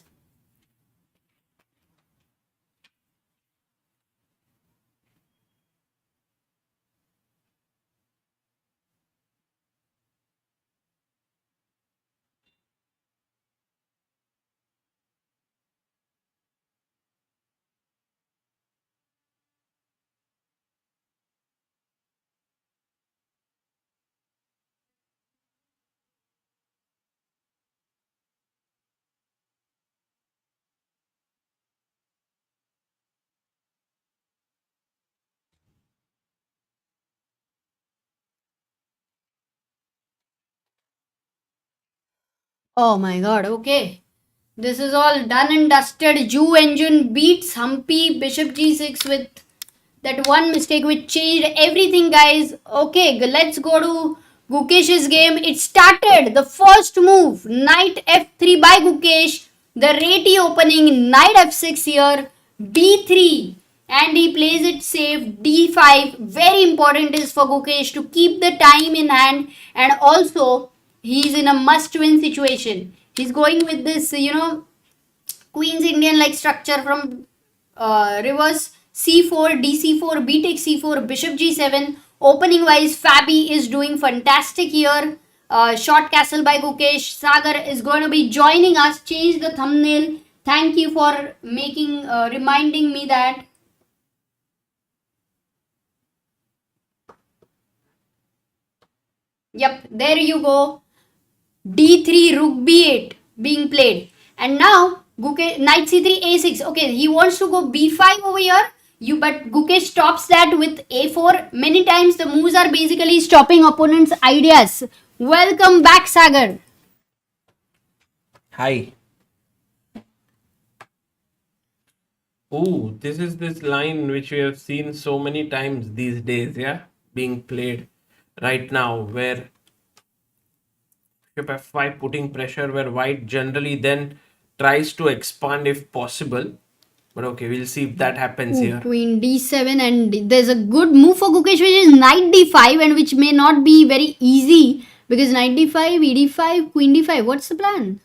Oh my god, okay. This is all done and dusted. Ju Wenjun beats Humpy, bishop g6 with that one mistake which changed everything, guys. Okay, let's go to Gukesh's game. It started. The first move, knight f3 by Gukesh. The reti opening, knight f6 here, b3. And he plays it safe, d5. Very important is for Gukesh to keep the time in hand. And also, he's in a must-win situation. He's going with this, Queen's Indian like structure from reverse c4, dc4, b takes c4, bishop g7. Opening wise, Fabi is doing fantastic here. Short castle by Gukesh. Sagar is going to be joining us. Change the thumbnail. Thank you for reminding me that. Yep, there you go. d3, rook b8 being played. And now knight c3, a6. Okay, he wants to go b5 over here. But Gukesh stops that with a4. Many times the moves are basically stopping opponents' ideas. Welcome back, Sagar. Hi. Ooh, this is this line which we have seen so many times these days, yeah, being played right now, where bishop f5 putting pressure, where white generally then tries to expand if possible. But okay, we'll see if that happens here. Queen d7, and there's a good move for Gukesh which is knight d5, and which may not be very easy because knight d5, ed5, queen d5. What's the plan?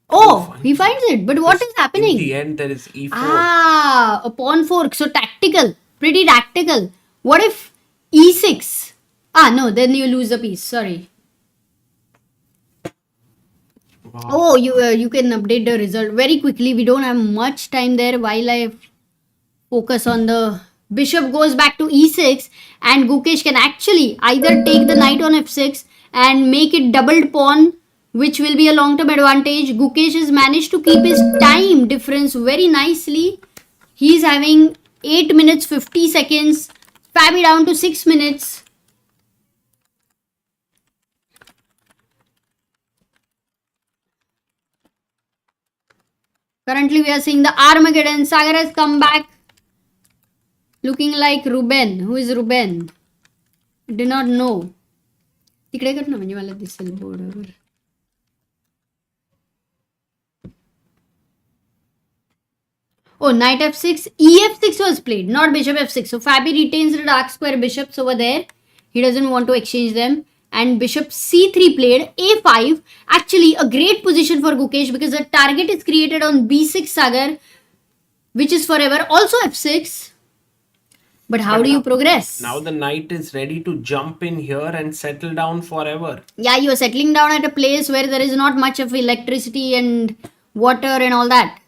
Oh, he finds it. But what is happening? In the end, there is e4. Ah, a pawn fork. So tactical. Pretty tactical. What if e6? Ah, no, then you lose the piece. Sorry. Wow. Oh, you can update the result very quickly. We don't have much time there while I focus on the bishop goes back to e6, and Gukesh can actually either take the knight on f6 and make it doubled pawn, which will be a long-term advantage. Gukesh has managed to keep his time difference very nicely. He's having 8 minutes 50 seconds. Fabi down to 6 minutes. Currently, we are seeing the Armageddon. Sagar has come back looking like Ruben. Who is Ruben? Do not know. तिकडे कर ना म्हणजे मला दिसेल बोर्डवर. Oh, knight f6, ef6 was played, not bishop f6. So Fabi retains the dark square bishops over there. He doesn't want to exchange them. And bishop c3 played, a5. Actually, a great position for Gukesh because the target is created on b6 Sagar, which is forever. Also f6. But how do you progress? Now the knight is ready to jump in here and settle down forever. Yeah, you are settling down at a place where there is not much of electricity and water and all that.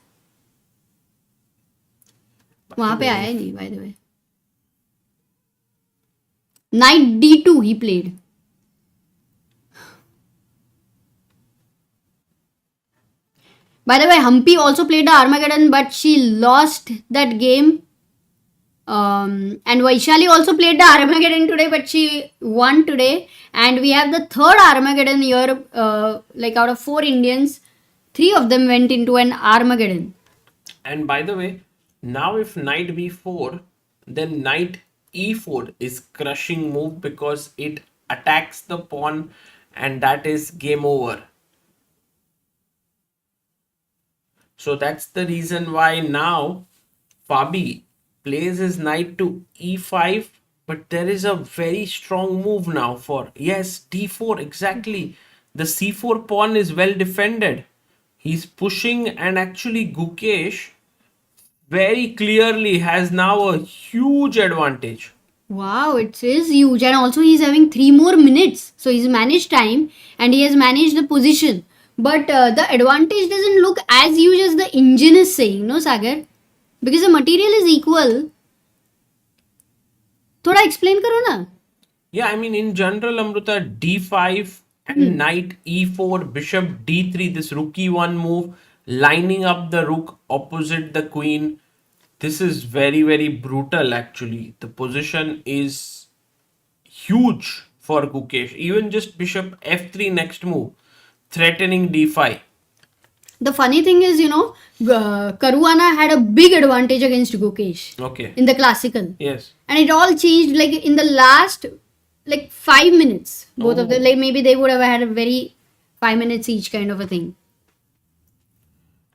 वहां पे आया ही नहीं, by the way. Knight d2 he played. By the way, Humpy also played the Armageddon, but she lost that game. And Vaishali also played the Armageddon today, but she won today. And we have the third Armageddon here. Like out of 4 Indians, 3 of them went into an Armageddon. And by the way, now if knight b4, then knight e4 is crushing move because it attacks the pawn and that is game over. So that's the reason why now Fabi plays his knight to e5, but there is a very strong move now for, yes, d4, exactly. The c4 pawn is well defended. He's pushing, and actually Gukesh very clearly has now a huge advantage. Wow, it is huge. And also he's having 3 more minutes. So he's managed time and he has managed the position. But the advantage doesn't look as huge as the engine is saying, no Sagar? Because the material is equal. Thoda explain karo na. Yeah, I mean in general, Amruta, d5 and knight e4, bishop d3, this rook e1 move, lining up the rook opposite the queen. This is very, very brutal actually. The position is huge for Gukesh. Even just bishop f3 next move, threatening d5. The funny thing is, Caruana had a big advantage against Gukesh. Okay. In the classical. Yes. And it all changed like in the last 5 minutes. Both of them, like maybe they would have had a very 5 minutes each kind of a thing.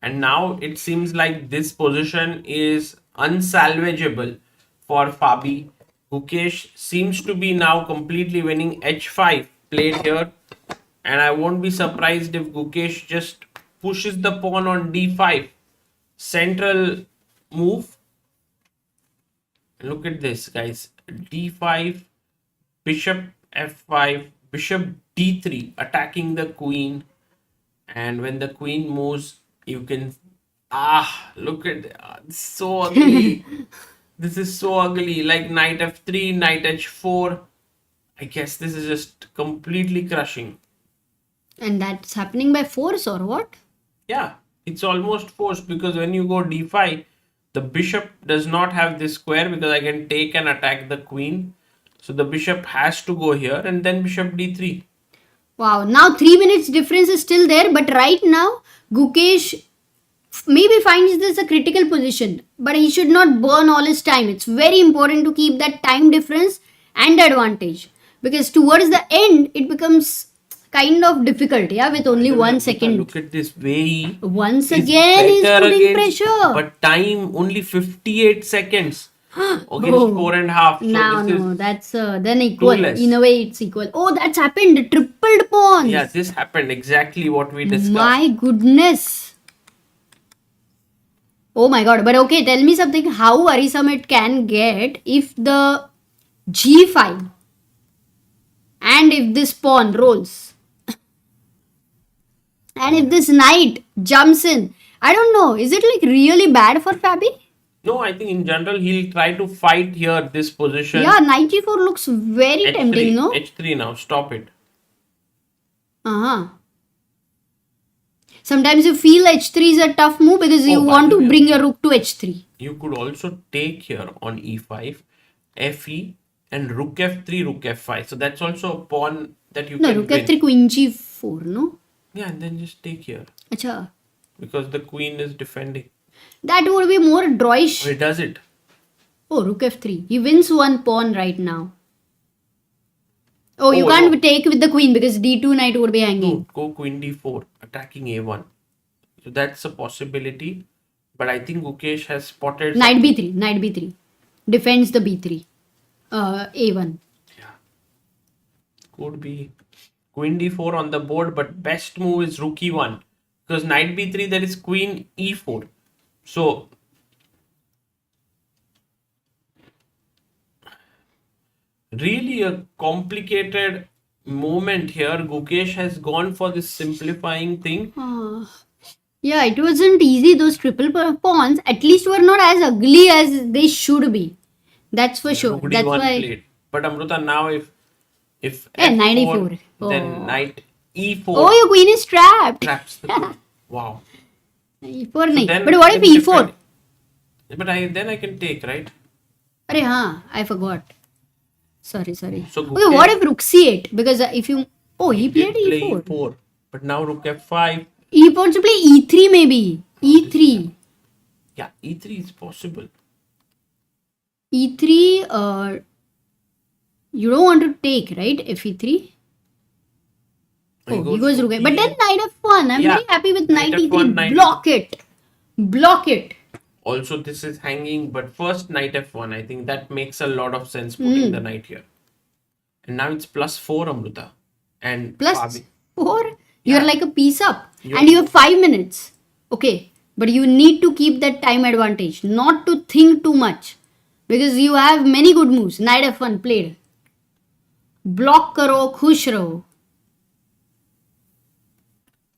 And now it seems like this position is unsalvageable for Fabi. Gukesh seems to be now completely winning. h5 played here. And I won't be surprised if Gukesh just pushes the pawn on d5. Central move. Look at this, guys. d5, bishop f5, bishop d3, attacking the queen. And when the queen moves, you can look at this, so ugly. This is so ugly. Like knight f3, knight h4. I guess this is just completely crushing. And that's happening by force or what? Yeah, it's almost forced because when you go d5, the bishop does not have this square because I can take and attack the queen. So the bishop has to go here and then bishop d3. Wow, now 3 minutes difference is still there, but right now Gukesh maybe finds this a critical position, but he should not burn all his time. It's very important to keep that time difference and advantage because towards the end it becomes kind of difficult, with only 1 second. Look at this, Wei Yi Once is again he's better putting against- pressure. But time only 58 seconds against 4.5. So No, that's then equal. less. In a way, it's equal. Oh, that's happened. Tripled pawns. Yeah, this happened exactly what we discussed. My goodness. Oh my god. But okay, tell me something. How worrisome it can get if the g5 and if this pawn rolls and if this knight jumps in. I don't know. Is it like really bad for Fabi? No, I think in general he'll try to fight here this position. Yeah, knight g4 looks very tempting, no? H3 now, stop it. Sometimes you feel h3 is a tough move because you by want the to way, bring your rook to h3. You could also take here on e5, fe, and rook f3, rook f5. So that's also a pawn that you No, can rook win. f3, queen g4, no? Yeah, and then just take here Acha. because the queen is defending. That would be more drawish. He does it. Oh, rook f3. He wins 1 pawn right now. Oh, you Oh, can't no. take with the queen because d2 knight would be hanging. No, go queen d4, attacking a1. So that's a possibility. But I think Gukesh has spotted Knight something. b3. Knight b3. Defends the b3. A1. Could be queen d4 on the board, but best move is rook e1. Because knight b3, there is queen e4. So, really a complicated moment here. Gukesh has gone for this simplifying thing. Yeah, it wasn't easy. Those triple pawns at least were not as ugly as they should be. That's for sure. Rook That's d1 why. played. But Amruta, now if Knight f4, e4. then Oh. knight e4 Oh, your queen is trapped. traps the queen. Wow. e4 So nahi. then But what if it's e4? different. But then I can take, right? Arey, haan, I forgot. Sorry. So Okay, what if rook c8? Because if you... Oh, he did played play e4. e4. But now rook f5. He wants to play e3 maybe. E3. Yeah, e3 is possible. E3, you don't want to take, right? F e3. Oh, he goes rook. But then knight f1. I'm Yeah, very happy with knight knight e3. f1, knight Block it. Block it. Also, this is hanging, but first knight f1. I think that makes a lot of sense putting the knight here. And now it's +4, Amruta. And Plus 4. You're Yeah. like a piece up. You're- And you have 5 minutes. Okay. But you need to keep that time advantage. Not to think too much. Because you have many good moves. Knight f1 played. Block karo, khush raho.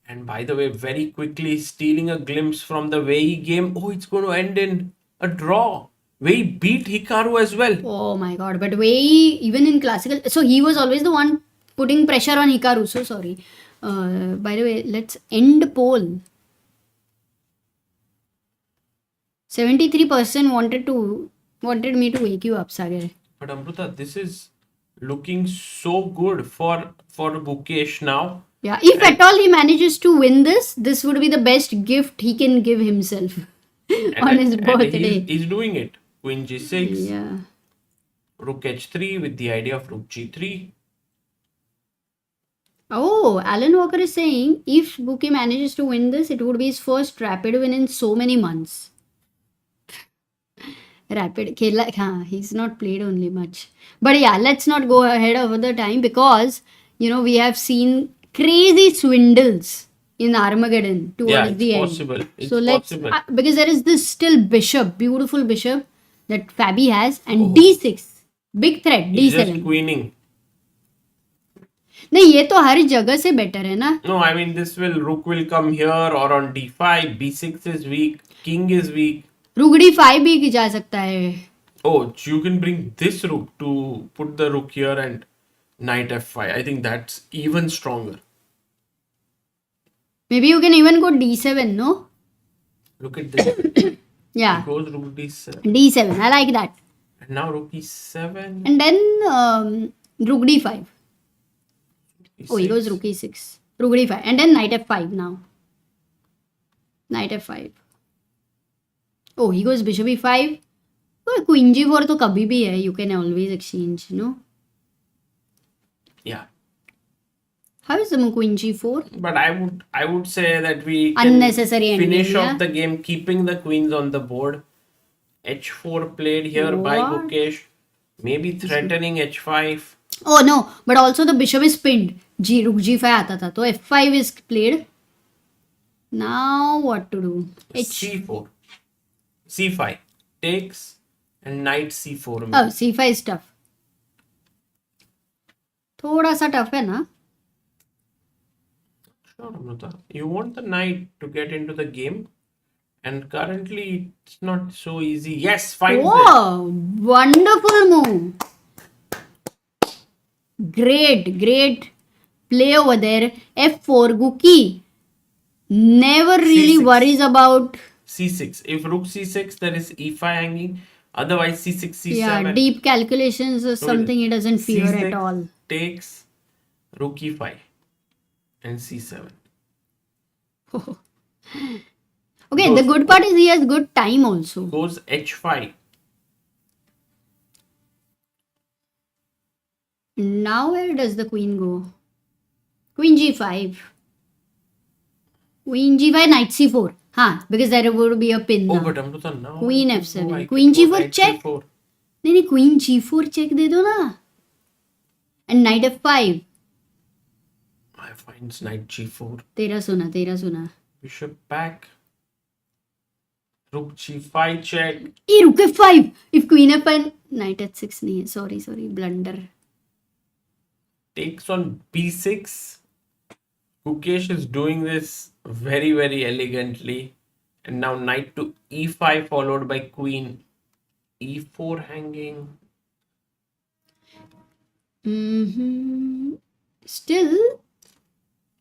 And by the way, very quickly stealing a glimpse from the Wei Yi game. Oh, it's going to end in a draw. Wei Yi beat Hikaru as well. Oh my god. But Wei Yi, even in classical... So he was always the one putting pressure on Hikaru. So sorry. By the way, let's end poll. 73% wanted me to wake you up, Sagar. But Amruta, this is looking so good for Gukesh now. Yeah, if at all he manages to win this, this would be the best gift he can give himself on his birthday. He's doing it. Queen g6, Yeah. rook h3 with the idea of rook g3. Oh, Alan Walker is saying if Buki manages to win this, it would be his first rapid win in so many months. Rapid. He's not played only much. But yeah, let's not go ahead of the time because, we have seen crazy swindles in Armageddon towards the end. Possible. It's So let's... possible. because there is this still bishop, beautiful bishop that Fabi has and d6. Big threat, He's just d7. queening. नहीं ये तो हर जगह से better है ना. No, I mean rook will come here or on d5. b6 is weak. King is weak. Rook d5 भी जा सकता है. Oh, you can bring this rook to put the rook here and knight f5. I think that's even stronger. Maybe you can even go d7, no? Look at this. Yeah. He goes rook d7. d7. I like that. And now rook e7. And then rook d5. Oh, he e6. goes rook e6. Rook d5. And then knight f5 now. Knight f5. Oh, he goes bishop e5. Oh, queen g4 तो कभी भी है. You can always exchange, no? Yeah. How is the queen g4? But I would say that we can Unnecessary endgame, finish off yeah? the game keeping the queens on the board. h4 played here by What? Gukesh. Maybe threatening h5. Oh no, but also the bishop is pinned. Rook g5 आता था, तो f5 is played. Now what to do? c4. c5 takes and knight c4. Oh, c5 is tough. थोड़ा सा tough है ना? Sure, Amruta. You want the knight to get into the game, and currently it's not so easy. Yes, finds it. Wow, wonderful move. Great play over there. F4, Guki never really C6. worries about... c6. If rook c6, there is e5 hanging. Otherwise, c6, c7. Yeah, deep calculations is something he doesn't fear C6 at all. Takes rook e5 and c7. Okay, the good part is he has good time also. Goes h5. Now where does the queen go? Queen g5. Queen g5, knight c4. हाँ, because there would be a pin Oh, now. but Amruta, now Queen I can f7. go, I Queen can go g4 knight check. c4. नहीं नहीं, queen g4 check दे दो ना. And knight f5. I finds knight g4. तेरा सुना. Bishop back. Rook g5 check. A rook f5. If queen f5, knight h6 नहीं है. Sorry, blunder. Takes on b6. Gukesh is doing this very, very elegantly. And now knight to e5 followed by queen e4 hanging. Still,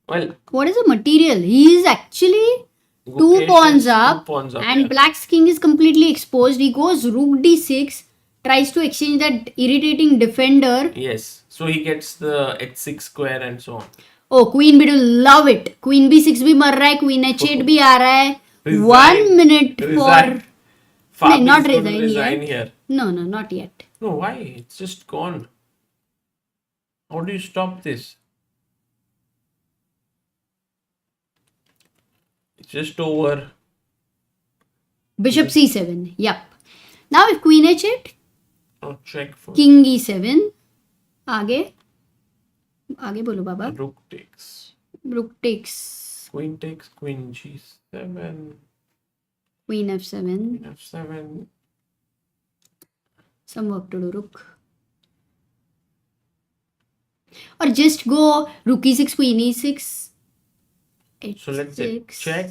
Well, what is the material? He is actually two Gukesh pawns is up, 2 pawns up, and yeah. black's king is completely exposed. He goes rook d6, tries to exchange that irritating defender. Yes. So he gets the h6 square and so on. Oh, queen b2, love it. Queen b6 भी मर रहा है, queen h8 भी आ रहा है. Resign. 1 minute Resign. for... Fabi No, not is going to resign yet. here. No, not yet. No, why? It's just gone. How do you stop this? It's just over. Bishop c7, yup. Now if queen h8, Now check for king e7, आगे बोलो बाबा. rook takes. Rook takes, Queen takes, queen g7, queen f7. queen f7. Some work to do, rook. Or just go rook e6, queen e6. So let's say h6. check.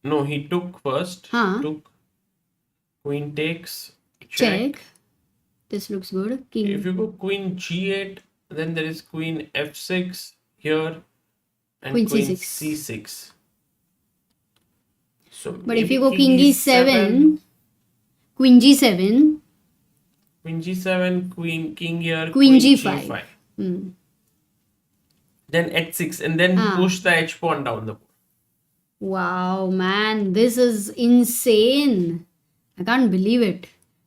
No, he took first. Huh. Took. Queen takes. Check. This looks good. King. If you go queen g8, then there is queen f6 here and Queen queen c6. c6. So But if maybe you go king e7, queen g7, queen g7, king here, queen g5. Then h6 and then push the h pawn down the board. Wow, man, this is insane. I can't believe it.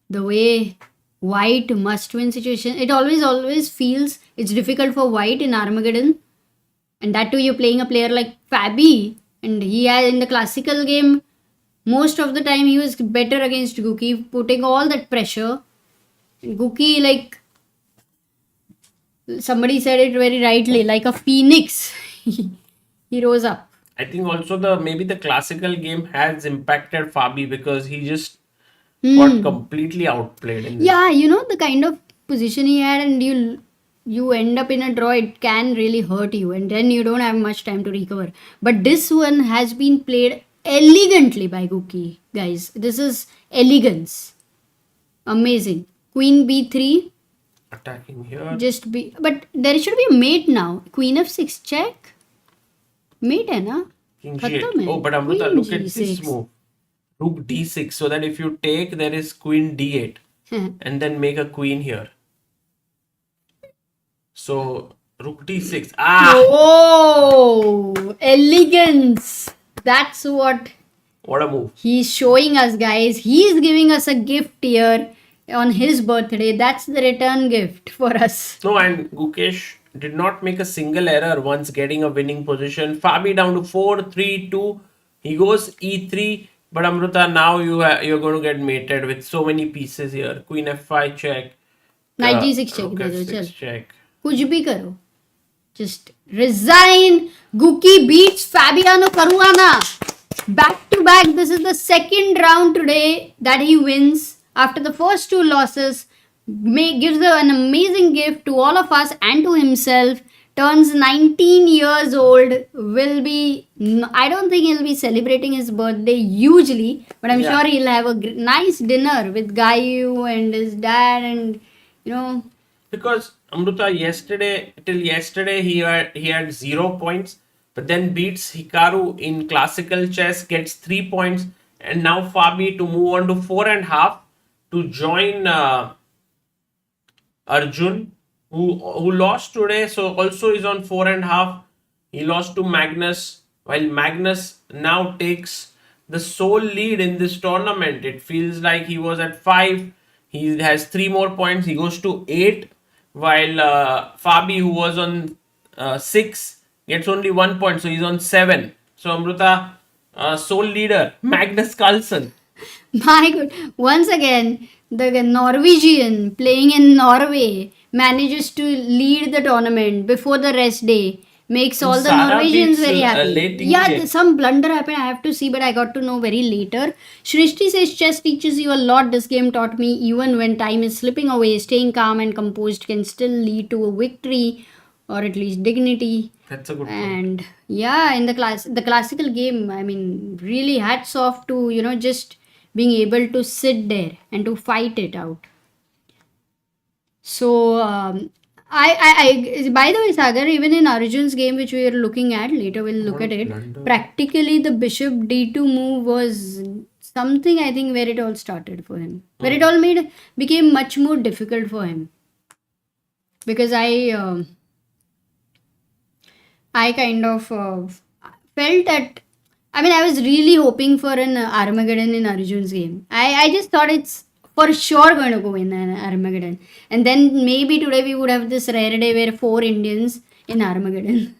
The way white must win situation. It always feels it's difficult for white in Armageddon. And that too, you're playing a player like Fabi. And he had in the classical game, most of the time he was better against Guki, putting all that pressure. And Guki, like somebody said it very rightly, like a phoenix. He rose up. I think also maybe the classical game has impacted Fabi because he just got completely outplayed in this. Yeah, the kind of position he had, and you end up in a draw, it can really hurt you, and then you don't have much time to recover. But this one has been played elegantly by Guki, guys. This is elegance. Amazing. Queen b3. Attacking here. But there should be a mate now. Queen f6 check. Mate hai na? King Khatam g8. hai. Oh, but Amrita, Queen look at this g6. move. Rook d6. So that if you take, there is queen d8. And then make a queen here. So, rook d6. Oh, elegance. That's what What a move. he's showing us, guys. He's giving us a gift here on his birthday. That's the return gift for us. No, and Gukesh did not make a single error once getting a winning position. Fabi down to 4-3-2. He goes e3. But Amrita, now you're going to get mated with so many pieces here. Queen f5 check. Knight g6 check. Rook दे दो, f6 चल. check. कुछ भी करो. Just resign. Guki beats Fabiano Caruana. Back to back. This is the second round today that he wins after the first two losses. Gives an amazing gift to all of us and to himself. Turns 19 years old. I don't think he'll be celebrating his birthday hugely, but I'm sure he'll have a nice dinner with Gayu and his dad, and Because Amrita, till yesterday he had 0 points, but then beats Hikaru in classical chess, gets 3 points, and now Fabi to move on to 4.5 to join Arjun, who lost today, so also is on 4.5. He lost to Magnus, while Magnus now takes the sole lead in this tournament. It feels like he was at 5. He has 3 more points. He goes to 8, while Fabi, who was on 6, gets only 1 point, so he's on 7. So Amruta, sole leader Magnus Carlsen. My God. Once again, the Norwegian playing in Norway manages to lead the tournament before the rest day. Makes all the Sara Norwegians beats, very happy. Lei Yeah, Tingjie. some blunder happened. I have to see, but I got to know very later. Shrishti says chess teaches you a lot. This game taught me even when time is slipping away, staying calm and composed can still lead to a victory or at least dignity. That's a good point. And yeah, in the classical game, I mean, really hats off to just being able to sit there and to fight it out. So by the way, Sagar, even in Arjun's game, which we are looking at later, we'll look What at a it. blunder. Practically, the bishop d2 move was something, I think, where it all started for him, where it all became much more difficult for him, because I kind of felt that. I mean, I was really hoping for an Armageddon in Arjun's game. I just thought it's for sure going to go in an Armageddon. And then maybe today we would have this rare day where 4 Indians in Armageddon.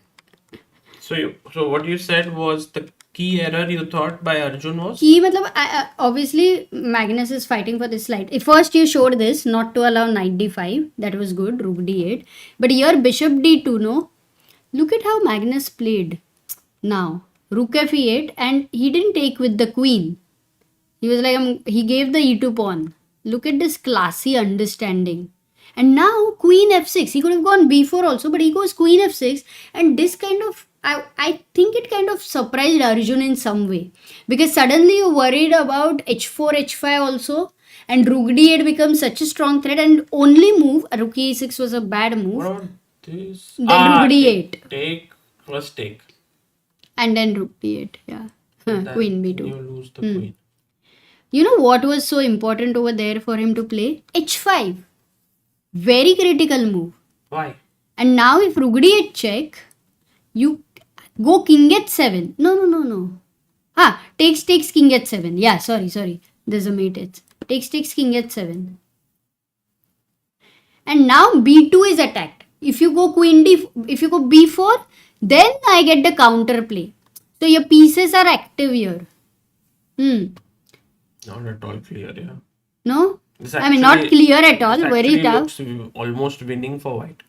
So what you said was the key error you thought by Arjun was? Key, matlab, obviously, Magnus is fighting for this slide. First, you showed this, not to allow knight d5. That was good, rook d8. But here, bishop d2, no? Look at how Magnus played. Now, rook f8, and he didn't take with the queen. He was like, he gave the e2 pawn. Look at this classy understanding. And now, queen f6. He could have gone b4 also, but he goes queen f6. And this kind of, I think it kind of surprised Arjun in some way. Because suddenly you're worried about h4, h5 also. And rook d8 becomes such a strong threat. And only move, rook e6 was a bad move. What about this? Then rook d8. First take. And then rook d8, yeah. Queen b2. You lose the queen. You know what was so important over there for him to play? h5. Very critical move. Why? And now if rook d8 check, you go king h7. No. Takes king h7. Yeah, sorry. There's a mate h. Takes king h7. And now b2 is attacked. If you go if you go b4, then I get the counter play. So your pieces are active here. Not at all clear, yeah. No? This I mean, not clear at all. this Very actually tough. looks almost winning for white.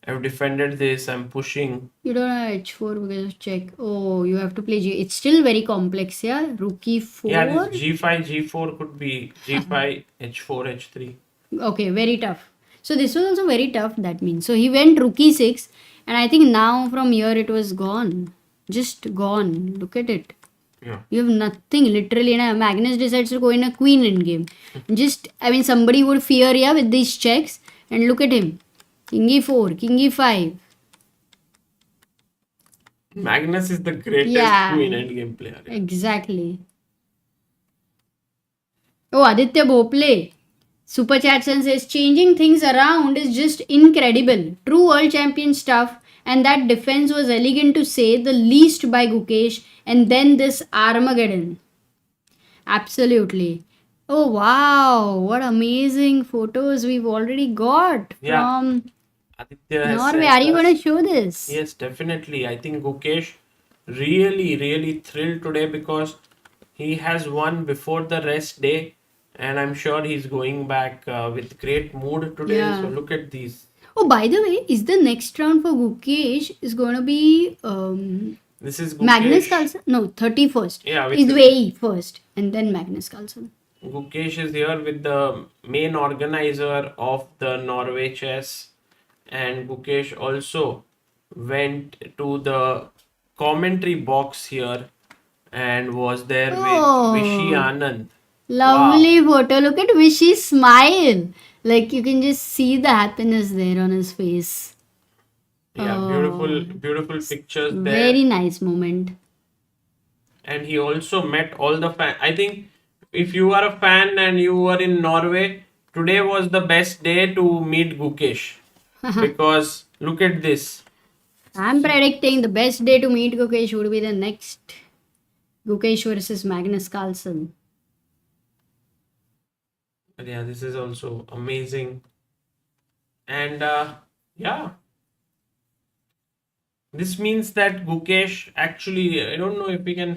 I've defended this. I'm pushing. You don't have h4 because of check. Oh, you have to play g. It's still very complex, yeah? Rook e4. Yeah, this g5, g4 could be g5, h4, h3. Okay, very tough. So this was also very tough, that means. So he went rook e6. And I think now from here it was gone. Just gone. Look at it. Yeah. You have nothing, literally. And Magnus decides to go in a queen in game. Somebody would fear, yeah, with these checks. And look at him. King e4, king e5. Magnus is the greatest queen endgame player. Yeah. Exactly. Oh, Aditya Bhopale. Super Chat says, changing things around is just incredible. True world champion stuff. And that defense was elegant to say the least by Gukesh. And then this Armageddon. Absolutely. Oh, wow. What amazing photos we've already got from Aditya has Norway. sent Are you us- going to show this? Yes, definitely. I think Gukesh really thrilled today because he has won before the rest day. And I'm sure he's going back with great mood today. Yeah. So look at these. Oh, by the way, is the next round for Gukesh is going to be This is Gukesh. Magnus Carlsen? No, 31st. Yeah, with Is the- Wei Yi first and then Magnus Carlsen. Gukesh is here with the main organizer of the Norway Chess, and Gukesh also went to the commentary box here and was there Oh. with Vishy Anand. Lovely photo. Look at Vishy's smile. Like you can just see the happiness there on his face. Yeah, beautiful pictures there. Very nice moment. And he also met all the fans. I think if you are a fan and you were in Norway, today was the best day to meet Gukesh. Because look at this. I'm predicting the best day to meet Gukesh would be the next Gukesh versus Magnus Carlsen. But yeah, this is also amazing. And yeah, This means that Gukesh actually, I don't know if we can.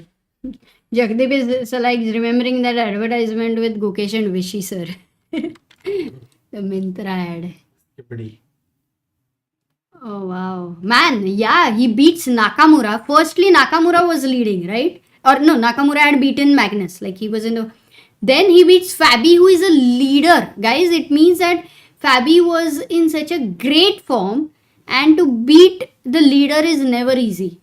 Jagdeep is so like remembering that advertisement with Gukesh and Vishy sir. The Mintra ad. Oh wow. Man, yeah, he beats Nakamura. Firstly, Nakamura was leading, right? Or no, Nakamura had beaten Magnus. Like he was in the. Then he beats Fabi, who is a leader. Guys, it means that Fabi was in such a great form, and to beat the leader is never easy.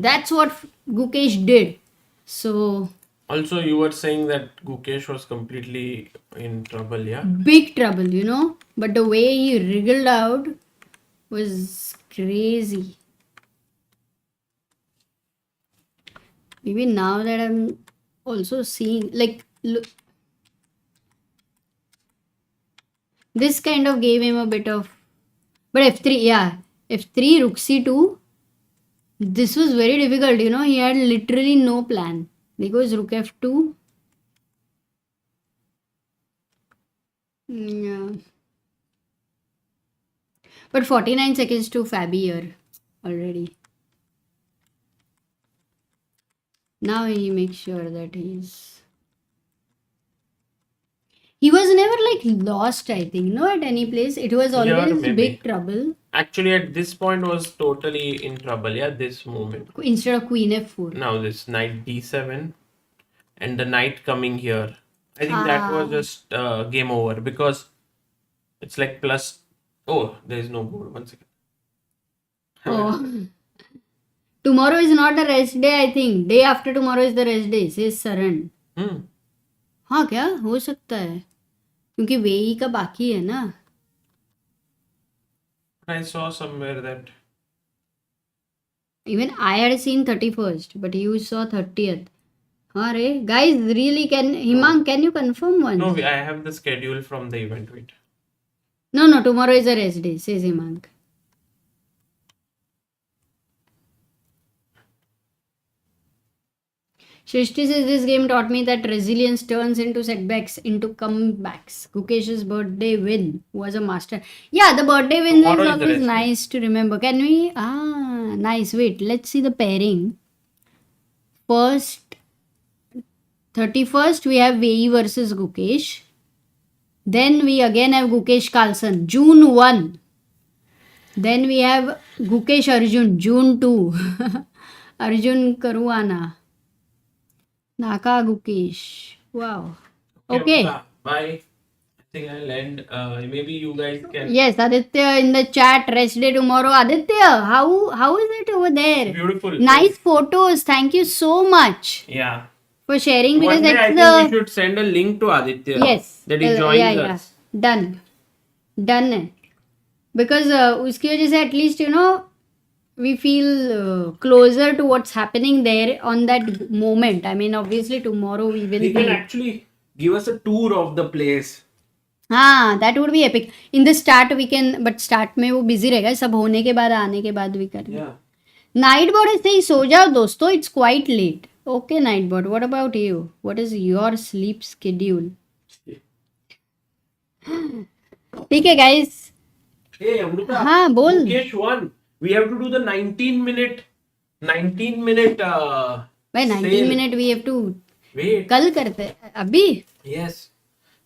That's what Gukesh did. So. Also, you were saying that Gukesh was completely in trouble, yeah? Big trouble, you know. But the way he wriggled out was crazy. Maybe now that I'm also seeing, like, look, this kind of gave him a bit of. But f3, yeah, f3, rook c2. This was very difficult, you know. He had literally no plan. There goes rook f2. Yeah. But 49 seconds to Fabi here already. Now he makes sure that he was never like lost, I think, no, at any place. It was always maybe. big trouble. Actually, at this point was totally in trouble, yeah, this moment. Instead of queen f4. Now this knight d7 and the knight coming here. I think that was just game over because it's like plus. Oh, there is no board. 1 second. Oh. Tomorrow is not a rest day, I think. Day after tomorrow is the rest day, says Saran. हाँ क्या हो सकता है क्योंकि वेई का बाकी है ना. I saw somewhere that even I had seen 31st, but you saw 30th. हाँ रे, guys, really can Himang, can you confirm once? no, I have the schedule from the event. Wait. No, tomorrow is a rest day, says Himang. Shrishti says this game taught me that resilience turns into setbacks into comebacks. Gukesh's birthday win was a master. Yeah, the birthday win Tomorrow is is the always rest day. nice to remember. Can we? Nice. Wait, let's see the pairing. First, 31st, we have Wei Yi versus Gukesh. Then we again have Gukesh Carlsen, June 1. Then we have Gukesh Arjun, June 2. Arjun Caruana. Naka Gukesh. Wow. Okay. Bye. I think I'll end. Maybe you guys can. Yes, Aditya in the chat. Rest day tomorrow. Aditya, how is it over there? Beautiful. Nice photos. Thank you so much Yeah. for sharing because One day I that's think we should send a link to Aditya. yes. That he joins yeah. us. Done है. Because उसकी वजह से at least you know we feel closer to what's happening there on that moment. I mean, obviously tomorrow we will He can be. actually give us a tour of the place. That would be epic. In the start we can, but start में वो busy रहेगा. सब होने के बाद आने के बाद भी करेंगे. Yeah. Nightbot is saying सो जाओ दोस्तों. It's quite late. Okay, Nightbot. What about you? What is your sleep schedule? ठीक है guys. Hey, Amruta. हाँ बोल. Gukesh won. We have to do the 19 minute. भाई 19 sale. minute we have to. Wait. कल करते हैं. अभी. Yes.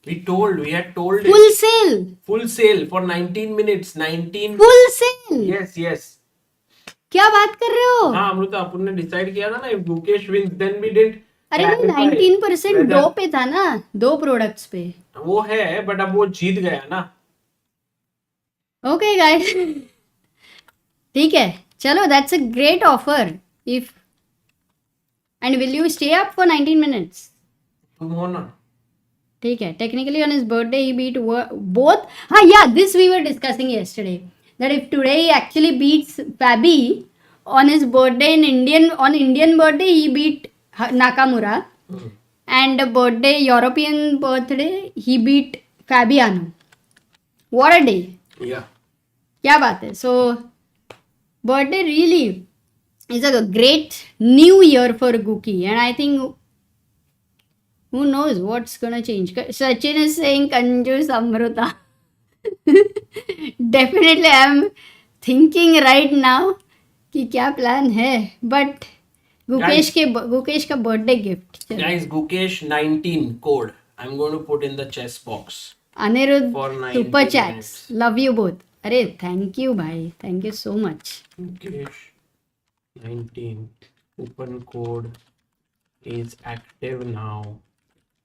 We had told Full it. sale. Full sale for 19 minutes. 19. Full sale. Yes. क्या बात कर रहे हो? हाँ अमृता अपन ने डिसाइड किया था ना if Gukesh wins then we did. अरे वो 19% दो पे था ना, 2 प्रोडक्ट्स पे. वो है बट अब वो जीत गया ना. Okay guys. ठीक है चलो, that's a great offer. If and will you stay up for 19 minutes? तुम हो ना. ठीक है. Technically on his birthday he beat both. हाँ या this we were discussing yesterday that if today he actually beats Fabi on his birthday in Indian birthday he beat Nakamura and European birthday he beat Fabiano. What a day. Yeah. क्या बात है. So birthday really is a great new year for Guki, and I think who knows what's gonna change. Sachin is saying Kanju Samruta. Definitely I am thinking right now कि क्या plan है, but Gukesh का birthday gift. Guys, Gukesh 19 code. I'm going to put in the chess box. Aniruddh For 90 super chats, minutes. Love you both. अरे thank you भाई, thank you so much. Gukesh 19 coupon code is active now.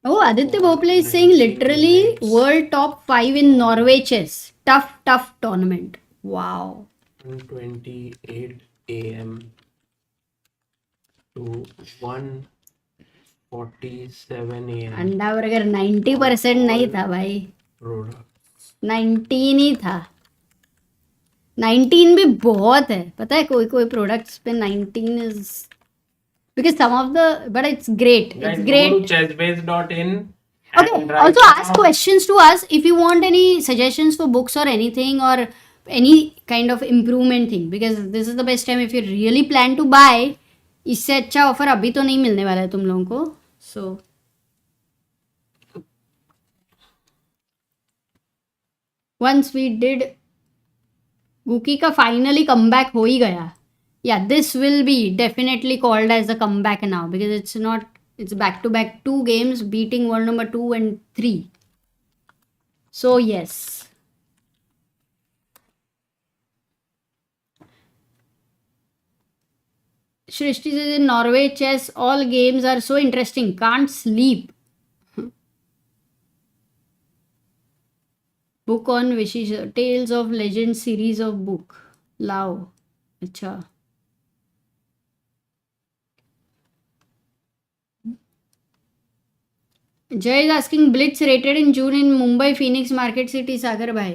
Oh, Aditya Bhopale is saying literally world top 5 in Norway chess. Tough tournament. Wow. 1:28 a.m. to 1:47 a.m. अंडा burger 90% नहीं था भाई, Products. 19 ही था. 19 भी बहुत है, पता है. कोई प्रोडक्ट्स पे 19 is because some of the, but it's great. Guys, It's great. go to chessbase.in. Okay, and right also ask now- questions to us if you want any suggestions for books or anything, or any kind of improvement thing, because this is the best time if you really plan to buy. इससे अच्छा offer अभी तो नहीं मिलने वाला है तुम लोगों को. So once we did, गुकी का फाइनली कमबैक हो ही गया. Yeah, this will be definitely called as a comeback now, because it's back to back 2 games beating world number 2 and 3. So yes. Shrishti says in Norway chess all games are so interesting, can't sleep. Book on Vishish Tales of Legends series of book. Lao. Acha. Jay is asking Blitz rated in June in Mumbai Phoenix Market City. Sagar भाई,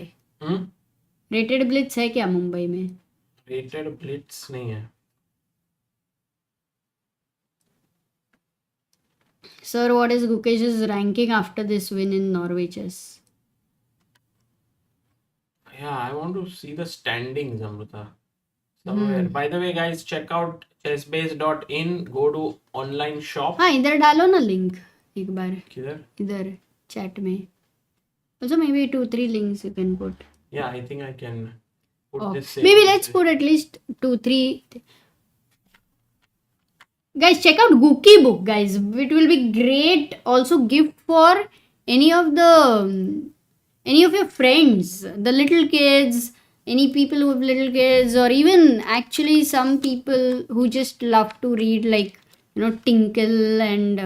rated Blitz है क्या मुंबई में? Rated Blitz नहीं है. Sir, what is Gukesh's ranking after this win in Norway chess? Yeah, I want to see the standings, Amrita. Somewhere. By the way, guys, check out chessbase.in. Go to online shop. हाँ, इधर डालो ना link एक बार, किधर? इधर chat में. Also maybe 2-3 links you can put. Yeah, I think I can put Oh, this. same maybe let's message. put at least 2-3. Guys, check out Gookie book, guys. It will be great. Also, gift for any of your friends, the little kids, any people who have little kids, or even actually some people who just love to read, like Tinkle and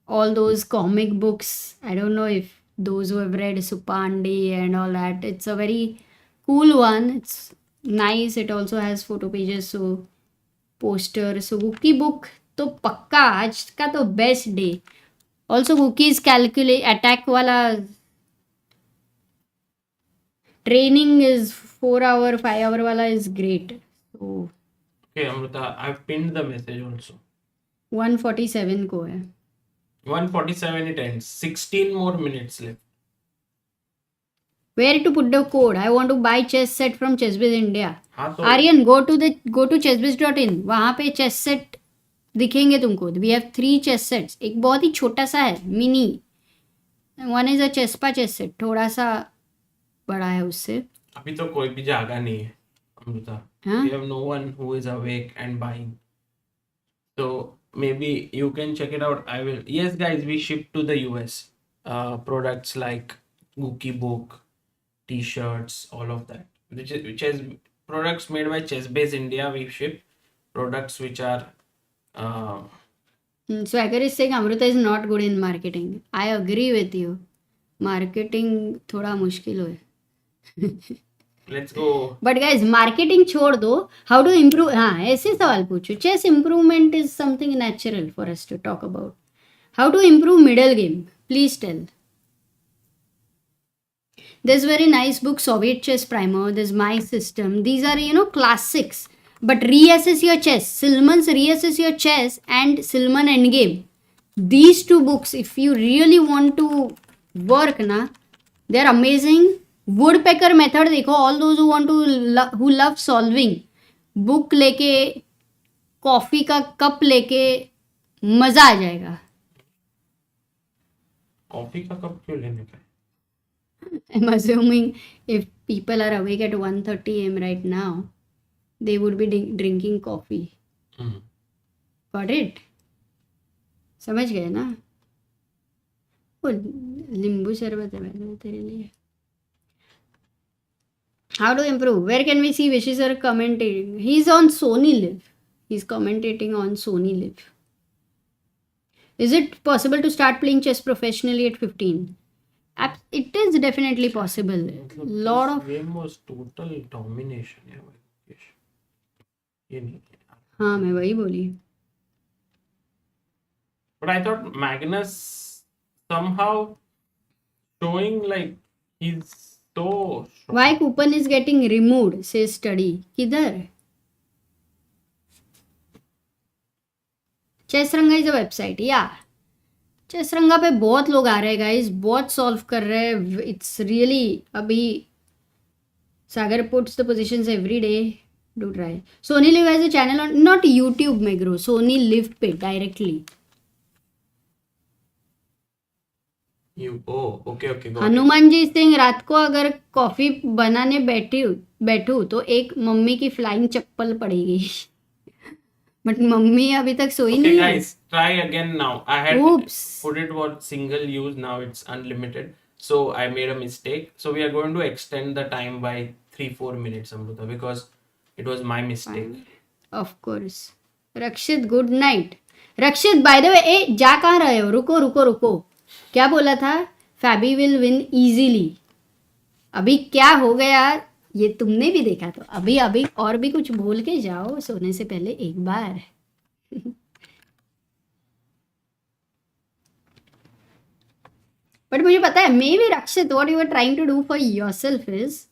all those comic books. I don't know if those who have read Supandi and all that. It's a very cool one. It's nice. It also has photo pages, so poster. So Gookie book तो पक्का आज का तो best day. Also Gookie's calculate attack वाला training is 4 hour 5 hour वाला is great. So Okay, Amrita, I've pinned the message also. 147 को है. 1:47 it ends. 16 more minutes left. Where to put the code? I want to buy chess set from Chessbiz India. हाँ तो Aryan, go to chessbiz.in. वहाँ पे chess set दिखेंगे तुमको. We have 3 chess sets. एक बहुत ही छोटा सा है, मिनी. One is a चेस्पा चेस सेट, थोड़ा सा बड़ा है उससे. अभी तो कोई भी जागा नहीं है, Amrita. हाँ? We have no one who is awake and buying. So maybe you can check it out. I will. Yes, guys, we ship to the US. Products like Gookie book, T-shirts, all of that. Which is products made by Chessbase India. We ship products which are. Swagger is saying Amrita is not good in marketing. I agree with you. Marketing थोड़ा मुश्किल है. Let's go. But guys marketing छोड़ दो. How to improve. हाँ, ऐसे सवाल पूछो. Chess improvement is something natural for us to talk about. How to improve middle game, please tell. There's very nice book, Soviet Chess Primer. There's My System. These are classics. But Reassess Your Chess, Silman's Reassess Your Chess and Silman Endgame. These 2 books, if you really want to work na, they're amazing. Woodpecker Method देखो. All those who want to who love solving, book लेके coffee का cup लेके मजा आ जाएगा. Coffee का cup क्यों लेने का? I'm assuming if people are awake at 1:30 a.m. right now, they would be drinking coffee. Got it? समझ गए ना? वो नींबू शरबत है मैंने तेरे लिए. How to improve? Where can we see Vishy sir commentating? He's on Sony Live. He's commentating on Sony Live. Is it possible to start playing chess professionally at 15? It is definitely possible. Lot of game was total domination. ये नहीं. हाँ मैं वही बोली. But I thought Magnus somehow showing like he's so strong. Why coupon is getting removed? Says study. किधर? चेसरंगा is a website. या चेसरंगा पे बहुत लोग आ रहे हैं गाइस, बहुत सॉल्व कर रहे हैं. इट्स रियली अभी Sagar puts the positions every day. Do try. Sony Liv has a channel on not YouTube में ग्रो, सोनी लिव पे डायरेक्टली. Okay. हनुमान जी सिंह, रात को अगर कॉफी बनाने बैठू तो एक मम्मी की फ्लाइंग चप्पल पड़ेगी. बट मम्मी अभी तक सोई Okay, नहीं है. guys, try again now. I had Oops. put it what single use, now it's unlimited. So I made a mistake. So we are going to extend the time by 3-4 minutes, Amruta, because it was my mistake. Of course. Rakshit good night. Rakshit by the way, ए जा कहाँ रहे हो? रुको. क्या बोला था? Fabi will win easily. अभी क्या हो गया ये तुमने भी देखा, तो अभी और भी कुछ बोल के जाओ सोने से पहले एक बार. बट मुझे पता है, maybe Rakshit what you are trying to do for yourself is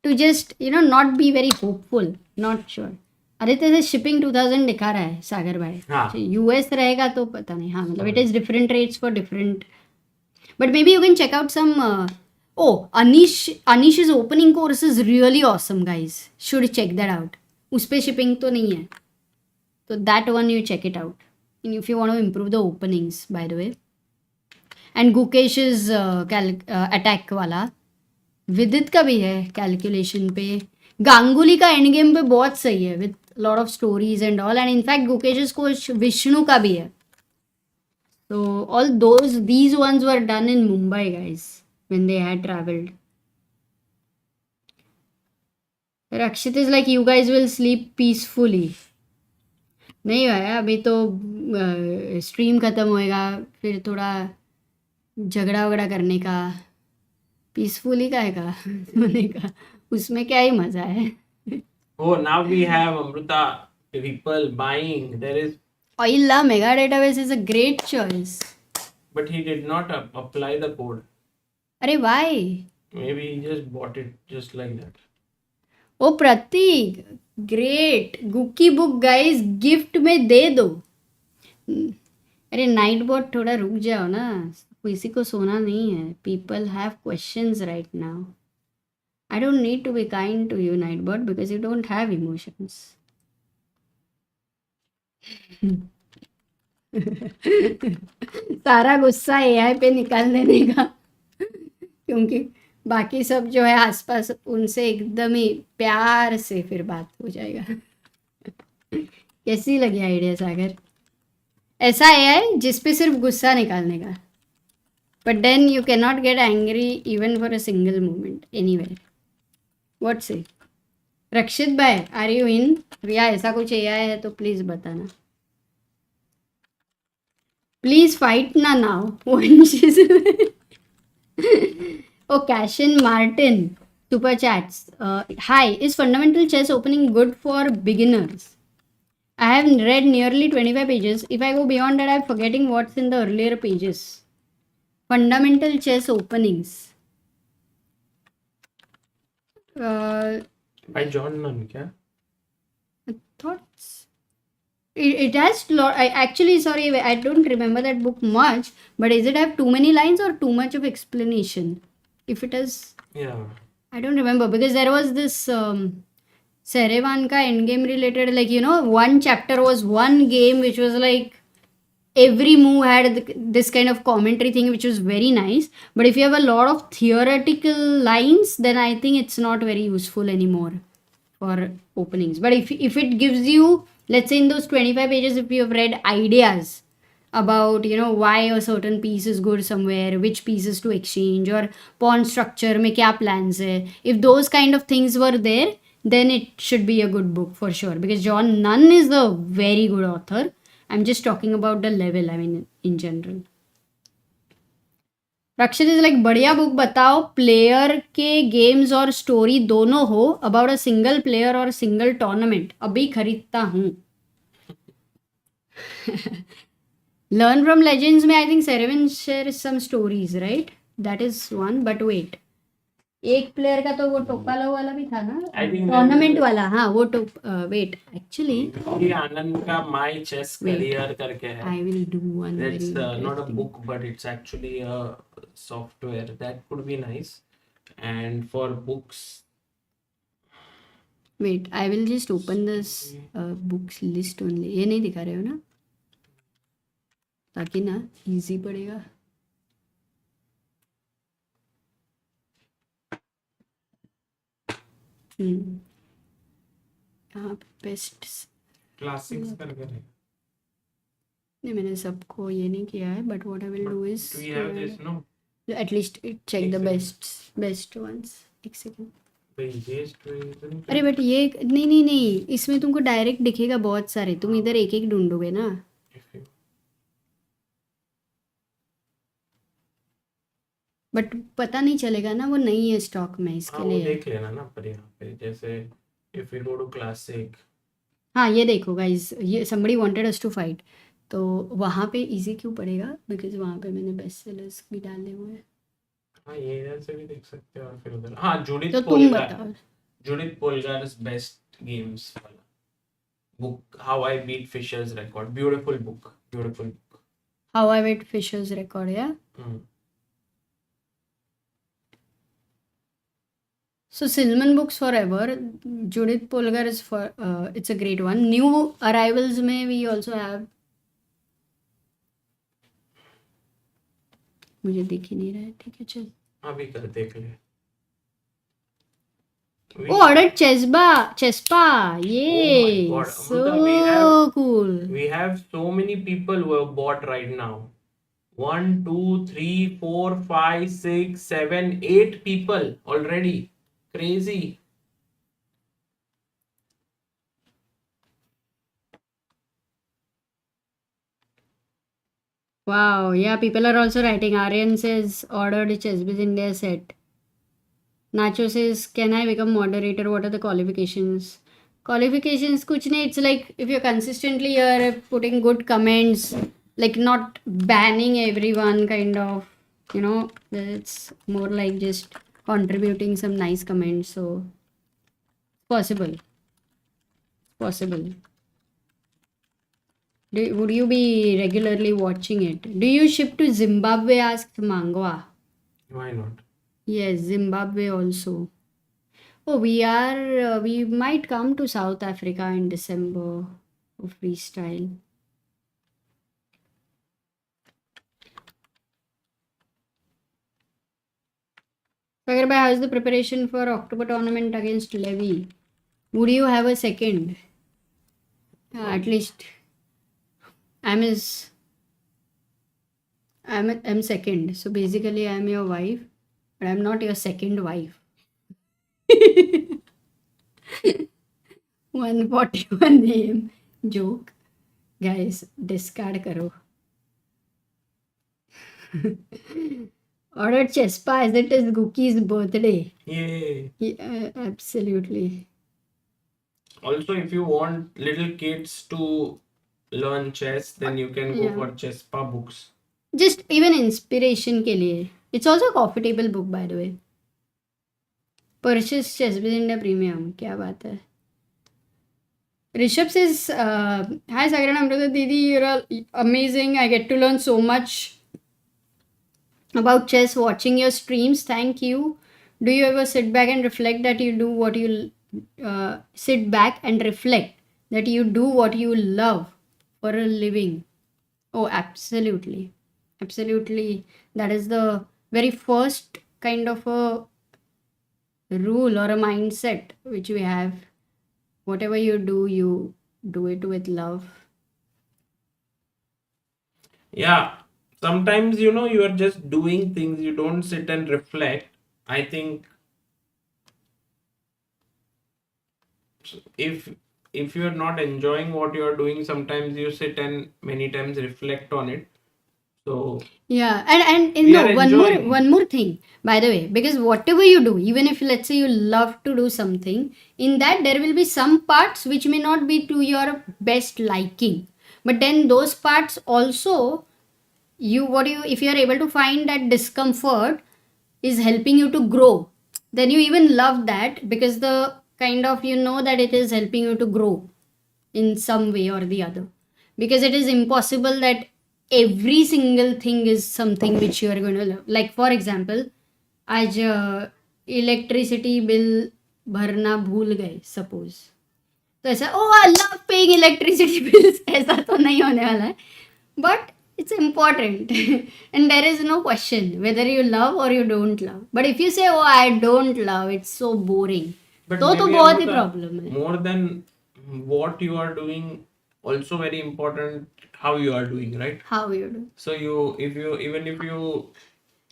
to just not be very hopeful. Not sure. अरे तेरे शिपिंग 2000 दिखा रहा है सागर भाई. यूएस रहेगा तो पता नहीं. हाँ मतलब it is different rates for different. But maybe you can check out some. Anish's opening course is really awesome, guys. Should check that out. उस पे shipping तो नहीं है, तो that one you check it out. And if you want to improve the openings, by the way. And Gukesh's attack वाला, विदित का भी है कैलकुलेशन पे. गांगुली का एंड गेम पे बहुत सही है with lot of stories and all. And in fact Gukesh's coach Vishnu का भी है. So all these ones were done in Mumbai, guys, when they had traveled. Rakshit is like, you guys will sleep peacefully. नहीं भाई, अभी तो स्ट्रीम खत्म होएगा, फिर थोड़ा झगड़ा वगड़ा करने का. पीसफुली का है सोने का, उसमें क्या ही मजा है. Oh, now we have Amruta people buying. There is Oila Mega Database is a great choice. But he did not apply the code. अरे why? Maybe he just bought it just like that. Oh Prateek, great. Gukki book guys gift में दे दो. अरे night bot थोड़ा रुक जाओ ना, किसी को सोना नहीं है. People have questions right now. I don't need to be kind to you Nightbot because you don't have emotions. सारा गुस्सा एआई पे निकाल देने का, क्योंकि बाकी सब जो है आसपास उनसे एकदम ही प्यार से फिर बात हो जाएगा. कैसी लगी आइडिया सागर? ऐसा एआई जिस पे सिर्फ गुस्सा निकालने का, but then you can not get angry even for a single moment anywhere. What say? Rakshit भाई, आर यू इन? या ऐसा कुछ एआई है तो प्लीज बताना. प्लीज फाइट ना now. Oh, Cashin Martin, super chats. Hi, is fundamental chess opening good for beginners? I have read nearly 25 pages. If I go beyond that, I'm forgetting what's in the earlier pages. Fundamental chess openings. By John Nunn, क्या? Thoughts? It has lot. Actually, sorry, I don't remember that book much. But is it have too many lines or too much of explanation? If it is, Yeah. I don't remember, because there was this Serevan ka endgame related, like, one chapter was one game which was like every move had this kind of commentary thing, which was very nice. But if you have a lot of theoretical lines, then I think it's not very useful anymore for openings. But if it gives you, let's say in those 25 pages, if you have read ideas about, you know, why a certain piece is good somewhere, which pieces to exchange, or pawn structure mein kya plans hai, if those kind of things were there, then it should be a good book for sure, because John Nunn is a very good author. I'm just talking about the level, I mean, in general. Rakshit is like बढ़िया book बताओ, player के games और story दोनों हो, about a single player और single tournament, अभी खरीदता हूँ. लर्न फ्रॉम लेजेंड्स में आई थिंक सेरेवन share some stories, right? That is one. But wait, एक प्लेयर का तो वो टोपालो वाला भी था ना, टूर्नामेंट वाला. हाँ वो वेट, एक्चुअली ये आनंद का माय चेस करियर करके है. आई will do one. That's not a book, but it's actually a software that could be nice. And for books, wait, I will just open this books list only. ये नहीं दिखा रहे हो ना, ताकि ना इजी पड़ेगा. हाँ, बेस्ट classics करके है. नहीं, मैंने सबको ये नहीं किया है, but what I will do is Do you have this? No. At least check एक द second. Best ones. एक सेकंड. Wait, this अरे बट ये नहीं, इसमें तुमको डायरेक्ट दिखेगा बहुत सारे, तुम इधर एक एक ढूंढोगे ना. बट पता नहीं चलेगा ना, वो नहीं है स्टॉक में, इसके हाँ, वो लिए. देख लेना ना पर यहाँ पे, जैसे if we go to classic. हाँ ये देखो गाइस, ये somebody wanted us to fight, तो वहाँ पे इजी क्यों पड़ेगा, बिकॉज वहाँ पे मैंने बेस्ट सेलर्स भी डाले हुए हैं. हाँ, ये इधर से भी देख सकते हो और फिर उधर. हाँ, जुडिथ तो तुम पोलगार. बताओ. Judith Polgar's best games वाला book, How I Beat Fisher's Record. Beautiful book. Beautiful book. How I Beat Fisher's Record, yeah. So Silman books forever. Judith Polgar is for it's a great one. New arrivals में we also have. मुझे दिख ही नहीं रहा है, ठीक है चल. अभी कर देख ले. Oh, ordered Chespa. Yay! Oh my God. So cool. We have so many people who have bought right now. 1, 2, 3, 4, 5, 6, 7, 8 people already. Crazy. Wow, yeah, people are also writing. Aryan says ordered Chessbiz India set. Nacho says, can I become moderator? What are the qualifications? Qualifications, kuch nahi. It's like if you're consistently here putting good comments, like not banning everyone, kind of, you know, it's more like just contributing some nice comments. So, possible. Would you be regularly watching it? Do you ship to Zimbabwe? Asked Mangwa. Why not? Yes, Zimbabwe also. Oh, we might come to South Africa in December for freestyle. Sagar bhai, how is the preparation for October tournament against Levy? Would you have a second? At least I'm second. So basically I'm your wife, but I'm not your second wife. 141 name joke. Guys, discard karo. Ordered Chespa as it is Gookie's birthday. Yay. Yeah, absolutely. Also, if you want little kids to learn chess, then you can go for Chespa books. Just even inspiration ke liye. It's also a coffee table book, by the way. Purchase Chessbiz India Premium. Kya baat hai? Rishabh says, hi Sagar and Amrita Didi, you're all amazing. I get to learn so much about chess watching your streams. Thank you. Do you ever sit back and reflect that you do what you sit back and reflect that you do what you love for a living? Oh, absolutely. Absolutely. That is the very first kind of a rule or a mindset which we have. Whatever you do it with love. Yeah, sometimes you are just doing things, you don't sit and reflect. I think if you are not enjoying what you are doing, sometimes you sit and many times reflect on it. So Yeah, and we no, are enjoying. one more thing, by the way, because whatever you do, even if let's say you love to do something, in that there will be some parts which may not be to your best liking, but then those parts also, you if you are able to find that discomfort is helping you to grow, then you even love that, because the kind of that it is helping you to grow in some way or the other, because it is impossible that every single thing is something which you are going to love. Like for example, आज electricity bill भरना भूल गए suppose, तो ऐसा oh I love paying electricity bills ऐसा तो नहीं होने वाला है, but it's important and there is no question whether you love or you don't love. But if you say oh I don't love, it's so boring, But तो maybe बहुत ही Amrita, problem है. more than what you are doing, also very important how you are doing, right? How you do? So if you even if you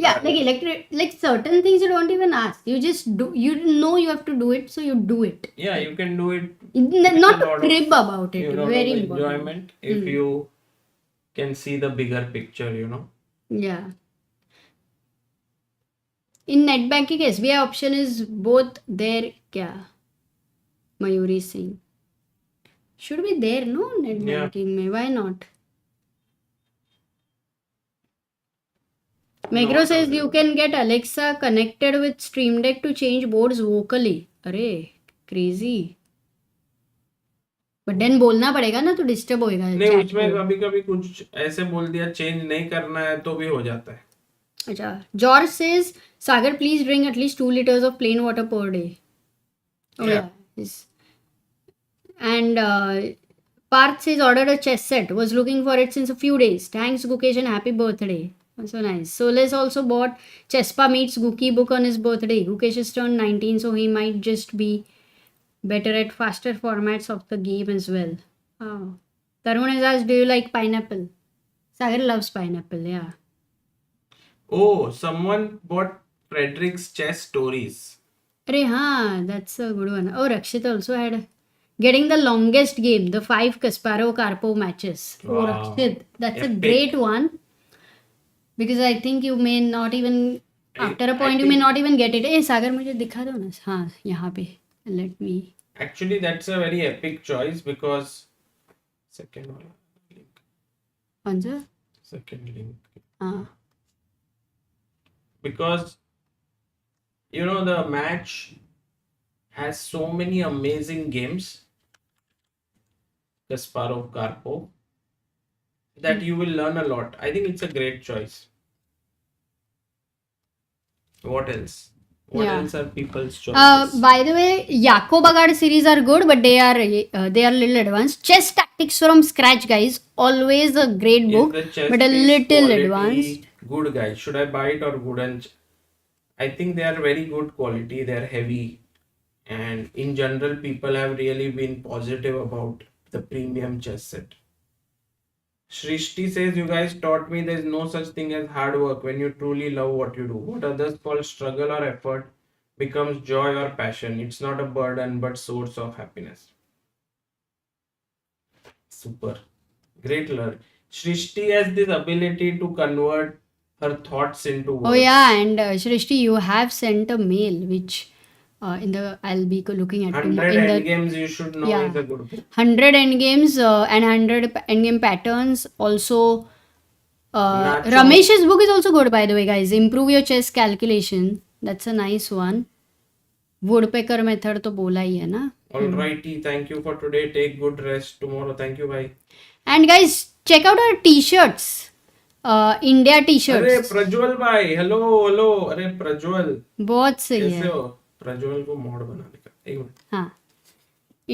Yeah, like electric, like certain things you don't even ask. You just do. You know you have to do it, so you do it. yeah, you can do it Not with a to lot of- crib about it. a lot Very of important. enjoyment if you can see the bigger picture, Yeah. In net banking, SBI option is both there. क्या? Mayuri Singh. Should be there, no? Net Yeah. banking में. Why not? Megro says you can get Alexa connected with Stream Deck to change boards vocally. अरे crazy. But then बोलना पड़ेगा ना, तो disturb होएगा. नहीं, उसमें कभी कभी कुछ ऐसे बोल दिया चेंज नहीं करना है तो भी हो जाता है. अच्छा. George says Sagar please drink at least 2 liters of plain water per day. Oh Yeah. yeah. Yes. And Parth says ordered a chess set, was looking for it since a few days. Thanks Gukesh and happy birthday. So nice. Soles also bought Chespa Meets Gookie book on his birthday. Gukesh is turned 19, so he might just be better at faster formats of the game as well. Oh. Tarun has asked, do you like pineapple? Sagar loves pineapple, yeah. Oh, someone bought Frederick's chess stories. Arey, haan, that's a good one. Oh, Rakshit also had getting the longest game, the 5 Kasparov-Karpov matches. Oh, Wow. Rakshit, that's a Epic. great one. Because I think you may not even, after a point, you may think- not even get it. Hey, Sagar, मुझे दिखा दो ना. हाँ, यहाँ पे. Let me. Actually, that's a very epic choice because second one, कौन सा? second link. हाँ. Because the match has so many amazing games, Kasparov Karpov, that you will learn a lot. I think it's a great choice. What else? What Yeah. else are people's choices? By the way, Yako Bagad series are good, but they are little advanced. Chess Tactics from Scratch, guys. Always a great Is book, the chess but a piece little quality advanced. good, guys? Should I buy it or wouldn't? I think they are very good quality. They are heavy, and in general, people have really been positive about the premium chess set. Shrishti says, you guys taught me there's no such thing as hard work when you truly love what you do. What others call struggle or effort becomes joy or passion. It's not a burden but source of happiness. Super. Great learn. Shrishti has this ability to convert her thoughts into words. Oh yeah, and Shrishti, you have sent a mail which I'll be looking at 100 in the endgames you should know Yeah. is a good book. 100 endgames and 100 endgame patterns. Also, Nacho. Ramesh's book is also good, by the way, guys. Improve your chess calculation. That's a nice one. Woodpecker method तो बोला ही है ना. Alrighty, thank you for today. Take good rest tomorrow. Thank you, bye. And guys, check out our t-shirts. India t-shirts. अरे प्रज्वल भाई, hello. अरे प्रज्वल, बहुत सही कैसे है. हो? प्रज्वल को मोड बनाने का एक मिनट. हाँ.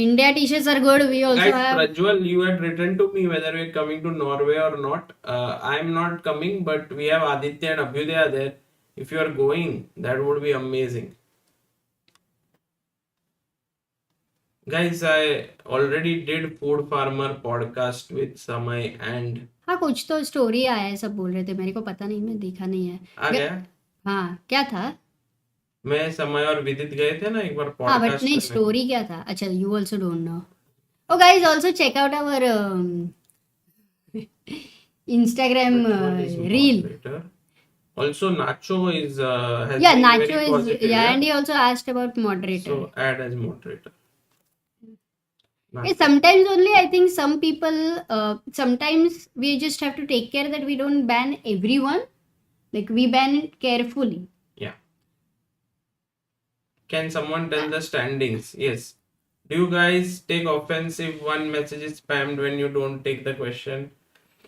India t-shirts are good. We also Guys, have. Prajwal, you had written to me whether we're coming to Norway or not. I'm not coming, but we have Aditya and Abhyudaya there. If you are going, that would be amazing. Guys, I already did Food Farmer podcast with Samay and हाँ कुछ तो story आया है, सब बोल रहे थे, मेरे को पता नहीं, मैं देखा नहीं है. आ गया. हाँ क्या था? मैं समय और विदित गए थे ना एक बार हाँ बट पॉडकास्ट नहीं, करने. स्टोरी क्या था? अच्छा, you also don't know. Oh guys, also check out our Instagram Prajwal is reel. moderator. Also, Nacho is has Yeah, been Nacho very is, positive, yeah, and he also asked about moderator. So add as moderator. Yeah, sometimes only I think some people, sometimes we just have to take care that we don't ban everyone. Like we ban it carefully. Yeah. Can someone tell the standings? Yes. Do you guys take offense if one message is spammed when you don't take the question?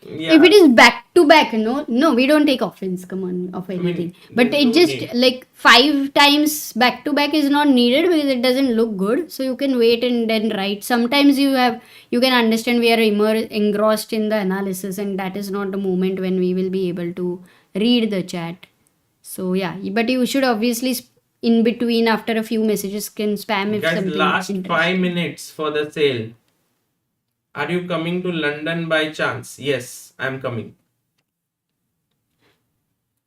Yeah. If it is back to back, no, we don't take offense. Come on, of anything. But there's it no just need. like 5 times back to back is not needed because it doesn't look good. So you can wait and then write. Sometimes you can understand we are engrossed in the analysis, and that is not the moment when we will be able to read the chat. So yeah, but you should obviously in between after a few messages can spam if Guys, something last interesting. 5 minutes for the sale. Are you coming to London by chance? Yes, I'm coming.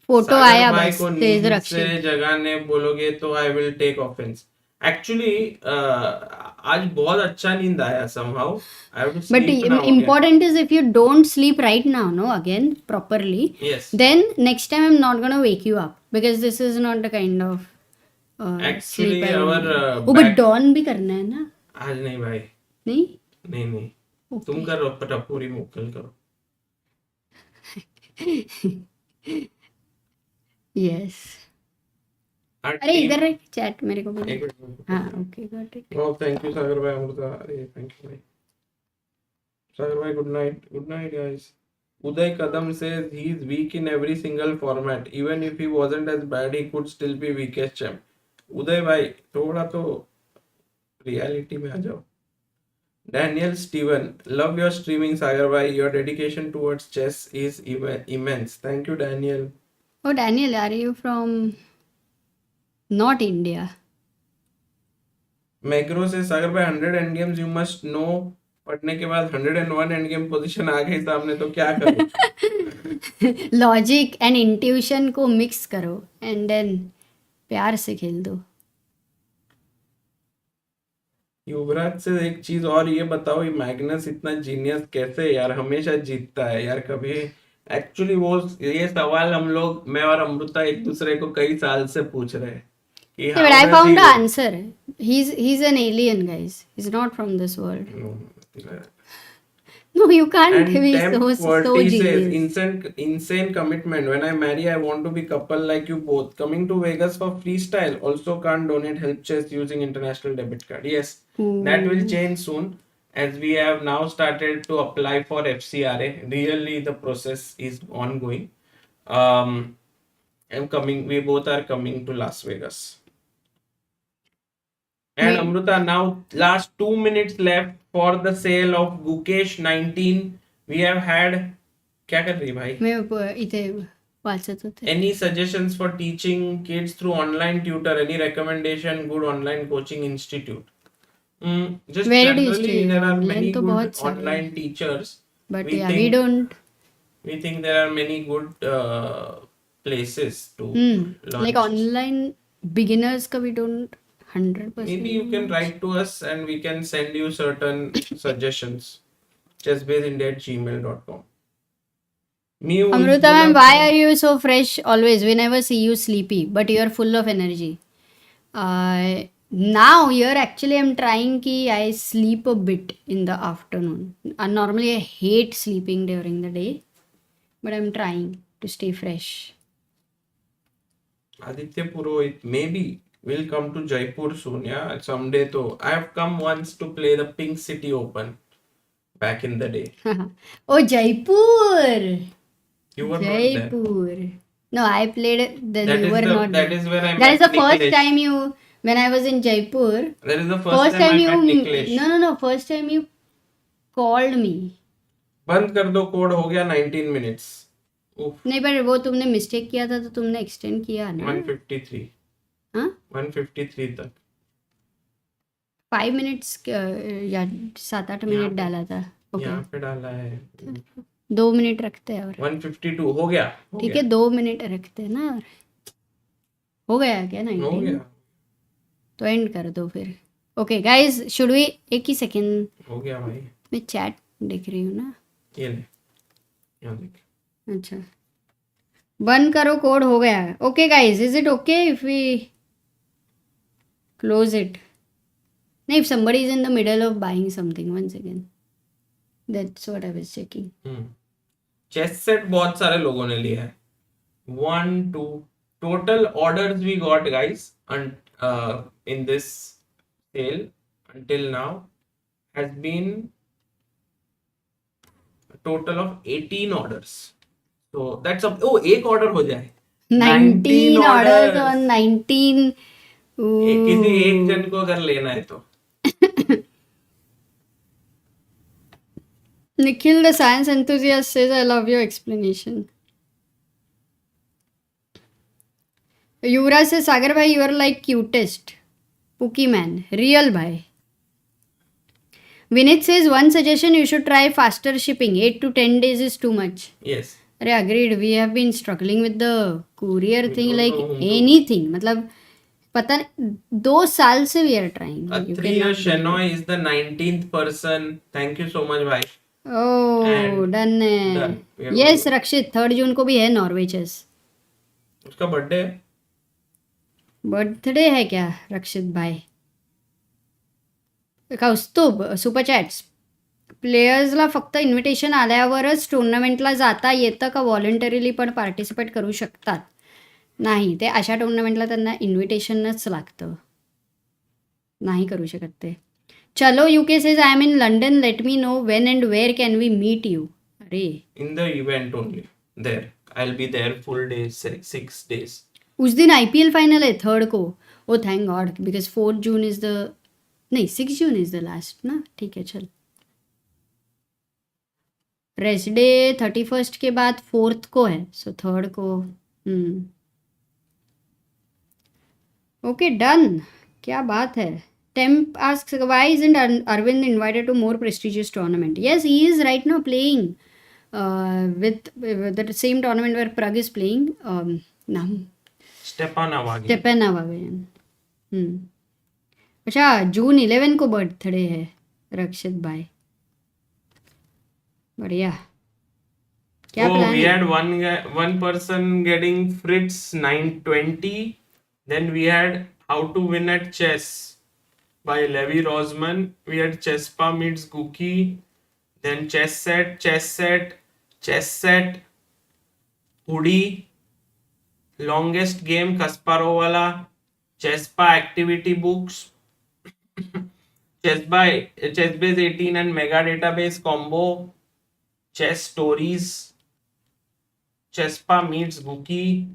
Photo Sagar आया भाई बस, को तेज नींद रक्षित. से जगाने बोलोगे तो I will take offence. Actually आज बहुत अच्छा नींद आया somehow. I have to But sleep now again. important is if you don't sleep right now, no, again properly, Yes. then next time I'm not gonna wake you up because this is not the kind of Actually, sleep I our want. Oh, but dawn भी करना है ना? आज नहीं भाई. नहीं? नहीं. Okay. तुम करो पटापूरी मुक्कल करो. Yes. Our अरे team- इधर चैट मेरे को भी. एक मिनट. हाँ, okay, got it. Oh, thank you, Sagar bhai, Amrita. अरे, thank you, bhai. Sagar bhai, good night. Good night, guys. Uday Kadam says he is weak in every single format. Even if he wasn't as bad, he could still be weakest champ. Uday bhai, थोड़ा तो reality में आ जाओ. Daniel Steven, love your streaming, Sagar bhai. Your dedication towards chess is immense. Thank you, Daniel. Oh, Daniel, are you from not India? Megro says, Sagar bhai, 100 endgames you must know. पढ़ने के बाद 101 end game position आ गई सामने तो क्या करूं. Logic and intuition को mix करो एंड देन प्यार से खेल दो. युवराज से एक चीज और ये बताओ, ये मैग्नस इतना जीनियस कैसे यार हमेशा जीतता है यार कभी. एक्चुअली वो ये सवाल हम लोग, मैं और अमृता एक दूसरे को कई साल से पूछ रहे हैं कि Yeah, but I found the answer. He's an alien, guys. He's not from this world. No, you can't And be Temp so 40 says, genius. insane commitment. When I marry, I want to be couple like you both. Coming to Vegas for freestyle. Also can't donate help chess using international debit card. Yes, that will change soon as we have now started to apply for FCRA. Really, the process is ongoing. I'm coming. We both are coming to Las Vegas. And Wait. Amruta, now last 2 minutes left for the sale of Gukesh 19. We have had. क्या कर रही भाई? मैं इथे वाचत होते. Any suggestions for teaching kids through online tutor? Any recommendation? Good online coaching institute? Just Where do you generally, stay? there are Online many तो good बहुत सारे online teachers. But we yeah, think- we don't. We think there are many good places to learn. Like online beginners का we don't 100%. Maybe you can write to us and we can send you certain suggestions. chessbaseindia@gmail.com. Amruta ma'am, why are you so fresh always? We never see you sleepy, but you are full of energy. Now here actually I'm trying ki I sleep a bit in the afternoon. Normally I hate sleeping during the day, but I'm trying to stay fresh. Aditya Purohit, maybe we'll come to Jaipur soon, yeah, someday. So I have come once to play the Pink City Open back in the day. Oh, Jaipur! You were not there. Jaipur. No, I played it. Then That you is were the- not that there. is where I That met is the first Niklesh. time you when I was in Jaipur. That is the first time I met Niklesh. No. First time you called me. बंद कर दो, code हो गया 19 minutes. नहीं, पर वो तुमने mistake किया था तो तुमने एक्सटेंड किया ना. 153. हाँ 153 तक 5 minutes या 7-8 मिनट डाला था. यहाँ पे डाला है. 2 मिनट रखते हैं और 152 हो गया. ठीक है, 2 मिनट रखते हैं ना. हो गया क्या 19? हो गया. तो एंड कर दो फिर. Okay guys, should we. एक ही सेकेंड. हो गया भाई. मैं चैट देख रही हूँ ना. ये ले, यहाँ देख. अच्छा, बंद करो, कोड हो गया. Okay guys, is it okay if we close it? नहीं, if somebody is in the middle of buying something, one second, that's what I was checking. Chess set बहुत सारे लोगों ने लिया है. 1 2 total orders we got guys in this sale until now has been a total of 18 orders. So that's a एक order हो जाए 19 orders on 19. किसी एक जन को अगर लेना है तो. Nikhil, the science enthusiast, says I love your explanation. Yuvraj says, Sagar bhai, you are like cutest. Pookie man, real bhai. Vinit says, one suggestion, you should try faster shipping. 8 to 10 days is too much. Yes. अरे agreed, we have been struggling with the courier thing like anything. मतलब पता नहीं, 2 साल से we are trying. Atriya Shenoy is the 19th person. Thank you so much भाई. Oh, done है. Yes, रक्षित 3 जून को भी है नॉर्वे चेस. उसका बर्थडे है. बर्थडे है क्या रक्षित भाई? कौस्तुभ सुपर चॅट्स. प्लेयर्सला फक्त इन्व्हिटेशन आल्यावरच टुर्नामेंटला जाता येतं का व्हॉलंटरीली पण पार्टिसिपेट करू शकतात? नाही, ते अशा टुर्नामेंटला त्यांना इन्व्हिटेशनच लागतं, नाही करू शकत ते. चलो UK says I am in London, let me know when and where can we meet you. अरे in the event only there. I will be there full day 6 days. उस दिन IPL फाइनल है 3rd को. Oh thank God, because 4 June is the, नहीं 6 जून is the last ना. ठीक है चल. रेस्ट डे 31st के बाद 4th को है, सो 3rd को. Okay done. क्या बात है. Temp asks, why isn't Arvind invited to more prestigious tournament? Yes, he is right now playing with the same tournament where Prague is playing. Stepanavagian. अच्छा, जून 11 को बर्थडे है रक्षित भाई. बढ़िया. क्या plan? We had one person getting Fritz 920. Then we had How to Win at Chess by Levi Rosman. We had Chesspa meets Guki. Then chess set, hoodie, longest game Kasparov wala, Chesspa activity books, Chessbase 18 and Mega Database combo, chess stories, Chesspa meets Guki,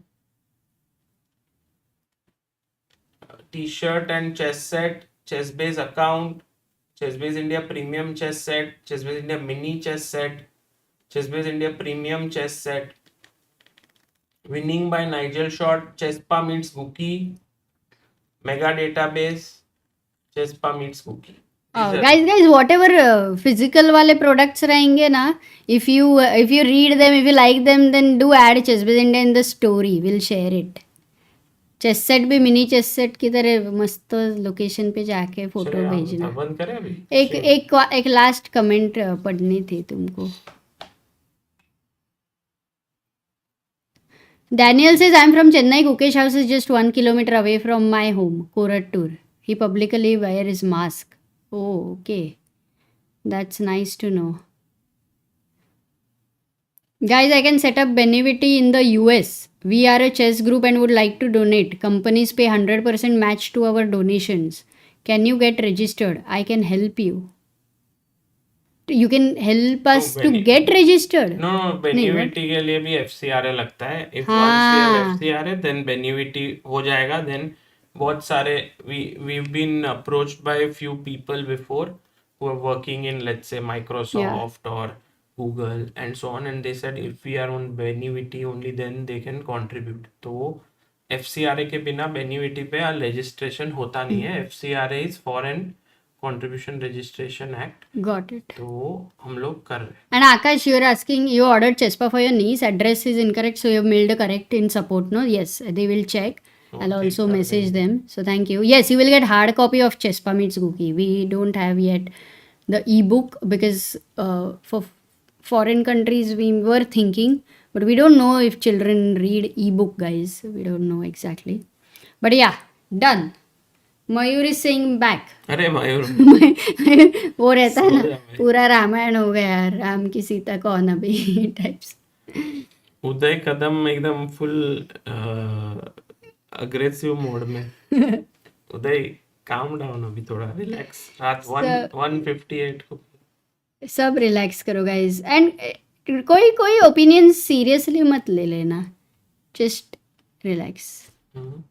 t-shirt and chess set, Chessbase account, Chessbase India premium chess set, Chessbase India mini chess set, Chessbase India premium chess set, winning by Nigel Short, Chesspa meets Guki, Mega Database, Chesspa meets Guki. Guys, whatever physical वाले products रहेंगे ना, if you read them, if you like them, then do add Chessbase India in the story. We'll share it. Chess set भी mini chess set की तरह मस्त location पे जाके photo भेजना. बंद करें अभी. एक लास्ट कमेंट पढ़नी थी तुमको. Daniel says, I'm from Chennai. Gukesh house is just 1 kilometer away from my home. Korattur. He publicly wears his mask. Oh, okay. That's nice to know. Guys, I can set up Benevity in the US. We are a chess group and would like to donate. Companies pay 100% match to our donations. Can you get registered? I can help you. You can help us to get registered. No, Benevity के लिए भी FCRA लगता है. If once we have FCRA, then Benevity हो जाएगा. Then बहुत सारे we've been approached by a few people before who are working in, let's say, Microsoft or Google and so on, and they said if we are on Benivity only then they can contribute. तो FCRA के बिना Benivity पे registration होता नहीं है. FCRA is Foreign Contribution Registration Act. Got it. तो हम लोग कर रहे हैं. And Akash, you're asking, you ordered Chespa for your niece. Address is incorrect, so you have mailed a correct in support. No, yes, they will check. I'll Okay, also sir. message them. So thank you. Yes, you will get hard copy of Chespa Meets Gookie. We don't have yet the ebook because for foreign countries we were thinking, but we don't know if children read ebook, guys. We don't know exactly. But yeah, done. Mayur is saying back. अरे मयूर वो रहता है सो ना, जा भाई. पूरा रामायण हो गया यार, राम की सीता कौन अभी टाइप्स. उदय कदम एकदम फुल अग्रेसिव मोड में. उदय काम डाउन, अभी थोड़ा रिलैक्स. रात Sir. 1:58 को. सब रिलैक्स करो गाइज. एंड कोई ओपिनियन सीरियसली मत ले लेना, जस्ट रिलैक्स. हम्म.